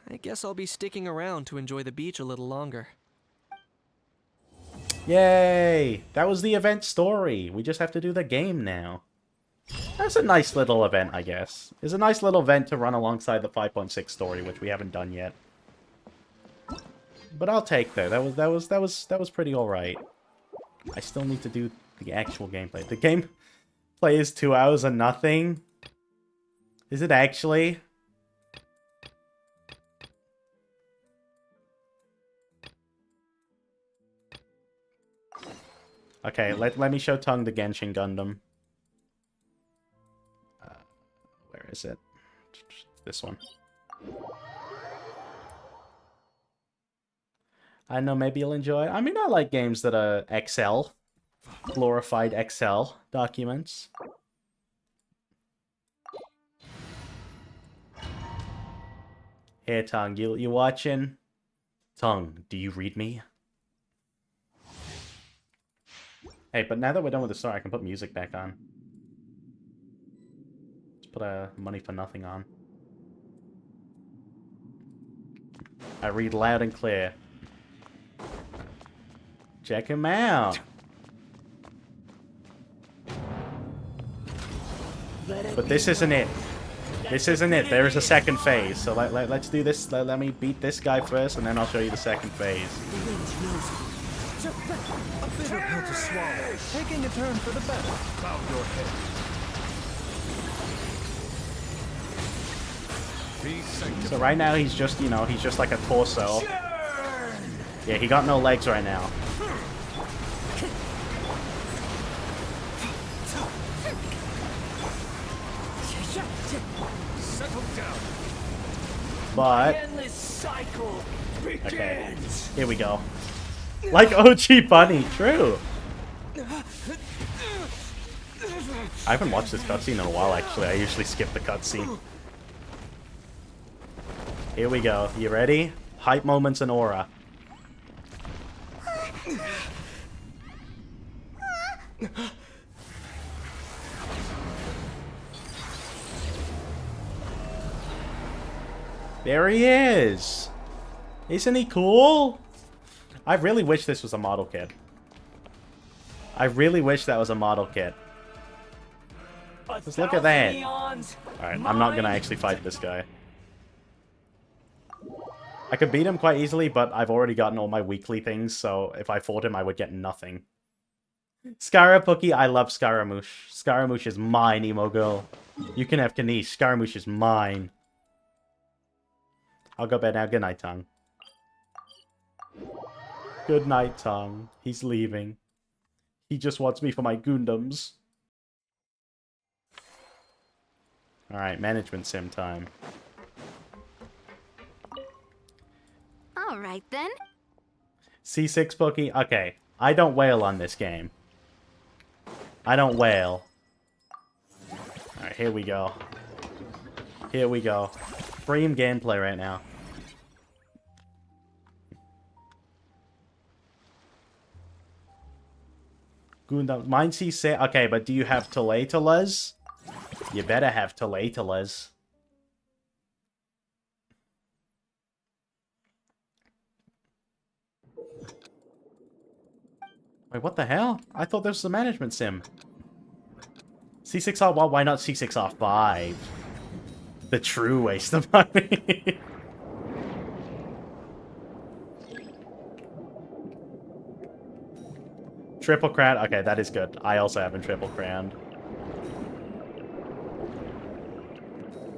Speaker 7: I guess I'll be sticking around to enjoy the beach a little longer.
Speaker 1: Yay! That was the event story. We just have to do the game now. That's a nice little event, I guess. It's a nice little event to run alongside the 5.6 story, which we haven't done yet. But I'll take that. That was pretty alright. I still need to do the actual gameplay. The gameplay is 2 hours and nothing. Is it actually? Okay, let me show Tongue the Genshin Gundam. Where is it? This one. I know, maybe you'll enjoy it. I mean, I like games that are Excel. Glorified Excel documents. Here, Tongue, you watching? Tongue, do you read me? Hey, but now that we're done with the story, I can put music back on. Let's put Money for Nothing on. I read loud and clear. Check him out. But this isn't it. This isn't it. There is a second phase. So let's do this. Let me beat this guy first, and then I'll show you the second phase.
Speaker 16: A bitter pill to swallow. Taking a turn for the better. Bow your head.
Speaker 1: So right now he's just, you know, he's just like a torso. Yeah, he got no legs right now.
Speaker 16: Settle down.
Speaker 1: But
Speaker 16: Endless cycle
Speaker 1: okay,
Speaker 16: begins.
Speaker 1: here we go. Like OG Bunny, true. I haven't watched this cutscene in a while, actually. I usually skip the cutscene. Here we go. You ready? Hype moments and aura. There he is! Isn't he cool? I really wish this was a model kit. I really wish that was a model kit. Just look at that. Alright, I'm not gonna actually fight this guy. I could beat him quite easily, but I've already gotten all my weekly things, so if I fought him, I would get nothing. Scarapookie, I love Scaramouche. Scaramouche is mine, emo girl. You can have Kanish. Scaramouche is mine. I'll go bed now. Good night, Tongue. Good night, Tongue. He's leaving. He just wants me for my Gundams. Alright, management sim time.
Speaker 9: Alright then.
Speaker 1: C6 Pookie? Okay. I don't wail on this game. I don't wail. Alright, here we go. Here we go. Dream gameplay right now. Gundam. Mine C6. Okay, but do you have Taletalas? You better have Taletalas. Wait, what the hell? I thought this was a management sim. C6R1, why not C6R5? The true waste of money. Triple crown. Okay, that is good. I also haven't triple crowned.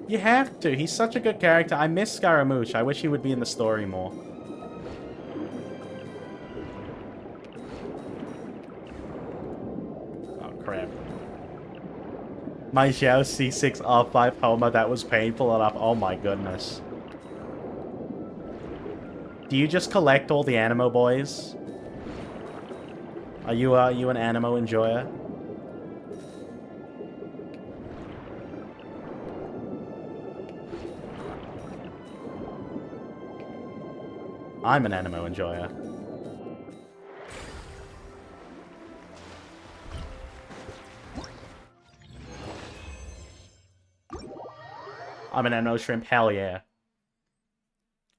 Speaker 1: You have to. He's such a good character. I miss Scaramouche. I wish he would be in the story more. Oh, crap. My Xiao C6R5 Homa, that was painful enough. Oh my goodness. Do you just collect all the Animo boys? Are you an Animo enjoyer? I'm an Animo enjoyer. I'm an Animo shrimp, hell yeah.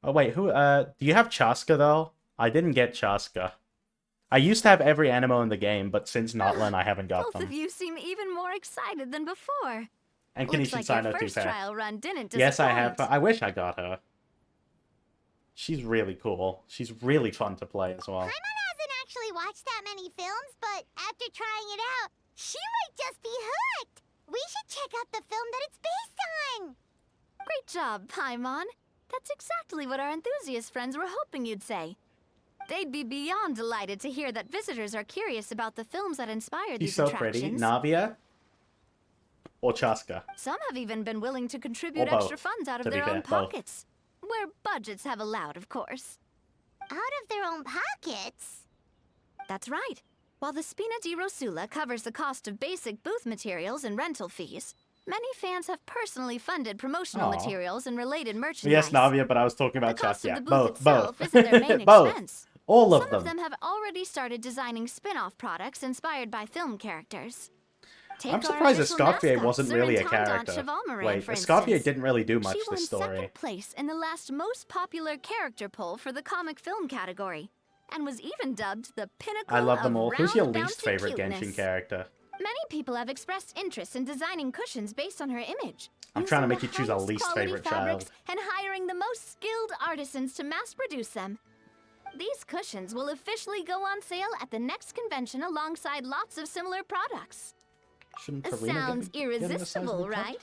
Speaker 1: Oh wait, who, do you have Chaska though? I didn't get Chaska. I used to have every Animo in the game, but since Notland, I haven't got
Speaker 9: Both
Speaker 1: them.
Speaker 9: of you seem even more excited than before.
Speaker 1: And
Speaker 9: Looks
Speaker 1: Kanishin
Speaker 9: like your
Speaker 1: Sino too
Speaker 9: first
Speaker 1: fast.
Speaker 9: trial run didn't disappoint.
Speaker 1: Yes, I have. I wish I got her. She's really cool. She's really fun to play as well.
Speaker 5: Paimon hasn't actually watched that many films, but after trying it out, she might just be hooked. We should check out the film that it's based on.
Speaker 9: Great job, Paimon. That's exactly what our enthusiast friends were hoping you'd say. They'd be beyond delighted to hear that visitors are curious about the films that inspired
Speaker 1: She's
Speaker 9: these
Speaker 1: so
Speaker 9: attractions.
Speaker 1: pretty. Navia? Or Chaska.
Speaker 9: Some have even been willing to contribute
Speaker 1: Or
Speaker 9: extra
Speaker 1: both,
Speaker 9: funds out of
Speaker 1: to be
Speaker 9: their own
Speaker 1: fair, both.
Speaker 9: pockets. Where budgets have allowed, of course.
Speaker 5: Out of their own pockets?
Speaker 9: That's right. While the Spina di Rosula covers the cost of basic booth materials and rental fees, many fans have personally funded promotional
Speaker 1: Aw.
Speaker 9: materials and related merchandise.
Speaker 1: Yes, Navia, but I was talking about
Speaker 9: The cost
Speaker 1: Chaska.
Speaker 9: of the booth
Speaker 1: Both,
Speaker 9: itself
Speaker 1: both.
Speaker 9: isn't their main
Speaker 1: Both.
Speaker 9: expense.
Speaker 1: All of
Speaker 9: Some
Speaker 1: them.
Speaker 9: of them have already started designing spin-off products inspired by film characters. Take
Speaker 1: I'm
Speaker 9: our
Speaker 1: surprised
Speaker 9: official
Speaker 1: Escoffier
Speaker 9: mascot,
Speaker 1: wasn't really a
Speaker 9: Surintendant
Speaker 1: character.
Speaker 9: Chevalmoran,
Speaker 1: Wait,
Speaker 9: for
Speaker 1: Escoffier
Speaker 9: instance.
Speaker 1: didn't really do much
Speaker 9: She
Speaker 1: this
Speaker 9: won
Speaker 1: story.
Speaker 9: second place in the last most popular character poll for the comic film category, and was even dubbed the pinnacle
Speaker 1: I love them
Speaker 9: of
Speaker 1: all. Who's your
Speaker 9: round
Speaker 1: least
Speaker 9: bouncing
Speaker 1: favorite
Speaker 9: cuteness.
Speaker 1: Genshin character?
Speaker 9: Many people have expressed interest in designing cushions based on her image.
Speaker 1: I'm trying to
Speaker 9: using
Speaker 1: make
Speaker 9: the
Speaker 1: you choose a
Speaker 9: highest
Speaker 1: least
Speaker 9: quality
Speaker 1: favorite
Speaker 9: fabrics
Speaker 1: child.
Speaker 9: and hiring the most skilled artisans to mass produce them. These cushions will officially go on sale at the next convention alongside lots of similar products.
Speaker 1: Shouldn't
Speaker 9: It
Speaker 1: Farina
Speaker 9: sounds
Speaker 1: get the size of
Speaker 9: irresistible,
Speaker 1: the cup?
Speaker 9: right?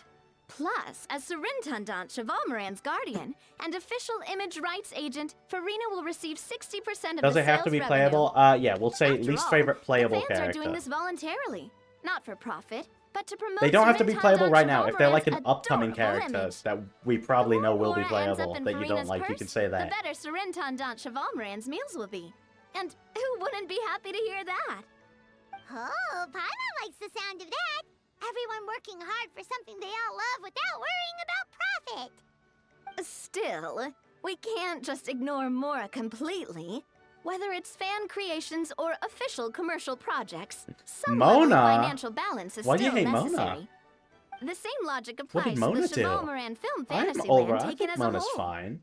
Speaker 9: Plus, as Surintendant Chevalmoran's guardian and official image rights agent, Farina will receive 60% of
Speaker 1: Does
Speaker 9: the
Speaker 1: it have to
Speaker 9: sales
Speaker 1: be
Speaker 9: revenue.
Speaker 1: playable? Yeah, we'll say
Speaker 9: After
Speaker 1: least
Speaker 9: all,
Speaker 1: favorite playable
Speaker 9: the fans
Speaker 1: character.
Speaker 9: are doing this voluntarily, not for profit, but to promote
Speaker 1: They don't have to be playable
Speaker 9: Surintendant
Speaker 1: right now. If they're like an
Speaker 9: Chevalmoran's
Speaker 1: upcoming
Speaker 9: adorable
Speaker 1: character
Speaker 9: image.
Speaker 1: that we probably know will be
Speaker 9: More ends up
Speaker 1: playable
Speaker 9: in
Speaker 1: that you don't
Speaker 9: Farina's
Speaker 1: like, you
Speaker 9: purse,
Speaker 1: can say that.
Speaker 9: The better Surintendant Chevalmoran's meals will be. And who wouldn't be happy to hear that?
Speaker 5: Oh, Paimon likes the sound of that. Everyone working hard for something they all love without worrying about profit.
Speaker 9: Still, we can't just ignore Mora completely. Whether it's fan creations or official commercial projects, some level of
Speaker 1: Mona?
Speaker 9: financial balance is
Speaker 1: Why do you
Speaker 9: still
Speaker 1: hate Mona?
Speaker 9: necessary. The same logic
Speaker 1: What
Speaker 9: applies
Speaker 1: did Mona
Speaker 9: to the
Speaker 1: do?
Speaker 9: Chevalmoran film
Speaker 1: I'm
Speaker 9: Fantasyland
Speaker 1: over. I
Speaker 9: taken
Speaker 1: think
Speaker 9: as
Speaker 1: Mona's
Speaker 9: a whole.
Speaker 1: fine.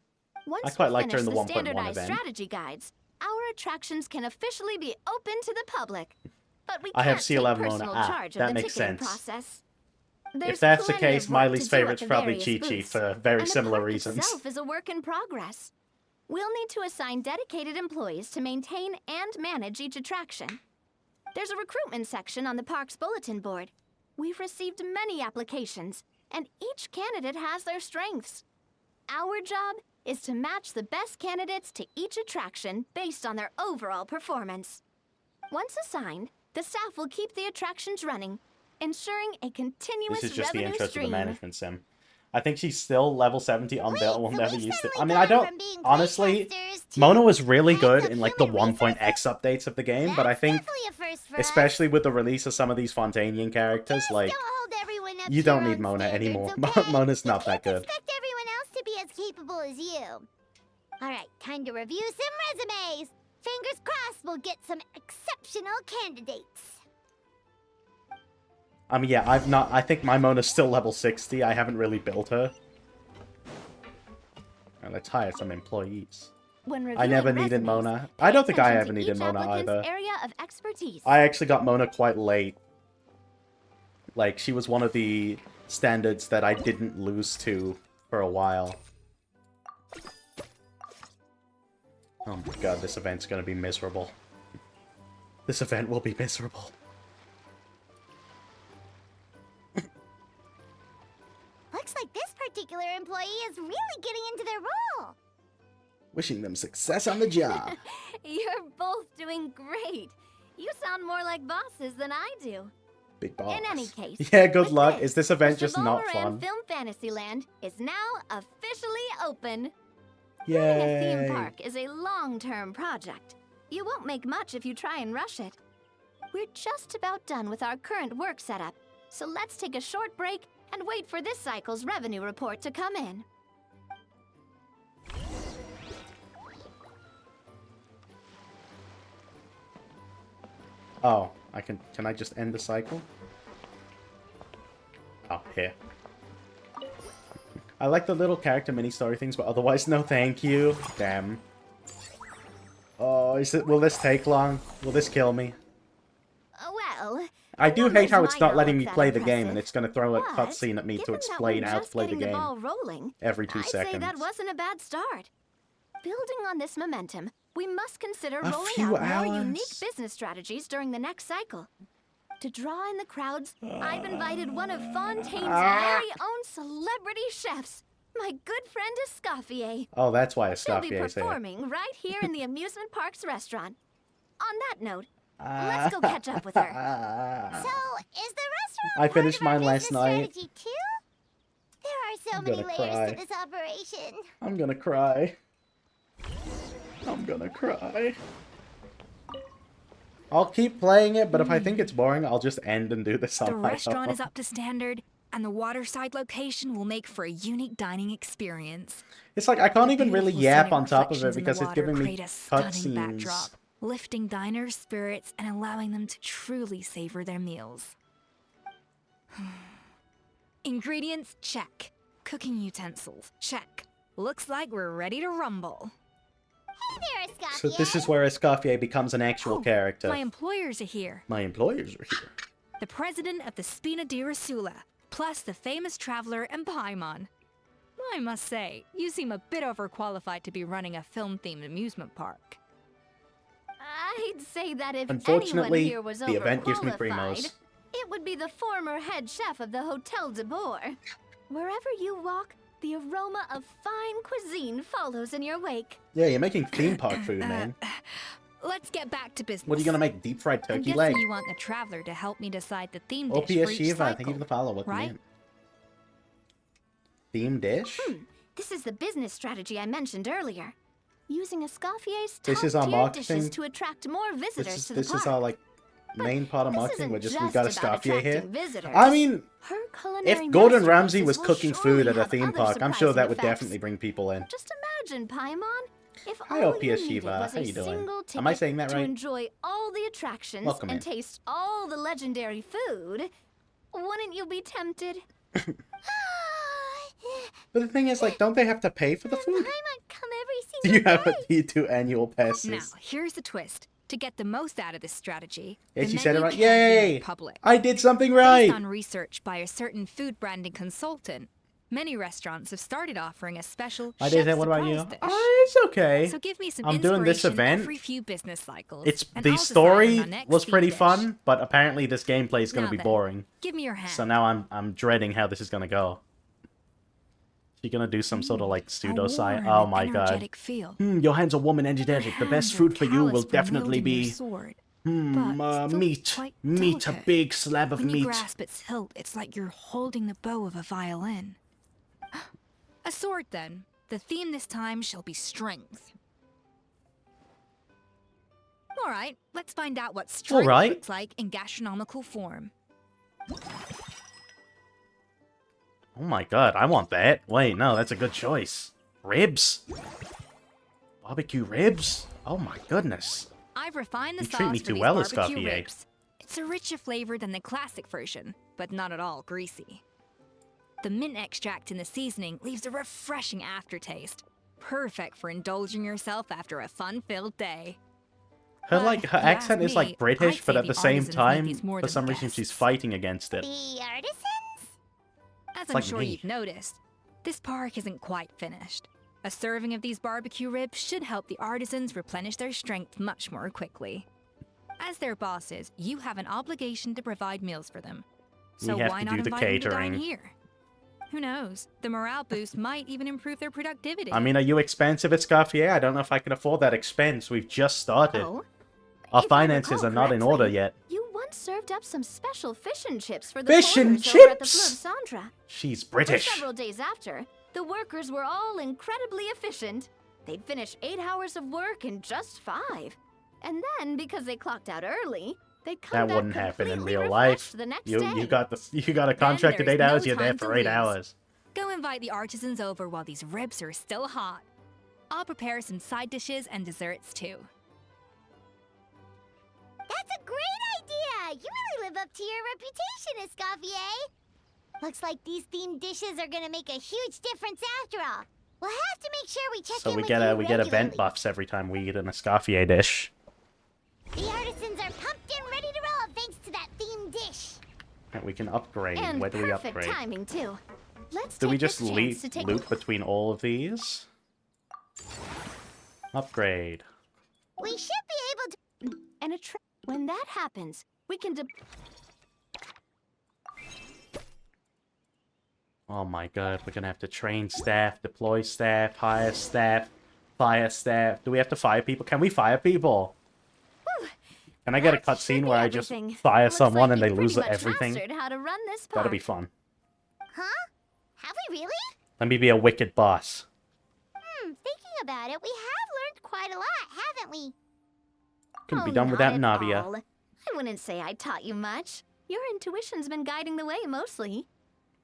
Speaker 9: Once
Speaker 1: I quite
Speaker 9: we
Speaker 1: liked her in
Speaker 9: finish
Speaker 1: the
Speaker 9: the
Speaker 1: 1.1
Speaker 9: standardized
Speaker 1: event.
Speaker 9: strategy guides, our attractions can officially be open to the public. But we
Speaker 1: I have
Speaker 9: can't
Speaker 1: C11
Speaker 9: take
Speaker 1: Mona.
Speaker 9: personal
Speaker 1: Ah,
Speaker 9: charge of
Speaker 1: that
Speaker 9: the
Speaker 1: makes
Speaker 9: ticketing
Speaker 1: sense.
Speaker 9: process.
Speaker 1: If
Speaker 9: There's
Speaker 1: that's the
Speaker 9: plenty
Speaker 1: case,
Speaker 9: of
Speaker 1: my
Speaker 9: work
Speaker 1: least
Speaker 9: to do at
Speaker 1: favorite's
Speaker 9: the
Speaker 1: probably
Speaker 9: various
Speaker 1: Chi Chi
Speaker 9: booths,
Speaker 1: for very
Speaker 9: and
Speaker 1: similar
Speaker 9: the park
Speaker 1: reasons.
Speaker 9: itself is a work in progress. We'll need to assign dedicated employees to maintain and manage each attraction. There's a recruitment section on the park's bulletin board. We've received many applications, and each candidate has their strengths. Our job is to match the best candidates to each attraction based on their overall performance. Once assigned, the staff will keep the attractions running, ensuring a continuous
Speaker 1: This is just the
Speaker 9: revenue
Speaker 1: intro to
Speaker 9: stream.
Speaker 1: the management sim. I think she's still level 70 on Bill. We'll
Speaker 5: so
Speaker 1: never
Speaker 5: we've
Speaker 1: use it.
Speaker 5: suddenly
Speaker 1: I mean, I
Speaker 5: gone
Speaker 1: don't.
Speaker 5: from being
Speaker 1: Honestly,
Speaker 5: playtesters to
Speaker 1: Mona was really good
Speaker 5: heads of
Speaker 1: in like the
Speaker 5: human
Speaker 1: 1.x updates of the game, but I think,
Speaker 5: Definitely a first for us.
Speaker 1: especially with the release of some of these Fontainian characters, like,
Speaker 5: Don't hold everyone up
Speaker 1: you
Speaker 5: to
Speaker 1: don't
Speaker 5: your
Speaker 1: need
Speaker 5: own
Speaker 1: Mona
Speaker 5: standards,
Speaker 1: anymore.
Speaker 5: okay?
Speaker 1: Mona's not
Speaker 5: You
Speaker 1: that
Speaker 5: can't
Speaker 1: good.
Speaker 5: expect everyone else to be as capable as you. All right, time to review some resumes. Fingers crossed we'll get some exceptional candidates.
Speaker 1: I mean, yeah, I think my Mona's still level 60. I haven't really built her. Now, let's hire some employees.
Speaker 9: When
Speaker 1: I never
Speaker 9: reviewing
Speaker 1: needed
Speaker 9: resumes,
Speaker 1: Mona.
Speaker 9: pay
Speaker 1: I don't think I
Speaker 9: attention
Speaker 1: ever
Speaker 9: to
Speaker 1: needed
Speaker 9: each
Speaker 1: Mona
Speaker 9: applicant's
Speaker 1: either.
Speaker 9: area of expertise.
Speaker 1: I actually got Mona quite late. Like, she was one of the standards that I didn't lose to for a while. Oh my god, this event's gonna be miserable. This event will be miserable.
Speaker 5: Looks like this particular employee is really getting into their role.
Speaker 1: Wishing them success on the job.
Speaker 9: You're both doing great. You sound more like bosses than I do.
Speaker 1: Big boss.
Speaker 9: In any case,
Speaker 1: Yeah, good
Speaker 9: with
Speaker 1: luck.
Speaker 9: this,
Speaker 1: Is this event
Speaker 9: the
Speaker 1: just not
Speaker 9: Chevalmoran
Speaker 1: fun?
Speaker 9: Film Fantasyland is now officially open.
Speaker 1: Yay.
Speaker 9: Running a theme park is a long-term project. You won't make much if you try and rush it. We're just about done with our current work setup, so let's take a short break and wait for this cycle's revenue report to come in.
Speaker 1: Oh, can I just end the cycle? Oh, here. I like the little character mini-story things, but otherwise, no thank you. Damn. Oh, will this take long? Will this kill me?
Speaker 9: Well,
Speaker 1: I do hate how it's not letting me
Speaker 9: look that
Speaker 1: play the game,
Speaker 9: impressive,
Speaker 1: and it's going to throw a
Speaker 9: but
Speaker 1: cutscene at me to
Speaker 9: given that
Speaker 1: explain
Speaker 9: we're
Speaker 1: how to
Speaker 9: just
Speaker 1: play the
Speaker 9: getting
Speaker 1: game
Speaker 9: ball rolling,
Speaker 1: every 2
Speaker 9: I'd
Speaker 1: seconds.
Speaker 9: say that wasn't a bad start. Building on this momentum, we must consider
Speaker 1: A
Speaker 9: rolling
Speaker 1: few
Speaker 9: out more unique
Speaker 1: hours?
Speaker 9: business strategies during the next cycle. To draw in the crowds, I've invited one of Fontaine's very own celebrity chefs, my good friend Escoffier.
Speaker 1: Oh, that's why
Speaker 9: She'll be
Speaker 1: Escoffier is here.
Speaker 9: performing right here in the amusement park's restaurant. On that note, let's go catch up with her.
Speaker 5: So, is the restaurant
Speaker 1: I finished
Speaker 5: part of
Speaker 1: mine
Speaker 5: our
Speaker 1: last
Speaker 5: business
Speaker 1: night.
Speaker 5: strategy too? There are so
Speaker 1: I'm
Speaker 5: many
Speaker 1: gonna
Speaker 5: layers
Speaker 1: cry.
Speaker 5: to this operation.
Speaker 1: I'm gonna cry. I'm gonna cry. I'll keep playing it, but if I think it's boring, I'll just end and do this
Speaker 10: The
Speaker 1: on my
Speaker 10: restaurant
Speaker 1: own.
Speaker 10: is up to standard, and the waterside location will make for a unique dining experience.
Speaker 1: It's like I can't
Speaker 10: The
Speaker 1: even really
Speaker 10: beautiful
Speaker 1: yap
Speaker 10: scenic
Speaker 1: on top of it
Speaker 10: reflections in the
Speaker 1: because it's
Speaker 10: water
Speaker 1: giving me
Speaker 10: create a stunning
Speaker 1: cutscenes.
Speaker 10: backdrop, lifting diners' spirits and allowing them to truly savor their meals. Ingredients, check. Cooking utensils, check. Looks like we're ready to rumble.
Speaker 5: Hey there, Escoffier.
Speaker 1: So this is where Escoffier becomes an actual character.
Speaker 10: My employers are here.
Speaker 1: My employers are here.
Speaker 10: The president of the Spina di Rasula, plus the famous traveler and Paimon. I must say, you seem a bit overqualified to be running a film-themed amusement park.
Speaker 9: I'd say that if anyone
Speaker 1: Unfortunately,
Speaker 9: here was
Speaker 1: the event gives me
Speaker 9: overqualified,
Speaker 1: primos.
Speaker 9: it would be the former head chef of the Hotel de Boer. Wherever you walk, the aroma of fine cuisine follows in your wake.
Speaker 1: Yeah, you're making theme park food, man.
Speaker 10: Let's get back to business.
Speaker 1: What are you gonna make? Deep fried
Speaker 10: I'm
Speaker 1: turkey
Speaker 10: guessing
Speaker 1: leg?
Speaker 10: you want the traveler to help me decide the theme dish
Speaker 1: OPS
Speaker 10: for each
Speaker 1: Shiva,
Speaker 10: cycle,
Speaker 1: thank you for the follow. What
Speaker 10: right?
Speaker 1: man? Theme dish?
Speaker 9: This is the business strategy I mentioned earlier. Using Escoffier's
Speaker 1: This is our
Speaker 9: top-tier
Speaker 1: marketing.
Speaker 9: dishes to attract more visitors to the
Speaker 1: This
Speaker 9: park.
Speaker 1: is our like main part of
Speaker 9: this
Speaker 1: marketing.
Speaker 9: isn't
Speaker 1: We got
Speaker 9: just
Speaker 1: a
Speaker 9: about
Speaker 1: Escoffier here.
Speaker 9: attracting visitors.
Speaker 1: I mean,
Speaker 9: Her
Speaker 1: if
Speaker 9: culinary
Speaker 1: Gordon Ramsay was
Speaker 9: masterpieces
Speaker 1: cooking
Speaker 9: will
Speaker 1: food
Speaker 9: surely
Speaker 1: at a
Speaker 9: have
Speaker 1: theme
Speaker 9: other
Speaker 1: park, I'm sure that
Speaker 9: surprising
Speaker 1: would
Speaker 9: effects.
Speaker 1: definitely bring people in.
Speaker 9: Just imagine, Paimon, if
Speaker 1: Hi,
Speaker 9: all
Speaker 1: OPS
Speaker 9: you needed
Speaker 1: Shiva.
Speaker 9: was
Speaker 1: How
Speaker 9: a
Speaker 1: you doing?
Speaker 9: single ticket
Speaker 1: Am I saying that
Speaker 9: to
Speaker 1: right?
Speaker 9: enjoy all the attractions
Speaker 1: Welcome
Speaker 9: and
Speaker 1: in.
Speaker 9: taste all the legendary food, wouldn't you be tempted?
Speaker 1: But the thing is, like, don't they have to pay for the food?
Speaker 5: Paimon come every
Speaker 1: Do you have a do annual passes?
Speaker 10: Now, here's the twist. To get the most out of this strategy,
Speaker 1: Yeah,
Speaker 10: the
Speaker 1: she said it
Speaker 10: menu
Speaker 1: right.
Speaker 10: can't be
Speaker 1: Yay!
Speaker 10: made public.
Speaker 1: I did something right!
Speaker 10: Based on research by a certain food branding consultant, many restaurants have started offering a special
Speaker 1: I
Speaker 10: chef
Speaker 1: did. What about you?
Speaker 10: surprise dish.
Speaker 1: It's okay.
Speaker 10: So give me some
Speaker 1: I'm doing this
Speaker 10: inspiration
Speaker 1: event.
Speaker 10: every few business cycles.
Speaker 1: It's
Speaker 10: and
Speaker 1: the
Speaker 10: I'll decide
Speaker 1: story
Speaker 10: on my next
Speaker 1: was
Speaker 10: theme
Speaker 1: pretty
Speaker 10: dish.
Speaker 1: fun, but apparently this gameplay is going
Speaker 10: Now
Speaker 1: to be
Speaker 10: then,
Speaker 1: boring.
Speaker 10: Give me your hand.
Speaker 1: So now I'm dreading how this is going to go. You're going to do some sort of like pseudoscience.
Speaker 10: warm
Speaker 1: Oh
Speaker 10: and
Speaker 1: my god.
Speaker 10: energetic feel.
Speaker 1: Your hands are warm and energetic. The best food for you will
Speaker 10: Callous from
Speaker 1: definitely
Speaker 10: wielding your
Speaker 1: be
Speaker 10: sword,
Speaker 1: meat.
Speaker 10: quite
Speaker 1: Meat, a
Speaker 10: delicate.
Speaker 1: big slab of
Speaker 10: When you
Speaker 1: meat.
Speaker 10: grasp its hilt, it's like you're holding the bow of a violin. A sword, then. The theme this time shall be strength. All right, let's find out what strength
Speaker 1: right.
Speaker 10: looks like in gastronomical form.
Speaker 1: Oh my god, I want that. Wait, no, that's a good choice. Ribs? Barbecue ribs? Oh my goodness.
Speaker 10: I've refined the
Speaker 1: You
Speaker 10: sauce
Speaker 1: treat me
Speaker 10: for
Speaker 1: too
Speaker 10: these
Speaker 1: well,
Speaker 10: barbecue
Speaker 1: Escoffier.
Speaker 10: ribs. It's a richer flavor than the classic version, but not at all greasy. The mint extract in the seasoning leaves a refreshing aftertaste, perfect for indulging yourself after a fun-filled day.
Speaker 1: Her like her
Speaker 10: if you
Speaker 1: accent
Speaker 10: ask
Speaker 1: is
Speaker 10: me,
Speaker 1: like British,
Speaker 10: I'd
Speaker 1: but
Speaker 10: say
Speaker 1: at the
Speaker 10: the
Speaker 1: same
Speaker 10: artisans make
Speaker 1: time,
Speaker 10: these more
Speaker 1: for
Speaker 10: than
Speaker 1: some reason,
Speaker 10: guests.
Speaker 1: she's fighting against it.
Speaker 5: The artisans?
Speaker 10: As
Speaker 1: It's
Speaker 10: I'm
Speaker 1: like
Speaker 10: sure
Speaker 1: me.
Speaker 10: you've noticed, this park isn't quite finished. A serving of these barbecue ribs should help the artisans replenish their strength much more quickly. As their bosses, you have an obligation to provide meals for them. So
Speaker 1: We have
Speaker 10: why
Speaker 1: to
Speaker 10: not
Speaker 1: do the
Speaker 10: invite them to dine
Speaker 1: catering.
Speaker 10: here? Who knows? The morale boost might even improve their productivity.
Speaker 1: I mean, are you expensive at Scarfier? I don't know if I can afford that expense. We've just started.
Speaker 9: Oh,
Speaker 1: Our
Speaker 9: if I
Speaker 1: finances
Speaker 9: recall
Speaker 1: are not in
Speaker 9: correctly,
Speaker 1: order yet.
Speaker 9: You once served up some special fish and chips for the
Speaker 1: Fish and
Speaker 9: porters over at the
Speaker 1: chips?
Speaker 9: Fleuve Centre.
Speaker 1: She's
Speaker 9: For
Speaker 1: British.
Speaker 9: several days after, the workers were all incredibly efficient. They'd finish 8 hours of work in just 5. And then, because they clocked out early, they'd come
Speaker 1: That
Speaker 9: back
Speaker 1: wouldn't happen in
Speaker 9: completely
Speaker 1: real life.
Speaker 9: refreshed the next
Speaker 1: You
Speaker 9: day.
Speaker 1: you got a contract at
Speaker 10: there's
Speaker 1: 8 hours.
Speaker 10: no
Speaker 1: You're there
Speaker 10: time to
Speaker 1: for 8
Speaker 10: lose.
Speaker 1: hours.
Speaker 10: Go invite the artisans over while these ribs are still hot. I'll prepare some side dishes and desserts too.
Speaker 5: That's a great idea! You really live up to your reputation, Escoffier! Looks like these themed dishes are gonna make a huge difference after all. We'll have to make sure we check
Speaker 1: So
Speaker 5: in
Speaker 1: we
Speaker 5: with
Speaker 1: get
Speaker 5: you
Speaker 1: we get event
Speaker 5: regularly.
Speaker 1: buffs every time we eat an Escoffier dish.
Speaker 5: The artisans are pumped and ready to roll thanks to that themed dish.
Speaker 1: And we can upgrade.
Speaker 9: And
Speaker 1: Where do we
Speaker 9: perfect
Speaker 1: upgrade?
Speaker 9: timing, too. Let's
Speaker 1: Do
Speaker 9: take
Speaker 1: we just
Speaker 9: this chance to take
Speaker 1: loop between all of these? Upgrade.
Speaker 5: We should be able to...
Speaker 9: and when that happens, we can
Speaker 1: Oh my god, we're gonna have to train staff, deploy staff, hire staff, fire staff. Do we have to fire people? Can we fire people? Can I get a
Speaker 9: That should
Speaker 1: cutscene
Speaker 9: be
Speaker 1: where I just
Speaker 9: everything.
Speaker 1: fire
Speaker 9: Looks
Speaker 1: someone
Speaker 9: like
Speaker 1: and
Speaker 9: we've
Speaker 1: they
Speaker 9: pretty
Speaker 1: lose
Speaker 9: much
Speaker 1: everything?
Speaker 9: mastered how to run this park.
Speaker 1: That'd be fun.
Speaker 5: Huh? Have we really?
Speaker 1: Let me be a wicked boss.
Speaker 5: Thinking about it, we have learned quite a lot, haven't we?
Speaker 1: Couldn't be
Speaker 9: Oh,
Speaker 1: done without
Speaker 9: not at
Speaker 1: Navia.
Speaker 9: all. I wouldn't say I taught you much. Your intuition's been guiding the way mostly.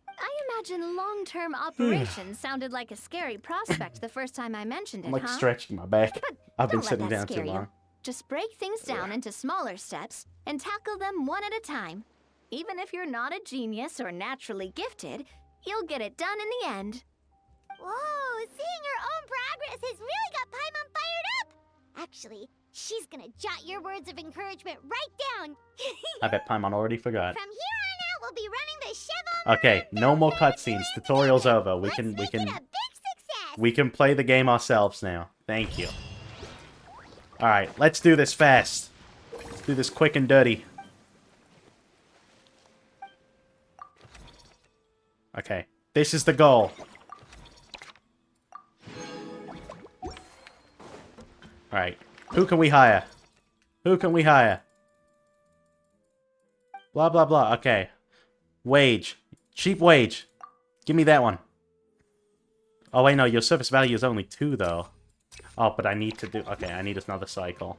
Speaker 9: I imagine long-term operations sounded like a scary prospect the first time I mentioned it,
Speaker 1: I'm like
Speaker 9: huh?
Speaker 1: stretching my back. I've been
Speaker 9: Don't let
Speaker 1: sitting
Speaker 9: that
Speaker 1: down too
Speaker 9: scare you.
Speaker 1: long.
Speaker 9: Just break things down into smaller steps and tackle them one at a time. Even if you're not a genius or naturally gifted, you'll get it done in the end.
Speaker 5: Whoa, seeing your own progress has really got Paimon fired up! Actually, she's gonna jot your words of encouragement right down.
Speaker 1: I bet Paimon already forgot.
Speaker 5: From here on out, we'll be running the Chevron.
Speaker 1: Okay, no more cutscenes. Tutorial's over. We can play the game ourselves now. Thank you. Alright, let's do this fast. Let's do this quick and dirty. Okay, this is the goal. Alright, who can we hire? Who can we hire? Blah, blah, blah. Okay. Wage. Cheap wage. Give me that one. Oh, wait, no. Your service value is only 2, though. Oh, but I need to do... Okay, I need another cycle.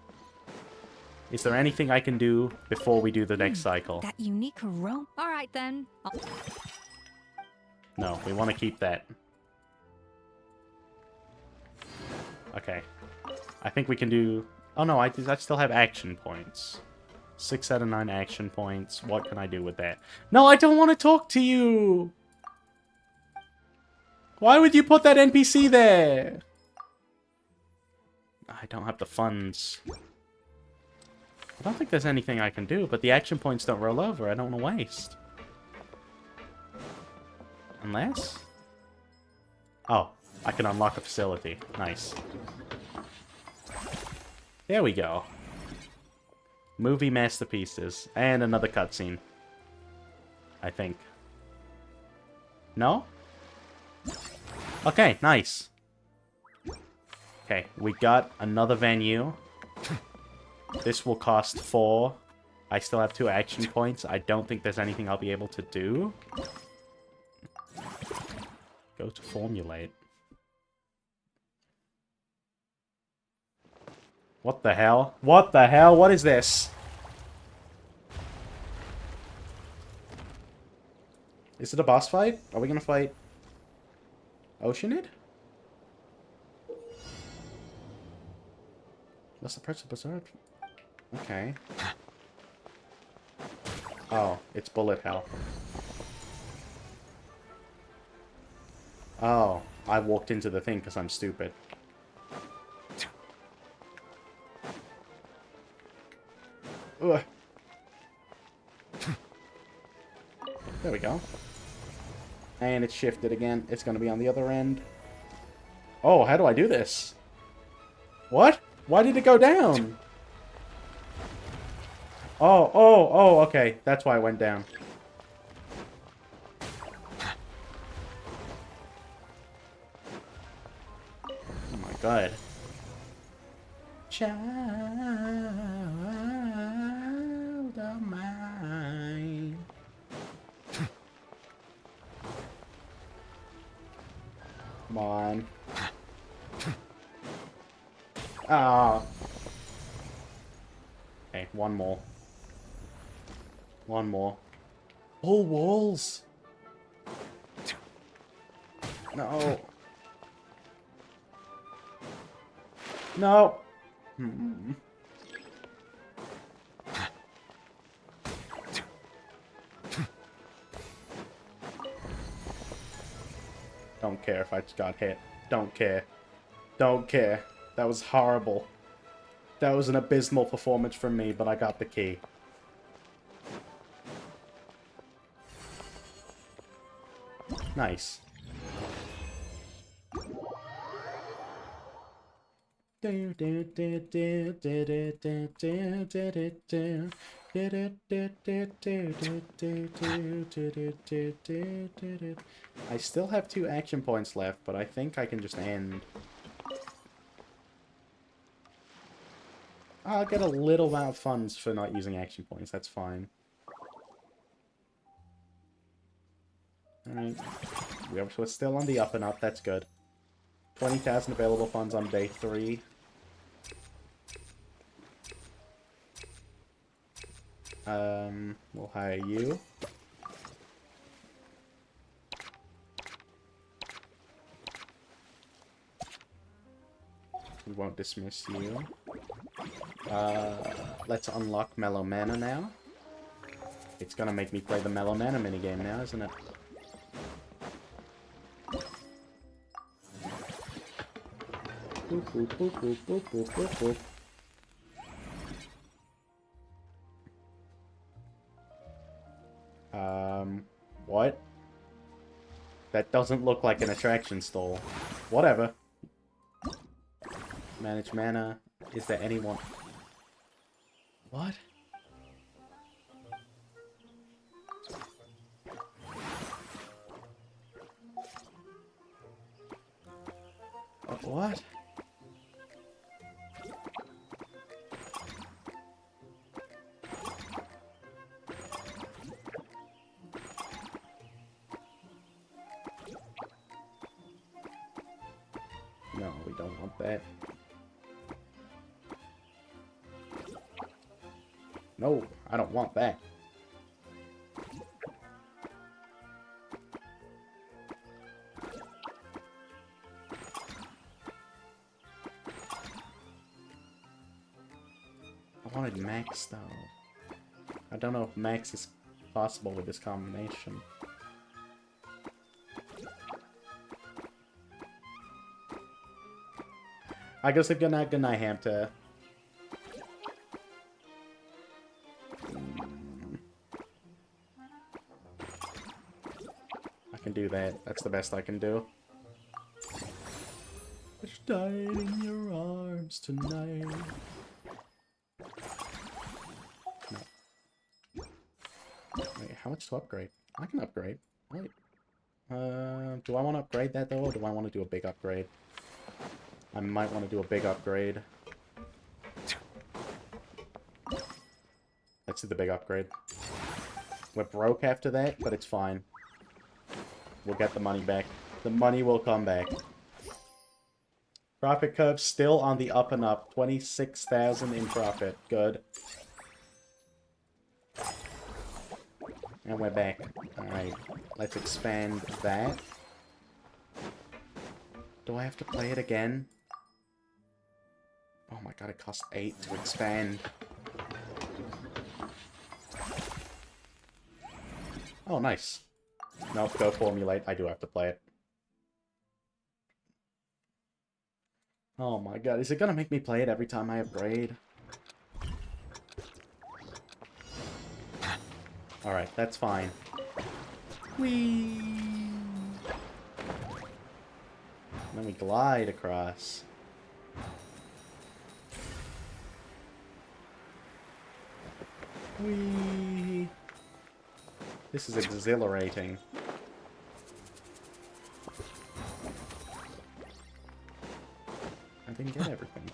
Speaker 1: Is there anything I can do before we do the next cycle?
Speaker 10: That unique aroma. All right, then.
Speaker 1: No, we want to keep that. Okay. I think we can do... Oh, no, I still have action points. 6 out of 9 action points. What can I do with that? No, I don't want to talk to you! Why would you put that NPC there? I don't have the funds. I don't think there's anything I can do, but the action points don't roll over. I don't want to waste. Unless... Oh, I can unlock a facility. Nice. There we go. Movie masterpieces. And another cutscene. I think. No? Okay, nice. Okay, we got another venue. This will cost 4. I still have 2 action points. I don't think there's anything I'll be able to do. Go to formulate. What the hell? What the hell? What is this? Is it a boss fight? Are we gonna fight Oceanid? What's the price of Berserk? Okay. Oh, it's bullet hell. Oh, I walked into the thing because I'm stupid. Ugh. There we go. And it's shifted again. It's going to be on the other end. Oh, how do I do this? What? Why did it go down? Oh, okay. That's why it went down. Oh my god. Child of mine. Come on. Ah. Okay, one more. One more. All walls. No. No. Hmm. Don't care if I just got hit. Don't care. Don't care. That was horrible. That was an abysmal performance from me, but I got the key. Nice. I still have 2 action points left, but I think I can just end. I'll get a little amount of funds for not using action points. That's fine. Alright. We're still on the up and up. That's good. 20,000 available funds on day 3. We'll hire you. We won't dismiss you. Let's unlock Mellow Mana now. It's gonna make me play the Mellow Mana minigame now, isn't it? Boop, boop, boop, boop, boop, boop, boop, boop. What? That doesn't look like an attraction stall. Whatever. Manage mana. Is there anyone... What? What? No, we don't want that. No, I don't want that. I wanted max though. I don't know if max is possible with this combination. I guess I'm gonna have to. I can do that. That's the best I can do. I just died in your arms tonight. No. Wait, how much to upgrade? I can upgrade. Wait. Do I want to upgrade that though, or do I want to do a big upgrade? I might want to do a big upgrade. Let's do the big upgrade. We're broke after that, but it's fine. We'll get the money back. The money will come back. Profit curve still on the up and up. 26,000 in profit. Good. And we're back. Alright. Let's expand that. Do I have to play it again? Oh my god, it costs 8 to expand. Oh, nice. Nope, go formulate. I do have to play it. Oh my god, is it gonna make me play it every time I upgrade? Alright, that's fine. Whee! Then we glide across. Whee! This is exhilarating. I didn't get everything.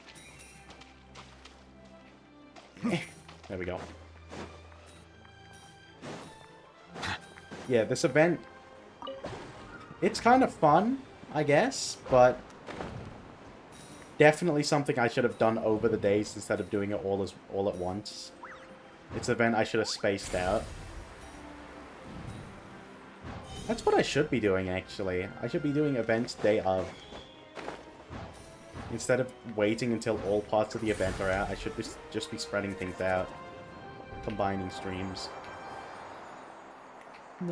Speaker 1: There we go. Yeah, this event... It's kind of fun, I guess, but... Definitely something I should have done over the days instead of doing it all at once. It's an event I should have spaced out. That's what I should be doing, actually. I should be doing events day of. Instead of waiting until all parts of the event are out, I should just be spreading things out. Combining streams. I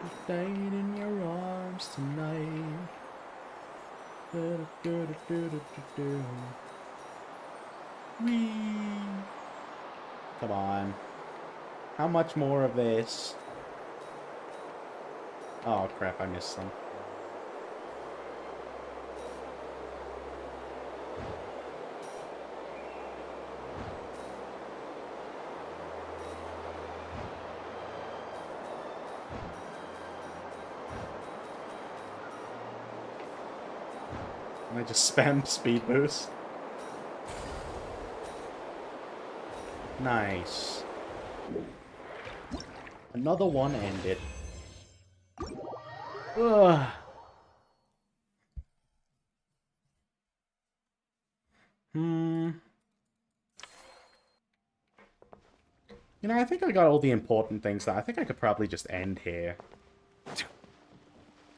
Speaker 1: just died in your arms tonight. Whee! Come on. How much more of this? Oh crap, I missed some. And I just spam speed boost. Nice. Another one ended. Ugh. You know, I think I got all the important things. I think I could probably just end here.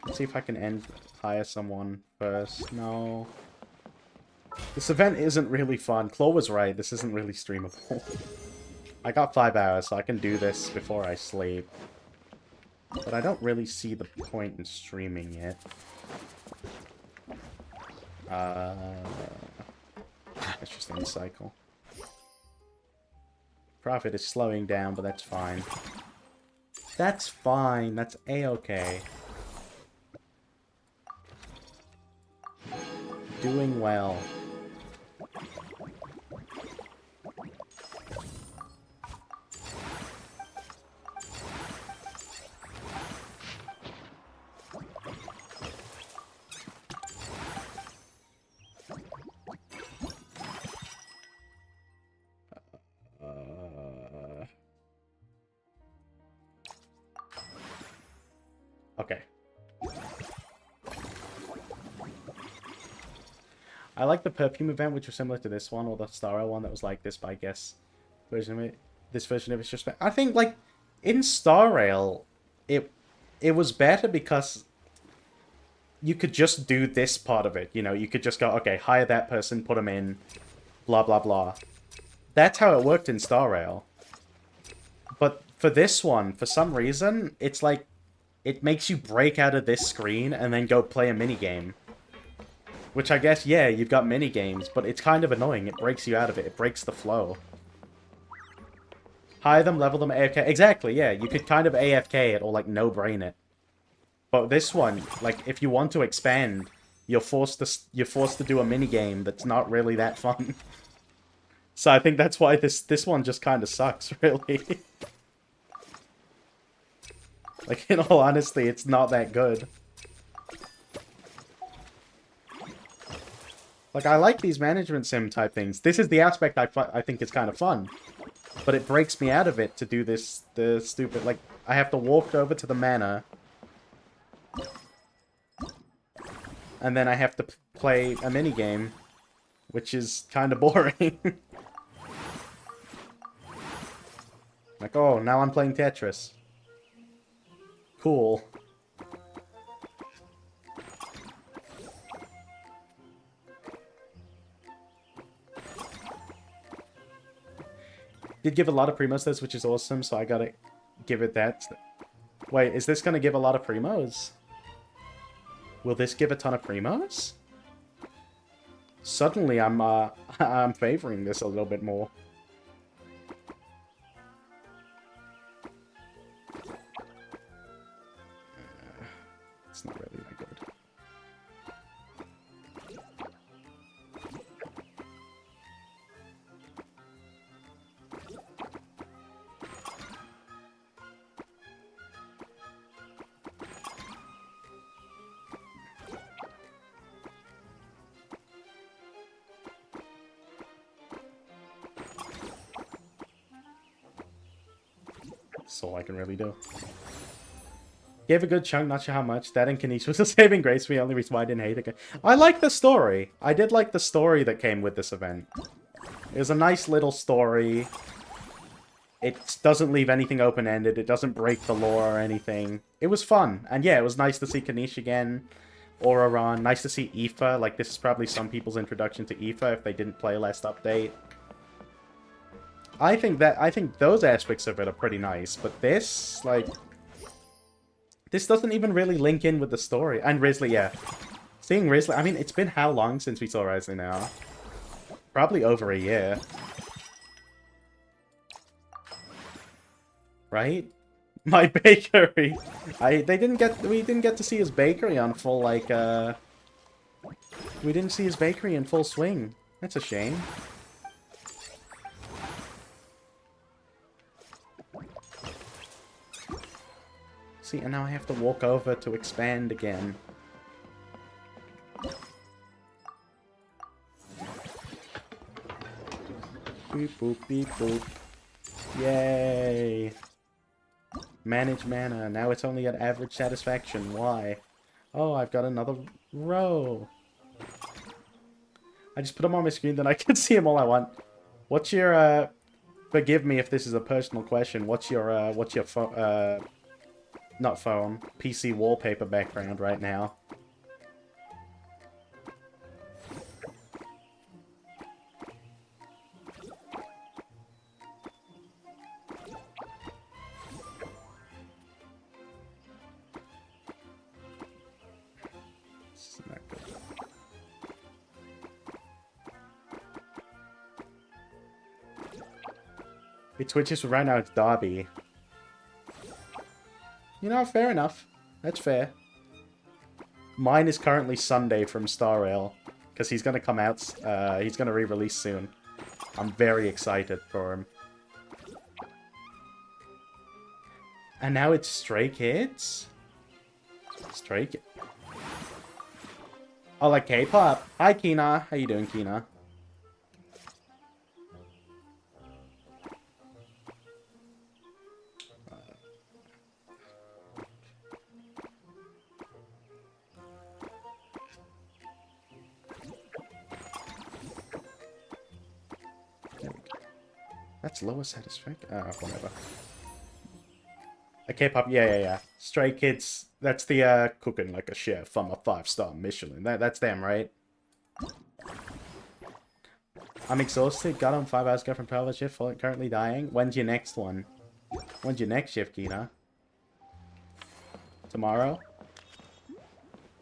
Speaker 1: Let's see if I can hire someone first. No. This event isn't really fun. Claw was right. This isn't really streamable. I got 5 hours, so I can do this before I sleep. But I don't really see the point in streaming yet. Let's just end cycle. Profit is slowing down, but that's fine. That's fine. That's a-okay. Doing well. Okay. I like the perfume event, which was similar to this one, or the Star Rail one that was like this, but I guess this version of it's just... I think, like, in Star Rail, it was better because you could just do this part of it, you know? You could just go, okay, hire that person, put them in, blah, blah, blah. That's how it worked in Star Rail. But for this one, for some reason, it's like, it makes you break out of this screen and then go play a minigame. Which I guess, yeah, you've got minigames, but it's kind of annoying. It breaks you out of it. It breaks the flow. Hire them, level them, AFK. Exactly, yeah. You could kind of AFK it or, like, no-brain it. But this one, like, if you want to expand, you're forced to do a minigame that's not really that fun. So I think that's why this one just kind of sucks, really. Like, in all honesty, it's not that good. Like, I like these management sim type things. This is the aspect I think is kind of fun. But it breaks me out of it to do the stupid... Like, I have to walk over to the manor. And then I have to play a minigame. Which is kind of boring. Like, oh, now I'm playing Tetris. Cool. Did give a lot of primos this, which is awesome, so I gotta give it that. Wait, is this gonna give a lot of primos? Will this give a ton of primos? Suddenly I'm favoring this a little bit more. It's not really that good. That's all I can really do. Gave a good chunk, not sure how much. That and Kanish was a saving grace for me, only reason why I didn't hate it. I like the story. I did like the story that came with this event. It was a nice little story. It doesn't leave anything open-ended. It doesn't break the lore or anything. It was fun. And yeah, it was nice to see Kanish again. Oraron. Nice to see Aoife. Like, this is probably some people's introduction to Aoife if they didn't play last update. I think those aspects of it are pretty nice. But this, like... This doesn't even really link in with the story. And Risley, yeah. Seeing Risley... I mean, it's been how long since we saw Risley now? Probably over a year. Right? My bakery! We didn't get to see his bakery on full, like, We didn't see his bakery in full swing. That's a shame. See, and now I have to walk over to expand again. Beep boop beep boop. Yay! Manage mana. Now it's only at average satisfaction. Why? Oh, I've got another row. I just put them on my screen, then I can see them all I want. What's your, forgive me if this is a personal question. What's your not phone, PC wallpaper background right now? This is not good. It switches right now, it's Derby. You know, fair enough. That's fair. Mine is currently Sunday from Star Rail. Because he's going to come out, he's going to re-release soon. I'm very excited for him. And now it's Stray Kids? Stray Kids? Oh, like K-pop. Hi, Kina. How you doing, Kina? That's lower satisfaction. Whatever. A K-pop, yeah. Stray Kids, that's the cooking like a chef on a 5-star Michelin. That's them, right? I'm exhausted. Got on 5 hours ago from 12-hour shift. Currently dying. When's your next one? When's your next shift, Kina? Tomorrow?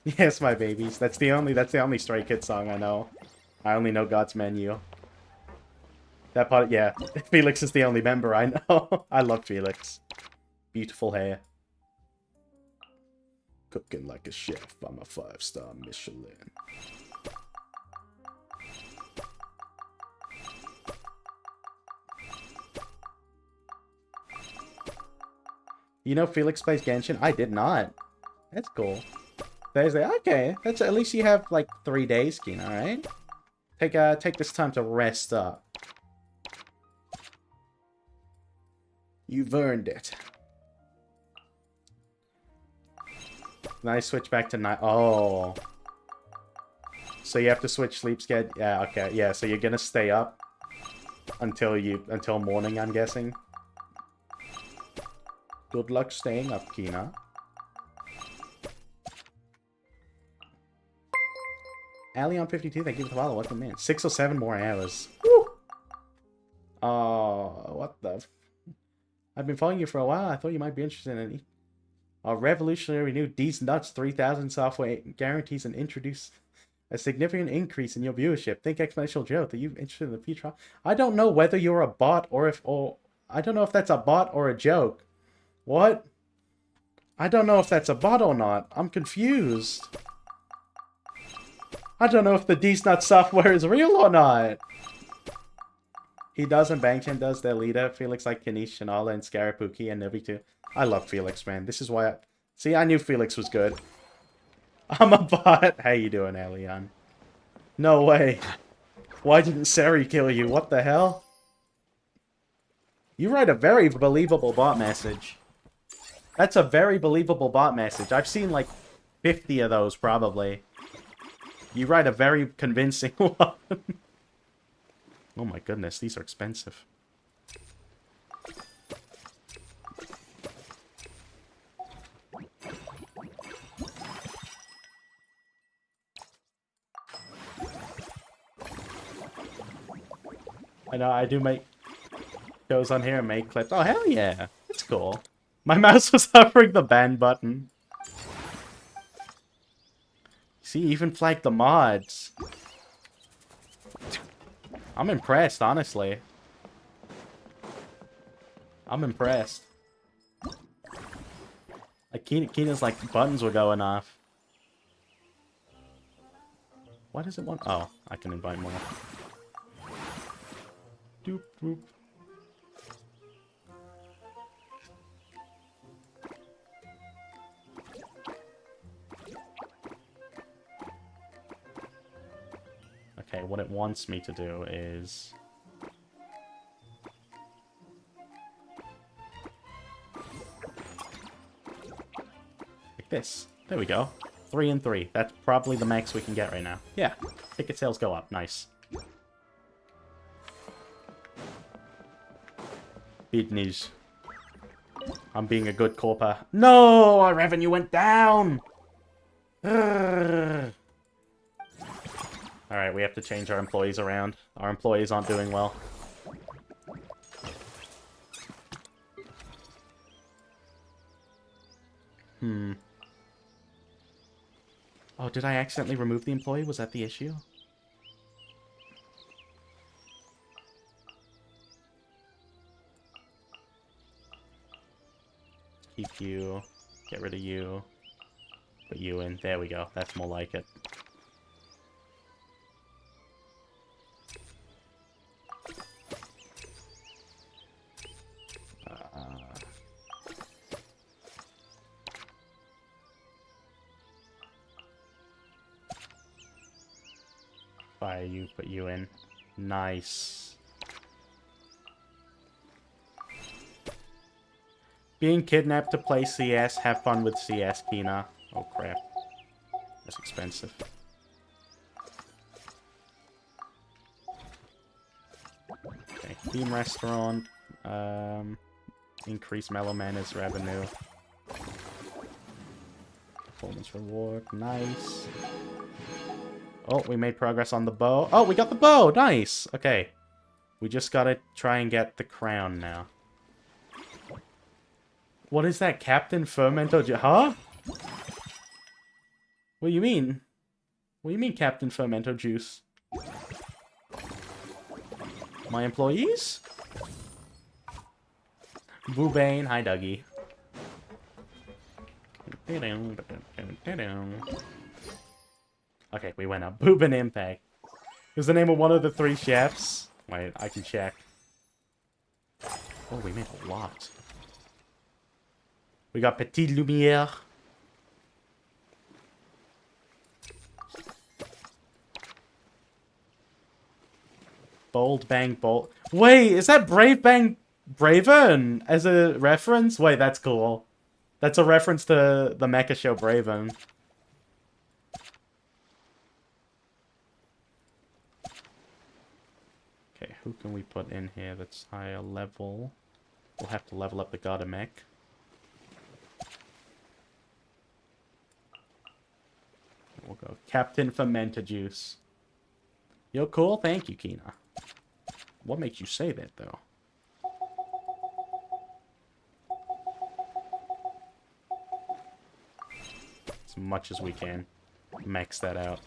Speaker 1: Yes, my babies. That's the only Stray Kids song I know. I only know God's Menu. That part, yeah. Felix is the only member I know. I love Felix. Beautiful hair. Cooking like a chef. I'm a 5-star Michelin. You know Felix plays Genshin? I did not. That's cool. Thursday, okay. That's at least you have like 3 days, Keen, alright? Take this time to rest up. You've earned it. Then I switch back to night. Oh. So you have to switch sleep schedule. Yeah, okay. Yeah, so you're gonna stay up until morning, I'm guessing. Good luck staying up, Kina. Allion 52, thank you for the follow. Welcome in. 6 or 7 more hours. Woo! Oh, what the... I've been following you for a while. I thought you might be interested in it. A revolutionary new D's Nuts 3000 software guarantees and introduce a significant increase in your viewership. Think exponential Joe. Are you interested in the future? I don't know whether you're a bot or I don't know if that's a bot or a joke. What? I don't know if that's a bot or not. I'm confused. I don't know if the D's Nuts software is real or not. He does, and Bangchan does. Their leader, Felix, like Kanish, Shanala, and Scarapuki, and Novi too. I love Felix, man. This is why See, I knew Felix was good. I'm a bot. How you doing, Elian? No way. Why didn't Seri kill you? What the hell? You write a very believable bot message. That's a very believable bot message. I've seen like 50 of those, probably. You write a very convincing one. Oh my goodness, these are expensive. I know, I do make shows on here and make clips. Oh, hell yeah. That's cool. My mouse was hovering the ban button. See, even flagged the mods. I'm impressed, honestly. I'm impressed. Like, Keena's like, buttons were going off. Why does it want... Oh, I can invite more. Doop, doop. Okay, what it wants me to do is... Like this. There we go. 3 and 3. That's probably the max we can get right now. Yeah. Ticket sales go up. Nice. Business. I'm being a good corper. No! Our revenue went down! Alright, we have to change our employees around. Our employees aren't doing well. Oh, did I accidentally remove the employee? Was that the issue? Keep you. Get rid of you. Put you in. There we go. That's more like it. Fire you, put you in. Nice. Being kidnapped to play CS. Have fun with CS, Kina. Oh, crap. That's expensive. Okay, Theme Restaurant. Increase Mellow Mana's revenue. Performance reward. Nice. Oh, we made progress on the bow. Oh, we got the bow! Nice! Okay. We just gotta try and get the crown now. What is that? Captain Fermento Huh? What do you mean? What do you mean, Captain Fermento Juice? My employees? Boobane. Hi, Dougie. Okay, we went up. Boobin Impact. It was the name of one of the 3 chefs. Wait, I can check. Oh, we made a lot. We got Petite Lumière. Bold Bang Bold. Wait, is that Brave Bang Braven as a reference? Wait, that's cool. That's a reference to the mecha show Braven. Okay, who can we put in here that's higher level? We'll have to level up the God of Mech. We'll go Captain Fermenta Juice. You're cool? Thank you, Kina. What makes you say that, though? As much as we can. Max that out.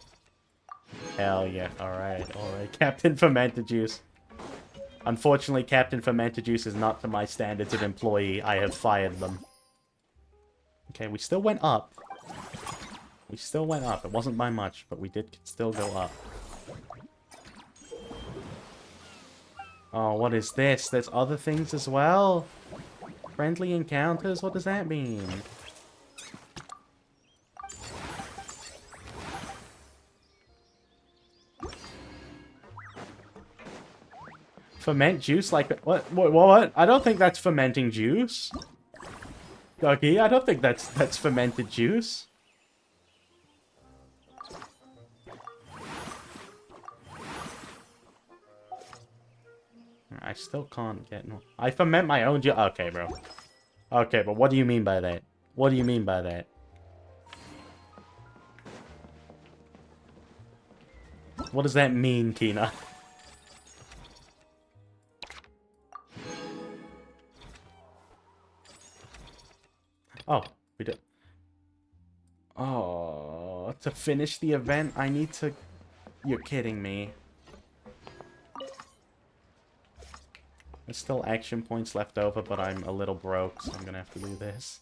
Speaker 1: Hell yeah. Alright, alright. Captain Fermenta Juice. Unfortunately, Captain Fermenta Juice is not to my standards of employee. I have fired them. Okay, we still went up. We still went up. It wasn't by much, but we did still go up. Oh, what is this? There's other things as well? Friendly encounters? What does that mean? Ferment juice? Like, what? I don't think that's fermenting juice. Guggy, I don't think that's fermented juice. I still can't get no. I ferment my own juice. Okay, bro. Okay, but what do you mean by that? What do you mean by that? What does that mean, Kina? Oh, we did. Oh, to finish the event, I need to... You're kidding me. There's still action points left over, but I'm a little broke, so I'm gonna have to do this.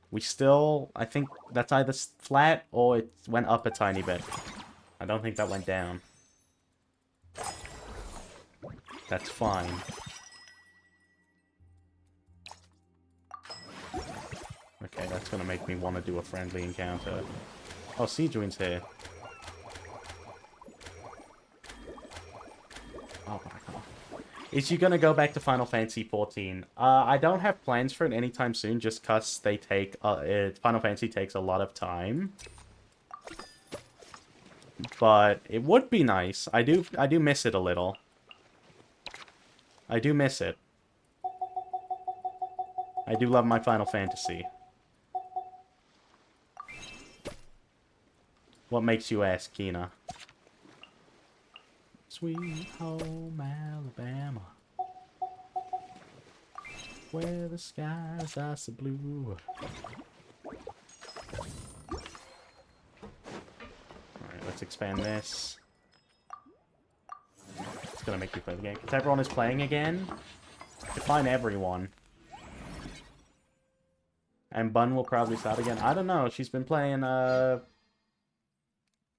Speaker 1: We still... I think that's either flat or it went up a tiny bit. I don't think that went down. That's fine. Okay, that's gonna make me want to do a friendly encounter. Oh, Seajoin's here. Oh my god. Is you gonna go back to Final Fantasy 14? I don't have plans for it anytime soon, just cause they take Final Fantasy takes a lot of time. But it would be nice. I do miss it a little. I do miss it. I do love my Final Fantasy. What makes you ask, Kina? Sweet home Alabama, where the skies are so blue. Alright, let's expand this. It's gonna make me play the game. Because everyone is playing again. Define everyone. And Bun will probably start again. I don't know. She's been playing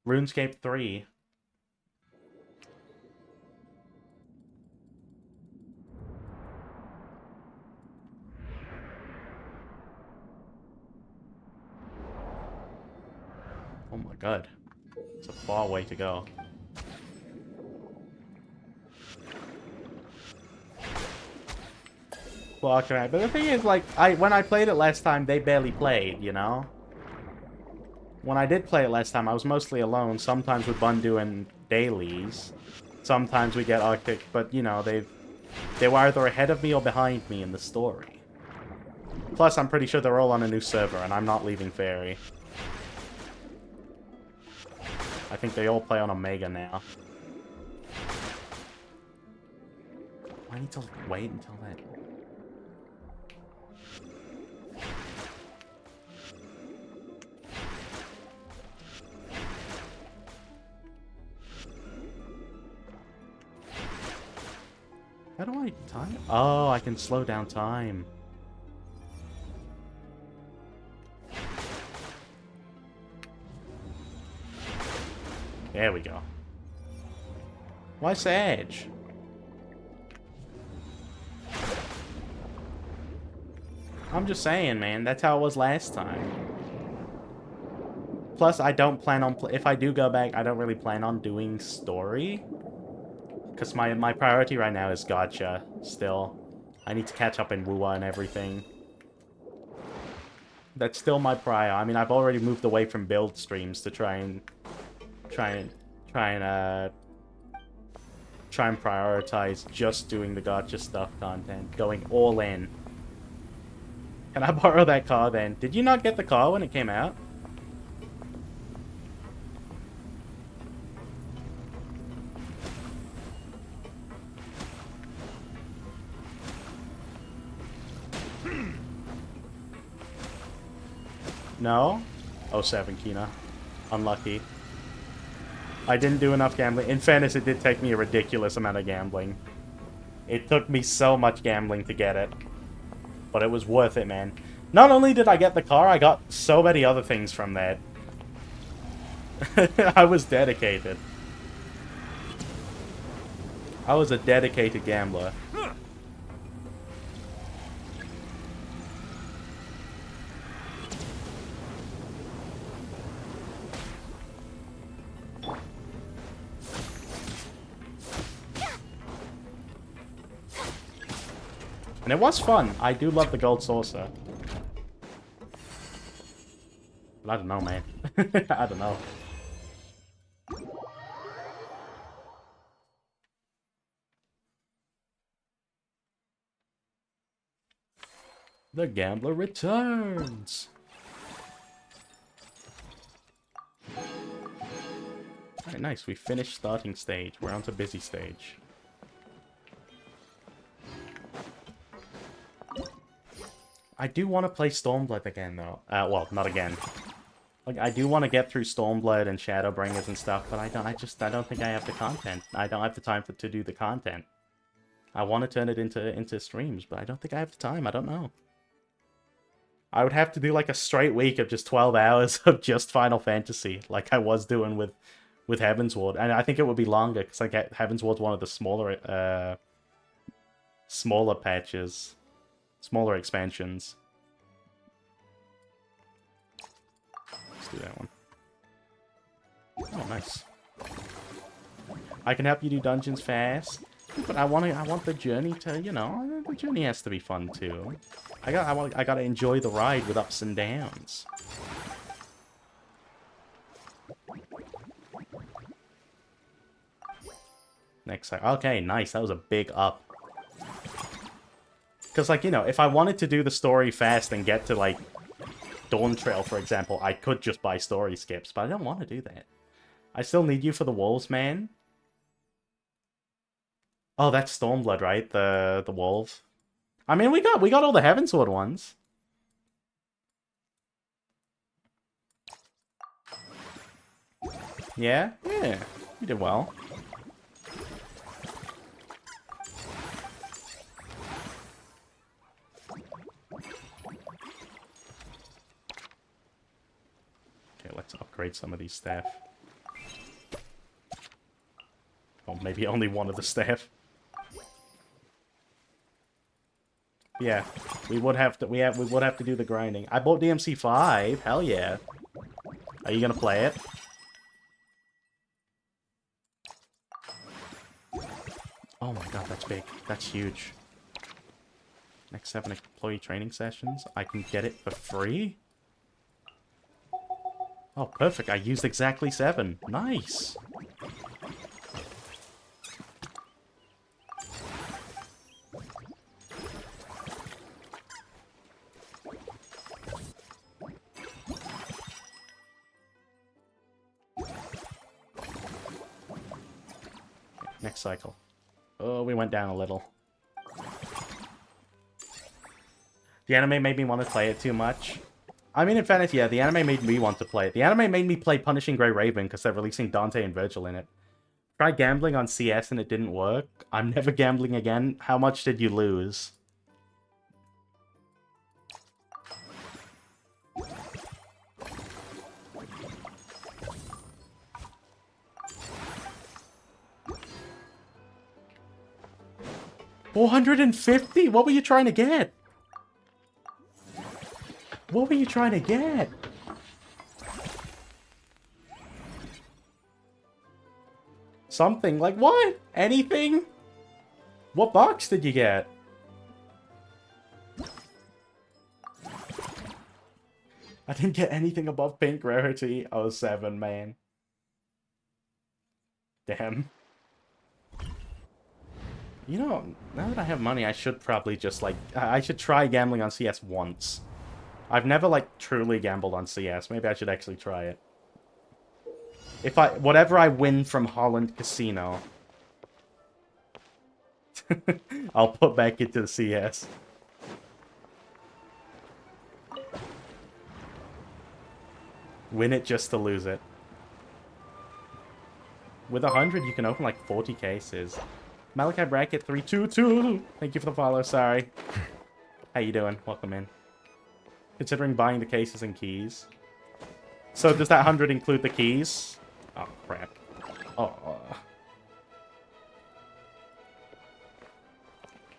Speaker 1: RuneScape 3. Oh my god. It's a far way to go. Well, okay, but the thing is, like, when I played it last time, they barely played, you know? When I did play it last time, I was mostly alone, sometimes with Bun doing dailies. Sometimes we get Arctic, but, you know, they were either ahead of me or behind me in the story. Plus, I'm pretty sure they're all on a new server, and I'm not leaving Fairy. I think they all play on Omega now. I need to wait until that... How do I time? Oh, I can slow down time. There we go. Why Sage? I'm just saying, man. That's how it was last time. Plus, I don't plan on... if I do go back, I don't really plan on doing story. Because my priority right now is gacha, still. I need to catch up in Wuwa and everything. That's still my prior. I mean, I've already moved away from build streams to try and prioritize just doing the gacha stuff content. Going all in. Can I borrow that car then? Did you not get the car when it came out? No? 07, Kina. Unlucky. I didn't do enough gambling. In fairness, it did take me a ridiculous amount of gambling. It took me so much gambling to get it. But it was worth it, man. Not only did I get the car, I got so many other things from that. I was dedicated. I was a dedicated gambler. And it was fun. I do love the gold saucer. But I don't know, man. I don't know. The gambler returns. Alright, nice. We finished starting stage. We're on to busy stage. I do want to play Stormblood again, though. Well, not again. Like, I do want to get through Stormblood and Shadowbringers and stuff, but I don't think I have the content. I don't have the time to do the content. I want to turn it into streams, but I don't think I have the time. I don't know. I would have to do, like, a straight week of just 12 hours of just Final Fantasy, like I was doing with Heavensward. And I think it would be longer, because I get Heavensward's one of the smaller patches. Smaller expansions. Let's do that one. Oh, nice. I can help you do dungeons fast. But I want the journey to, you know, the journey has to be fun too. I gotta enjoy the ride with ups and downs. Next side. Okay, nice. That was a big up. Because, like, you know, if I wanted to do the story fast and get to, like, Dawn Trail, for example, I could just buy story skips, but I don't want to do that. I still need you for the wolves, man. Oh, that's Stormblood, right? The wolf. I mean, we got all the Heavensward ones. Yeah? Yeah. You did well. Okay, let's upgrade some of these staff. Oh, maybe only one of the staff. Yeah, we would have to. We would have to do the grinding. I bought DMC5. Hell yeah. Are you gonna play it? Oh my god, that's big. That's huge. Next 7 employee training sessions. I can get it for free? Oh, perfect. I used exactly 7. Nice. Next cycle. Oh, we went down a little. The anime made me want to play it too much. I mean, in fairness, yeah, the anime made me want to play it. The anime made me play Punishing Grey Raven because they're releasing Dante and Virgil in it. Tried gambling on CS and it didn't work. I'm never gambling again. How much did you lose? $450? What were you trying to get? What were you trying to get? Something. Like what? Anything? What box did you get? I didn't get anything above pink rarity. Oh, 7, man. Damn. You know, now that I have money, I should probably just, like... I should try gambling on CS once. I've never, like, truly gambled on CS. Maybe I should actually try it. If I... Whatever I win from Holland Casino... I'll put back into the CS. Win it just to lose it. With 100, you can open, like, 40 cases. Malachi Bracket 322. Thank you for the follow. Sorry. How you doing? Welcome in. Considering buying the cases and keys. So does that 100 include the keys? Oh crap. Oh.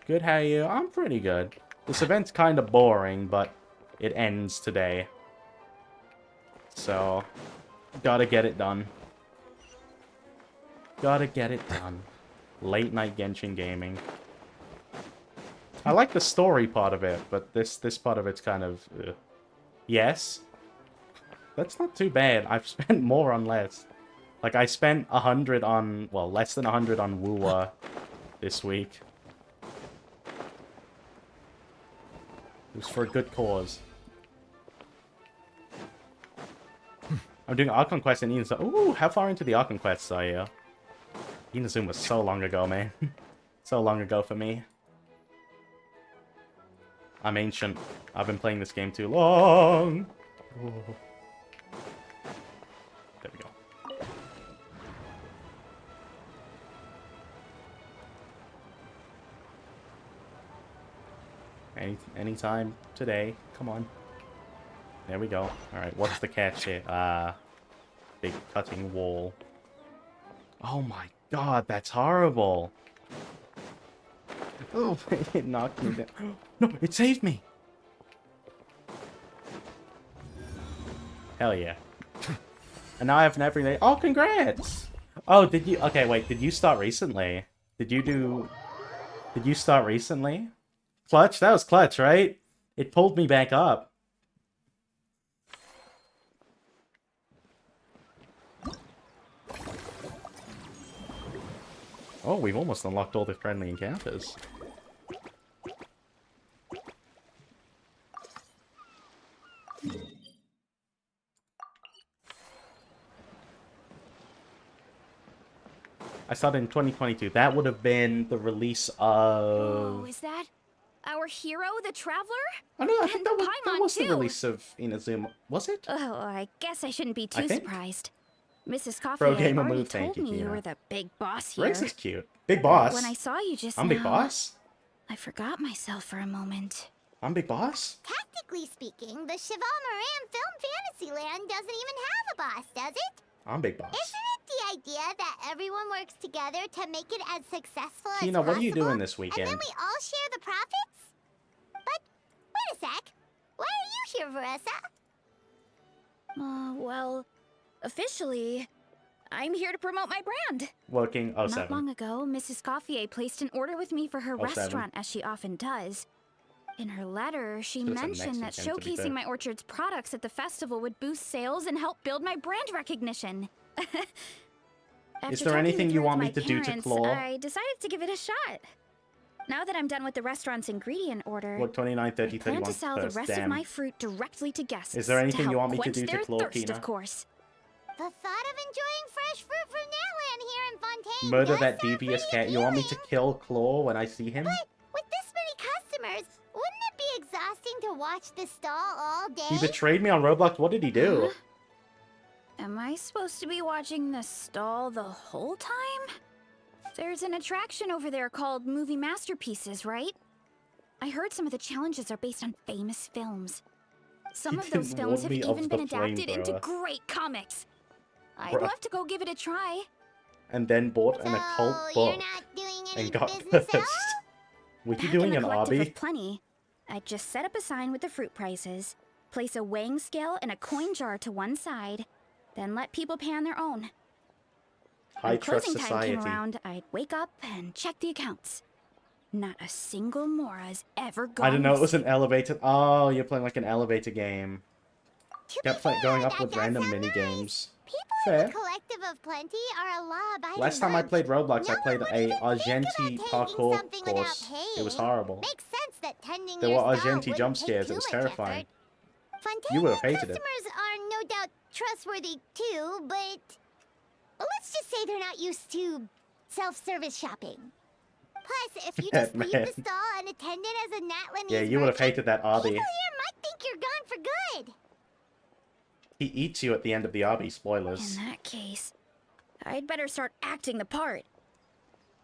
Speaker 1: Good. How are you? I'm pretty good. This event's kind of boring, but it ends today. So gotta get it done. Gotta get it done. Late night Genshin gaming. I like the story part of it, but this part of it's kind of... Yes. That's not too bad. I've spent more on less. Like, I spent 100 on... Well, less than 100 on Wuwa this week. It was for a good cause. I'm doing Archon Quest in Inazuma. Ooh, how far into the Archon Quest are you? Inazuma was so long ago, man. So long ago for me. I'm ancient. I've been playing this game too long. Ooh. There we go. Anytime today. Come on. There we go. Alright, what's the catch here? Big cutting wall. Oh my god, that's horrible. Oh, it knocked me down. No, it saved me. Hell yeah. And now I have everything. Oh, congrats. Oh, did you... Okay, wait, did you start recently? Did you start recently? Clutch? That was clutch, right? It pulled me back up. Oh, we've almost unlocked all the friendly encounters. I started in 2022. That would have been the release
Speaker 8: Oh,
Speaker 1: of...
Speaker 8: is that our hero, the Traveler?
Speaker 1: Oh no, I think that
Speaker 8: Paimon,
Speaker 1: was the
Speaker 8: too.
Speaker 1: release of Inazuma. Was it?
Speaker 8: Oh, I guess I shouldn't be
Speaker 1: I
Speaker 8: too
Speaker 1: think.
Speaker 8: surprised. Mrs. Coffee
Speaker 1: Pro
Speaker 8: had
Speaker 1: gamer
Speaker 8: already
Speaker 1: move, thank
Speaker 8: told
Speaker 1: you,
Speaker 8: me you
Speaker 1: Kina.
Speaker 8: were the big boss here.
Speaker 1: Race is cute. Big boss.
Speaker 8: When I saw you just
Speaker 1: I'm
Speaker 8: now,
Speaker 1: big boss.
Speaker 8: I forgot myself for a moment.
Speaker 1: I'm big boss.
Speaker 5: Technically speaking, the Cheval Moran Film Fantasyland doesn't even have a boss, does it?
Speaker 1: I'm big boss.
Speaker 5: Isn't it the idea that everyone works together to make it as successful as
Speaker 1: Kina,
Speaker 5: possible?
Speaker 1: what are you doing this weekend?
Speaker 5: And then we all share the profits? But, wait a sec. Why are you here, Veressa?
Speaker 8: Well, officially, I'm here to promote my brand.
Speaker 1: Working
Speaker 8: Not
Speaker 1: 07.
Speaker 8: long ago, Mrs. Coffee placed an order with me for her
Speaker 1: 07.
Speaker 8: restaurant, as she often does. In her letter, she
Speaker 1: Should've said
Speaker 8: mentioned that
Speaker 1: next weekend, to be fair.
Speaker 8: showcasing my orchard's products at the festival would boost sales and help build my brand recognition.
Speaker 1: Is
Speaker 8: After
Speaker 1: there
Speaker 8: talking
Speaker 1: anything
Speaker 8: it
Speaker 1: you
Speaker 8: through
Speaker 1: want
Speaker 8: with
Speaker 1: me to
Speaker 8: my
Speaker 1: do to
Speaker 8: parents,
Speaker 1: Claw?
Speaker 8: I decided to give it a shot. Now that I'm done with the restaurant's ingredient order,
Speaker 1: What, 29, 30,
Speaker 8: I plan
Speaker 1: 31
Speaker 8: to sell the
Speaker 1: first?
Speaker 8: rest
Speaker 1: Damn.
Speaker 8: of my fruit directly to guests.
Speaker 1: Is there anything
Speaker 8: to
Speaker 1: you
Speaker 8: help
Speaker 1: want me to
Speaker 8: quench
Speaker 1: do to
Speaker 8: their
Speaker 1: Claw,
Speaker 8: thirst,
Speaker 1: Kina?
Speaker 8: of course.
Speaker 5: The thought of enjoying fresh fruit from Natlan here in Fontaine
Speaker 1: Murder
Speaker 5: does
Speaker 1: that
Speaker 5: sound
Speaker 1: devious
Speaker 5: pretty
Speaker 1: cat. You want me to
Speaker 5: appealing.
Speaker 1: kill Claw when I see him?
Speaker 5: But with this many customers, wouldn't it be exhausting to watch the stall all day?
Speaker 1: He betrayed me on Roblox. What did he do?
Speaker 8: Am I supposed to be watching the stall the whole time? There's an attraction over there called Movie Masterpieces, right? I heard some of the challenges are based on famous films. Some
Speaker 1: He
Speaker 8: of those
Speaker 1: didn't
Speaker 8: films
Speaker 1: warn
Speaker 8: have
Speaker 1: me of
Speaker 8: even
Speaker 1: the
Speaker 8: been adapted into
Speaker 1: flamethrower.
Speaker 8: great comics. I'd
Speaker 1: Bruh.
Speaker 8: love to go give it a try.
Speaker 1: And then bought an occult book and got cursed. Were you
Speaker 8: Back
Speaker 1: doing
Speaker 8: in
Speaker 1: an
Speaker 8: the collective
Speaker 1: obby?
Speaker 8: of plenty, I'd just set up a sign with the fruit prices, place a weighing scale and a coin jar to one side, then let people pay on their own.
Speaker 1: High
Speaker 8: When
Speaker 1: trust
Speaker 8: closing time
Speaker 1: society.
Speaker 8: came around, I'd wake up and check the accounts. Not a single Mora's ever gone
Speaker 1: I don't know, it was
Speaker 8: missing.
Speaker 1: an elevator. Oh, you're playing like an elevator game.
Speaker 5: To
Speaker 1: Kept
Speaker 5: be fair,
Speaker 1: going up
Speaker 5: that
Speaker 1: with
Speaker 5: does
Speaker 1: random
Speaker 5: sound
Speaker 1: mini
Speaker 5: nice.
Speaker 1: games.
Speaker 5: People
Speaker 1: Fair.
Speaker 5: in the collective of plenty are a law-abiding
Speaker 1: Last time I
Speaker 5: bunch.
Speaker 1: played Roblox,
Speaker 5: No
Speaker 1: I played
Speaker 5: one would
Speaker 1: a
Speaker 5: even think about
Speaker 1: Argenti
Speaker 5: taking
Speaker 1: parkour
Speaker 5: something without
Speaker 1: course. It was
Speaker 5: paying.
Speaker 1: horrible.
Speaker 5: Makes sense that tending
Speaker 1: There
Speaker 5: your
Speaker 1: were
Speaker 5: stall
Speaker 1: Argenti
Speaker 5: wouldn't
Speaker 1: jump
Speaker 5: take
Speaker 1: scares.
Speaker 5: too
Speaker 1: It was
Speaker 5: much
Speaker 1: terrifying.
Speaker 5: effort. Fontaine
Speaker 1: You would have hated it.
Speaker 5: customers are no doubt trustworthy too, but let's just say they're not used to self-service shopping. Plus, if you just leave
Speaker 1: Man.
Speaker 5: the stall unattended as a Natlanese
Speaker 1: Yeah, you would have
Speaker 5: merchant,
Speaker 1: hated that obby.
Speaker 5: people here might think you're gone for good.
Speaker 1: He eats you at the end of the obby. Spoilers.
Speaker 8: In that case, I'd better start acting the part.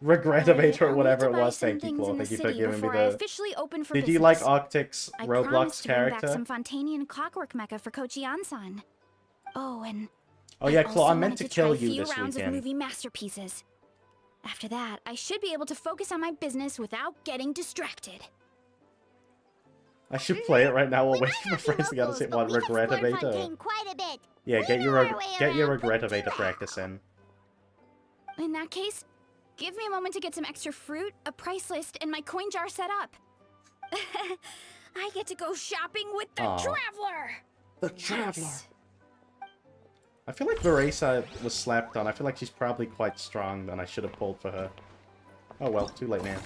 Speaker 1: Regretivator or
Speaker 8: I'll
Speaker 1: whatever
Speaker 8: need
Speaker 1: it
Speaker 8: to buy
Speaker 1: was.
Speaker 8: some
Speaker 1: Thank you,
Speaker 8: things
Speaker 1: Claw.
Speaker 8: in the
Speaker 1: Thank you for
Speaker 8: city
Speaker 1: giving me
Speaker 8: before I
Speaker 1: the...
Speaker 8: officially open for
Speaker 1: Did you like
Speaker 8: business.
Speaker 1: Arctic's
Speaker 8: I
Speaker 1: Roblox
Speaker 8: promised to bring back
Speaker 1: character?
Speaker 8: some Fontainian clockwork mecha for Kochi-an-san. Oh, and
Speaker 1: Oh yeah,
Speaker 8: I
Speaker 1: Claw,
Speaker 8: also
Speaker 1: I meant
Speaker 8: wanted
Speaker 1: to
Speaker 8: try
Speaker 1: kill
Speaker 8: a
Speaker 1: you
Speaker 8: few
Speaker 1: this
Speaker 8: rounds of
Speaker 1: weekend.
Speaker 8: movie masterpieces. After that, I should be able to focus on my business without getting distracted.
Speaker 1: I should play it right now while waiting for friends to get us hit one Regretivator.
Speaker 5: Fontaine quite a bit.
Speaker 1: Yeah,
Speaker 5: We
Speaker 1: get
Speaker 5: know
Speaker 1: your
Speaker 5: our way around
Speaker 1: Regretivator practice in.
Speaker 8: In that case, give me a moment to get some extra fruit, a price list, and my coin jar set up. I get to go shopping with the
Speaker 1: Aw.
Speaker 8: Traveler!
Speaker 1: The Traveler. I feel like Veresa was slapped on. I feel like she's probably quite strong, and I should have pulled for her. Oh well, too late now.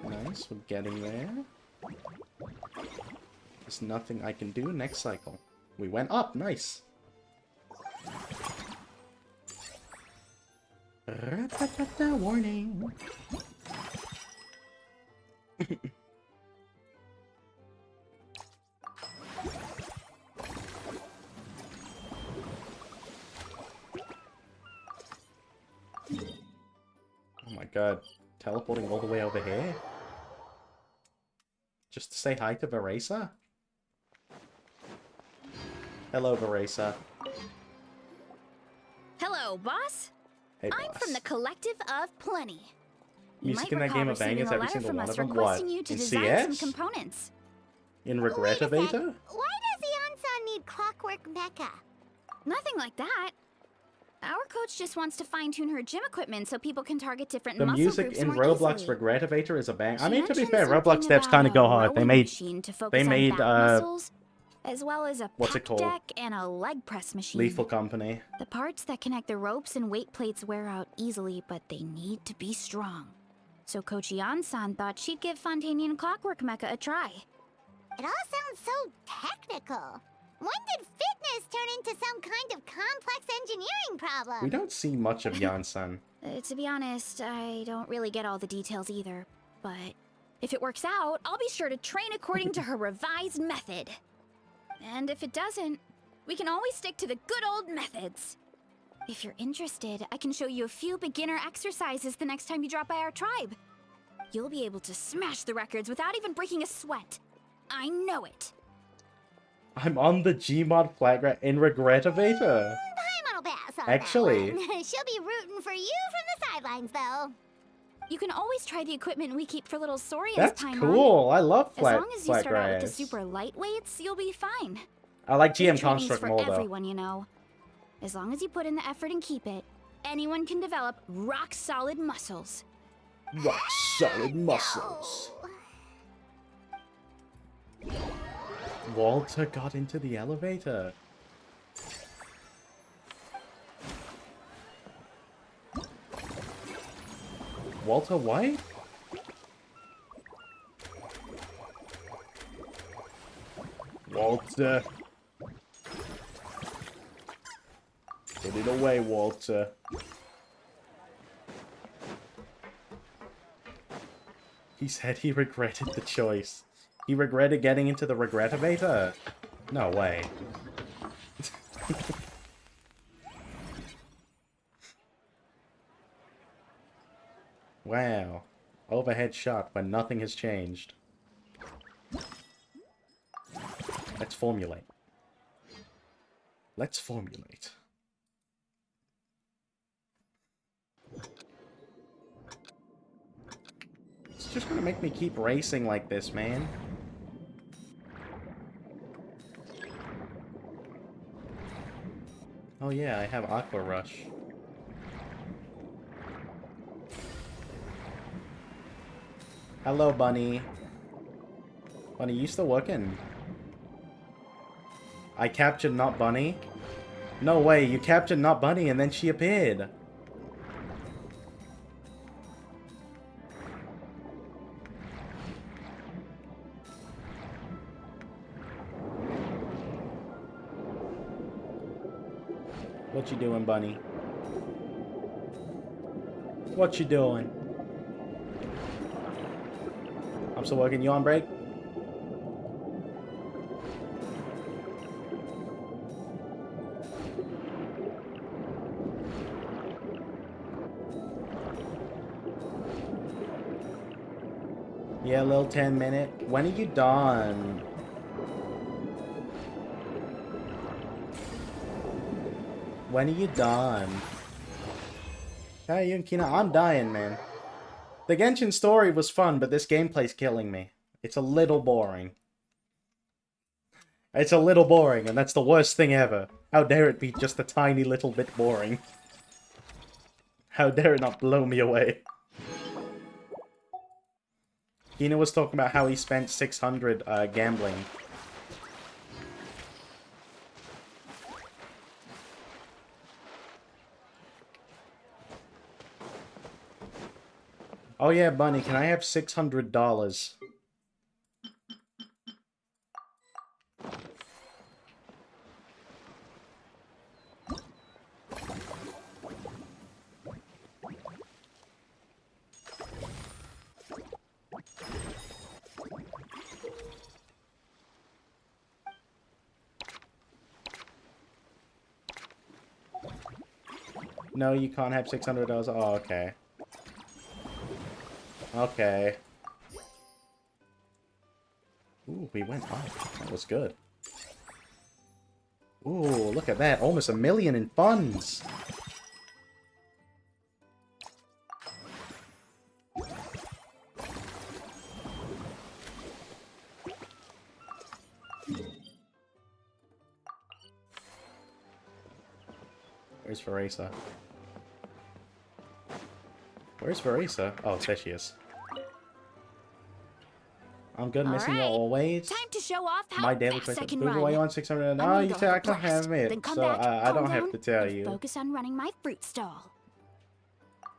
Speaker 1: Nice, we're getting there. There's nothing I can do next cycle. We went up, nice. Warning. Oh my god, teleporting all the way over here? Just to say hi to Veresa? Hello, Veresa.
Speaker 8: Hello, boss.
Speaker 1: Hey,
Speaker 8: I'm
Speaker 1: boss.
Speaker 8: from the Collective of Plenty.
Speaker 9: You
Speaker 1: Music
Speaker 9: might
Speaker 1: in that
Speaker 9: recall
Speaker 1: game of
Speaker 9: receiving
Speaker 1: bangers,
Speaker 9: a
Speaker 1: every
Speaker 9: letter
Speaker 1: single
Speaker 9: from
Speaker 1: one
Speaker 9: us
Speaker 1: of them.
Speaker 9: requesting
Speaker 1: What?
Speaker 9: you to
Speaker 1: In
Speaker 9: design some
Speaker 1: CS?
Speaker 9: components.
Speaker 1: In
Speaker 5: Wait a sec.
Speaker 1: Regretivator?
Speaker 5: Why does Yansan need Clockwork Mecha?
Speaker 9: Nothing like that. Our coach just wants to fine-tune her gym equipment so people can target different
Speaker 1: The
Speaker 9: muscle
Speaker 1: music
Speaker 9: groups
Speaker 1: in
Speaker 9: more
Speaker 1: Roblox
Speaker 9: easily.
Speaker 1: Regretivator is a bang. I
Speaker 9: She
Speaker 1: mean, to be
Speaker 9: mentioned
Speaker 1: fair, Roblox
Speaker 9: something
Speaker 1: devs kind of
Speaker 9: about
Speaker 1: go
Speaker 9: a
Speaker 1: hard. They
Speaker 9: rowing
Speaker 1: made,
Speaker 9: machine to focus on back muscles, as well as a
Speaker 1: what's it
Speaker 9: pec
Speaker 1: called?
Speaker 9: deck and a leg press machine.
Speaker 1: Lethal Company.
Speaker 9: The parts that connect the ropes and weight plates wear out easily, but they need to be strong. So Coach Yan-san thought she'd give Fontaine and Clockwork Mecha a try.
Speaker 5: It all sounds so technical. When did fitness turn into some kind of complex engineering problem?
Speaker 1: We don't see much of Yansan.
Speaker 9: To be honest, I don't really get all the details either. But if it works out, I'll be sure to train according to her revised method. And if it doesn't, we can always stick to the good old methods. If you're interested, I can show you a few beginner exercises the next time you drop by our tribe. You'll be able to smash the records without even breaking a sweat. I know it.
Speaker 1: I'm on the Gmod flag in Regretivator.
Speaker 5: Paimon will pass on
Speaker 1: Actually.
Speaker 5: that one. She'll be rooting for you from the sidelines, though.
Speaker 9: You can always try the equipment we keep for little Saurians,
Speaker 1: That's
Speaker 9: Paimon.
Speaker 1: cool. I love
Speaker 9: As long as you
Speaker 1: flat
Speaker 9: start out with the
Speaker 1: grass.
Speaker 9: super lightweights, you'll be fine.
Speaker 1: I like
Speaker 9: This
Speaker 1: GM
Speaker 9: training's
Speaker 1: Construct
Speaker 9: for
Speaker 1: more though.
Speaker 9: everyone, you know. As long as you put in the effort and keep it, anyone can develop rock-solid muscles.
Speaker 1: Rock solid muscles. Walter got into the elevator. Walter White? Walter. Put it away, Walter. He said he regretted the choice. He regretted getting into the Regretivator? No way. Wow. Overhead shot when nothing has changed. Let's formulate. Let's formulate. It's just gonna make me keep racing like this, man. Oh yeah, I have Aqua Rush. Hello, Bunny. Bunny, you still working? I captured Not Bunny? No way, you captured Not Bunny and then she appeared. What you doing, Bunny? What you doing? I'm still working. You on break? Yeah, little 10-minute. When are you done? When are you done? Hey, Yunkina, I'm dying, man. The Genshin story was fun, but this gameplay's killing me. It's a little boring. It's a little boring, and that's the worst thing ever. How dare it be just a tiny little bit boring. How dare it not blow me away. Kina was talking about how he spent 600 gambling. Oh yeah, Bunny, can I have $600? No, you can't have $600. Oh, okay. Okay. Ooh, we went up. That was good. Ooh, look at that. Almost $1 million in funds. Where's Veresa? Where's Veresa? Oh, there she is. I'm good, missing you always.
Speaker 8: Time to show off how
Speaker 1: My daily
Speaker 8: fast I
Speaker 1: question.
Speaker 8: can
Speaker 1: Boo, why
Speaker 8: run.
Speaker 1: you on 600?
Speaker 8: I'm
Speaker 1: No,
Speaker 8: gonna
Speaker 1: you
Speaker 8: go
Speaker 1: said I
Speaker 8: a
Speaker 1: can't
Speaker 8: blast,
Speaker 1: have it,
Speaker 8: then come
Speaker 1: so
Speaker 8: back,
Speaker 1: I
Speaker 8: calm
Speaker 1: don't have
Speaker 8: down,
Speaker 1: to tell
Speaker 8: and
Speaker 1: you.
Speaker 8: focus on running my fruit stall.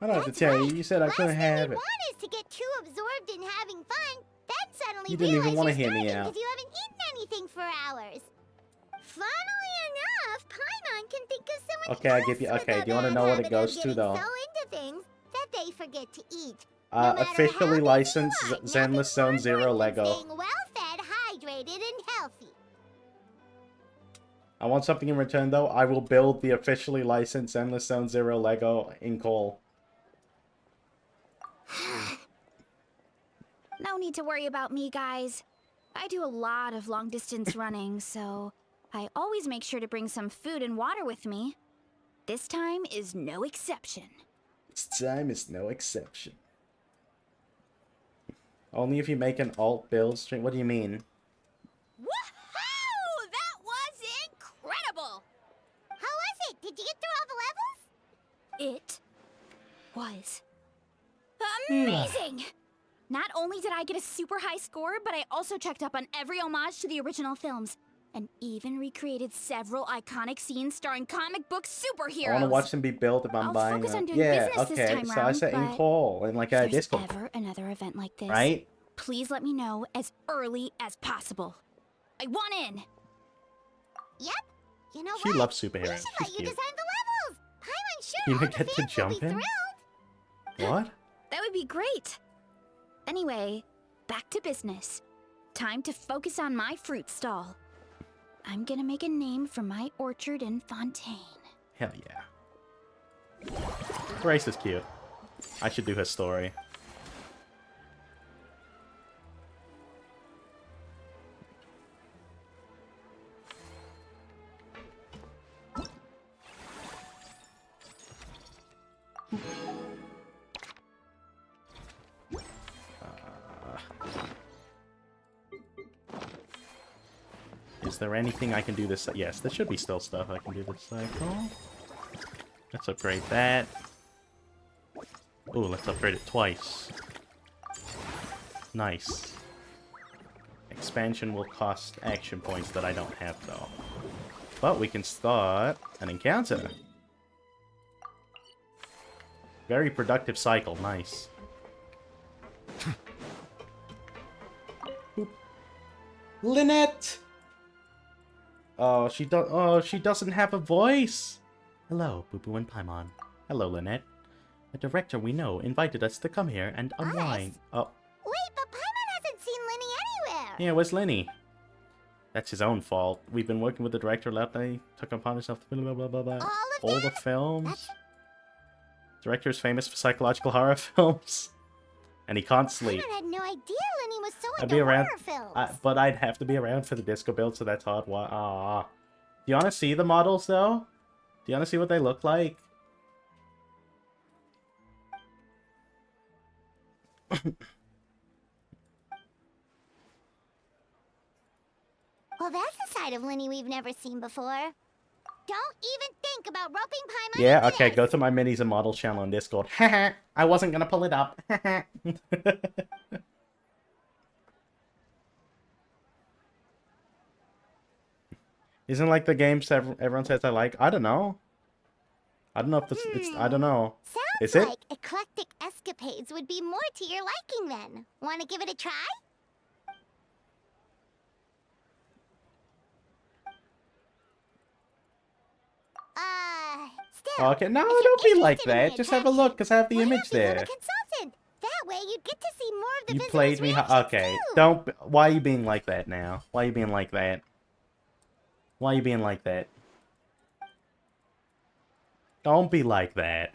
Speaker 1: I don't have to tell you. You said I couldn't have it.
Speaker 5: One is to get too absorbed in having fun, then suddenly
Speaker 1: You didn't even
Speaker 5: realize
Speaker 1: wanna
Speaker 5: you're
Speaker 1: hear me
Speaker 5: starving
Speaker 1: out.
Speaker 5: because you haven't eaten anything for hours. Funnily enough, Paimon can think of so much
Speaker 1: Okay, I
Speaker 5: else
Speaker 1: give you.
Speaker 5: with
Speaker 1: Okay,
Speaker 5: the
Speaker 1: do you want to
Speaker 5: bad
Speaker 1: know what it
Speaker 5: habit
Speaker 1: goes
Speaker 5: of
Speaker 1: to
Speaker 5: getting
Speaker 1: though?
Speaker 5: so into things that they forget to eat. No matter
Speaker 1: Officially
Speaker 5: how
Speaker 1: licensed
Speaker 5: busy you are,
Speaker 1: Zenless Zone Zero Lego.
Speaker 5: staying well-fed, hydrated, and healthy.
Speaker 1: I want something in return though. I will build the officially licensed Endless Zone Zero Lego in coal.
Speaker 8: No need to worry about me, guys. I do a lot of long-distance running, so I always make sure to bring some food and water with me. This time is no exception.
Speaker 1: This time is no exception. Only if you make an alt build stream. What do you mean?
Speaker 5: Woohoo! That was incredible! How was it? Did you get through all the levels?
Speaker 8: It was amazing! Not only did I get a super high score, but I also checked up on every homage to the original films, and even recreated several iconic scenes starring comic book superheroes.
Speaker 1: I want to watch them be built if I'm
Speaker 8: I'll
Speaker 1: buying
Speaker 8: focus
Speaker 1: them.
Speaker 8: on doing
Speaker 1: Yeah,
Speaker 8: business this
Speaker 1: okay.
Speaker 8: time
Speaker 1: So I
Speaker 8: round,
Speaker 1: said in
Speaker 8: but
Speaker 1: coal and like a
Speaker 8: if there's
Speaker 1: disco.
Speaker 8: ever another event like this,
Speaker 1: Right?
Speaker 8: please let me know as early as possible. I want in.
Speaker 5: Yep. You know
Speaker 1: She
Speaker 5: what?
Speaker 1: loves
Speaker 5: We
Speaker 1: superheroes.
Speaker 5: should let
Speaker 1: She's
Speaker 5: you
Speaker 1: cute.
Speaker 5: design the levels. Paimon sure
Speaker 1: You
Speaker 5: all
Speaker 1: gonna
Speaker 5: the
Speaker 1: get to
Speaker 5: fans will
Speaker 1: jump
Speaker 5: be
Speaker 1: in?
Speaker 5: thrilled.
Speaker 1: What?
Speaker 8: That would be great. Anyway, back to business. Time to focus on my fruit stall. I'm gonna make a name for my orchard in Fontaine.
Speaker 1: Hell yeah. Grace is cute. I should do her story. Is there anything I can do this? Yes, there should be still stuff I can do this cycle. Let's upgrade that. Ooh, let's upgrade it twice. Nice. Expansion will cost action points that I don't have, though. But we can start an encounter. Very productive cycle. Nice. Lynette! Oh, she doesn't have a voice. Hello, Boo Boo and Paimon. Hello, Lynette. A director we know invited us to come here and unwind. Oh,
Speaker 5: Wait, but Paimon hasn't seen Linny anywhere.
Speaker 1: yeah, where's Lenny? That's his own fault. We've been working with the director lately. Took upon himself to blah blah blah blah. All the films. Director is famous for psychological horror films, and he can't sleep.
Speaker 5: Paimon had no idea Linny was so
Speaker 1: I'd
Speaker 5: into
Speaker 1: be around,
Speaker 5: horror films.
Speaker 1: but I'd have to be around for the disco build, so that's hard. Ah, do you want to see the models though? Do you want to see what they look like?
Speaker 5: Well, that's a side of Linny we've never seen before. Don't even think about roping Paimon
Speaker 1: Yeah,
Speaker 5: into
Speaker 1: okay,
Speaker 5: this.
Speaker 1: go to my minis and models channel on Discord. Haha, I wasn't gonna pull it up. Isn't like the games that everyone says I like? I don't know. I don't know if this, it's, I don't know.
Speaker 5: Sounds
Speaker 1: Is it?
Speaker 5: like eclectic escapades would be more to your liking then. Want to give it a try? Still.
Speaker 1: Okay, no,
Speaker 5: if you're
Speaker 1: don't be like
Speaker 5: interested in the
Speaker 1: that. Just have a look, because I have the
Speaker 5: why not
Speaker 1: image
Speaker 5: become
Speaker 1: there.
Speaker 5: a consultant? That way you'd get to see more of the
Speaker 1: You
Speaker 5: visitors'
Speaker 1: played me.
Speaker 5: reactions
Speaker 1: Okay,
Speaker 5: too.
Speaker 1: don't. Why are you being like that now? Why are you being like that? Why are you being like that? Don't be like that.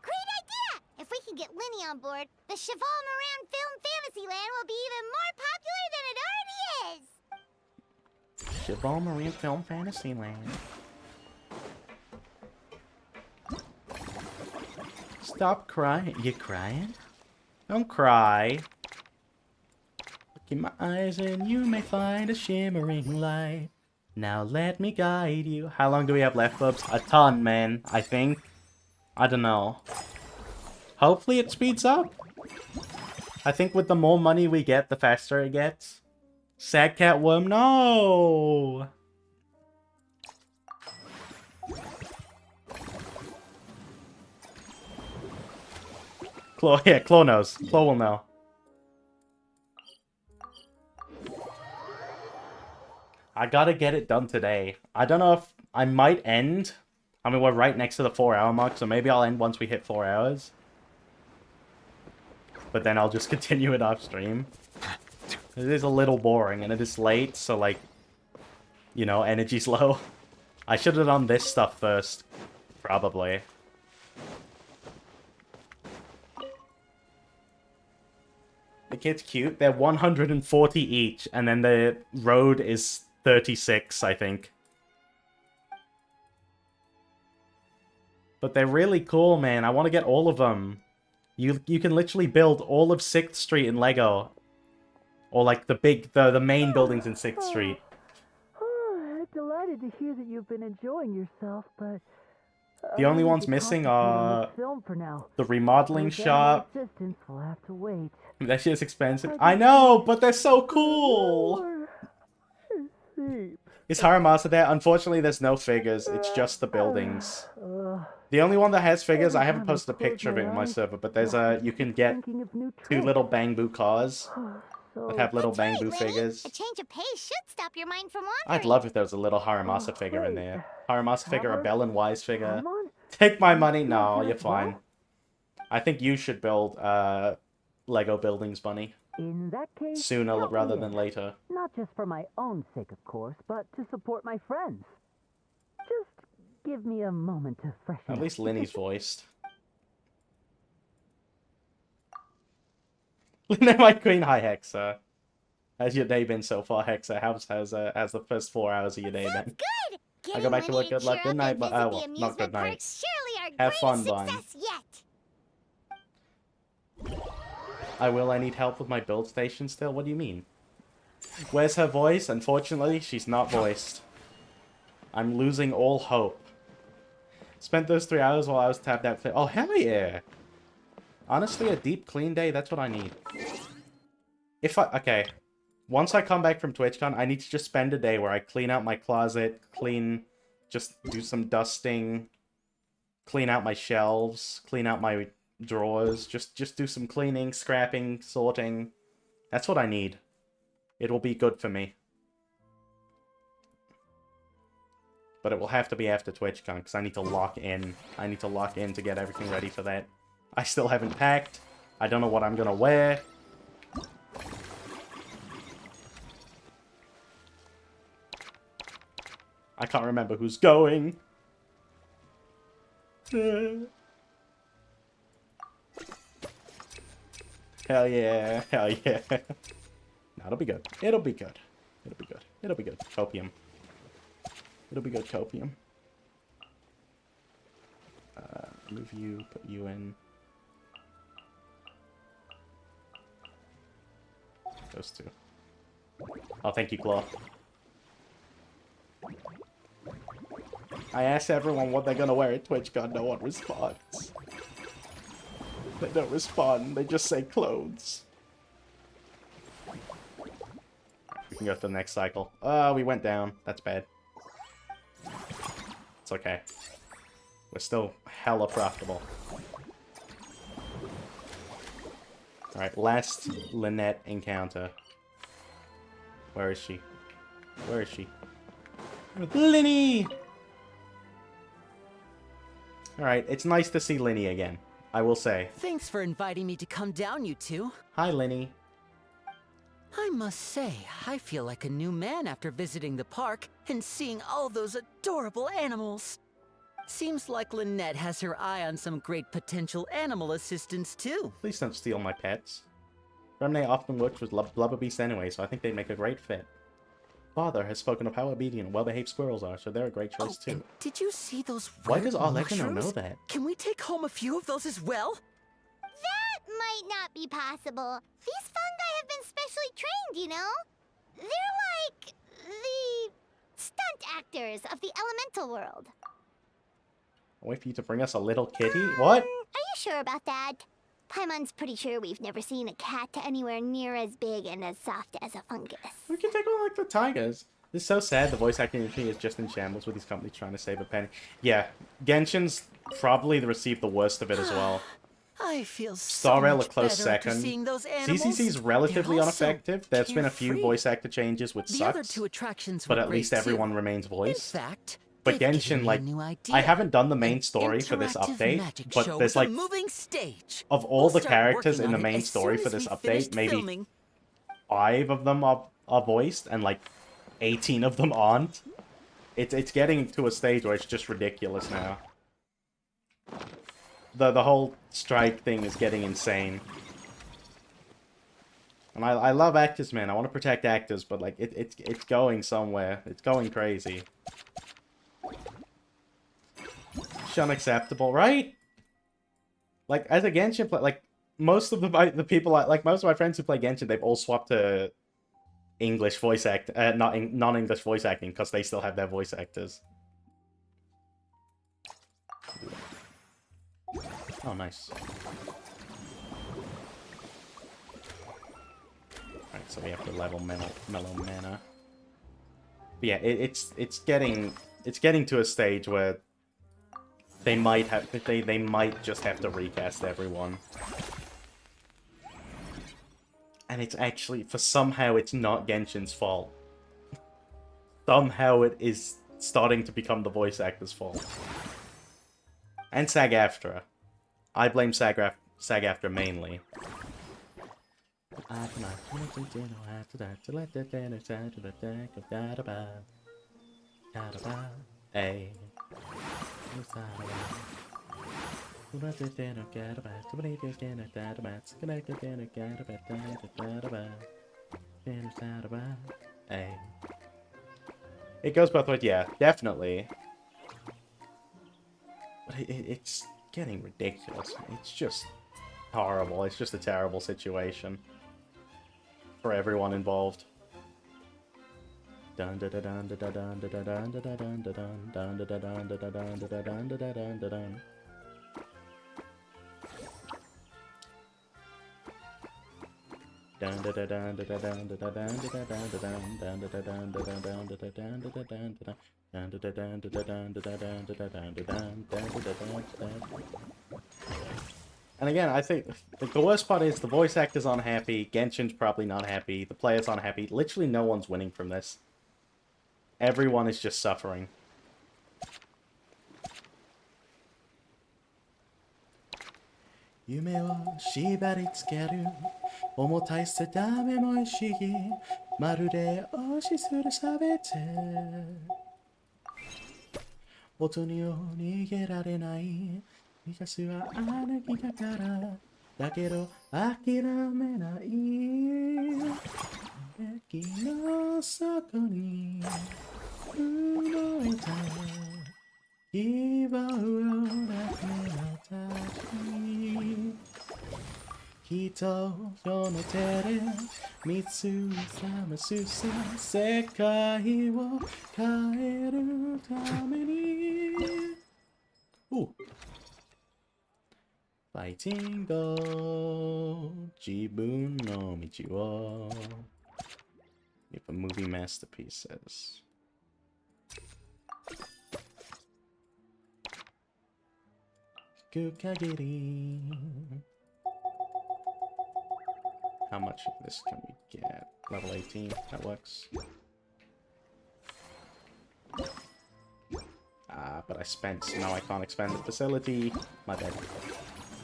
Speaker 5: Great idea! If we can get Linny on board, the Cheval Moran Film Fantasyland will be even more popular than it already is.
Speaker 1: Cheval Marine Film Fantasyland. Stop crying. You crying? Don't cry. Look in my eyes and you may find a shimmering light. Now let me guide you. How long do we have left, Bubs? A ton, man. I think. I don't know. Hopefully it speeds up. I think with the more money we get, the faster it gets. Sad cat worm, no! Claw, yeah, Claw knows. Claw will know. I gotta get it done today. I don't know if I might end. I mean, we're right next to the 4-hour mark, so maybe I'll end once we hit 4 hours. But then I'll just continue it off stream. It is a little boring, and it is late, so like, you know, energy's low. I should have done this stuff first, probably. The kid's cute. They're 140 each, and then the road is 36, I think. But they're really cool, man. I want to get all of them. You can literally build all of 6th Street in Lego. Or like the main buildings in 6th Street.
Speaker 18: I'm delighted to hear that you've been enjoying yourself, but
Speaker 1: The only ones missing are
Speaker 18: film for now.
Speaker 1: the remodeling shop.
Speaker 18: Assistance will have to wait.
Speaker 1: That shit's expensive. I know, but they're so cool! Is Haramasa there? Unfortunately, there's no figures. It's just the buildings. The only one that has figures, I haven't posted a picture of it in my server, but there's you can get 2 little Bang-Boo cars that have little Bang-Boo figures.
Speaker 5: A change of pace should stop your mind from wandering.
Speaker 1: I'd love if there was a little Haramasa figure in there. Haramasa figure, a Bell and Wise figure. Take my money? No, you're fine. I think you should build Lego buildings, Bunny.
Speaker 18: In that case,
Speaker 1: Sooner rather than later.
Speaker 18: Not just for my own sake, of course, but to support my friends. Just give me a moment to freshen
Speaker 1: At least Linny's voiced. Linny, my queen. Hi, Hexa. How's your day been so far, Hexa? How's the first 4 hours of your day been?
Speaker 5: Good.
Speaker 1: I go back to work. Good luck. Good night. But well, not good night. Have fun, Bun. I will. I need help with my build station still. What do you mean? Where's her voice? Unfortunately, she's not voiced. I'm losing all hope. Spent those 3 hours while I was tapped out. Oh, hell yeah! Honestly, a deep clean day, that's what I need. Okay. Once I come back from TwitchCon, I need to just spend a day where I clean out my closet, just do some dusting, clean out my shelves, clean out my drawers, just do some cleaning, scrapping, sorting. That's what I need. It will be good for me. But it will have to be after TwitchCon, because I need to lock in. I need to lock in to get everything ready for that. I still haven't packed. I don't know what I'm gonna wear. I can't remember who's going. Hell yeah, hell yeah. No, it'll be good. It'll be good. It'll be good. It'll be good. Copium. It'll be good, Copium. Move you, put you in. Those two. Oh, thank you, Claw. I asked everyone what they're gonna wear at TwitchCon, no one responds. They don't respond, they just say clothes. We can go to the next cycle. Oh, we went down. That's bad. It's okay. We're still hella profitable. Alright, last Lynette encounter. Where is she? Where is she? Linny! Alright, it's nice to see Linny again. I will say.
Speaker 2: Thanks for inviting me to come down, you two.
Speaker 1: Hi, Linny.
Speaker 2: I must say, I feel like a new man after visiting the park and seeing all those adorable animals. Seems like Lynette has her eye on some great potential animal assistants, too.
Speaker 1: Please don't steal my pets. Remne often works with blubber beasts anyway, so I think they'd make a great fit. Father has spoken of how obedient and well-behaved squirrels are, so they're a great choice, too.
Speaker 2: Did you see those
Speaker 1: Why
Speaker 2: weird
Speaker 1: does Olegano know
Speaker 2: mushrooms?
Speaker 1: that?
Speaker 2: Can we take home a few of those as well?
Speaker 5: That might not be possible. These fungi have been specially trained, you know? They're like the stunt actors of the elemental world.
Speaker 1: Wait for you to bring us a little kitty? What?
Speaker 5: Are you sure about that? Paimon's pretty sure we've never seen a cat anywhere near as big and as soft as a fungus.
Speaker 1: We can take on like the tigers. This is so sad the voice acting industry is just in shambles with these companies trying to save a penny. Yeah, Genshin's probably received the worst of it as well.
Speaker 2: I feel so
Speaker 1: Star Rail a
Speaker 2: much
Speaker 1: close
Speaker 2: better after
Speaker 1: second.
Speaker 2: seeing those animals.
Speaker 1: CCC's relatively
Speaker 2: They're also
Speaker 1: ineffective. There's been a few
Speaker 2: carefree.
Speaker 1: voice actor changes, which
Speaker 2: The other
Speaker 1: sucks.
Speaker 2: two attractions
Speaker 1: But
Speaker 2: were
Speaker 1: at least
Speaker 2: great,
Speaker 1: everyone
Speaker 2: too.
Speaker 1: remains voiced.
Speaker 2: In fact,
Speaker 1: But
Speaker 2: they've given
Speaker 1: Genshin,
Speaker 2: me
Speaker 1: like,
Speaker 2: a new idea.
Speaker 1: I haven't done the main story for this
Speaker 2: Interactive
Speaker 1: update,
Speaker 2: magic
Speaker 1: but
Speaker 2: show
Speaker 1: there's
Speaker 2: with a
Speaker 1: like,
Speaker 2: moving stage.
Speaker 1: of all
Speaker 2: We'll
Speaker 1: the
Speaker 2: start
Speaker 1: characters
Speaker 2: working
Speaker 1: in the
Speaker 2: on it
Speaker 1: main
Speaker 2: as
Speaker 1: story
Speaker 2: soon
Speaker 1: for
Speaker 2: as
Speaker 1: this
Speaker 2: we
Speaker 1: update,
Speaker 2: finished
Speaker 1: maybe
Speaker 2: filming.
Speaker 1: 5 of them are voiced, and like 18 of them aren't. It's getting to a stage where it's just ridiculous now. The whole strike thing is getting insane. And I love actors, man. I want to protect actors, but like it's going somewhere. It's going crazy. It's unacceptable, right? Like as a Genshin player, like most of the people like most of my friends who play Genshin, they've all swapped to English voice act, non-English voice acting because they still have their voice actors. Oh, nice. Alright, so we have to level mellow mana. But yeah, it's getting to a stage where they might just have to recast everyone. And it's actually, for somehow it's not Genshin's fault. Somehow it is starting to become the voice actor's fault. And SAG-AFTRA. I blame SAG-AFTRA mainly. It goes both ways, yeah, definitely. But it's getting ridiculous. It's just horrible. It's just a terrible situation for everyone involved. Dun dun dun dun dun dun dun dun dun dun dun dun dun dun dun dun dun dun dun. And again, I think the worst part is the voice actors aren't happy, Genshin's probably not happy, the players aren't happy. Literally no one's winning from this. Everyone is just suffering. Yume wo shibaritsukeru, omotai sadame mo ishigi, marude oshisuru sabete. Oto ni o nigerarenai, mikasu wa anagi kakara, dakedo akiramenai. Eki no soko ni unoita. Kiba urorake no tachi. Hito yo no tere, mitsu sama susa, sekai wo kaeru tame ni. Ooh. Fighting go, jibun no michi wo. If a movie masterpiece says. Kukagiri. How much of this can we get? Level 18, that works. But I spent, so now I can't expand the facility. My bad.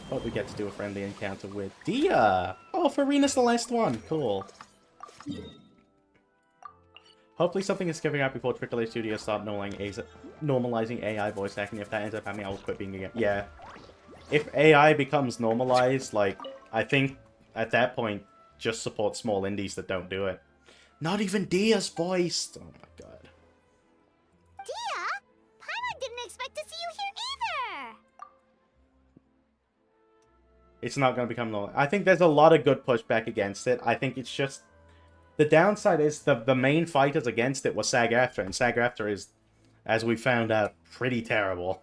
Speaker 1: But we get to do a friendly encounter with Dia! Oh, Farina's the last one! Cool. Hopefully something is giving out before AAA Studios start normalizing AI voice acting. If that ends up happening, I will quit being a game. Yeah. If AI becomes normalized, like, I think at that point, just support small indies that don't do it. Not even Dia's voiced! Oh my god.
Speaker 5: Dia? Paimon didn't expect to see you here either!
Speaker 1: It's not going to become normal. I think there's a lot of good pushback against it. I think it's just... The downside is the main fighters against it was SAG-AFTRA, and SAG-AFTRA is, as we found out, pretty terrible.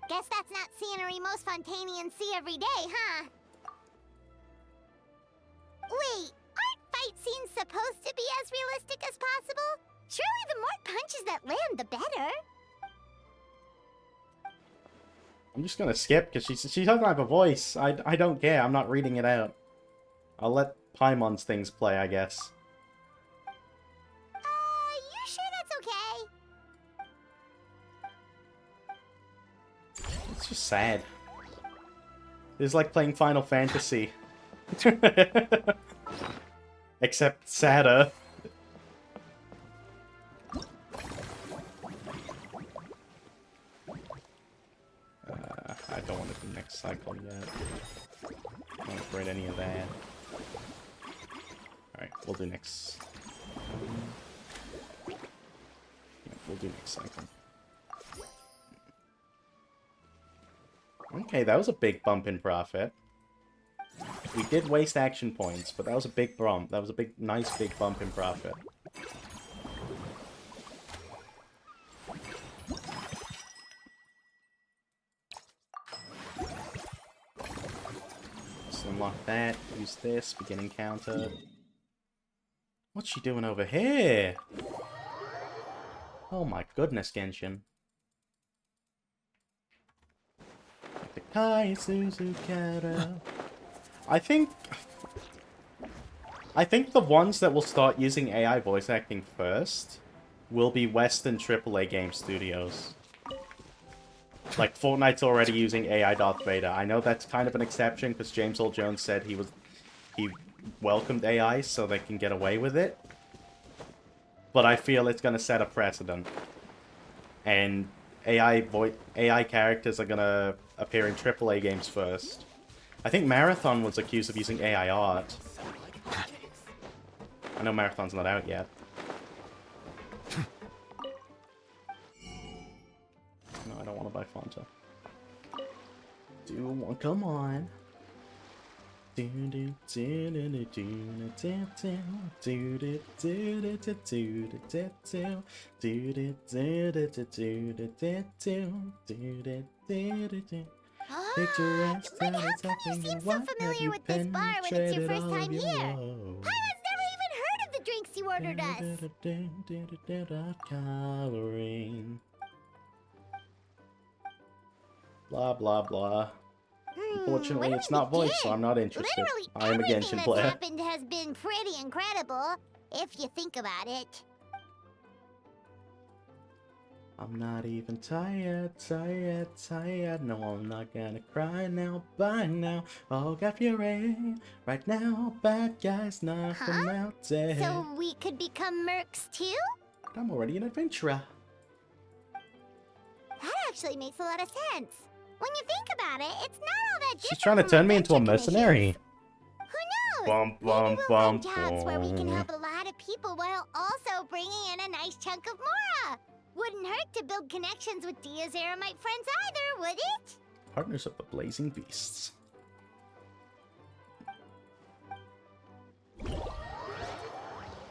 Speaker 5: Guess that's not scenery most Fontainians see every day, huh? Wait, aren't fight scenes supposed to be as realistic as possible? Surely the more punches that land, the better.
Speaker 1: I'm just gonna skip, because she doesn't have a voice. I don't care, I'm not reading it out. I'll let Paimon's things play, I guess.
Speaker 5: You sure that's okay?
Speaker 1: It's just sad. It's like playing Final Fantasy. Except sadder. I don't want to do next cycle yet. I don't afraid any of that. Alright, we'll do next. Yeah, we'll do next cycle. Okay, that was a big bump in profit. We did waste action points, but that was a big bump. That was a nice big bump in profit. Let's unlock that. Use this. Beginning counter. What's she doing over here? Oh my goodness, Genshin. I think the ones that will start using AI voice acting first will be Western AAA game studios. Like, Fortnite's already using AI Darth Vader. I know that's kind of an exception, because James Earl Jones said he welcomed AI so they can get away with it. But I feel it's going to set a precedent. And AI characters are going to appear in AAA games first. I think Marathon was accused of using AI art. I know Marathon's not out yet. No, I don't want to buy Fonta. Come on.
Speaker 5: But how come you seem so familiar with this bar when it's your first time here? Paimon's never even heard of the drinks you ordered us.
Speaker 1: Blah, blah, blah. Unfortunately, it's not voice, so I'm not interested.
Speaker 5: Literally
Speaker 1: I am a
Speaker 5: everything
Speaker 1: Genshin
Speaker 5: that's
Speaker 1: player.
Speaker 5: happened has been pretty incredible, if you think about it.
Speaker 1: I'm not even tired. No, I'm not gonna cry now, by now. Oh, got fury. Right now, bad guys knock them out dead.
Speaker 5: So we could become mercs too?
Speaker 1: I'm already an adventurer.
Speaker 5: That actually makes a lot of sense. When you think about it, it's not all that different.
Speaker 1: She's trying to turn me into a mercenary.
Speaker 5: Who knows?
Speaker 1: Bum,
Speaker 5: Maybe
Speaker 1: bum,
Speaker 5: we'll
Speaker 1: bum,
Speaker 5: find jobs where we can
Speaker 1: bum.
Speaker 5: help a lot of people while also bringing in a nice chunk of Mora. Wouldn't hurt to build connections with Dia's Aramite friends either, would it?
Speaker 1: Partners of the Blazing Beasts.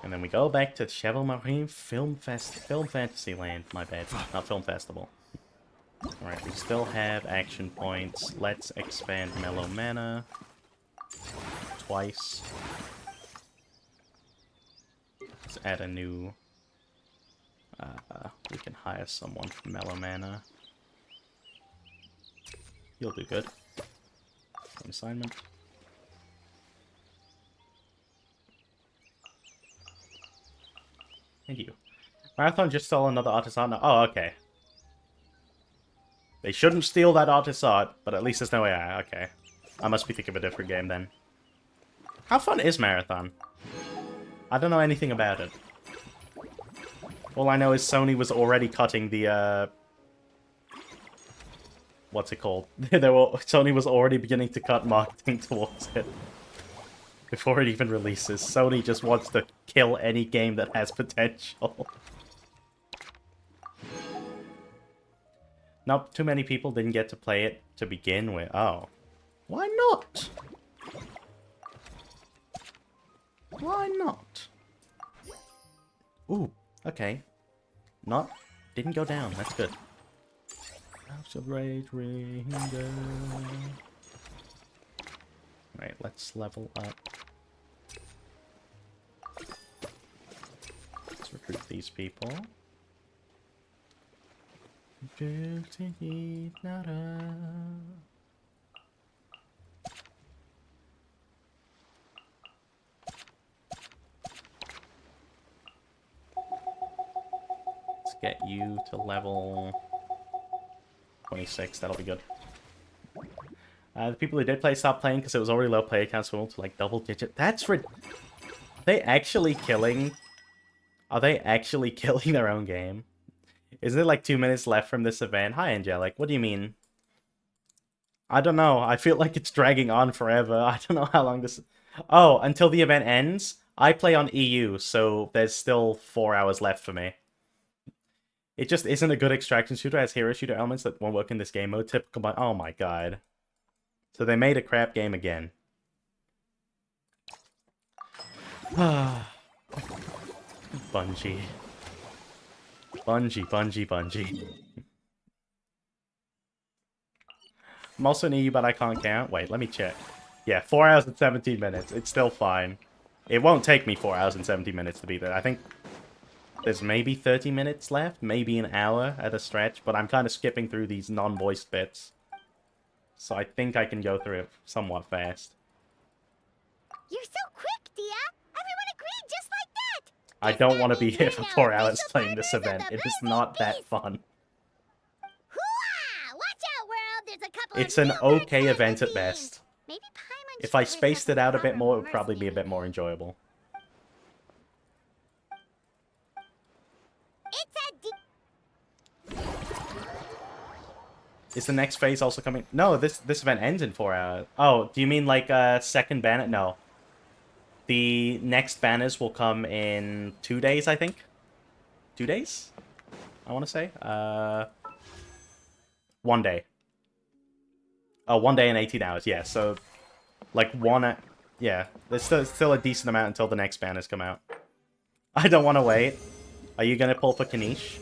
Speaker 1: And then we go back to Cheval Marine Film Fantasyland. My bad, not Film Festival. Alright, we still have action points. Let's expand Mellow Mana. Twice. Let's add a new... we can hire someone from Mellow Mana. You'll do good. An assignment. Thank you. Marathon just stole another artist art. Oh, okay. They shouldn't steal that artist art, but at least there's no AI. Okay. I must be thinking of a different game then. How fun is Marathon? I don't know anything about it. All I know is Sony was already cutting the, what's it called? Sony was already beginning to cut marketing towards it. Before it even releases. Sony just wants to kill any game that has potential. Not too many people didn't get to play it to begin with. Oh. Why not? Why not? Ooh, okay. Didn't go down, that's good. House of Rage, ring down. Right, let's level up. Let's recruit these people. Let's get you to level 26, that'll be good. The people who did play stopped playing because it was already low player count, so to like double digit. That's Are they actually killing? Are they actually killing their own game? Is there like 2 minutes left from this event? Hi, Angelic. What do you mean? I don't know. I feel like it's dragging on forever. I don't know how long this... Oh, until the event ends? I play on EU, so there's still 4 hours left for me. It just isn't a good extraction shooter. It has hero shooter elements that won't work in this game mode. Typical... Oh my god. So they made a crap game again. Bungie. Bungie. I'm also in EU, but I can't count. Wait, let me check. Yeah, 4 hours and 17 minutes. It's still fine. It won't take me 4 hours and 17 minutes to be there. I think there's maybe 30 minutes left, maybe an hour at a stretch, but I'm kind of skipping through these non-voiced bits. So I think I can go through it somewhat fast.
Speaker 5: You're so quick, Dia! Everyone agreed just like that!
Speaker 1: I don't want to be here for 4 hours playing this event. It is not that fun.
Speaker 5: Hooah! Watch out, world! There's a couple
Speaker 1: It's
Speaker 5: of
Speaker 1: an
Speaker 5: new
Speaker 1: okay event at best.
Speaker 5: Maybe
Speaker 1: If I spaced it out a bit more, it would probably be a bit more enjoyable. Is the next phase also coming? No, this event ends in 4 hours. Oh, do you mean like second banner? No. The next banners will come in 2 days, I think. 2 days? I want to say. 1 day. Oh, 1 day and 18 hours. Yeah, so like yeah, there's still a decent amount until the next banners come out. I don't want to wait. Are you gonna pull for Kanish?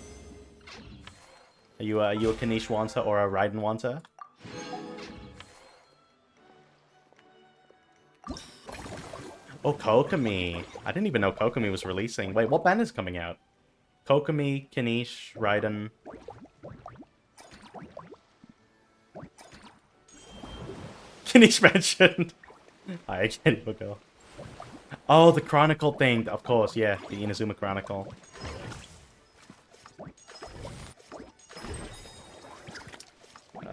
Speaker 1: Are you a Kanish wanter or a Raiden wanter? Oh, Kokomi. I didn't even know Kokomi was releasing. Wait, what banner's coming out? Kokomi, Kanish, Raiden. Kanish mentioned. I can't even go. Oh, the Chronicle thing. Of course, yeah. The Inazuma Chronicle.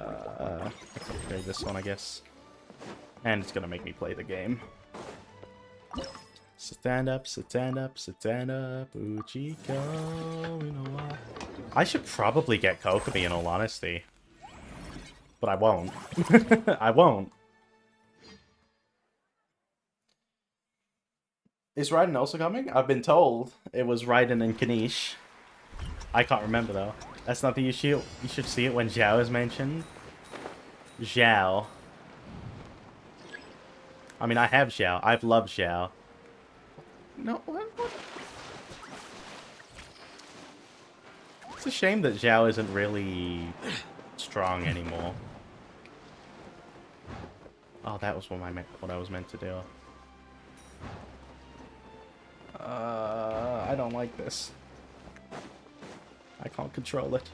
Speaker 1: Upgrade this one, I guess. And it's gonna make me play the game. Stand up, stand up, stand up, Uchiko, you know what? I should probably get Kokomi in all honesty. But I won't. I won't. Is Raiden also coming? I've been told it was Raiden and Kanish. I can't remember though. That's not the issue. You should see it when Zhao is mentioned. Zhao. I mean, I have Zhao. I've loved Zhao. No, what? It's a shame that Zhao isn't really strong anymore. Oh, that was what I was meant to do. I don't like this. I can't control it.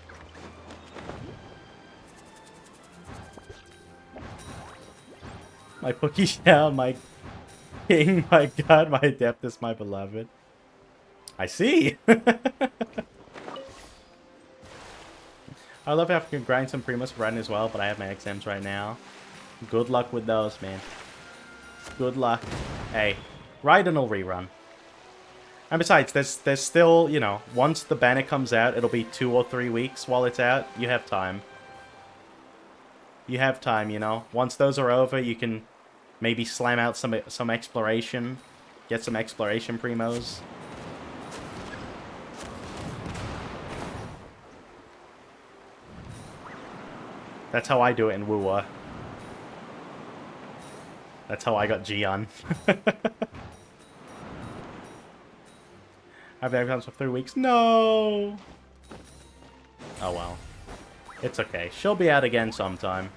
Speaker 1: My Pookie Zhao, my king, my god, my Adeptus, my beloved. I see! I love how I can grind some Primus for Raiden as well, but I have my exams right now. Good luck with those, man. Good luck. Hey, Raiden will rerun. And besides, there's still, you know, once the banner comes out, it'll be 2 or 3 weeks while it's out. You have time. You have time, you know. Once those are over, you can maybe slam out some exploration. Get some exploration primos. That's how I do it in Wuwa. That's how I got Gion. I've been out for 3 weeks. No! Oh well. It's okay. She'll be out again sometime.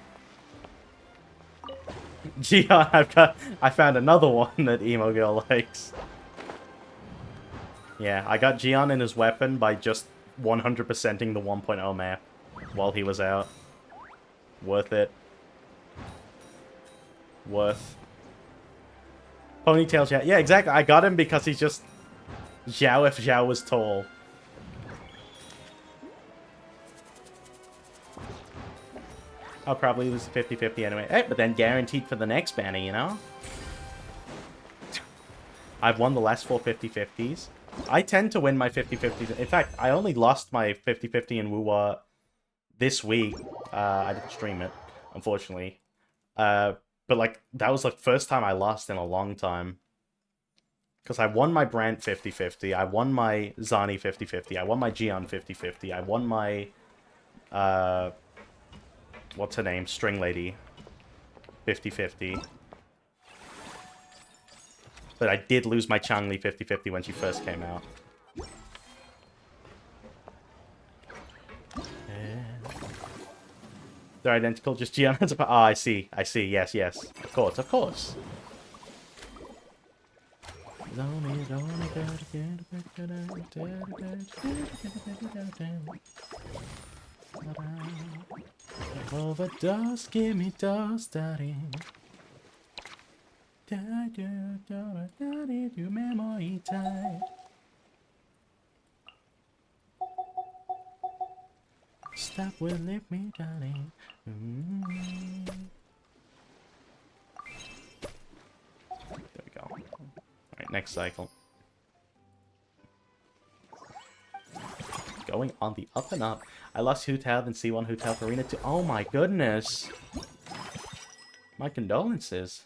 Speaker 1: Gian, I found another one that Emo Girl likes. Yeah, I got Gian in his weapon by just 100%ing the 1.0 map while he was out. Worth it. Worth. Ponytail Xiao. Yeah, exactly. I got him because he's just Xiao if Xiao was tall. I'll probably lose the 50-50 anyway. Hey, but then guaranteed for the next banner, you know? I've won the last 4 50-50s. I tend to win my 50-50s. In fact, I only lost my 50-50 in Wuwa this week. I didn't stream it, unfortunately. But, like, that was the first time I lost in a long time. Because I won my Brant 50-50, I won my Zani 50-50, I won my Gian 50-50, I won my, what's her name? String Lady 50-50. But I did lose my Changli 50-50 when she first came out. They're identical, just Gian. Oh, I see. I see. Yes, yes. Of course, of course. Overdose, give me dose, daddy. Do memory time. Stop will leave me, darling. There we go. Alright, next cycle. Going on the up and up. I lost Hu Tao, then C1 Hu Tao Farina to. Oh my goodness! My condolences.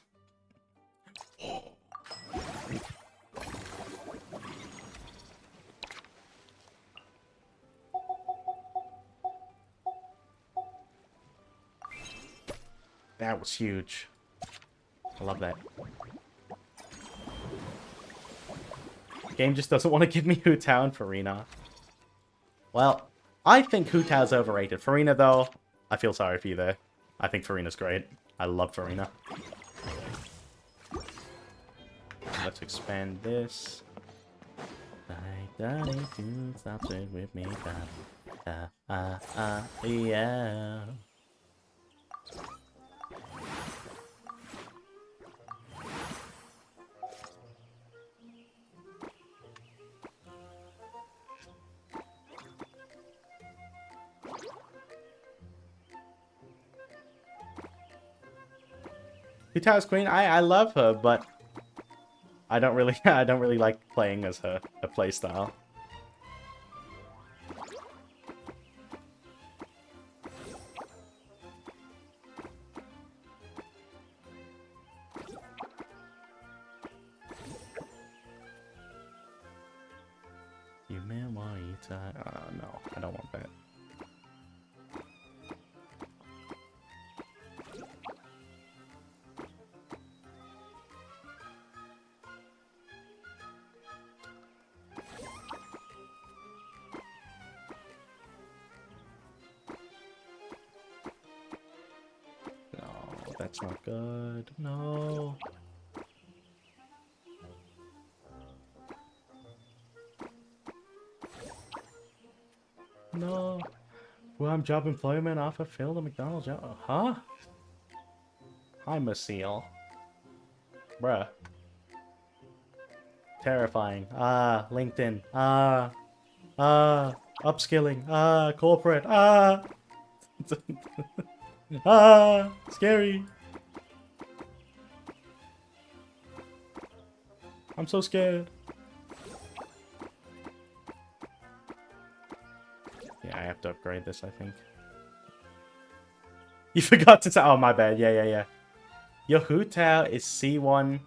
Speaker 1: That was huge. I love that. Game just doesn't want to give me Hu Tao and Farina. Well, I think Hu Tao's overrated. Farina, though, I feel sorry for you there. I think Farina's great. I love Farina. Let's expand this. Stop with me. Yeah. Hu Tao's queen, I love her, but I don't really like playing as her playstyle. You man, why you tie? No, I don't want that. That's not good. No. No. Well, I'm job employment off of Phil the McDonald's job. Huh? I'm a seal. Bruh. Terrifying. LinkedIn. Upskilling. Corporate. Scary. I'm so scared. Yeah, I have to upgrade this, I think. You forgot to say. Oh, my bad. Yeah. Your Hu Tao is C1,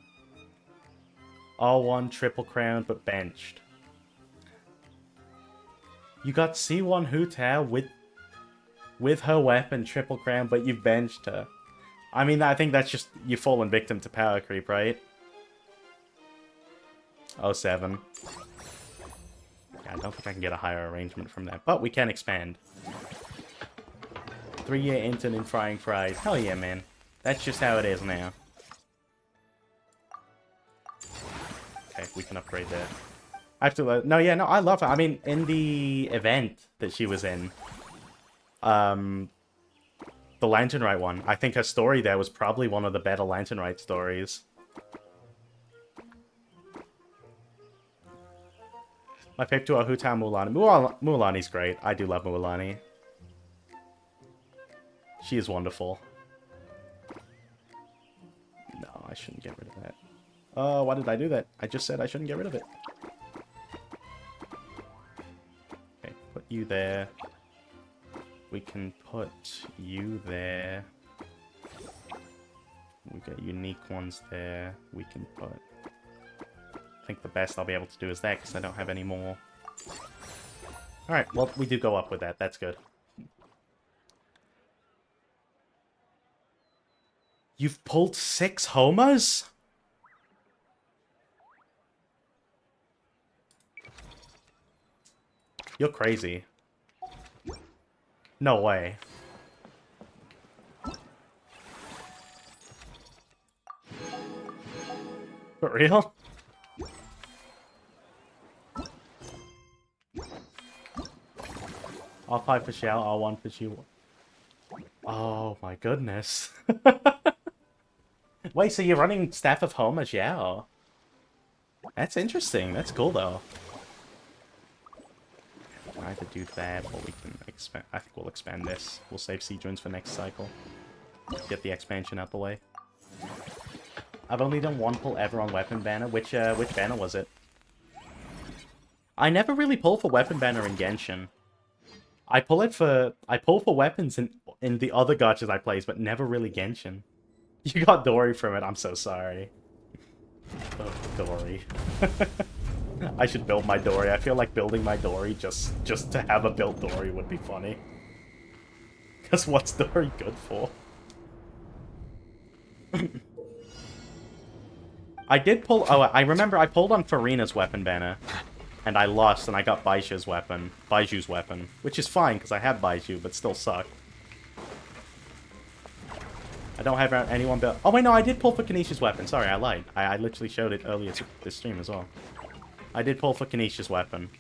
Speaker 1: R1, triple crown, but benched. You got C1 Hu Tao with her weapon, triple crown, but you've benched her. I mean, I think that's just you've fallen victim to power creep, right? 07. Yeah, I don't think I can get a higher arrangement from that, but we can expand. 3-year intern in frying fries. Hell yeah, man. That's just how it is now. Okay, we can upgrade there. I have to... no, yeah, no, I love her. I mean, in the event that she was in, the Lantern Rite one, I think her story there was probably one of the better Lantern Rite stories. My pick to Ahuta Mulan. Mulani's great. I do love Mulani. She is wonderful. No, I shouldn't get rid of that. Oh, why did I do that? I just said I shouldn't get rid of it. Okay, put you there. We can put you there. We've got unique ones there. We can put... I think the best I'll be able to do is that, because I don't have any more. Alright, well, we do go up with that. That's good. You've pulled 6 homers? You're crazy. No way. For real? R5 for Xiao, R1 for Xu. Oh my goodness. Wait, so you're running Staff of Home as Xiao? That's interesting. That's cool though. We can either do that or we can expand. I think we'll expand this. We'll save Siege Runes for next cycle. Get the expansion out the way. I've only done one pull ever on Weapon Banner. Which banner was it? I never really pull for Weapon Banner in Genshin. I pull for weapons in the other gachas I plays, but never really Genshin. You got Dory from it. I'm so sorry. Oh, Dory. I should build my Dory. I feel like building my Dory just to have a built Dory would be funny. Because what's Dory good for? I did pull... Oh, I remember I pulled on Farina's weapon banner. And I lost, and I got Baiju's weapon. Which is fine, because I have Baiju, but still sucked. I don't have anyone built... Oh, wait, no, I did pull for Kanisha's weapon. Sorry, I lied. I literally showed it earlier this stream as well. I did pull for Kanisha's weapon.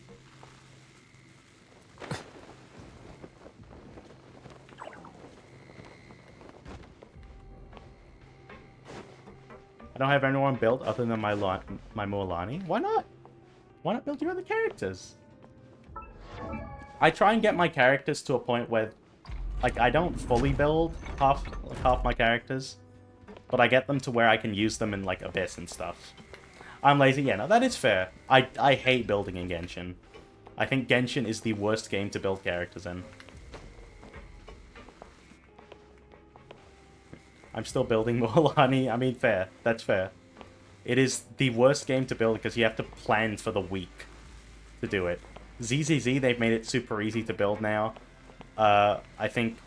Speaker 1: I don't have anyone built other than my Mualani. Why not? Why not build your other characters? I try and get my characters to a point where, like, I don't fully build half my characters, but I get them to where I can use them in, like, Abyss and stuff. I'm lazy. Yeah, no, that is fair. I hate building in Genshin. I think Genshin is the worst game to build characters in. I'm still building Mualani. I mean, fair. That's fair. It is the worst game to build because you have to plan for the week to do it. ZZZ, they've made it super easy to build now. I think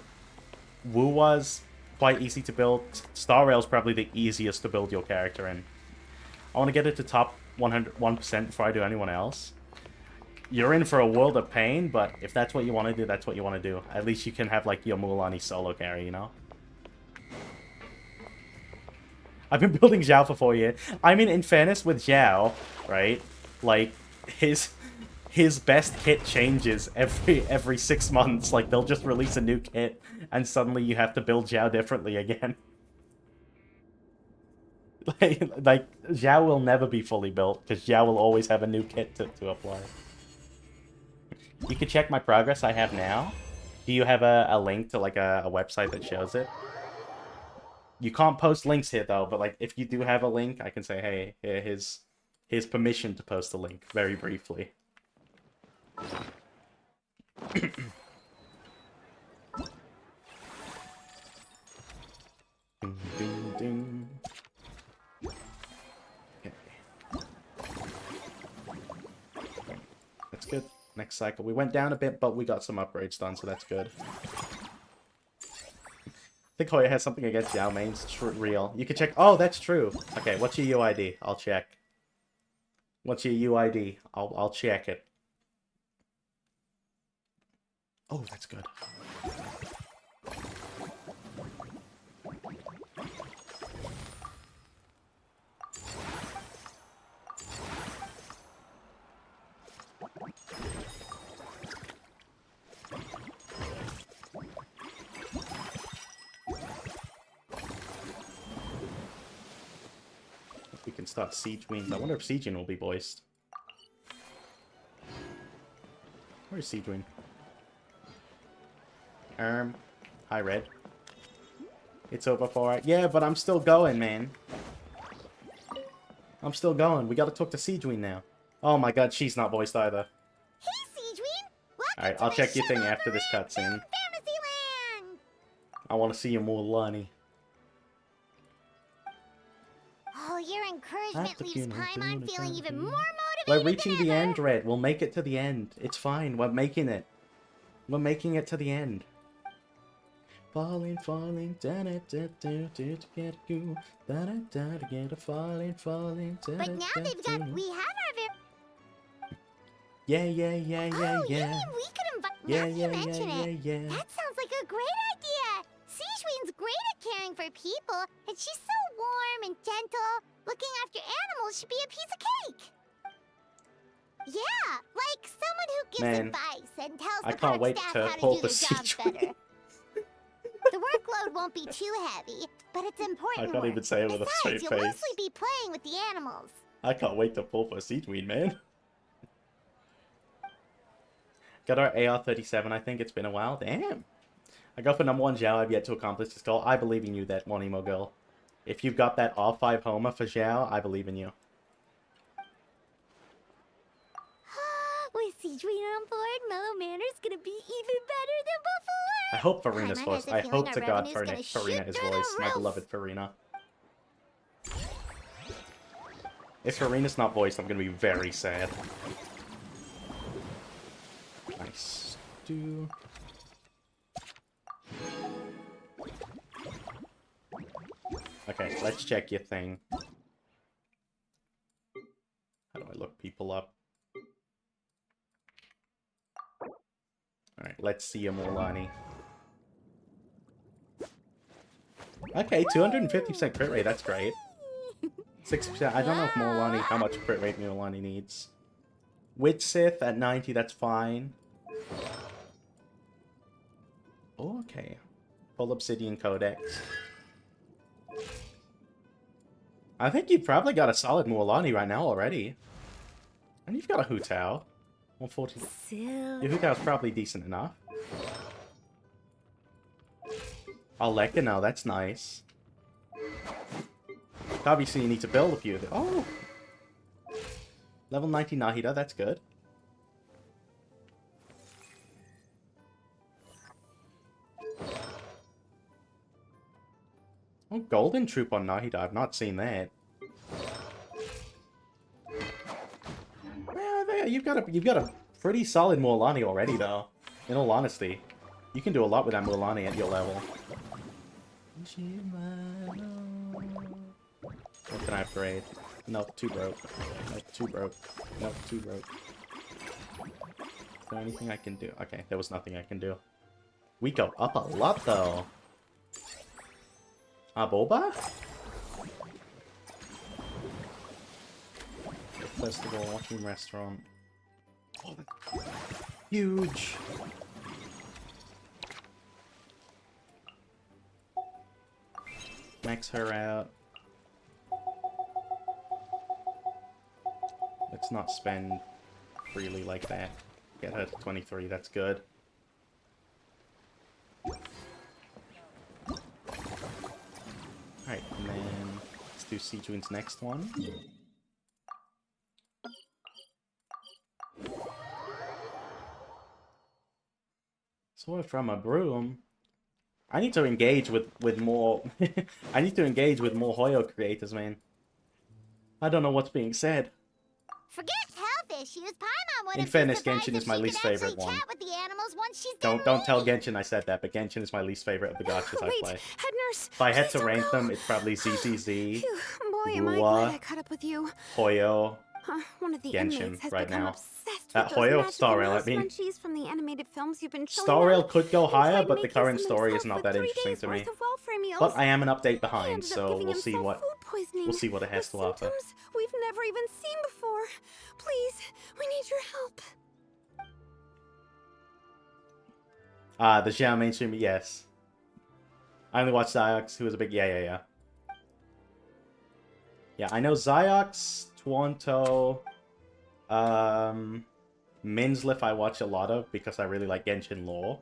Speaker 1: Wu was quite easy to build. Star Rail's probably the easiest to build your character in. I want to get it to top 101% before I do anyone else. You're in for a world of pain, but if that's what you want to do, that's what you want to do. At least you can have, like, your Mualani solo carry, you know? I've been building Zhao for 4 years. I mean, in fairness, with Zhao, right? Like, his best kit changes every 6 months. Like, they'll just release a new kit, and suddenly you have to build Zhao differently again. like Zhao will never be fully built, because Zhao will always have a new kit to apply. You can check my progress I have now. Do you have a link to, like, a website that shows it? You can't post links here, though, but, like, if you do have a link, I can say, hey, here, here's permission to post a link, very briefly. Ding, ding, ding. Okay. That's good. Next cycle. We went down a bit, but we got some upgrades done, so that's good. I think Hoya has something against Yao mains. Real. You can check. Oh, that's true. Okay, what's your UID? I'll check. What's your UID? I'll check it. Oh, that's good. We can start siege wings. I wonder if sieging will be voiced. Where's siege wing? Hi, Red. It's over for it. Yeah, but I'm still going, man. I'm still going. We gotta talk to Siegeween now. Oh my god, she's not voiced either.
Speaker 5: Hey, Siegeween!
Speaker 1: Alright, I'll check your thing after this cutscene.
Speaker 5: Fantasyland!
Speaker 1: I want to see you more, Lonnie.
Speaker 5: Oh, your encouragement leaves Paimon feeling even more
Speaker 1: We're
Speaker 5: motivated
Speaker 1: reaching
Speaker 5: than
Speaker 1: the
Speaker 5: ever.
Speaker 1: end, Red. We'll make it to the end. It's fine. We're making it. We're making it to the end. Falling, falling, da da da da da to get you, da da da to get a falling, falling, da da.
Speaker 5: But now they've got, we have our very.
Speaker 1: Yeah, yeah, yeah, yeah,
Speaker 5: Oh,
Speaker 1: yeah.
Speaker 5: you mean we could invite.
Speaker 1: Yeah,
Speaker 5: Now that
Speaker 1: yeah,
Speaker 5: you mention
Speaker 1: yeah,
Speaker 5: it,
Speaker 1: yeah, yeah.
Speaker 5: that sounds like a great idea. Siegeween's great at caring for people, and she's so warm and gentle. Looking after animals should be a piece of cake. Yeah, like someone who gives
Speaker 1: Man,
Speaker 5: advice and tells
Speaker 1: I
Speaker 5: the
Speaker 1: can't
Speaker 5: park
Speaker 1: wait
Speaker 5: staff
Speaker 1: to
Speaker 5: how to
Speaker 1: pull
Speaker 5: do
Speaker 1: the
Speaker 5: their jobs
Speaker 1: Siegeween.
Speaker 5: better. The workload won't be too heavy, but it's important
Speaker 1: I can't
Speaker 5: work.
Speaker 1: even say it with a
Speaker 5: Besides,
Speaker 1: straight
Speaker 5: you'll
Speaker 1: face.
Speaker 5: mostly be playing with the animals.
Speaker 1: I can't wait to pull for Siegeween, man. Got our AR-37, I think. It's been a while. Damn. I got for number 1 Zhao. I've yet to accomplish this goal. I believe in you, that one emo girl. If you've got that R5 Homer for Zhao, I believe in you.
Speaker 5: With Siegeween on board, Mellow Manor's gonna be even better than before.
Speaker 1: I hope Farina's
Speaker 5: Paimon
Speaker 1: voice.
Speaker 5: has a
Speaker 1: I
Speaker 5: feeling
Speaker 1: hope
Speaker 5: our
Speaker 1: to God
Speaker 5: revenue's gonna
Speaker 1: Farina
Speaker 5: shoot
Speaker 1: is
Speaker 5: through the
Speaker 1: voiced. My
Speaker 5: roof.
Speaker 1: beloved Farina. If Farina's not voiced, I'm gonna be very sad. Nice. Do. Okay, let's check your thing. How do I look people up? Alright, let's see your Mulani. Okay, 250% crit rate, that's great. 6%, I don't know if Mulani, how much crit rate Mulani needs. Witch Sith at 90, that's fine. Oh, okay. Full Obsidian Codex. I think you've probably got a solid Mualani right now already. And you've got a Hu Tao. 140. Your Hu Tao's probably decent enough. Aleka, no, that's nice. Obviously, you need to build a few of them. Oh! Level 90 Nahida, that's good. Oh, Golden Troop on Nahida, I've not seen that. Well, you've got a pretty solid Mualani already, though. In all honesty. You can do a lot with that Mualani at your level. What can I upgrade? No, too broke. No, too broke. No, too broke. Is there anything I can do? Okay, there was nothing I can do. We go up a lot, though. Boba? Festival, walking restaurant. Oh, that's huge! Max her out. Let's not spend freely like that. Get her to 23, that's good. Alright, and then let's do Sijuin's next one. Sword from a broom. I need to engage with more. I need to engage with more Hoyo creators, man. I don't know what's being said.
Speaker 5: Forget health issues. Paimon wouldn't
Speaker 1: In fairness,
Speaker 5: be surprised
Speaker 1: Genshin
Speaker 5: if
Speaker 1: is my
Speaker 5: she
Speaker 1: least
Speaker 5: could
Speaker 1: favorite
Speaker 5: actually
Speaker 1: one.
Speaker 5: chat with the animals once she's
Speaker 1: Don't tell Genshin I said that, but Genshin is my least favorite of the gachas I
Speaker 8: Wait,
Speaker 1: play.
Speaker 8: head nurse.
Speaker 1: If I had to rank them, it's probably ZZZ,
Speaker 8: Boy, am I
Speaker 1: Rua,
Speaker 8: glad I caught up with you.
Speaker 1: Hoyo,
Speaker 5: One of the
Speaker 1: Genshin
Speaker 5: inmates has
Speaker 1: right
Speaker 5: become
Speaker 1: now.
Speaker 5: obsessed
Speaker 1: At
Speaker 5: with those
Speaker 1: Hoyo,
Speaker 5: magical
Speaker 1: Star Rail, I
Speaker 5: mouse
Speaker 1: mean.
Speaker 5: munchies from the animated films you've been showing
Speaker 1: Star Rail
Speaker 5: them,
Speaker 1: could go
Speaker 5: and
Speaker 1: higher,
Speaker 5: tried
Speaker 1: but the
Speaker 5: making
Speaker 1: current
Speaker 5: some
Speaker 1: story is
Speaker 5: himself
Speaker 1: not
Speaker 5: for
Speaker 1: that
Speaker 5: 3
Speaker 1: interesting
Speaker 5: days
Speaker 1: to me.
Speaker 5: worth of welfare meals.
Speaker 1: But I am an update
Speaker 5: He
Speaker 1: behind,
Speaker 5: ended up
Speaker 1: so
Speaker 5: giving
Speaker 1: we'll see
Speaker 5: himself
Speaker 1: what
Speaker 5: food poisoning
Speaker 1: it has
Speaker 5: with
Speaker 1: to offer.
Speaker 5: symptoms we've never even seen before. Please, we need your help.
Speaker 1: The Xiao mainstream, yes. I only watched Ziox, who was a big yeah. Yeah, I know Ziox, Tuonto, Minslif I watch a lot of because I really like Genshin lore.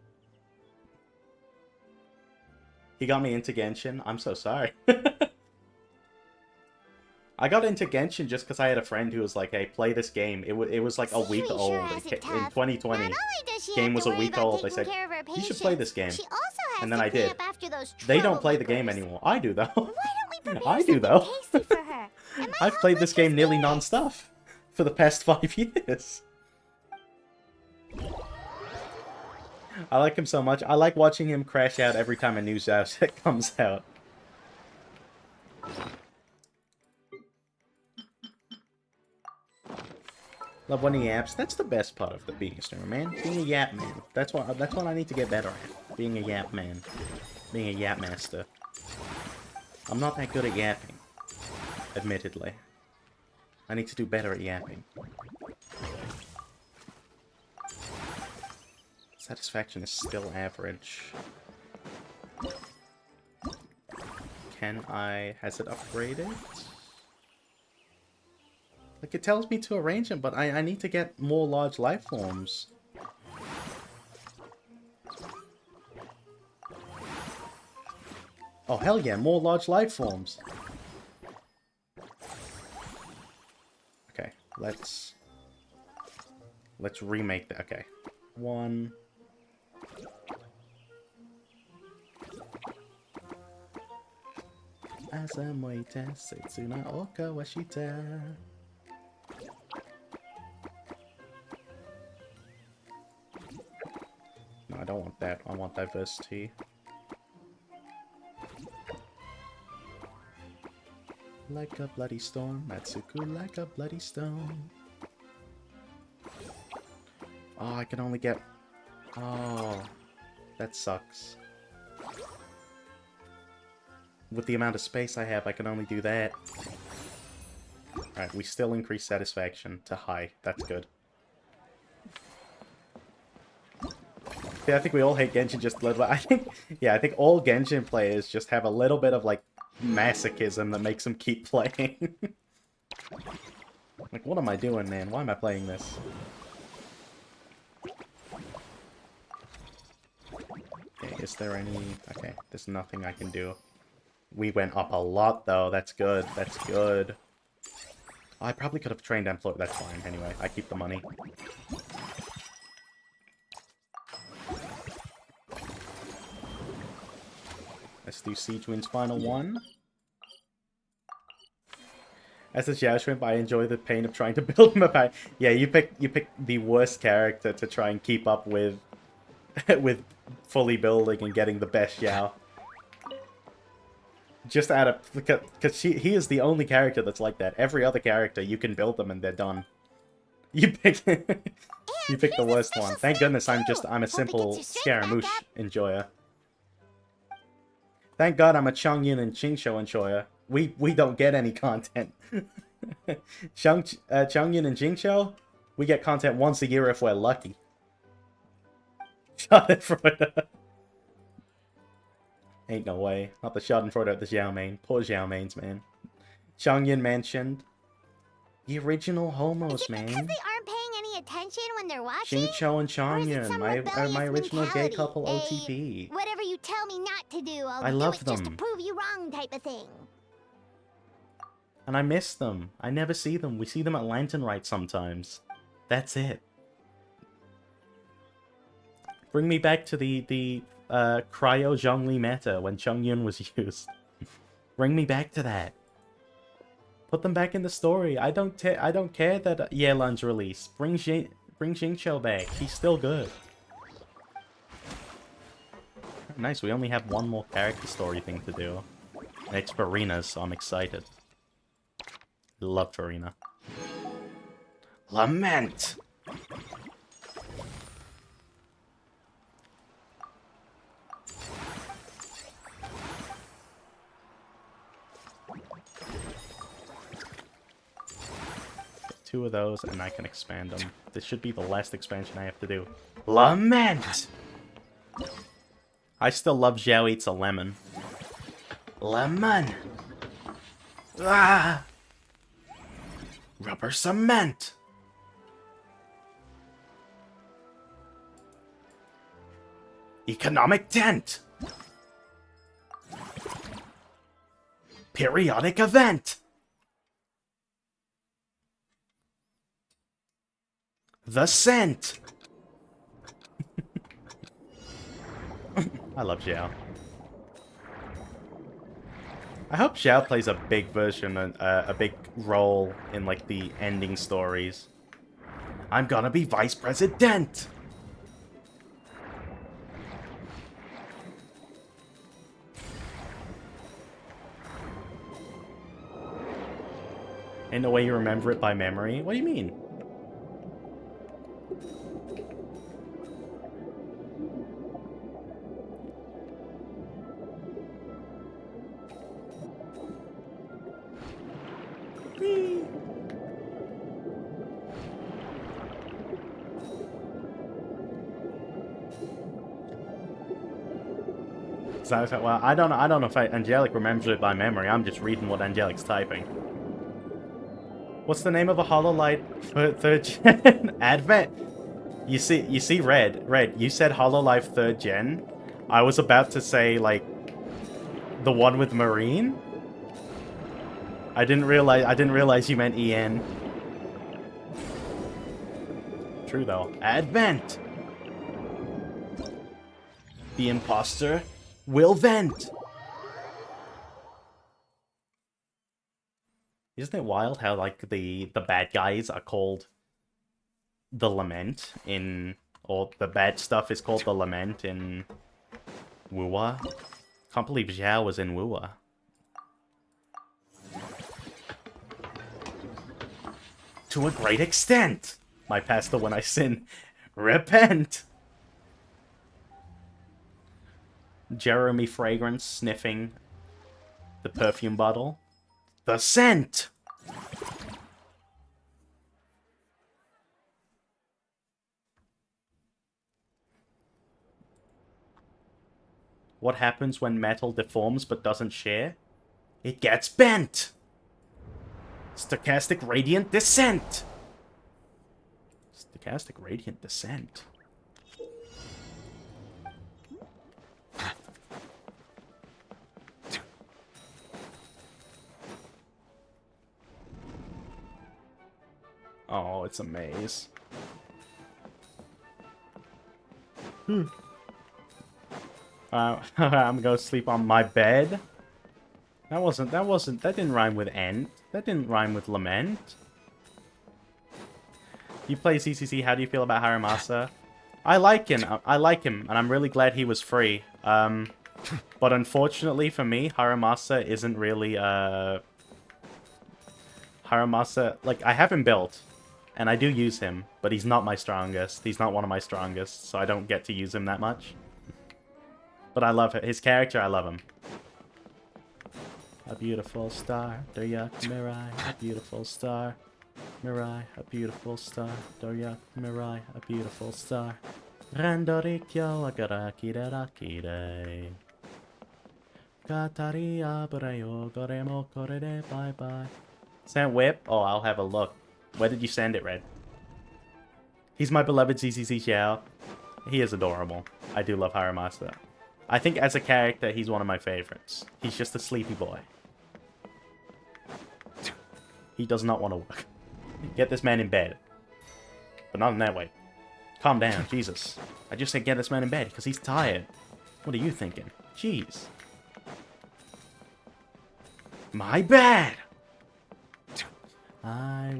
Speaker 1: He got me into Genshin. I'm so sorry. I got into Genshin just because I had a friend who was like, hey, play this game. It was like a week old. In 2020, game was a week old. I said, you should play this game. And then I did. They don't play the game anymore. I do, though. I do, though. I've played this game nearly non-stop for the past 5 years. I like him so much. I like watching him crash out every time a new set comes out. Love when he yaps. That's the best part of being a streamer, man. Being a yap man. That's what I need to get better at. Being a yap man. Being a yap master. I'm not that good at yapping. Admittedly. I need to do better at yapping. Satisfaction is still average. Has it upgraded? Like, it tells me to arrange them, but I need to get more large life forms. Oh, hell yeah, more large life forms. Okay, let's remake that. Okay. 1. Asamoita Setsuna Oka Washita. No, I don't want that. I want diversity. Like a bloody storm, Matsuku like a bloody stone. Oh, I can only get... Oh, that sucks. With the amount of space I have, I can only do that. Alright, we still increase satisfaction to high. That's good. Yeah, I think we all hate Genshin just a little bit. I think all Genshin players just have a little bit of, like, masochism that makes them keep playing. Like, what am I doing, man? Why am I playing this? Okay, is there any... Okay, there's nothing I can do. We went up a lot, though. That's good. That's good. Oh, I probably could have trained Employ. That's fine. Anyway, I keep the money. Let's do Siege Wind's final one. As a Xiao Shrimp, I enjoy the pain of trying to build him up. Yeah, you pick the worst character to try and keep up with with fully building and getting the best Xiao. Just out of... Because he is the only character that's like that. Every other character, you can build them and they're done. You pick... you pick the worst one. Thank goodness I'm a simple Scaramouche enjoyer. Thank God I'm a Chongyun and Qingqiu enjoyer. We don't get any content. Chongyun and Qingqiu, we get content once a year if we're lucky. Schadenfreude. Ain't no way. Not the Schadenfreude of the Xiao main. Poor Xiao mains, man. Chongyun mentioned. The original homos, man.
Speaker 5: Because they aren't paying any attention when they're watching?
Speaker 1: Qingqiu and Chongyun, my original gay couple
Speaker 5: mentality?
Speaker 1: OTP.
Speaker 5: Whatever you tell me not to do,
Speaker 1: I
Speaker 5: I'll
Speaker 1: love
Speaker 5: do it just to
Speaker 1: them.
Speaker 5: prove you wrong type of thing.
Speaker 1: And I miss them. I never see them. We see them at Lantern Rite sometimes. That's it. Bring me back to the Cryo Zhongli meta when Chongyun was used. Bring me back to that. Put them back in the story. I don't care that Yelan's released. Bring Xingqiu back. He's still good. Nice. We only have one more character story thing to do. And it's Farina's, so I'm excited. Love Farina. Lament! Two of those, and I can expand them. This should be the last expansion I have to do. Lament! I still love Xiao eats a lemon. Lemon! Ah! Rubber cement! Economic dent! Periodic event! The scent! I love Xiao. I hope Xiao plays a big version, a big role in, like, the ending stories. I'm gonna be Vice President! In the way you remember it by memory? What do you mean? Well, I don't know if Angelic remembers it by memory. I'm just reading what Angelic's typing. What's the name of a HoloLite for 3rd gen? Advent? You see, Red, you said HoloLive 3rd gen. I was about to say, like, the one with Marine? I didn't realize you meant EN. True though. Advent! The imposter will vent! Isn't it wild how, like, the bad guys are called the Lament in... Or the bad stuff is called the Lament in... Wuwa? Can't believe Xiao was in Wuwa. To a great extent! My pastor, when I sin, repent! Jeremy Fragrance sniffing the perfume bottle. The scent! What happens when metal deforms but doesn't share? It gets bent! Stochastic Radiant Descent! Stochastic Radiant Descent. Oh, it's a maze. I'm gonna go sleep on my bed. That didn't rhyme with end. That didn't rhyme with lament. You play CCC, how do you feel about Haramasa? I like him, and I'm really glad he was free. But unfortunately for me, Haramasa isn't really, Haramasa, like, I have him built, and I do use him, but he's not my strongest. He's not one of my strongest, so I don't get to use him that much. But I love his character, I love him. A beautiful star, Doryak Mirai, a beautiful star. Mirai, a beautiful star. Doryak Mirai, a beautiful star. Randorikyo agarakire rakire. Katari abrayo goremo korede bye bye. Send whip? Oh, I'll have a look. Where did you send it, Red? He's my beloved CCC Xiao. He is adorable. I do love Haramasa. I think as a character, he's one of my favorites. He's just a sleepy boy. He does not want to work. Get this man in bed. But not in that way. Calm down, Jesus. I just said get this man in bed because he's tired. What are you thinking? Jeez. My bad! I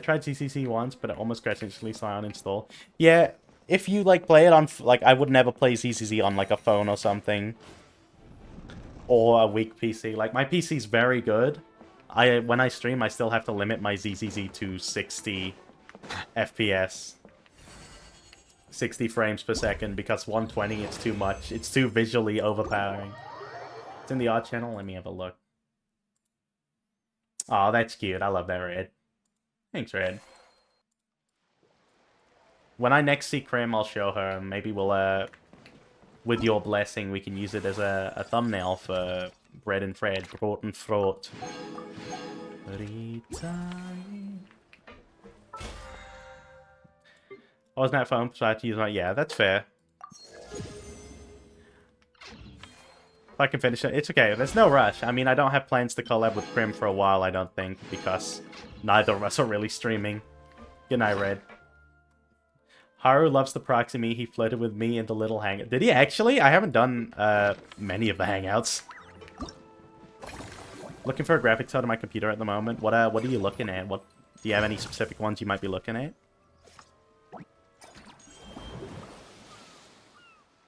Speaker 1: tried CCC once, but it almost crashed instantly, so I uninstall. Yeah, if you, like, play it on... Like, I would never play CCC on, like, a phone or something. Or a weak PC. Like, my PC's very good, when I stream, I still have to limit my ZZZ to 60 FPS. 60 frames per second, because 120, it's too much. It's too visually overpowering. It's in the art channel. Let me have a look. Oh, that's cute. I love that, Red. Thanks, Red. When I next see Krim, I'll show her. Maybe we'll, with your blessing, we can use it as a thumbnail for Bread and Fred, Brought and Fraught. I wasn't at phone, so I had to use my... Yeah, that's fair. If I can finish it, it's okay. There's no rush. I mean, I don't have plans to collab with Krim for a while, I don't think, because neither of us are really streaming. Good night, Red. Haru loves to proxy me. He flirted with me in the little hangout. Did he actually? I haven't done many of the hangouts. Looking for a graphics card on my computer at the moment. What are you looking at? What do you have any specific ones you might be looking at?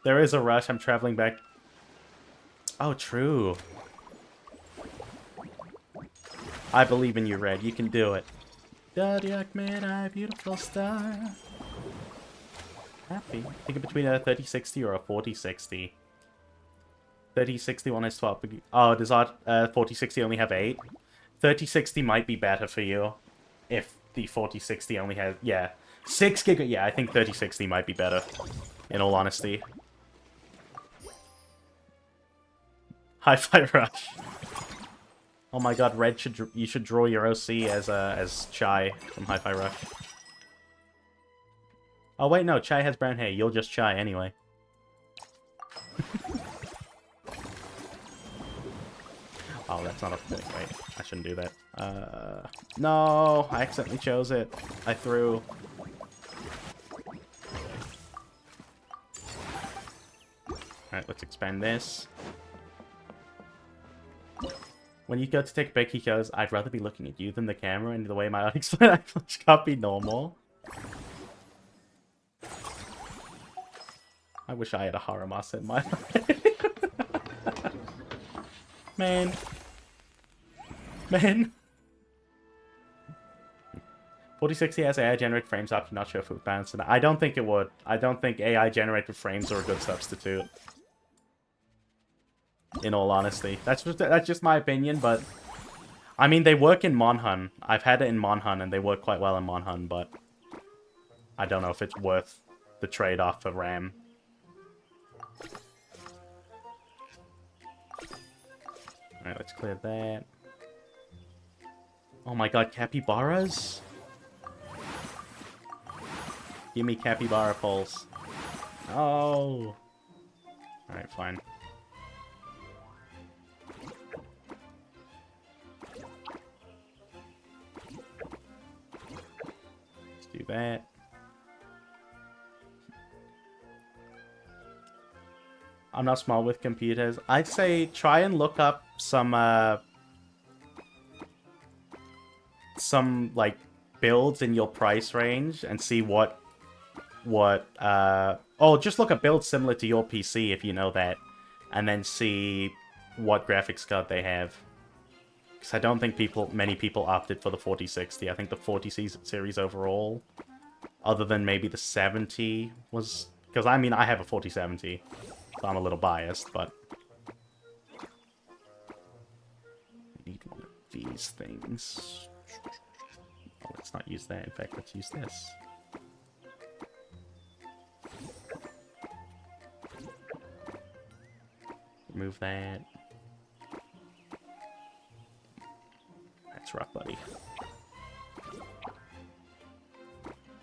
Speaker 1: There is a rush. I'm traveling back. Oh, true. I believe in you, Red. You can do it. Dadiak man, beautiful star. Happy. Think between a 3060 or a 4060. 3060 one has 12. Oh, does our 4060 only have 8? 3060 might be better for you if the 4060 only has... Yeah. 6 gig... Yeah, I think 3060 might be better, in all honesty. Hi-Fi Rush. Oh my god, Red you should draw your OC as Chai from Hi-Fi Rush. Oh wait, no, Chai has brown hair. You're just Chai anyway. Oh, that's not a thing. Wait, I shouldn't do that. No, I accidentally chose it. I threw. Alright, let's expand this. When you go to take a pic, he goes, I'd rather be looking at you than the camera, and the way my unexplained flash can't be normal. I wish I had a Haramasa in my life. Man. Man. 4060 has AI generated frames option, not sure if it would balance it. I don't think it would. I don't think AI generated frames are a good substitute. In all honesty. That's just my opinion, but... I mean, they work in Monhun. I've had it in Monhun, and they work quite well in Monhun, but... I don't know if it's worth the trade-off for RAM. Alright, let's clear that. Oh my god, capybaras? Give me capybara pulse. Oh! Alright, fine. Let's do that. I'm not smart with computers. I'd say try and look up some like builds in your price range and see what oh, just look at builds similar to your PC if you know that, and then see what graphics card they have. Because I don't think many people opted for the 4060. I think the 40 series overall, other than maybe the 70 was... Because I mean, I have a 4070. So I'm a little biased, but... I need one of these things. Oh, let's not use that. In fact, let's use this. Remove that. That's rough, buddy.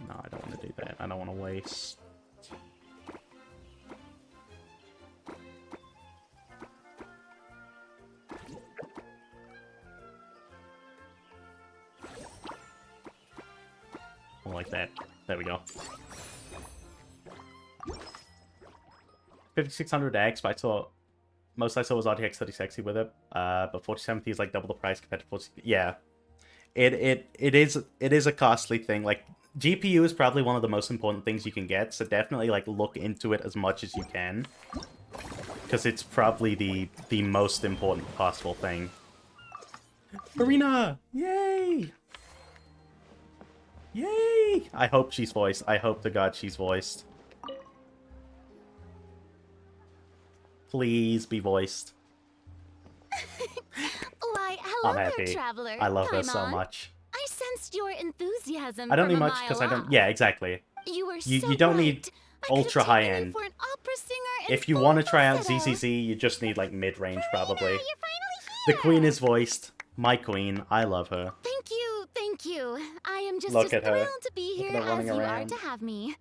Speaker 1: No, I don't want to do that. I don't want to waste... Like that. There we go. 5600X, but I saw... Most I saw was RTX 3060 with it. But 4070 is like double the price compared to 40... Yeah. It is a costly thing. Like, GPU is probably one of the most important things you can get, so definitely, like, look into it as much as you can. Because it's probably the most important possible thing. Farina! Yay! Yay! I hope she's voiced. I hope to God she's voiced. Please be voiced.
Speaker 5: Why, hello
Speaker 1: I'm happy.
Speaker 5: there, traveler.
Speaker 1: I love her so
Speaker 5: Paimon.
Speaker 1: much.
Speaker 5: I sensed your enthusiasm
Speaker 1: I don't
Speaker 5: from
Speaker 1: need
Speaker 5: a
Speaker 1: much
Speaker 5: mile
Speaker 1: because I don't.
Speaker 5: off.
Speaker 1: Yeah, exactly.
Speaker 5: You were
Speaker 1: You
Speaker 5: so
Speaker 1: don't
Speaker 5: bright.
Speaker 1: need ultra high end.
Speaker 5: For an opera singer in
Speaker 1: If you
Speaker 5: full
Speaker 1: want to try out
Speaker 5: falsetto.
Speaker 1: ZZZ, you just need like mid range probably. The queen is voiced. My queen. I love her.
Speaker 5: Thank you, thank you. I am just
Speaker 1: Look
Speaker 5: as
Speaker 1: at her.
Speaker 5: thrilled to be
Speaker 1: Look
Speaker 5: here
Speaker 1: at her
Speaker 5: as
Speaker 1: running
Speaker 5: you
Speaker 1: around.
Speaker 5: are to have me.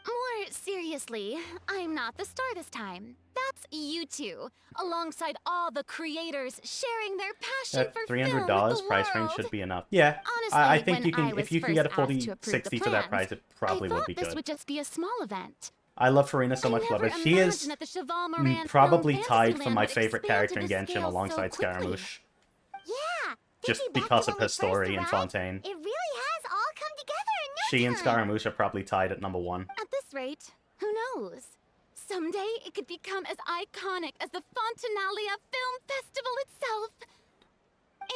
Speaker 5: More seriously, I'm not the star this time. That's you two, alongside all the creators sharing their passion
Speaker 1: That
Speaker 5: for
Speaker 1: $300
Speaker 5: film with the
Speaker 1: price range
Speaker 5: world.
Speaker 1: should be enough. Yeah,
Speaker 5: Honestly,
Speaker 1: I think
Speaker 5: when
Speaker 1: you can.
Speaker 5: I was
Speaker 1: If you can get a
Speaker 5: first asked
Speaker 1: 40,
Speaker 5: to approve the
Speaker 1: 60 for that
Speaker 5: plans,
Speaker 1: price, it probably
Speaker 5: I
Speaker 1: would
Speaker 5: thought
Speaker 1: be
Speaker 5: this
Speaker 1: good.
Speaker 5: would just be a small event.
Speaker 1: I love Farina so much,
Speaker 5: never
Speaker 1: but she is
Speaker 5: imagined that the Cheval Moran
Speaker 1: probably
Speaker 5: Film
Speaker 1: tied for
Speaker 5: Fantasyland
Speaker 1: my
Speaker 5: would
Speaker 1: favorite
Speaker 5: expand
Speaker 1: character
Speaker 5: to
Speaker 1: in
Speaker 5: this
Speaker 1: Genshin
Speaker 5: scale
Speaker 1: alongside
Speaker 5: so quickly.
Speaker 1: Scaramouche.
Speaker 5: Yeah,
Speaker 1: Just
Speaker 5: thinking back
Speaker 1: because
Speaker 5: to
Speaker 1: of
Speaker 5: when we
Speaker 1: her
Speaker 5: first
Speaker 1: story in
Speaker 5: arrived,
Speaker 1: Fontaine.
Speaker 5: It really has all come together in no
Speaker 1: She
Speaker 5: time.
Speaker 1: and Scaramouche are probably tied at number 1.
Speaker 5: At this rate, who knows? Someday it could become as iconic as the Fontanalia Film Festival itself.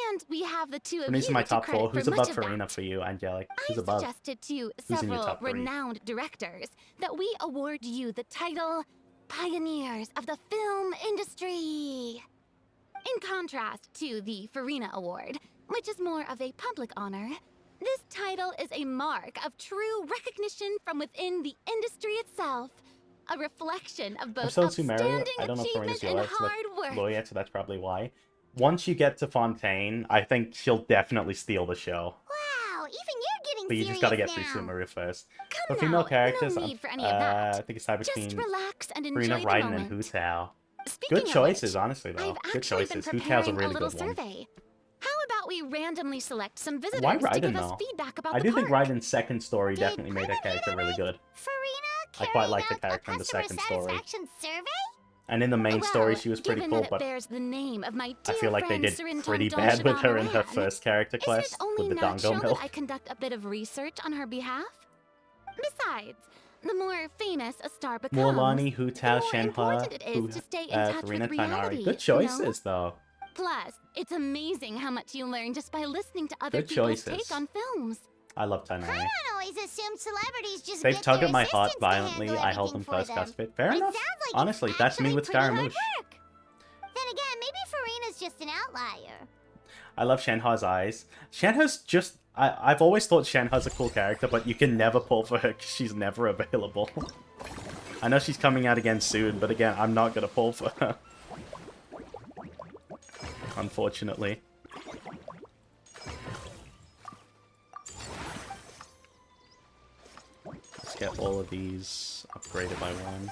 Speaker 5: And we have the two of
Speaker 1: Farina's
Speaker 5: you
Speaker 1: in my
Speaker 5: to
Speaker 1: top
Speaker 5: credit
Speaker 1: 4.
Speaker 5: for
Speaker 1: Who's
Speaker 5: much
Speaker 1: above
Speaker 5: of that.
Speaker 1: Farina for you, Angelic? Who's
Speaker 5: I've
Speaker 1: above?
Speaker 5: suggested to
Speaker 1: Who's in your
Speaker 5: several
Speaker 1: top 3?
Speaker 5: renowned directors that we award you the title Pioneers of the Film Industry. In contrast to the Farina Award, which is more of a public honor, this title is a mark of true recognition from within the industry itself. A reflection of
Speaker 1: I'm
Speaker 5: both
Speaker 1: still too merry.
Speaker 5: outstanding
Speaker 1: I don't know if
Speaker 5: achievement
Speaker 1: Farina's
Speaker 5: and
Speaker 1: yet, so
Speaker 5: hard work.
Speaker 1: lawyer, so that's probably why. Once you get to Fontaine, I think she'll definitely steal the show.
Speaker 5: Wow, even you're getting
Speaker 1: But you
Speaker 5: serious
Speaker 1: just gotta get through
Speaker 5: now.
Speaker 1: Sumeru first.
Speaker 5: Come
Speaker 1: For female
Speaker 5: now,
Speaker 1: characters,
Speaker 5: no need for any of that.
Speaker 1: I think it's time
Speaker 5: Just
Speaker 1: between
Speaker 5: relax and enjoy
Speaker 1: Farina,
Speaker 5: the
Speaker 1: Raiden,
Speaker 5: moment.
Speaker 1: and Hu Tao.
Speaker 5: Speaking
Speaker 1: Good
Speaker 5: of
Speaker 1: choices,
Speaker 5: which,
Speaker 1: honestly, though.
Speaker 5: I've
Speaker 1: Good
Speaker 5: actually
Speaker 1: choices.
Speaker 5: been
Speaker 1: Hu Tao's a
Speaker 5: preparing
Speaker 1: really
Speaker 5: little
Speaker 1: good one.
Speaker 5: survey. How about we randomly select some visitors
Speaker 1: Why
Speaker 5: to
Speaker 1: Raiden,
Speaker 5: give us
Speaker 1: though?
Speaker 5: feedback about
Speaker 1: I
Speaker 5: the
Speaker 1: do
Speaker 5: park?
Speaker 1: think Raiden's second story definitely made her character really good. I quite like the character in the second story.
Speaker 5: Survey?
Speaker 1: And in the main story, she was pretty
Speaker 5: Given
Speaker 1: cool,
Speaker 5: that it
Speaker 1: but
Speaker 5: bears the name of my
Speaker 1: I
Speaker 5: dear
Speaker 1: feel like they
Speaker 5: friend
Speaker 1: did
Speaker 5: Surinton
Speaker 1: pretty
Speaker 5: Don
Speaker 1: bad with her in her
Speaker 5: Shadamaran,
Speaker 1: first character
Speaker 5: isn't
Speaker 1: quest
Speaker 5: it only
Speaker 1: with the Dongo
Speaker 5: natural
Speaker 1: Milk.
Speaker 5: that I conduct a bit of research on her behalf? Besides, the more famous a star becomes,
Speaker 1: Morlani, Hu Tao,
Speaker 5: the more
Speaker 1: Shenhe,
Speaker 5: important it is to stay in touch
Speaker 1: Farina,
Speaker 5: with
Speaker 1: Tainari.
Speaker 5: reality,
Speaker 1: Good choices,
Speaker 5: you know?
Speaker 1: though.
Speaker 5: Plus, it's amazing how much you learn just by listening to other
Speaker 1: Good
Speaker 5: people's
Speaker 1: choices.
Speaker 5: take on films.
Speaker 1: I love Tainari.
Speaker 5: I don't always assume celebrities just
Speaker 1: They've
Speaker 5: get
Speaker 1: tugged
Speaker 5: their
Speaker 1: at my heart
Speaker 5: assistants to
Speaker 1: violently.
Speaker 5: handle
Speaker 1: I held
Speaker 5: everything
Speaker 1: them
Speaker 5: for
Speaker 1: first
Speaker 5: them.
Speaker 1: cast fit. Fair
Speaker 5: But it
Speaker 1: enough.
Speaker 5: sounds like
Speaker 1: Honestly, that's me with
Speaker 5: pretty hard
Speaker 1: Scaramouche.
Speaker 5: work. Then again, maybe Farina's just an outlier.
Speaker 1: I love Shenhe's eyes. Shenhe's just... I've always thought Shenhe's a cool character, but you can never pull for her because she's never available. I know she's coming out again soon, but again, I'm not going to pull for her. Unfortunately. Let's get all of these upgraded by 1.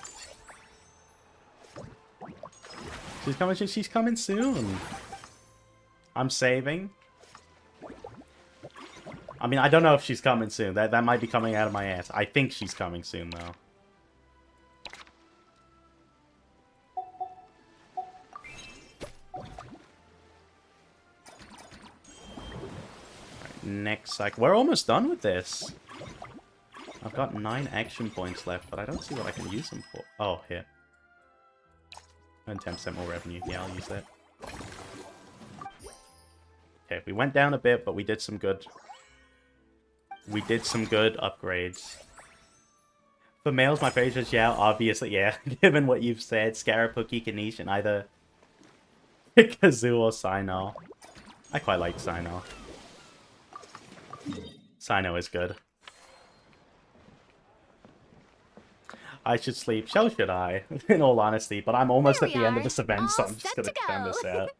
Speaker 1: She's coming soon. I'm saving. I mean, I don't know if she's coming soon. That might be coming out of my ass. I think she's coming soon, though. Right, next cycle. We're almost done with this. I've got 9 action points left, but I don't see what I can use them for. Oh, here. And 10% more revenue. Yeah, I'll use that. Okay, we went down a bit, but we did some good... We did some good upgrades. For males, my favorite is Yao, obviously, yeah. Given what you've said, Scarapuki, Kanish, and either Kazoo or Sino. I quite like Sino. Sino is good. I should sleep. So should I, in all honesty. But I'm almost at the end of this event, so I'm just gonna turn this out.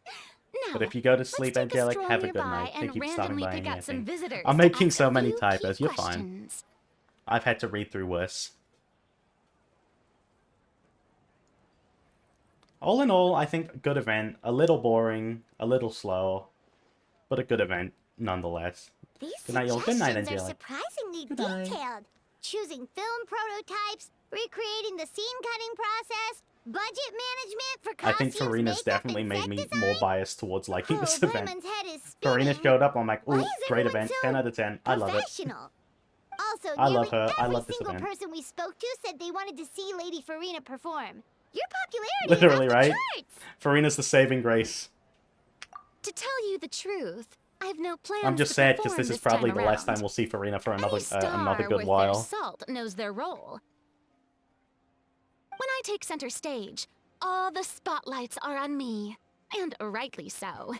Speaker 1: But if you go to sleep, Angelic, have a good night. Thank you for stopping by and anything. I'm making so many typos. You're fine. I've had to read through worse. All in all, I think a good event. A little boring, a little slow, but a good event nonetheless.
Speaker 5: These
Speaker 1: Good night, y'all. Good night,
Speaker 5: suggestions are
Speaker 1: Angelic.
Speaker 5: surprisingly
Speaker 1: Good night.
Speaker 5: detailed. Choosing film prototypes, recreating the scene cutting process, budget management for
Speaker 1: I think
Speaker 5: costumes,
Speaker 1: Farina's
Speaker 5: makeup,
Speaker 1: definitely
Speaker 5: and
Speaker 1: made
Speaker 5: set
Speaker 1: me
Speaker 5: design.
Speaker 1: more biased towards liking this event.
Speaker 5: Raymond's head is
Speaker 1: Farina
Speaker 5: spinning.
Speaker 1: showed up, I'm like,
Speaker 5: Why
Speaker 1: ooh,
Speaker 5: is
Speaker 1: great
Speaker 5: everyone
Speaker 1: event,
Speaker 5: so
Speaker 1: 10 out of 10. I love it.
Speaker 5: Professional. Also,
Speaker 1: I love
Speaker 5: nearly
Speaker 1: her. I
Speaker 5: every
Speaker 1: love this
Speaker 5: single
Speaker 1: event.
Speaker 5: person we spoke to said they wanted to see Lady Farina perform. Your popularity
Speaker 1: Literally,
Speaker 5: is off
Speaker 1: right?
Speaker 5: the charts.
Speaker 1: Farina's the saving grace.
Speaker 8: To tell you the truth, I've no plans
Speaker 1: I'm just
Speaker 8: to
Speaker 1: sad because
Speaker 8: perform
Speaker 1: this is
Speaker 8: this
Speaker 1: probably
Speaker 8: time
Speaker 1: the last
Speaker 8: around.
Speaker 1: time we'll see Farina for another
Speaker 8: Star
Speaker 1: good
Speaker 8: worth their
Speaker 1: while.
Speaker 8: salt knows their role. When I take center stage, all the spotlights are on me, and rightly so.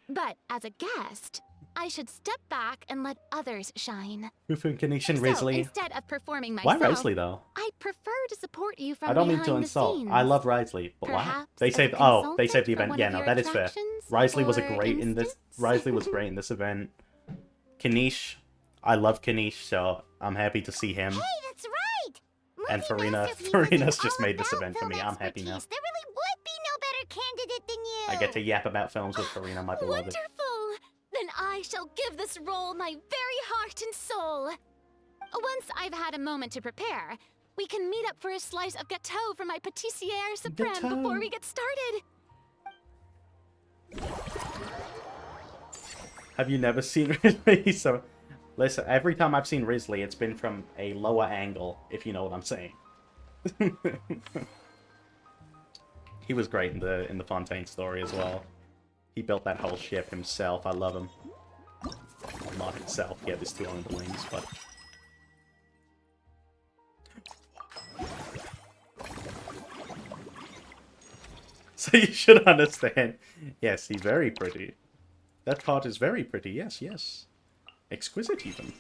Speaker 8: But as a guest, I should step back and let others shine.
Speaker 1: Bufu, Kanish, and
Speaker 8: So
Speaker 1: Risley.
Speaker 8: instead of performing
Speaker 1: Why
Speaker 8: myself,
Speaker 1: Risley though?
Speaker 8: I'd prefer to support you from
Speaker 1: I don't mean
Speaker 8: behind
Speaker 1: to
Speaker 8: the
Speaker 1: insult.
Speaker 8: scenes.
Speaker 1: I love Risley, but why?
Speaker 8: Perhaps
Speaker 1: They
Speaker 8: as a
Speaker 1: saved. They
Speaker 8: consultant
Speaker 1: saved the
Speaker 8: for
Speaker 1: event.
Speaker 8: one
Speaker 1: Yeah,
Speaker 8: of
Speaker 1: no,
Speaker 8: your
Speaker 1: that is fair.
Speaker 8: attractions,
Speaker 1: Risley was a
Speaker 8: for
Speaker 1: great in this. Risley was great in this event. Kanish, I love Kanish, so I'm happy to see him.
Speaker 5: Hey, that's right!
Speaker 1: And Farina's just made this event for me. I'm happy now.
Speaker 5: There really would be no better candidate than you!
Speaker 1: I get to yap about films with Farina, my beloved.
Speaker 8: Wonderful! Then I shall give this role my very heart and soul. Once I've had a moment to prepare, we can meet up for a slice of gâteau from my pâtissière suprême before we get started.
Speaker 1: Have you never seen Risley? So, listen, every time I've seen Risley, it's been from a lower angle, if you know what I'm saying. He was great in the Fontaine story as well. He built that whole ship himself. I love him. Well, not himself. He had his 2 underlings, but... So you should understand. Yes, he's very pretty. That part is very pretty. Yes, yes. Exquisite, even.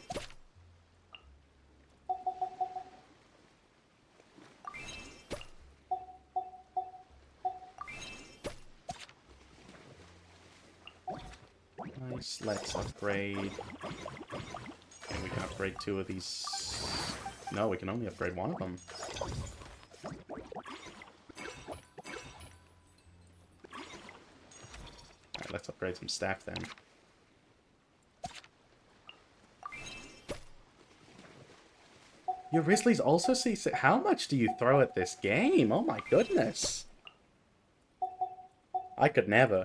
Speaker 1: Nice, let's upgrade. And we can upgrade 2 of these. No, we can only upgrade 1 of them. Alright, let's upgrade some staff then. Your Risley's also seasick. How much do you throw at this game? Oh my goodness. I could never.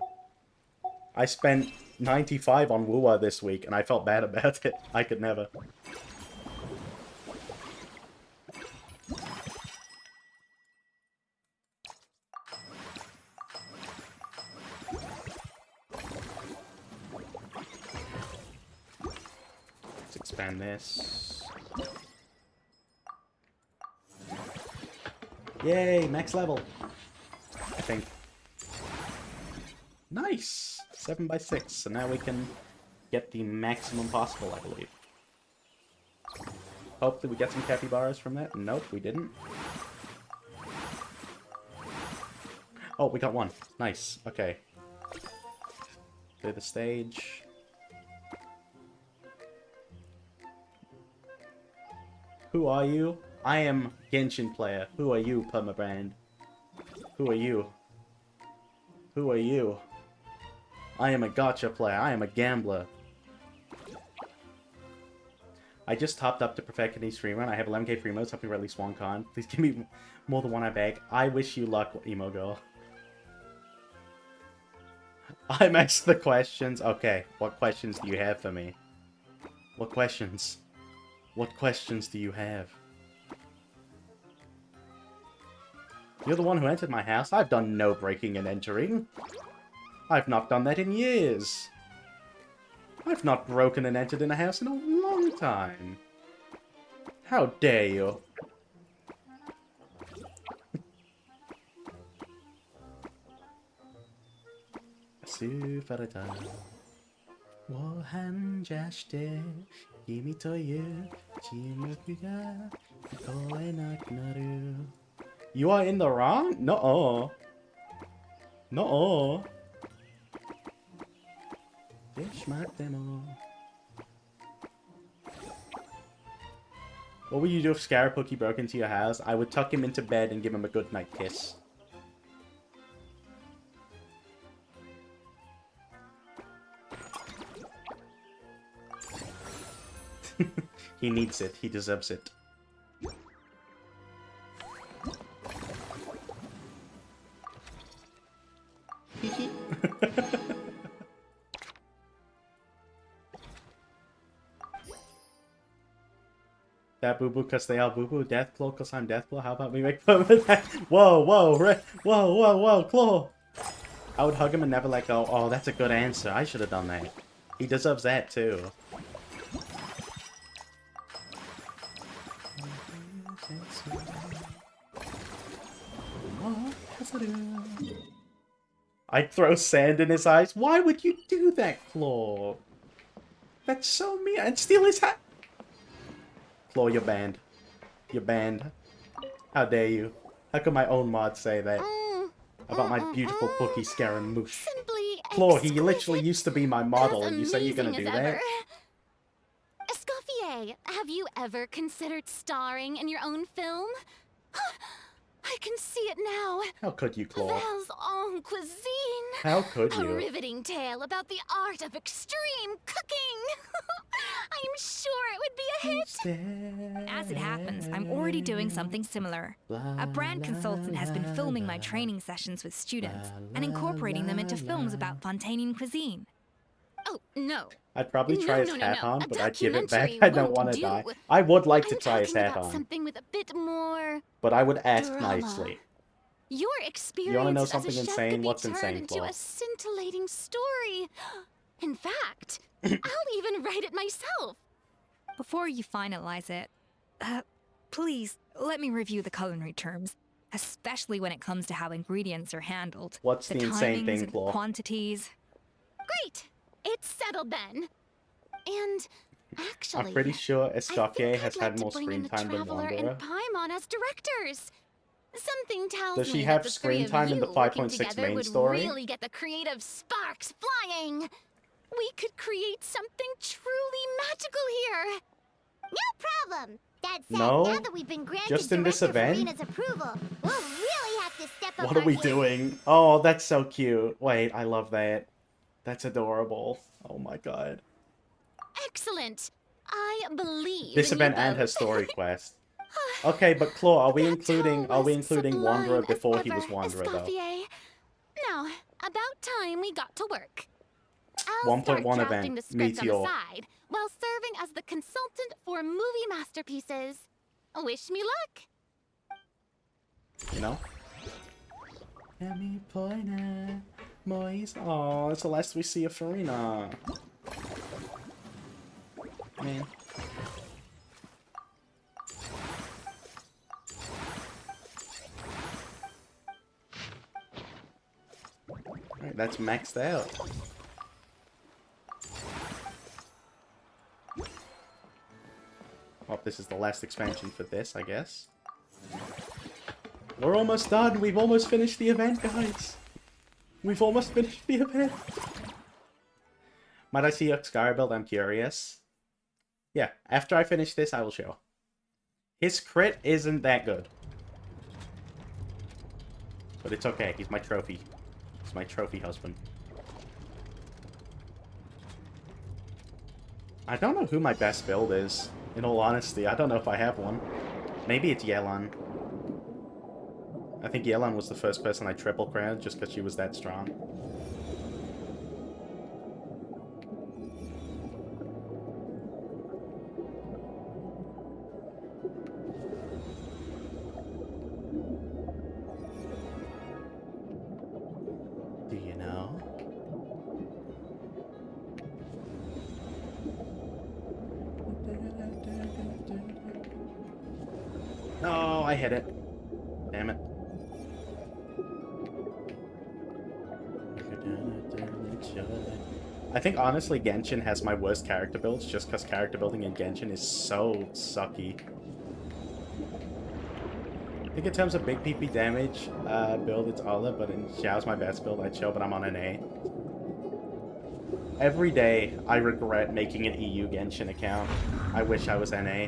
Speaker 1: I spent 95 on Wuwa this week, and I felt bad about it. I could never. Let's expand this. Yay, max level. I think. Nice! 7x6, so now we can get the maximum possible, I believe. Hopefully we get some capybaras from that. Nope, we didn't. Oh, we got 1. Nice, okay. Clear the stage. Who are you? I am Genshin player. Who are you, Permabrand? Who are you? Who are you? I am a gacha player. I am a gambler. I just topped up to perfect Kani's free run. I have 11k free modes. Help me at least 1 con. Please give me more than 1 I beg. I wish you luck, emo girl. I'm asked the questions. Okay, what questions do you have for me? What questions? What questions do you have? You're the one who entered my house? I've done no breaking and entering. I've not done that in years. I've not broken and entered in a house in a long time. How dare you? You are in the wrong? No. No. What would you do if Scarapookie broke into your house? I would tuck him into bed and give him a goodnight kiss. He needs it. He deserves it. That boo boo cause they all boo boo. Deathclaw cause I'm Deathclaw. How about we make fun of that? Whoa, whoa, whoa, whoa, whoa, Claw. I would hug him and never let go. Oh, that's a good answer. I should have done that. He deserves that, too. I'd throw sand in his eyes. Why would you do that, Claw? That's so mean. And steal his hat. Claw, you're banned. You're banned. How dare you? How can my own mod say that? About my beautiful Pookie Scaramouche. Claw, he literally used to be my model, and you say you're gonna do that?
Speaker 8: Escoffier, have you ever considered starring in your own film? I can see it now.
Speaker 1: How could you, Claw?
Speaker 8: Val's own cuisine.
Speaker 1: How could
Speaker 8: A
Speaker 1: you?
Speaker 8: riveting tale about the art of extreme cooking. I'm sure it would be a hit.
Speaker 10: As it happens, I'm already doing something similar. A brand consultant has been filming my training sessions with students and incorporating them into films about Fontaine cuisine.
Speaker 8: Oh, no.
Speaker 1: I'd probably try his
Speaker 8: No.
Speaker 1: hat on,
Speaker 8: A
Speaker 1: but I'd give it back.
Speaker 8: documentary
Speaker 1: I don't
Speaker 8: won't
Speaker 1: want to
Speaker 8: do.
Speaker 1: die. I would like to
Speaker 8: I'm
Speaker 1: try his
Speaker 8: talking
Speaker 1: hat
Speaker 8: about
Speaker 1: on,
Speaker 8: something with a bit more
Speaker 1: but I would ask
Speaker 8: drama.
Speaker 1: nicely.
Speaker 8: Your experience
Speaker 1: You want to know
Speaker 8: as a
Speaker 1: something
Speaker 8: chef
Speaker 1: insane?
Speaker 8: could be
Speaker 1: What's
Speaker 8: turned
Speaker 1: insane,
Speaker 8: into
Speaker 1: Claw?
Speaker 8: a scintillating story. In fact, I'll even write it myself.
Speaker 10: Before you finalize it, please let me review the culinary terms, especially when it comes to how ingredients are handled.
Speaker 1: What's the insane
Speaker 10: timings
Speaker 1: thing,
Speaker 10: and
Speaker 1: Claw?
Speaker 10: quantities.
Speaker 8: Great! It's settled then. And actually,
Speaker 1: I'm pretty sure Escoffier has
Speaker 8: I'd
Speaker 1: had
Speaker 8: like
Speaker 1: more
Speaker 8: to bring
Speaker 1: screen
Speaker 8: in the
Speaker 1: time than
Speaker 8: Traveler
Speaker 1: Wanderer.
Speaker 8: and Paimon as directors. Something tells
Speaker 1: Does she
Speaker 8: me
Speaker 1: have
Speaker 8: that the
Speaker 1: screen
Speaker 8: three of
Speaker 1: time in
Speaker 8: you
Speaker 1: the
Speaker 8: working
Speaker 1: 5.6
Speaker 8: together
Speaker 1: main
Speaker 8: would
Speaker 1: story?
Speaker 8: really get the creative sparks flying. We could create something truly magical here.
Speaker 5: No problem. That said,
Speaker 1: No?
Speaker 5: now that we've been granted
Speaker 1: Just in this
Speaker 5: Director
Speaker 1: event?
Speaker 5: Farina's approval, we'll really have to step up
Speaker 1: What are
Speaker 5: our
Speaker 1: we
Speaker 5: game.
Speaker 1: doing? Oh, that's so cute. Wait, I love that. That's adorable. Oh my god.
Speaker 8: Excellent. I believe
Speaker 1: This
Speaker 8: in you
Speaker 1: event and her
Speaker 8: both.
Speaker 1: story quest. Okay, but Claw, are we including
Speaker 8: sublime
Speaker 1: Wanderer
Speaker 8: as
Speaker 1: before he
Speaker 8: ever,
Speaker 1: was Wanderer though?
Speaker 8: Escoffier. Now, about time we got to work. I'll
Speaker 1: 1.1
Speaker 8: start drafting
Speaker 1: event,
Speaker 8: the script on the
Speaker 1: Meteor.
Speaker 8: side while serving as the consultant for movie masterpieces. Wish me luck.
Speaker 1: You know? Oh, that's the last we see of Farina. Man. Alright, that's maxed out. Well, this is the last expansion for this, I guess. We're almost done. We've almost finished the event, guys. We've almost finished the event. Might I see your Scar build? I'm curious. Yeah, after I finish this, I will show. His crit isn't that good. But it's okay. He's my trophy. He's my trophy husband. I don't know who my best build is. In all honesty, I don't know if I have one. Maybe it's Yelan. I think Yelan was the first person I triple crowned just because she was that strong. Do you know? No, I hit it. Damn it. I think honestly Genshin has my worst character builds just because character building in Genshin is so sucky. I think in terms of big PP damage build it's Olive, but in Xiao's my best build. I'd show, but I'm on an A. Every day I regret making an EU Genshin account. I wish I was NA.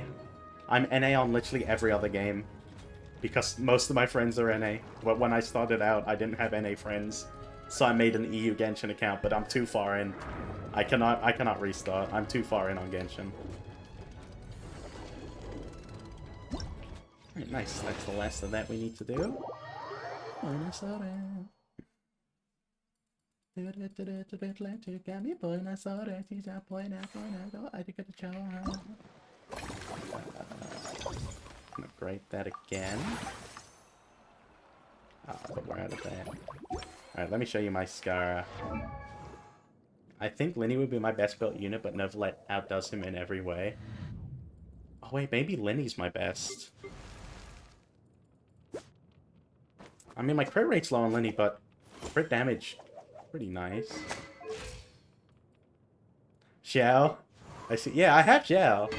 Speaker 1: I'm NA on literally every other game because most of my friends are NA. But when I started out, I didn't have NA friends. So I made an EU Genshin account, but I'm too far in. I cannot restart. I'm too far in on Genshin. Alright, nice. That's the last of that we need to do. Upgrade that again. But we're out of that. Alright, let me show you my Scar. I think Linny would be my best built unit, but Nevlet outdoes him in every way. Oh wait, maybe Linny's my best. I mean, my crit rate's low on Linny, but crit damage, pretty nice. Xiao? I see. Yeah, I have Xiao.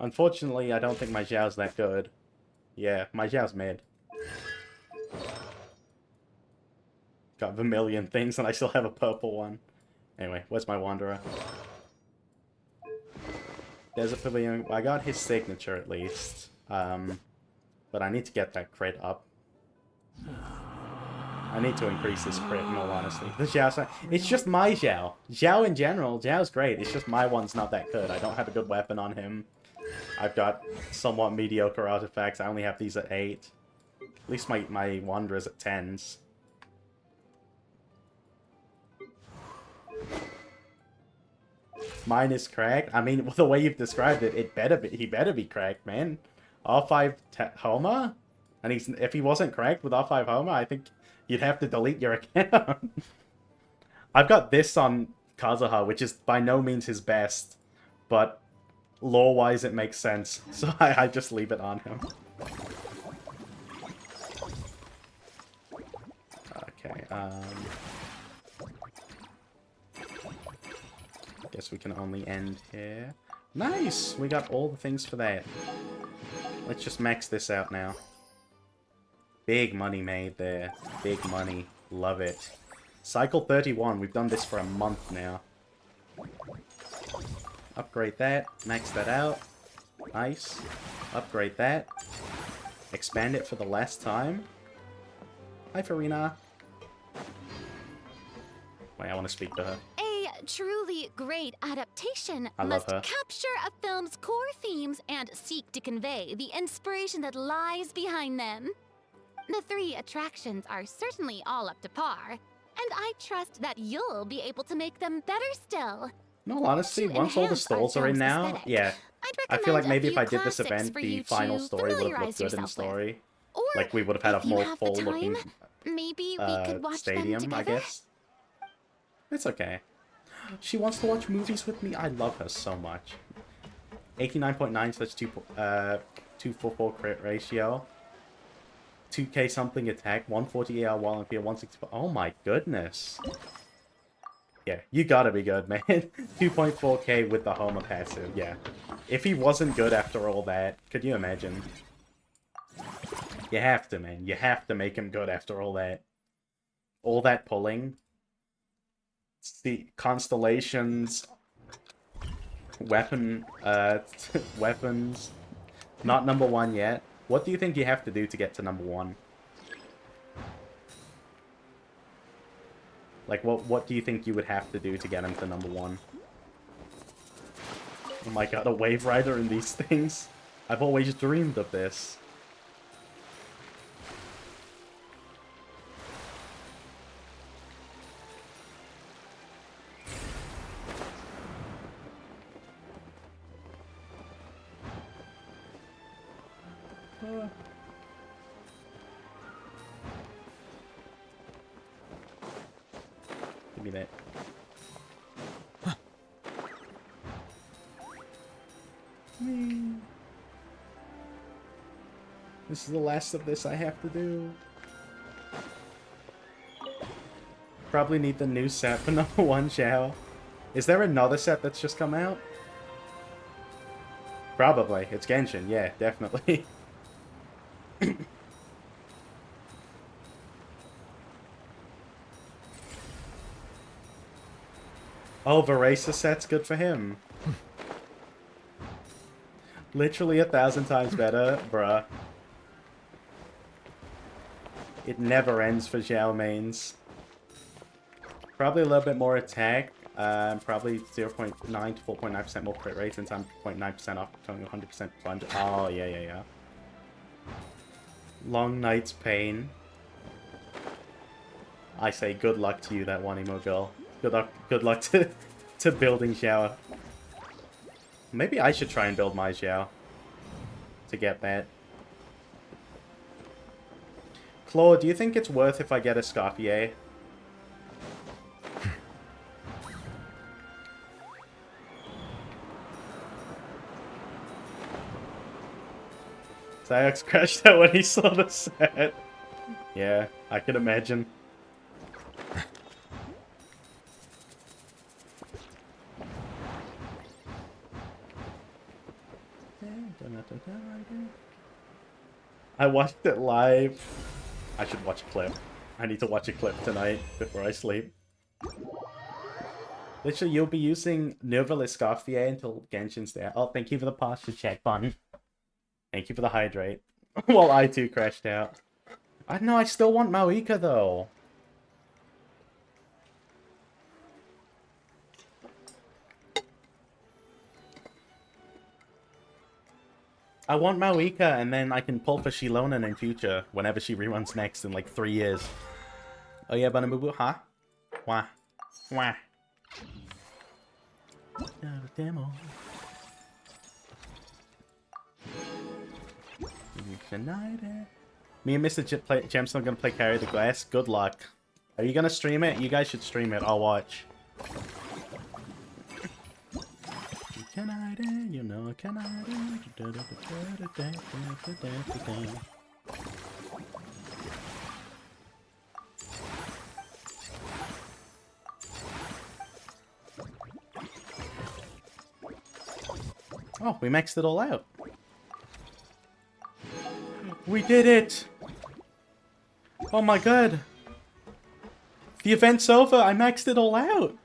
Speaker 1: Unfortunately, I don't think my Xiao's that good. Yeah, my Xiao's mid. Got Vermilion things, and I still have a purple one. Anyway, where's my Wanderer? Desert Pavilion. I got his signature at least. But I need to get that crit up. I need to increase this crit, in all honesty. The Xiao, it's just my Xiao. Xiao in general, Xiao's great. It's just my one's not that good. I don't have a good weapon on him. I've got somewhat mediocre artifacts. I only have these at 8. At least my Wanderer's at 10s. Mine is cracked. I mean, the way you've described it, he better be cracked, man. R5 Homer? And if he wasn't cracked with R5 Homer, I think you'd have to delete your account. I've got this on Kazuha, which is by no means his best, but lore-wise it makes sense, so I just leave it on him. Okay, guess we can only end here. Nice! We got all the things for that. Let's just max this out now. Big money made there. Big money. Love it. Cycle 31. We've done this for a month now. Upgrade that. Max that out. Nice. Upgrade that. Expand it for the last time. Hi, Farina. Wait, I want to speak to her.
Speaker 9: A truly great adaptation
Speaker 1: I love
Speaker 9: must
Speaker 1: her.
Speaker 9: capture a film's core themes and seek to convey the inspiration that lies behind them. The 3 attractions are certainly all up to par, and I trust that you'll be able to make them better still.
Speaker 1: In all honesty,
Speaker 9: To
Speaker 1: once all the
Speaker 9: enhance our
Speaker 1: stalls are in
Speaker 9: film's
Speaker 1: now,
Speaker 9: aesthetic,
Speaker 1: yeah. I feel like
Speaker 9: recommend a
Speaker 1: maybe if
Speaker 9: few
Speaker 1: I did this
Speaker 9: classics
Speaker 1: event,
Speaker 9: for
Speaker 1: the
Speaker 9: you
Speaker 1: final
Speaker 9: to
Speaker 1: story would have
Speaker 9: familiarize
Speaker 1: looked good in the
Speaker 9: yourself with.
Speaker 1: story.
Speaker 9: Or
Speaker 1: Like, we would have had
Speaker 9: if
Speaker 1: a
Speaker 9: you
Speaker 1: more
Speaker 9: have the
Speaker 1: full-looking
Speaker 9: time, maybe we could watch them
Speaker 1: stadium, I
Speaker 9: together.
Speaker 1: guess. It's okay. She wants to watch movies with me. I love her so much. 89.9, so that's 244 crit ratio. 2k something attack, 140 AR while in fear, 164. Oh my goodness. Yeah, you gotta be good, man. 2.4k with the Homer passive, yeah. If he wasn't good after all that, could you imagine? You have to, man. You have to make him good after all that. All that pulling. The constellations. Weapons. Not number 1 yet. What do you think you have to do to get to number 1? Like, what do you think you would have to do to get him to number 1? Oh my god, a Wave Rider in these things? I've always dreamed of this. Give me that. This is the last of this I have to do. Probably need the new set for number 1, Xiao. Is there another set that's just come out? Probably. It's Genshin, yeah, definitely. Oh, Varesa set's good for him. Literally 1,000 times better, bruh. It never ends for Xiao mains. Probably a little bit more attack. Probably 0.9 to 4.9% more crit rate since I'm 0.9% off becoming 100% plunge. Oh, yeah. Long Night's Pain. I say good luck to you, that one emo girl. Good luck to building Xiao. Maybe I should try and build my Xiao to get that. Claw, do you think it's worth if I get a Scarfier? Ziox crashed out when he saw the set. Yeah, I can imagine. I watched it live. I should watch a clip. I need to watch a clip tonight before I sleep. Literally, you'll be using Nerval Escoffier until Genshin's there. Oh, thank you for the posture check button. Thank you for the hydrate. Well, I too crashed out. I know, I still want Maoika though. I want Maoika, and then I can pull for Shilonen in future, whenever she reruns next in like 3 years. Oh yeah, Banamubu, huh? Wah. Wah. Demo. Me and Mr. Gemstone are gonna play Carry the Glass. Good luck. Are you gonna stream it? You guys should stream it. I'll watch. Can I do? You know, can I do? Oh, we maxed it all out. We did it! Oh my god. The event's over. I maxed it all out.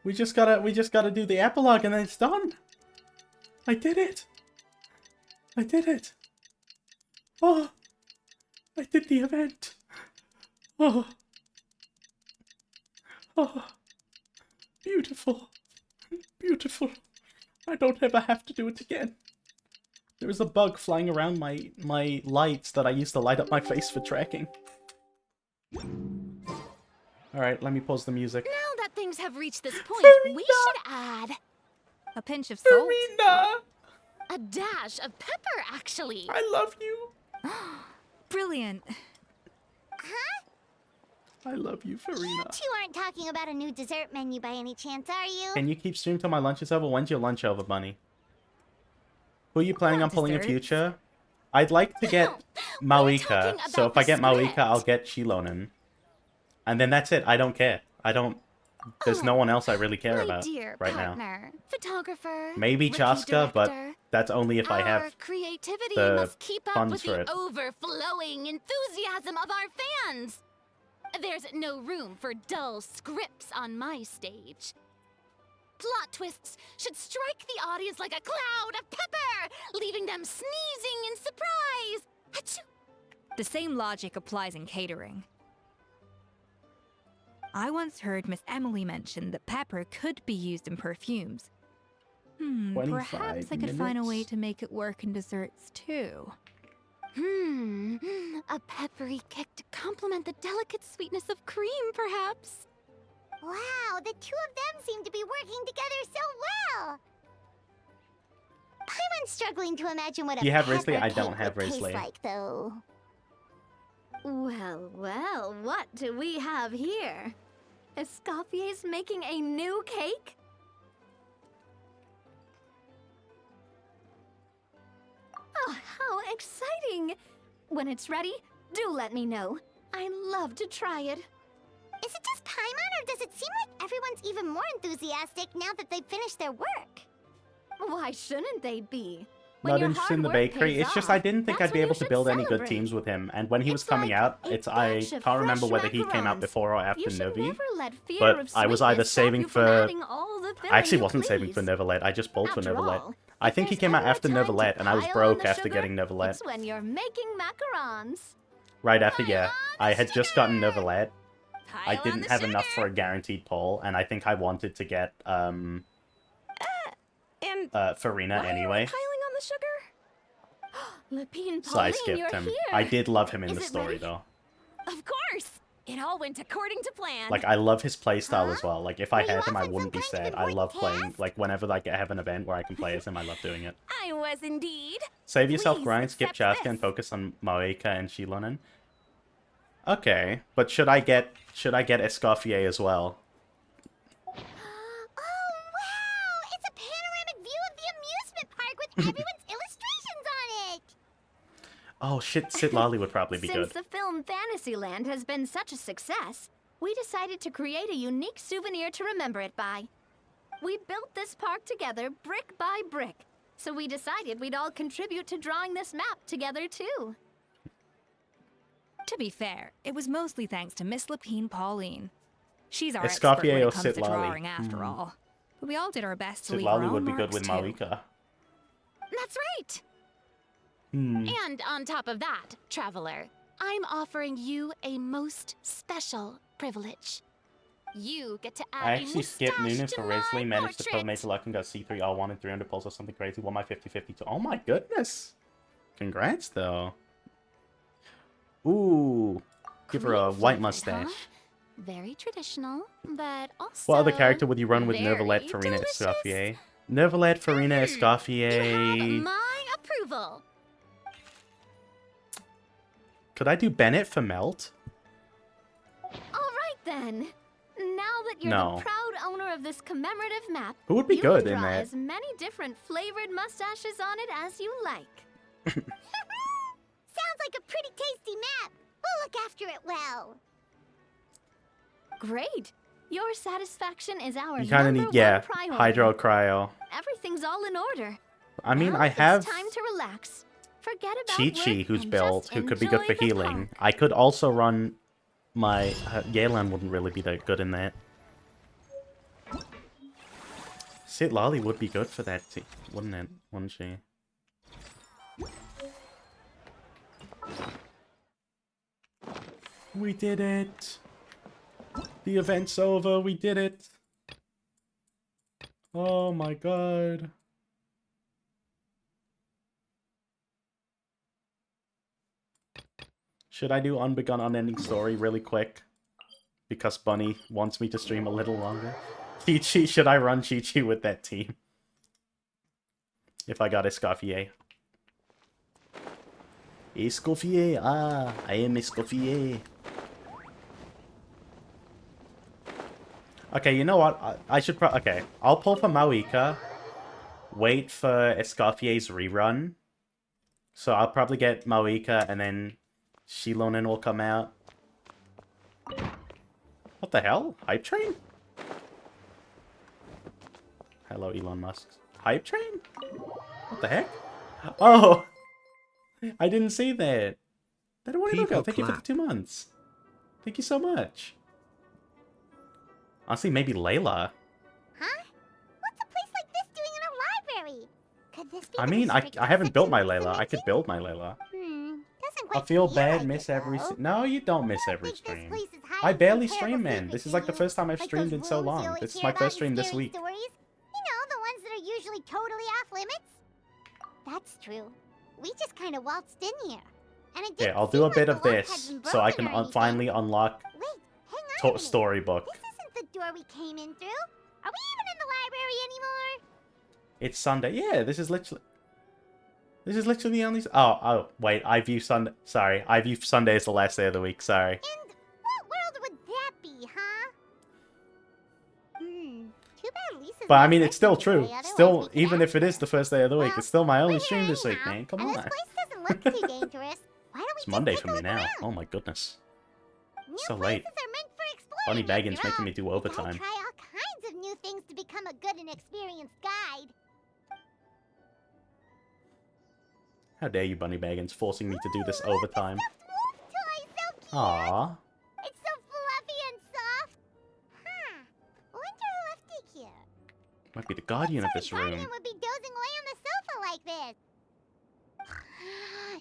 Speaker 1: We just gotta do the epilogue and then it's done. I did it. I did it. Oh, I did the event. Oh. Oh. Beautiful. Beautiful. I don't ever have to do it again. There was a bug flying around my lights that I used to light up my face for tracking. Alright, let me pause the music.
Speaker 10: Now that things have reached this point, we should add a pinch of salt. A dash of pepper, actually.
Speaker 1: I love you.
Speaker 10: Brilliant.
Speaker 5: Huh?
Speaker 1: I love you, Farina.
Speaker 5: You two aren't talking about a new dessert menu by any chance, are you?
Speaker 1: Can you keep stream till my lunch is over? When's your lunch over, Bunny? Who are you planning on pulling in future? I'd like to get Maoika, so if I get Maoika, I'll get Shilonen. And then that's it. I don't care. There's no one else I really care about right now.
Speaker 5: Photographer,
Speaker 1: maybe Chaska, but that's only if I have
Speaker 5: creativity
Speaker 1: the
Speaker 5: must keep up
Speaker 1: funds
Speaker 5: with
Speaker 1: for
Speaker 5: the
Speaker 1: it.
Speaker 5: overflowing enthusiasm of our fans. There's no room for dull scripts on my stage. Plot twists should strike the audience like a cloud of pepper, leaving them sneezing in surprise. Achoo!
Speaker 10: The same logic applies in catering. I once heard Miss Emily mention that pepper could be used in perfumes. Perhaps I could find a way to make it work in desserts too.
Speaker 5: A peppery kick to complement the delicate sweetness of cream, perhaps. Wow, the two of them seem to be working together so well. I'm struggling to imagine what
Speaker 1: Do you have
Speaker 5: pepper
Speaker 1: Risley? I
Speaker 5: cake
Speaker 1: don't have
Speaker 5: would taste
Speaker 1: Risley.
Speaker 5: like, though.
Speaker 9: Well, well, what do we have here? Escoffier's making a new cake? Oh, how exciting! When it's ready, do let me know. I'd love to try it.
Speaker 5: Is it just Paimon, or does it seem like everyone's even more enthusiastic now that they've finished their work?
Speaker 9: Why shouldn't they be?
Speaker 1: Not interested in the bakery. It's just I didn't think I'd be able to build any good teams with him. And when he was coming out, I can't remember whether he came out before or after Novi. But I was either saving for... I actually wasn't saving for Novelet. I just bought for Novelet. I think he came out after Novelet, and I was broke after getting Novelet.
Speaker 9: It's when you're making macarons.
Speaker 1: Right after, yeah. I had just gotten Novelet. I didn't have enough for a guaranteed pull, and I think I wanted to get Farina anyway.
Speaker 9: Piling on the sugar? Lepine
Speaker 1: So I
Speaker 9: Pauline,
Speaker 1: skipped
Speaker 9: you're
Speaker 1: him.
Speaker 9: here.
Speaker 1: I did love him in
Speaker 5: Is
Speaker 1: the
Speaker 5: it
Speaker 1: story,
Speaker 5: ready?
Speaker 1: though.
Speaker 5: Of course! It all went according to plan.
Speaker 1: Like, I love his playstyle as well. Like, if I
Speaker 5: Were you
Speaker 1: had him, I
Speaker 5: offered
Speaker 1: wouldn't be
Speaker 5: some kind
Speaker 1: sad.
Speaker 5: of
Speaker 1: I love
Speaker 5: important
Speaker 1: playing, like, whenever like, I have an event where I can play as him, I love doing it.
Speaker 5: I was indeed.
Speaker 1: Save yourself
Speaker 5: Please
Speaker 1: grind, skip
Speaker 5: accept
Speaker 1: Chaska, and focus on Maoika and Shilonen. Okay, but should I get Escoffier as well?
Speaker 5: Everyone's illustrations on it.
Speaker 1: Oh shit, Sit Lolly would probably be
Speaker 9: Since
Speaker 1: good.
Speaker 9: the film Fantasyland has been such a success, we decided to create a unique souvenir to remember it by. We built this park together brick by brick, so we decided we'd all contribute to drawing this map together too.
Speaker 10: To be fair, it was mostly thanks to Miss Lapine Pauline. She's our
Speaker 1: Escoffier
Speaker 10: expert when
Speaker 1: or
Speaker 10: it comes
Speaker 1: Sit
Speaker 10: to
Speaker 1: Lolly?
Speaker 10: drawing after all. But we all did our best to
Speaker 1: Sit
Speaker 10: leave
Speaker 1: Lolly
Speaker 10: our own
Speaker 1: would be good
Speaker 10: marks
Speaker 1: with
Speaker 10: too.
Speaker 1: Malika.
Speaker 8: That's right.
Speaker 1: Hmm.
Speaker 8: And on top of that, Traveler, I'm offering you a most special privilege. You get to add
Speaker 1: I
Speaker 8: a
Speaker 1: actually skipped
Speaker 8: moustache
Speaker 1: Nunes
Speaker 8: to
Speaker 1: for
Speaker 8: my
Speaker 1: Risley, managed to
Speaker 8: portrait.
Speaker 1: pull Major Luck and got C3 R1 and 300 pulls or something crazy. Won my 50-50 to. Oh my goodness! Congrats though. Ooh. Give her a white
Speaker 8: Green-flavored,
Speaker 1: mustache.
Speaker 8: huh? Very traditional, but also
Speaker 1: What other character would you run with
Speaker 8: very
Speaker 1: Nervalette, Farina,
Speaker 8: delicious.
Speaker 1: Escoffier? Nervalette, Farina,
Speaker 5: You have
Speaker 1: Escoffier.
Speaker 5: my approval.
Speaker 1: Could I do Bennett for Melt?
Speaker 9: All right then. Now that you're
Speaker 1: No.
Speaker 9: the proud owner of this commemorative map,
Speaker 1: Who would be
Speaker 9: you
Speaker 1: good
Speaker 9: can
Speaker 1: in
Speaker 9: draw
Speaker 1: that?
Speaker 9: as many different flavored mustaches on it as you like.
Speaker 5: Sounds like a pretty tasty map. We'll look after it well.
Speaker 9: Great. Your satisfaction is our
Speaker 1: You kind of
Speaker 9: number
Speaker 1: need, yeah,
Speaker 9: one priority.
Speaker 1: Hydro Cryo.
Speaker 9: Everything's all in order.
Speaker 1: I mean,
Speaker 9: Now
Speaker 1: I have
Speaker 9: It's time to relax. Forget about
Speaker 1: Chi-Chi,
Speaker 9: work
Speaker 1: who's
Speaker 9: and
Speaker 1: built,
Speaker 9: just
Speaker 1: who could be good
Speaker 9: enjoy
Speaker 1: for
Speaker 9: the
Speaker 1: healing.
Speaker 9: park.
Speaker 1: I could also run my... Yelan wouldn't really be that good in that. Sit Lolly would be good for that, wouldn't it? Wouldn't she? We did it! The event's over, we did it! Oh my god. Should I do Unbegun Unending Story really quick? Because Bunny wants me to stream a little longer. Chi-Chi, should I run Chi-Chi with that team? If I got Escoffier. Escoffier, I am Escoffier. Okay, you know what? I should okay, I'll pull for Mauika. Wait for Escoffier's rerun. So I'll probably get Mauika and then Shilonen will come out. What the hell? Hype Train? Hello, Elon Musk. Hype Train? What the heck? Oh! I didn't see that. That one ago. Thank you for the 2 months. Thank you so much. Honestly, maybe Layla.
Speaker 5: Huh? What's a place like this doing in a library? Could this be
Speaker 1: I
Speaker 5: the
Speaker 1: mean, I
Speaker 5: restricted
Speaker 1: haven't built my
Speaker 5: section
Speaker 1: Layla. I could build my Layla.
Speaker 5: Doesn't
Speaker 1: I
Speaker 5: quite
Speaker 1: feel
Speaker 5: feel
Speaker 1: bad,
Speaker 5: like
Speaker 1: miss
Speaker 5: it,
Speaker 1: every...
Speaker 5: though.
Speaker 1: No, you don't miss every stream.
Speaker 5: place is
Speaker 1: I
Speaker 5: hiding
Speaker 1: barely
Speaker 5: some
Speaker 1: stream,
Speaker 5: terrible
Speaker 1: man.
Speaker 5: secrets,
Speaker 1: This is
Speaker 5: do
Speaker 1: like the
Speaker 5: you?
Speaker 1: first time I've
Speaker 5: Like
Speaker 1: streamed
Speaker 5: those
Speaker 1: in so
Speaker 5: rooms you
Speaker 1: long.
Speaker 5: always
Speaker 1: This is
Speaker 5: hear
Speaker 1: my
Speaker 5: about
Speaker 1: first
Speaker 5: in
Speaker 1: stream this
Speaker 5: scary
Speaker 1: week.
Speaker 5: Stories? You know, the ones that are usually totally off limits? That's true. We just kind of waltzed in here. And it
Speaker 1: Okay,
Speaker 5: didn't
Speaker 1: I'll do
Speaker 5: seem
Speaker 1: a bit
Speaker 5: like
Speaker 1: of
Speaker 5: the lock had
Speaker 1: this
Speaker 5: been
Speaker 1: so I
Speaker 5: broken
Speaker 1: can
Speaker 5: or anything.
Speaker 1: finally unlock
Speaker 5: Wait, hang on a minute.
Speaker 1: Storybook.
Speaker 5: This isn't the door we came in through. Are we even in the library anymore?
Speaker 1: It's Sunday. Yeah, this is literally... This is literally the only... Oh, wait. I view Sunday... Sorry. I view Sunday as the last day of the week. Sorry.
Speaker 5: What world would that be, huh? Too bad Lisa's
Speaker 1: But I
Speaker 5: not
Speaker 1: mean, it's still
Speaker 5: working
Speaker 1: true.
Speaker 5: today, otherwise
Speaker 1: Still,
Speaker 5: we could
Speaker 1: even
Speaker 5: ask
Speaker 1: if it is the first day of the week, it's still my only
Speaker 5: we're
Speaker 1: stream
Speaker 5: here
Speaker 1: this week,
Speaker 5: anyhow,
Speaker 1: man. Come
Speaker 5: and
Speaker 1: on.
Speaker 5: this place doesn't look too dangerous. Why don't we
Speaker 1: It's
Speaker 5: just
Speaker 1: Monday
Speaker 5: take
Speaker 1: for
Speaker 5: a
Speaker 1: me
Speaker 5: look
Speaker 1: now.
Speaker 5: around?
Speaker 1: Oh my goodness.
Speaker 5: New
Speaker 1: So late.
Speaker 5: places are meant for
Speaker 1: Bunny
Speaker 5: exploring
Speaker 1: Baggins
Speaker 5: after
Speaker 1: making
Speaker 5: all.
Speaker 1: me do
Speaker 5: You gotta
Speaker 1: overtime.
Speaker 5: try all kinds of new things to become a good and experienced guide.
Speaker 1: How dare you, Bunny Baggins, forcing me to do this overtime.
Speaker 5: Toy, so cute.
Speaker 1: Aww.
Speaker 5: It's so fluffy and soft. Huh. Wonder who left it here.
Speaker 1: Might be the guardian of this room.
Speaker 5: Guardian would be dozing away on the sofa like this.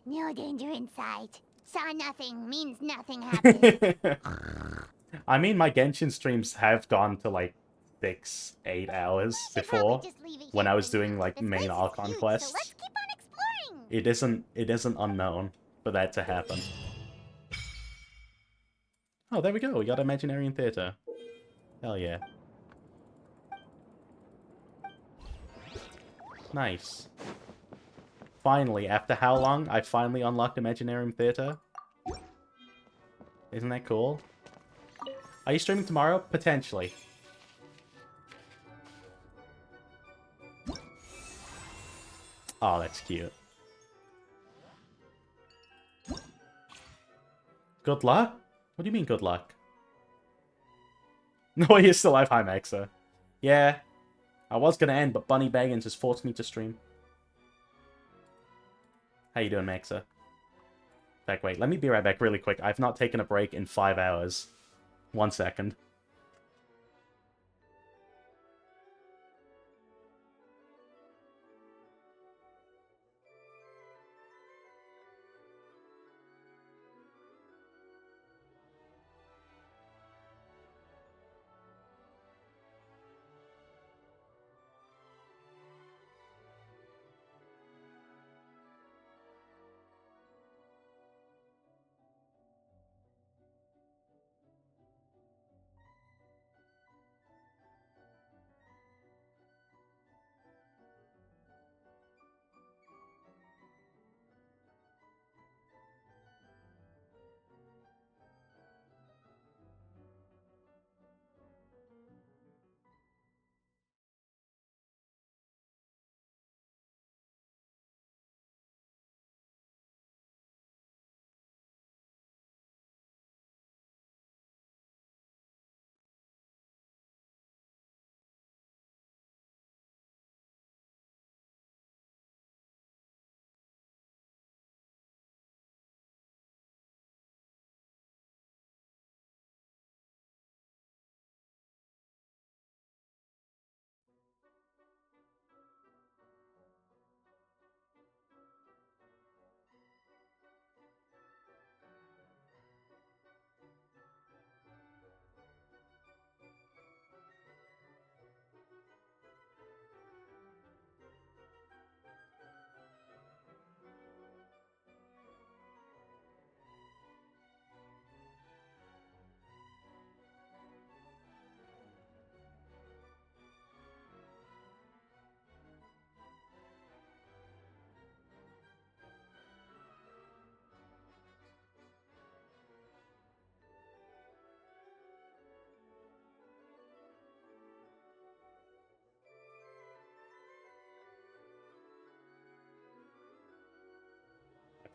Speaker 5: No danger in sight. Saw nothing means nothing happened.
Speaker 1: I mean, my Genshin streams have gone to like 6-8 hours before when I was doing like main Archon quests. It isn't unknown for that to happen. Oh, there we go. We got Imaginarian Theater. Hell yeah. Nice. Finally, after how long, I finally unlocked Imaginarium Theater. Isn't that cool? Are you streaming tomorrow? Potentially. Oh, that's cute. Good luck? What do you mean, good luck? No, you're still alive. Hi, Maxa. Yeah, I was gonna end, but Bunny Baggins has forced me to stream. How you doing, Maxa? Back, wait, let me be right back really quick. I've not taken a break in 5 hours. 1 second.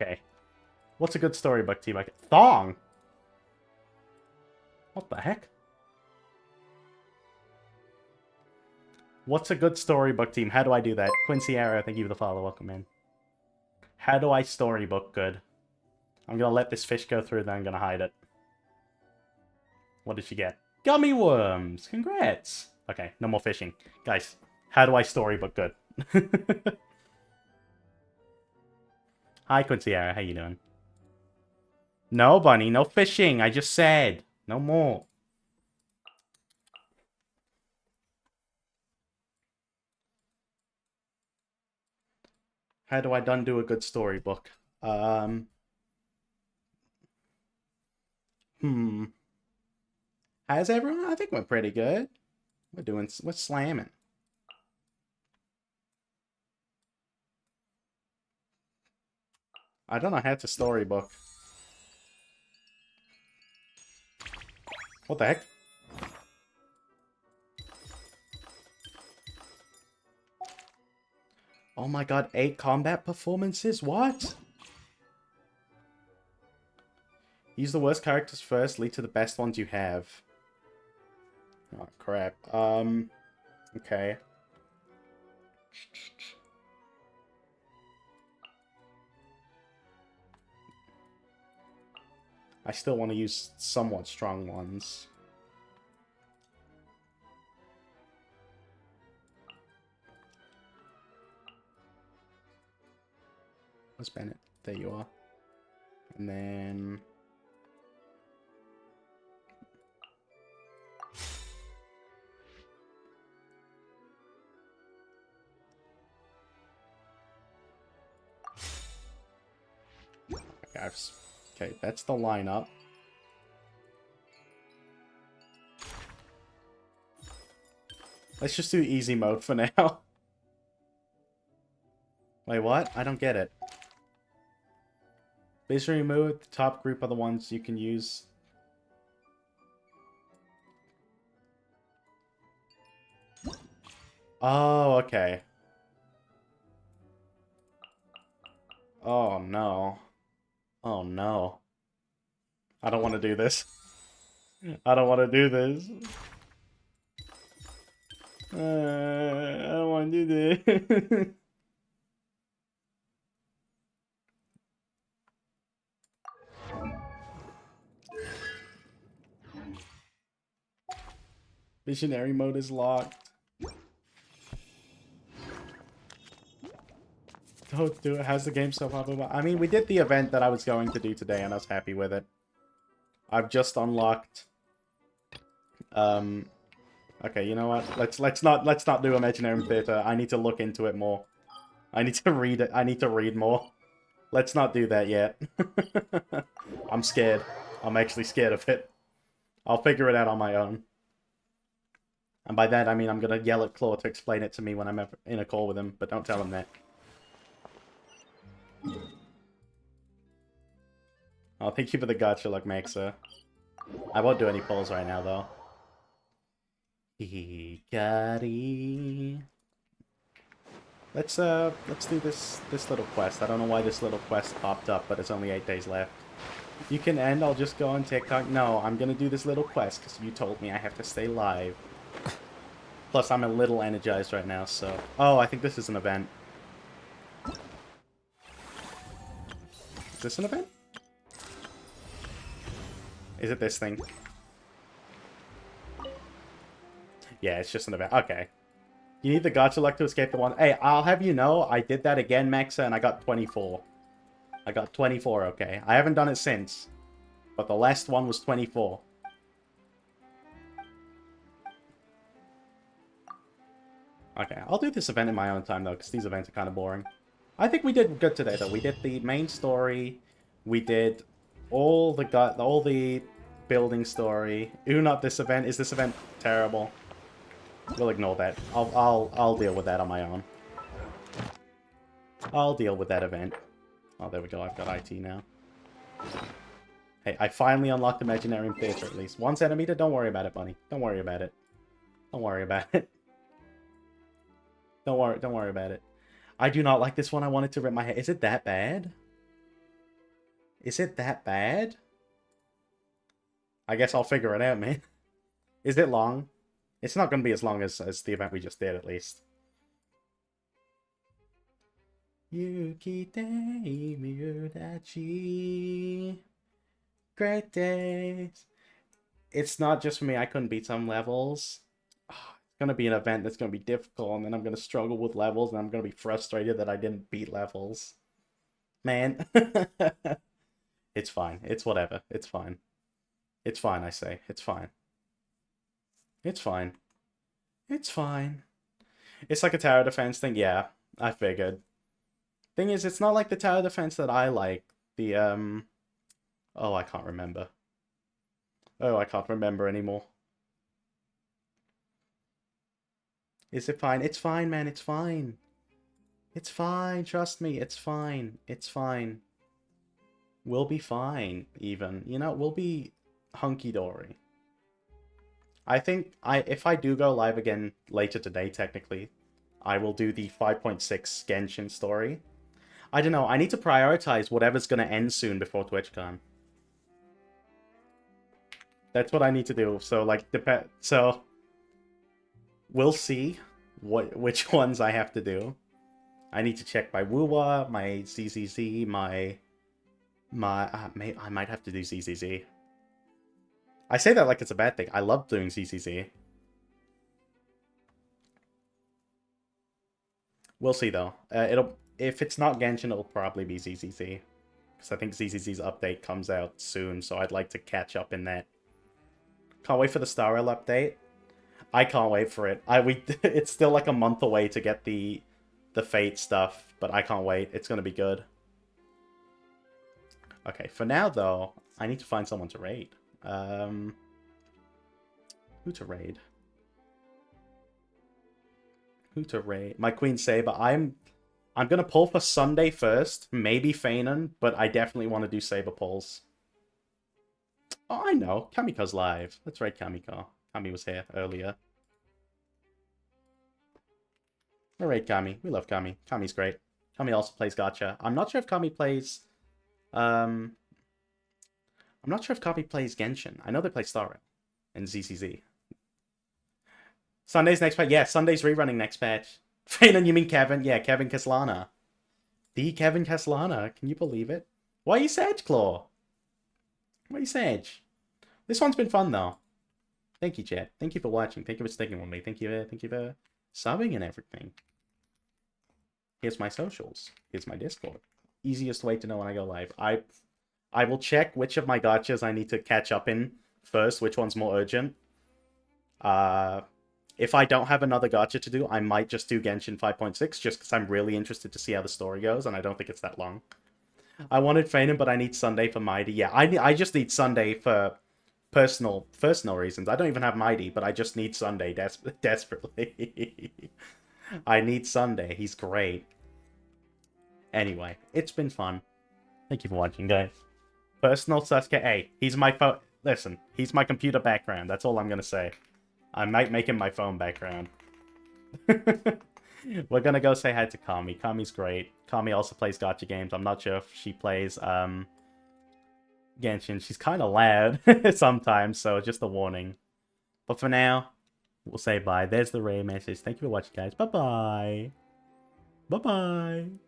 Speaker 1: Okay. What's a good storybook team? Thong? What the heck? What's a good storybook team? How do I do that? Quincy Arrow, thank you for the follow. Welcome in. How do I storybook good? I'm gonna let this fish go through, then I'm gonna hide it. What did she get? Gummy worms! Congrats! Okay, no more fishing. Guys, how do I storybook good? Hi, Quincy Arrow, how you doing? No, Bunny, no fishing. I just said. No more. How do I done do a good storybook? Hmm. How's everyone? I think we're pretty good. We're slamming. I don't know how to storybook. What the heck? Oh my god, 8 combat performances? What? Use the worst characters first, lead to the best ones you have. Oh, crap. Okay. I still want to use somewhat strong ones. Where's Bennett? There you are. And then... Okay, that's the lineup. Let's just do easy mode for now. Wait, what? I don't get it. Basically mode, the top group are the ones you can use. Oh, okay. Oh no. Oh no. I don't want to do this. I don't want to do this. I don't want to do this. Visionary mode is locked. Don't do it. How's the game so far? I mean, we did the event that I was going to do today, and I was happy with it. I've just unlocked. Okay, you know what? Let's not do Imaginarium Theater. I need to look into it more. I need to read it. I need to read more. Let's not do that yet. I'm scared. I'm actually scared of it. I'll figure it out on my own. And by that, I mean I'm gonna yell at Claw to explain it to me when I'm in a call with him, but don't tell him that. Oh, thank you for the gacha luck, Maxa. I won't do any polls right now, though. Hikari. Let's do this little quest. I don't know why this little quest popped up, but it's only 8 days left. You can end, I'll just go on TikTok. No, I'm gonna do this little quest, because you told me I have to stay live. Plus, I'm a little energized right now, so... Oh, I think this is an event. Is this an event? Is it this thing? Yeah, it's just an event. Okay. You need the gacha luck to escape the one. Hey, I'll have you know, I did that again, Maxa, and I got 24. I got 24, okay. I haven't done it since. But the last one was 24. Okay, I'll do this event in my own time, though, because these events are kind of boring. I think we did good today, though. We did the main story. We did all the building story. Ooh, not this event. Is this event terrible? We'll ignore that. I'll deal with that on my own. I'll deal with that event. Oh, there we go. I've got IT now. Hey, I finally unlocked Imaginarium Theater at least. 1 centimeter? Don't worry about it, bunny. Don't worry about it. Don't worry about it. Don't worry about it. I do not like this one. I wanted to rip my head. Is it that bad? Is it that bad? I guess I'll figure it out, man. Is it long? It's not going to be as long as the event we just did, at least. Yuki Miyudachi. Great days. It's not just for me. I couldn't beat some levels. It's going to be an event that's going to be difficult, and then I'm going to struggle with levels, and I'm going to be frustrated that I didn't beat levels. Man. It's fine. It's whatever. It's fine. It's fine, I say. It's fine. It's fine. It's fine. It's like a tower defense thing. Yeah, I figured. Thing is, it's not like the tower defense that I like. The, Oh, I can't remember. Oh, I can't remember anymore. Is it fine? It's fine, man. It's fine. It's fine. Trust me. It's fine. It's fine. We'll be fine, even. You know, we'll be hunky-dory. I think if I do go live again later today, technically, I will do the 5.6 Genshin story. I don't know. I need to prioritize whatever's going to end soon before TwitchCon. That's what I need to do. So, like, so we'll see which ones I have to do. I need to check my Wuwa, my ZZZ, I might have to do ZZZ. I say that like it's a bad thing. I love doing ZZZ. We'll see though. If it's not Genshin, it'll probably be ZZZ, because I think ZZZ's update comes out soon. So I'd like to catch up in that. Can't wait for the Star Rail update. I can't wait for it. It's still like a month away to get the Fate stuff, but I can't wait. It's gonna be good. Okay, for now though, I need to find someone to raid. Who to raid? Who to raid? My Queen Saber. I'm gonna pull for Sunday first, maybe Feinon, but I definitely want to do Saber pulls. Oh, I know. Kamiko's live. Let's raid Kamiko. Kami was here earlier. We'll raid Kami. We love Kami. Kami's great. Kami also plays gacha. I'm not sure if Kami plays... I'm not sure if Kami plays Genshin. I know they play Star Rail and ZZZ. Sunday's next patch. Yeah, Sunday's rerunning next patch. Phelan, you mean Kevin? Yeah, Kevin Caslana. The Kevin Caslana. Can you believe it? Why are you Sag, Claw? Why are you Sag? This one's been fun, though. Thank you, chat. Thank you for watching. Thank you for sticking with me. Thank you for subbing and everything. Here's my socials. Here's my Discord. Easiest way to know when I go live. I will check which of my gachas I need to catch up in first, which one's more urgent. If I don't have another gacha to do, I might just do Genshin 5.6, just because I'm really interested to see how the story goes, and I don't think it's that long. I wanted Phantom, but I need Sunday for Mighty. Yeah, I just need Sunday for personal reasons. I don't even have Mighty, but I just need Sunday desperately. I need Sunday. He's great. Anyway, it's been fun. Thank you for watching, guys. Personal Sasuke. Hey, he's my phone. Listen, he's my computer background. That's all I'm gonna say. I might make him my phone background. We're gonna go say hi to Kami. Kami's great. Kami also plays gacha games. I'm not sure if she plays Genshin. She's kind of loud sometimes, so just a warning. But for now, we'll say bye. There's the Ray message. Thank you for watching, guys. Bye-bye. Bye-bye.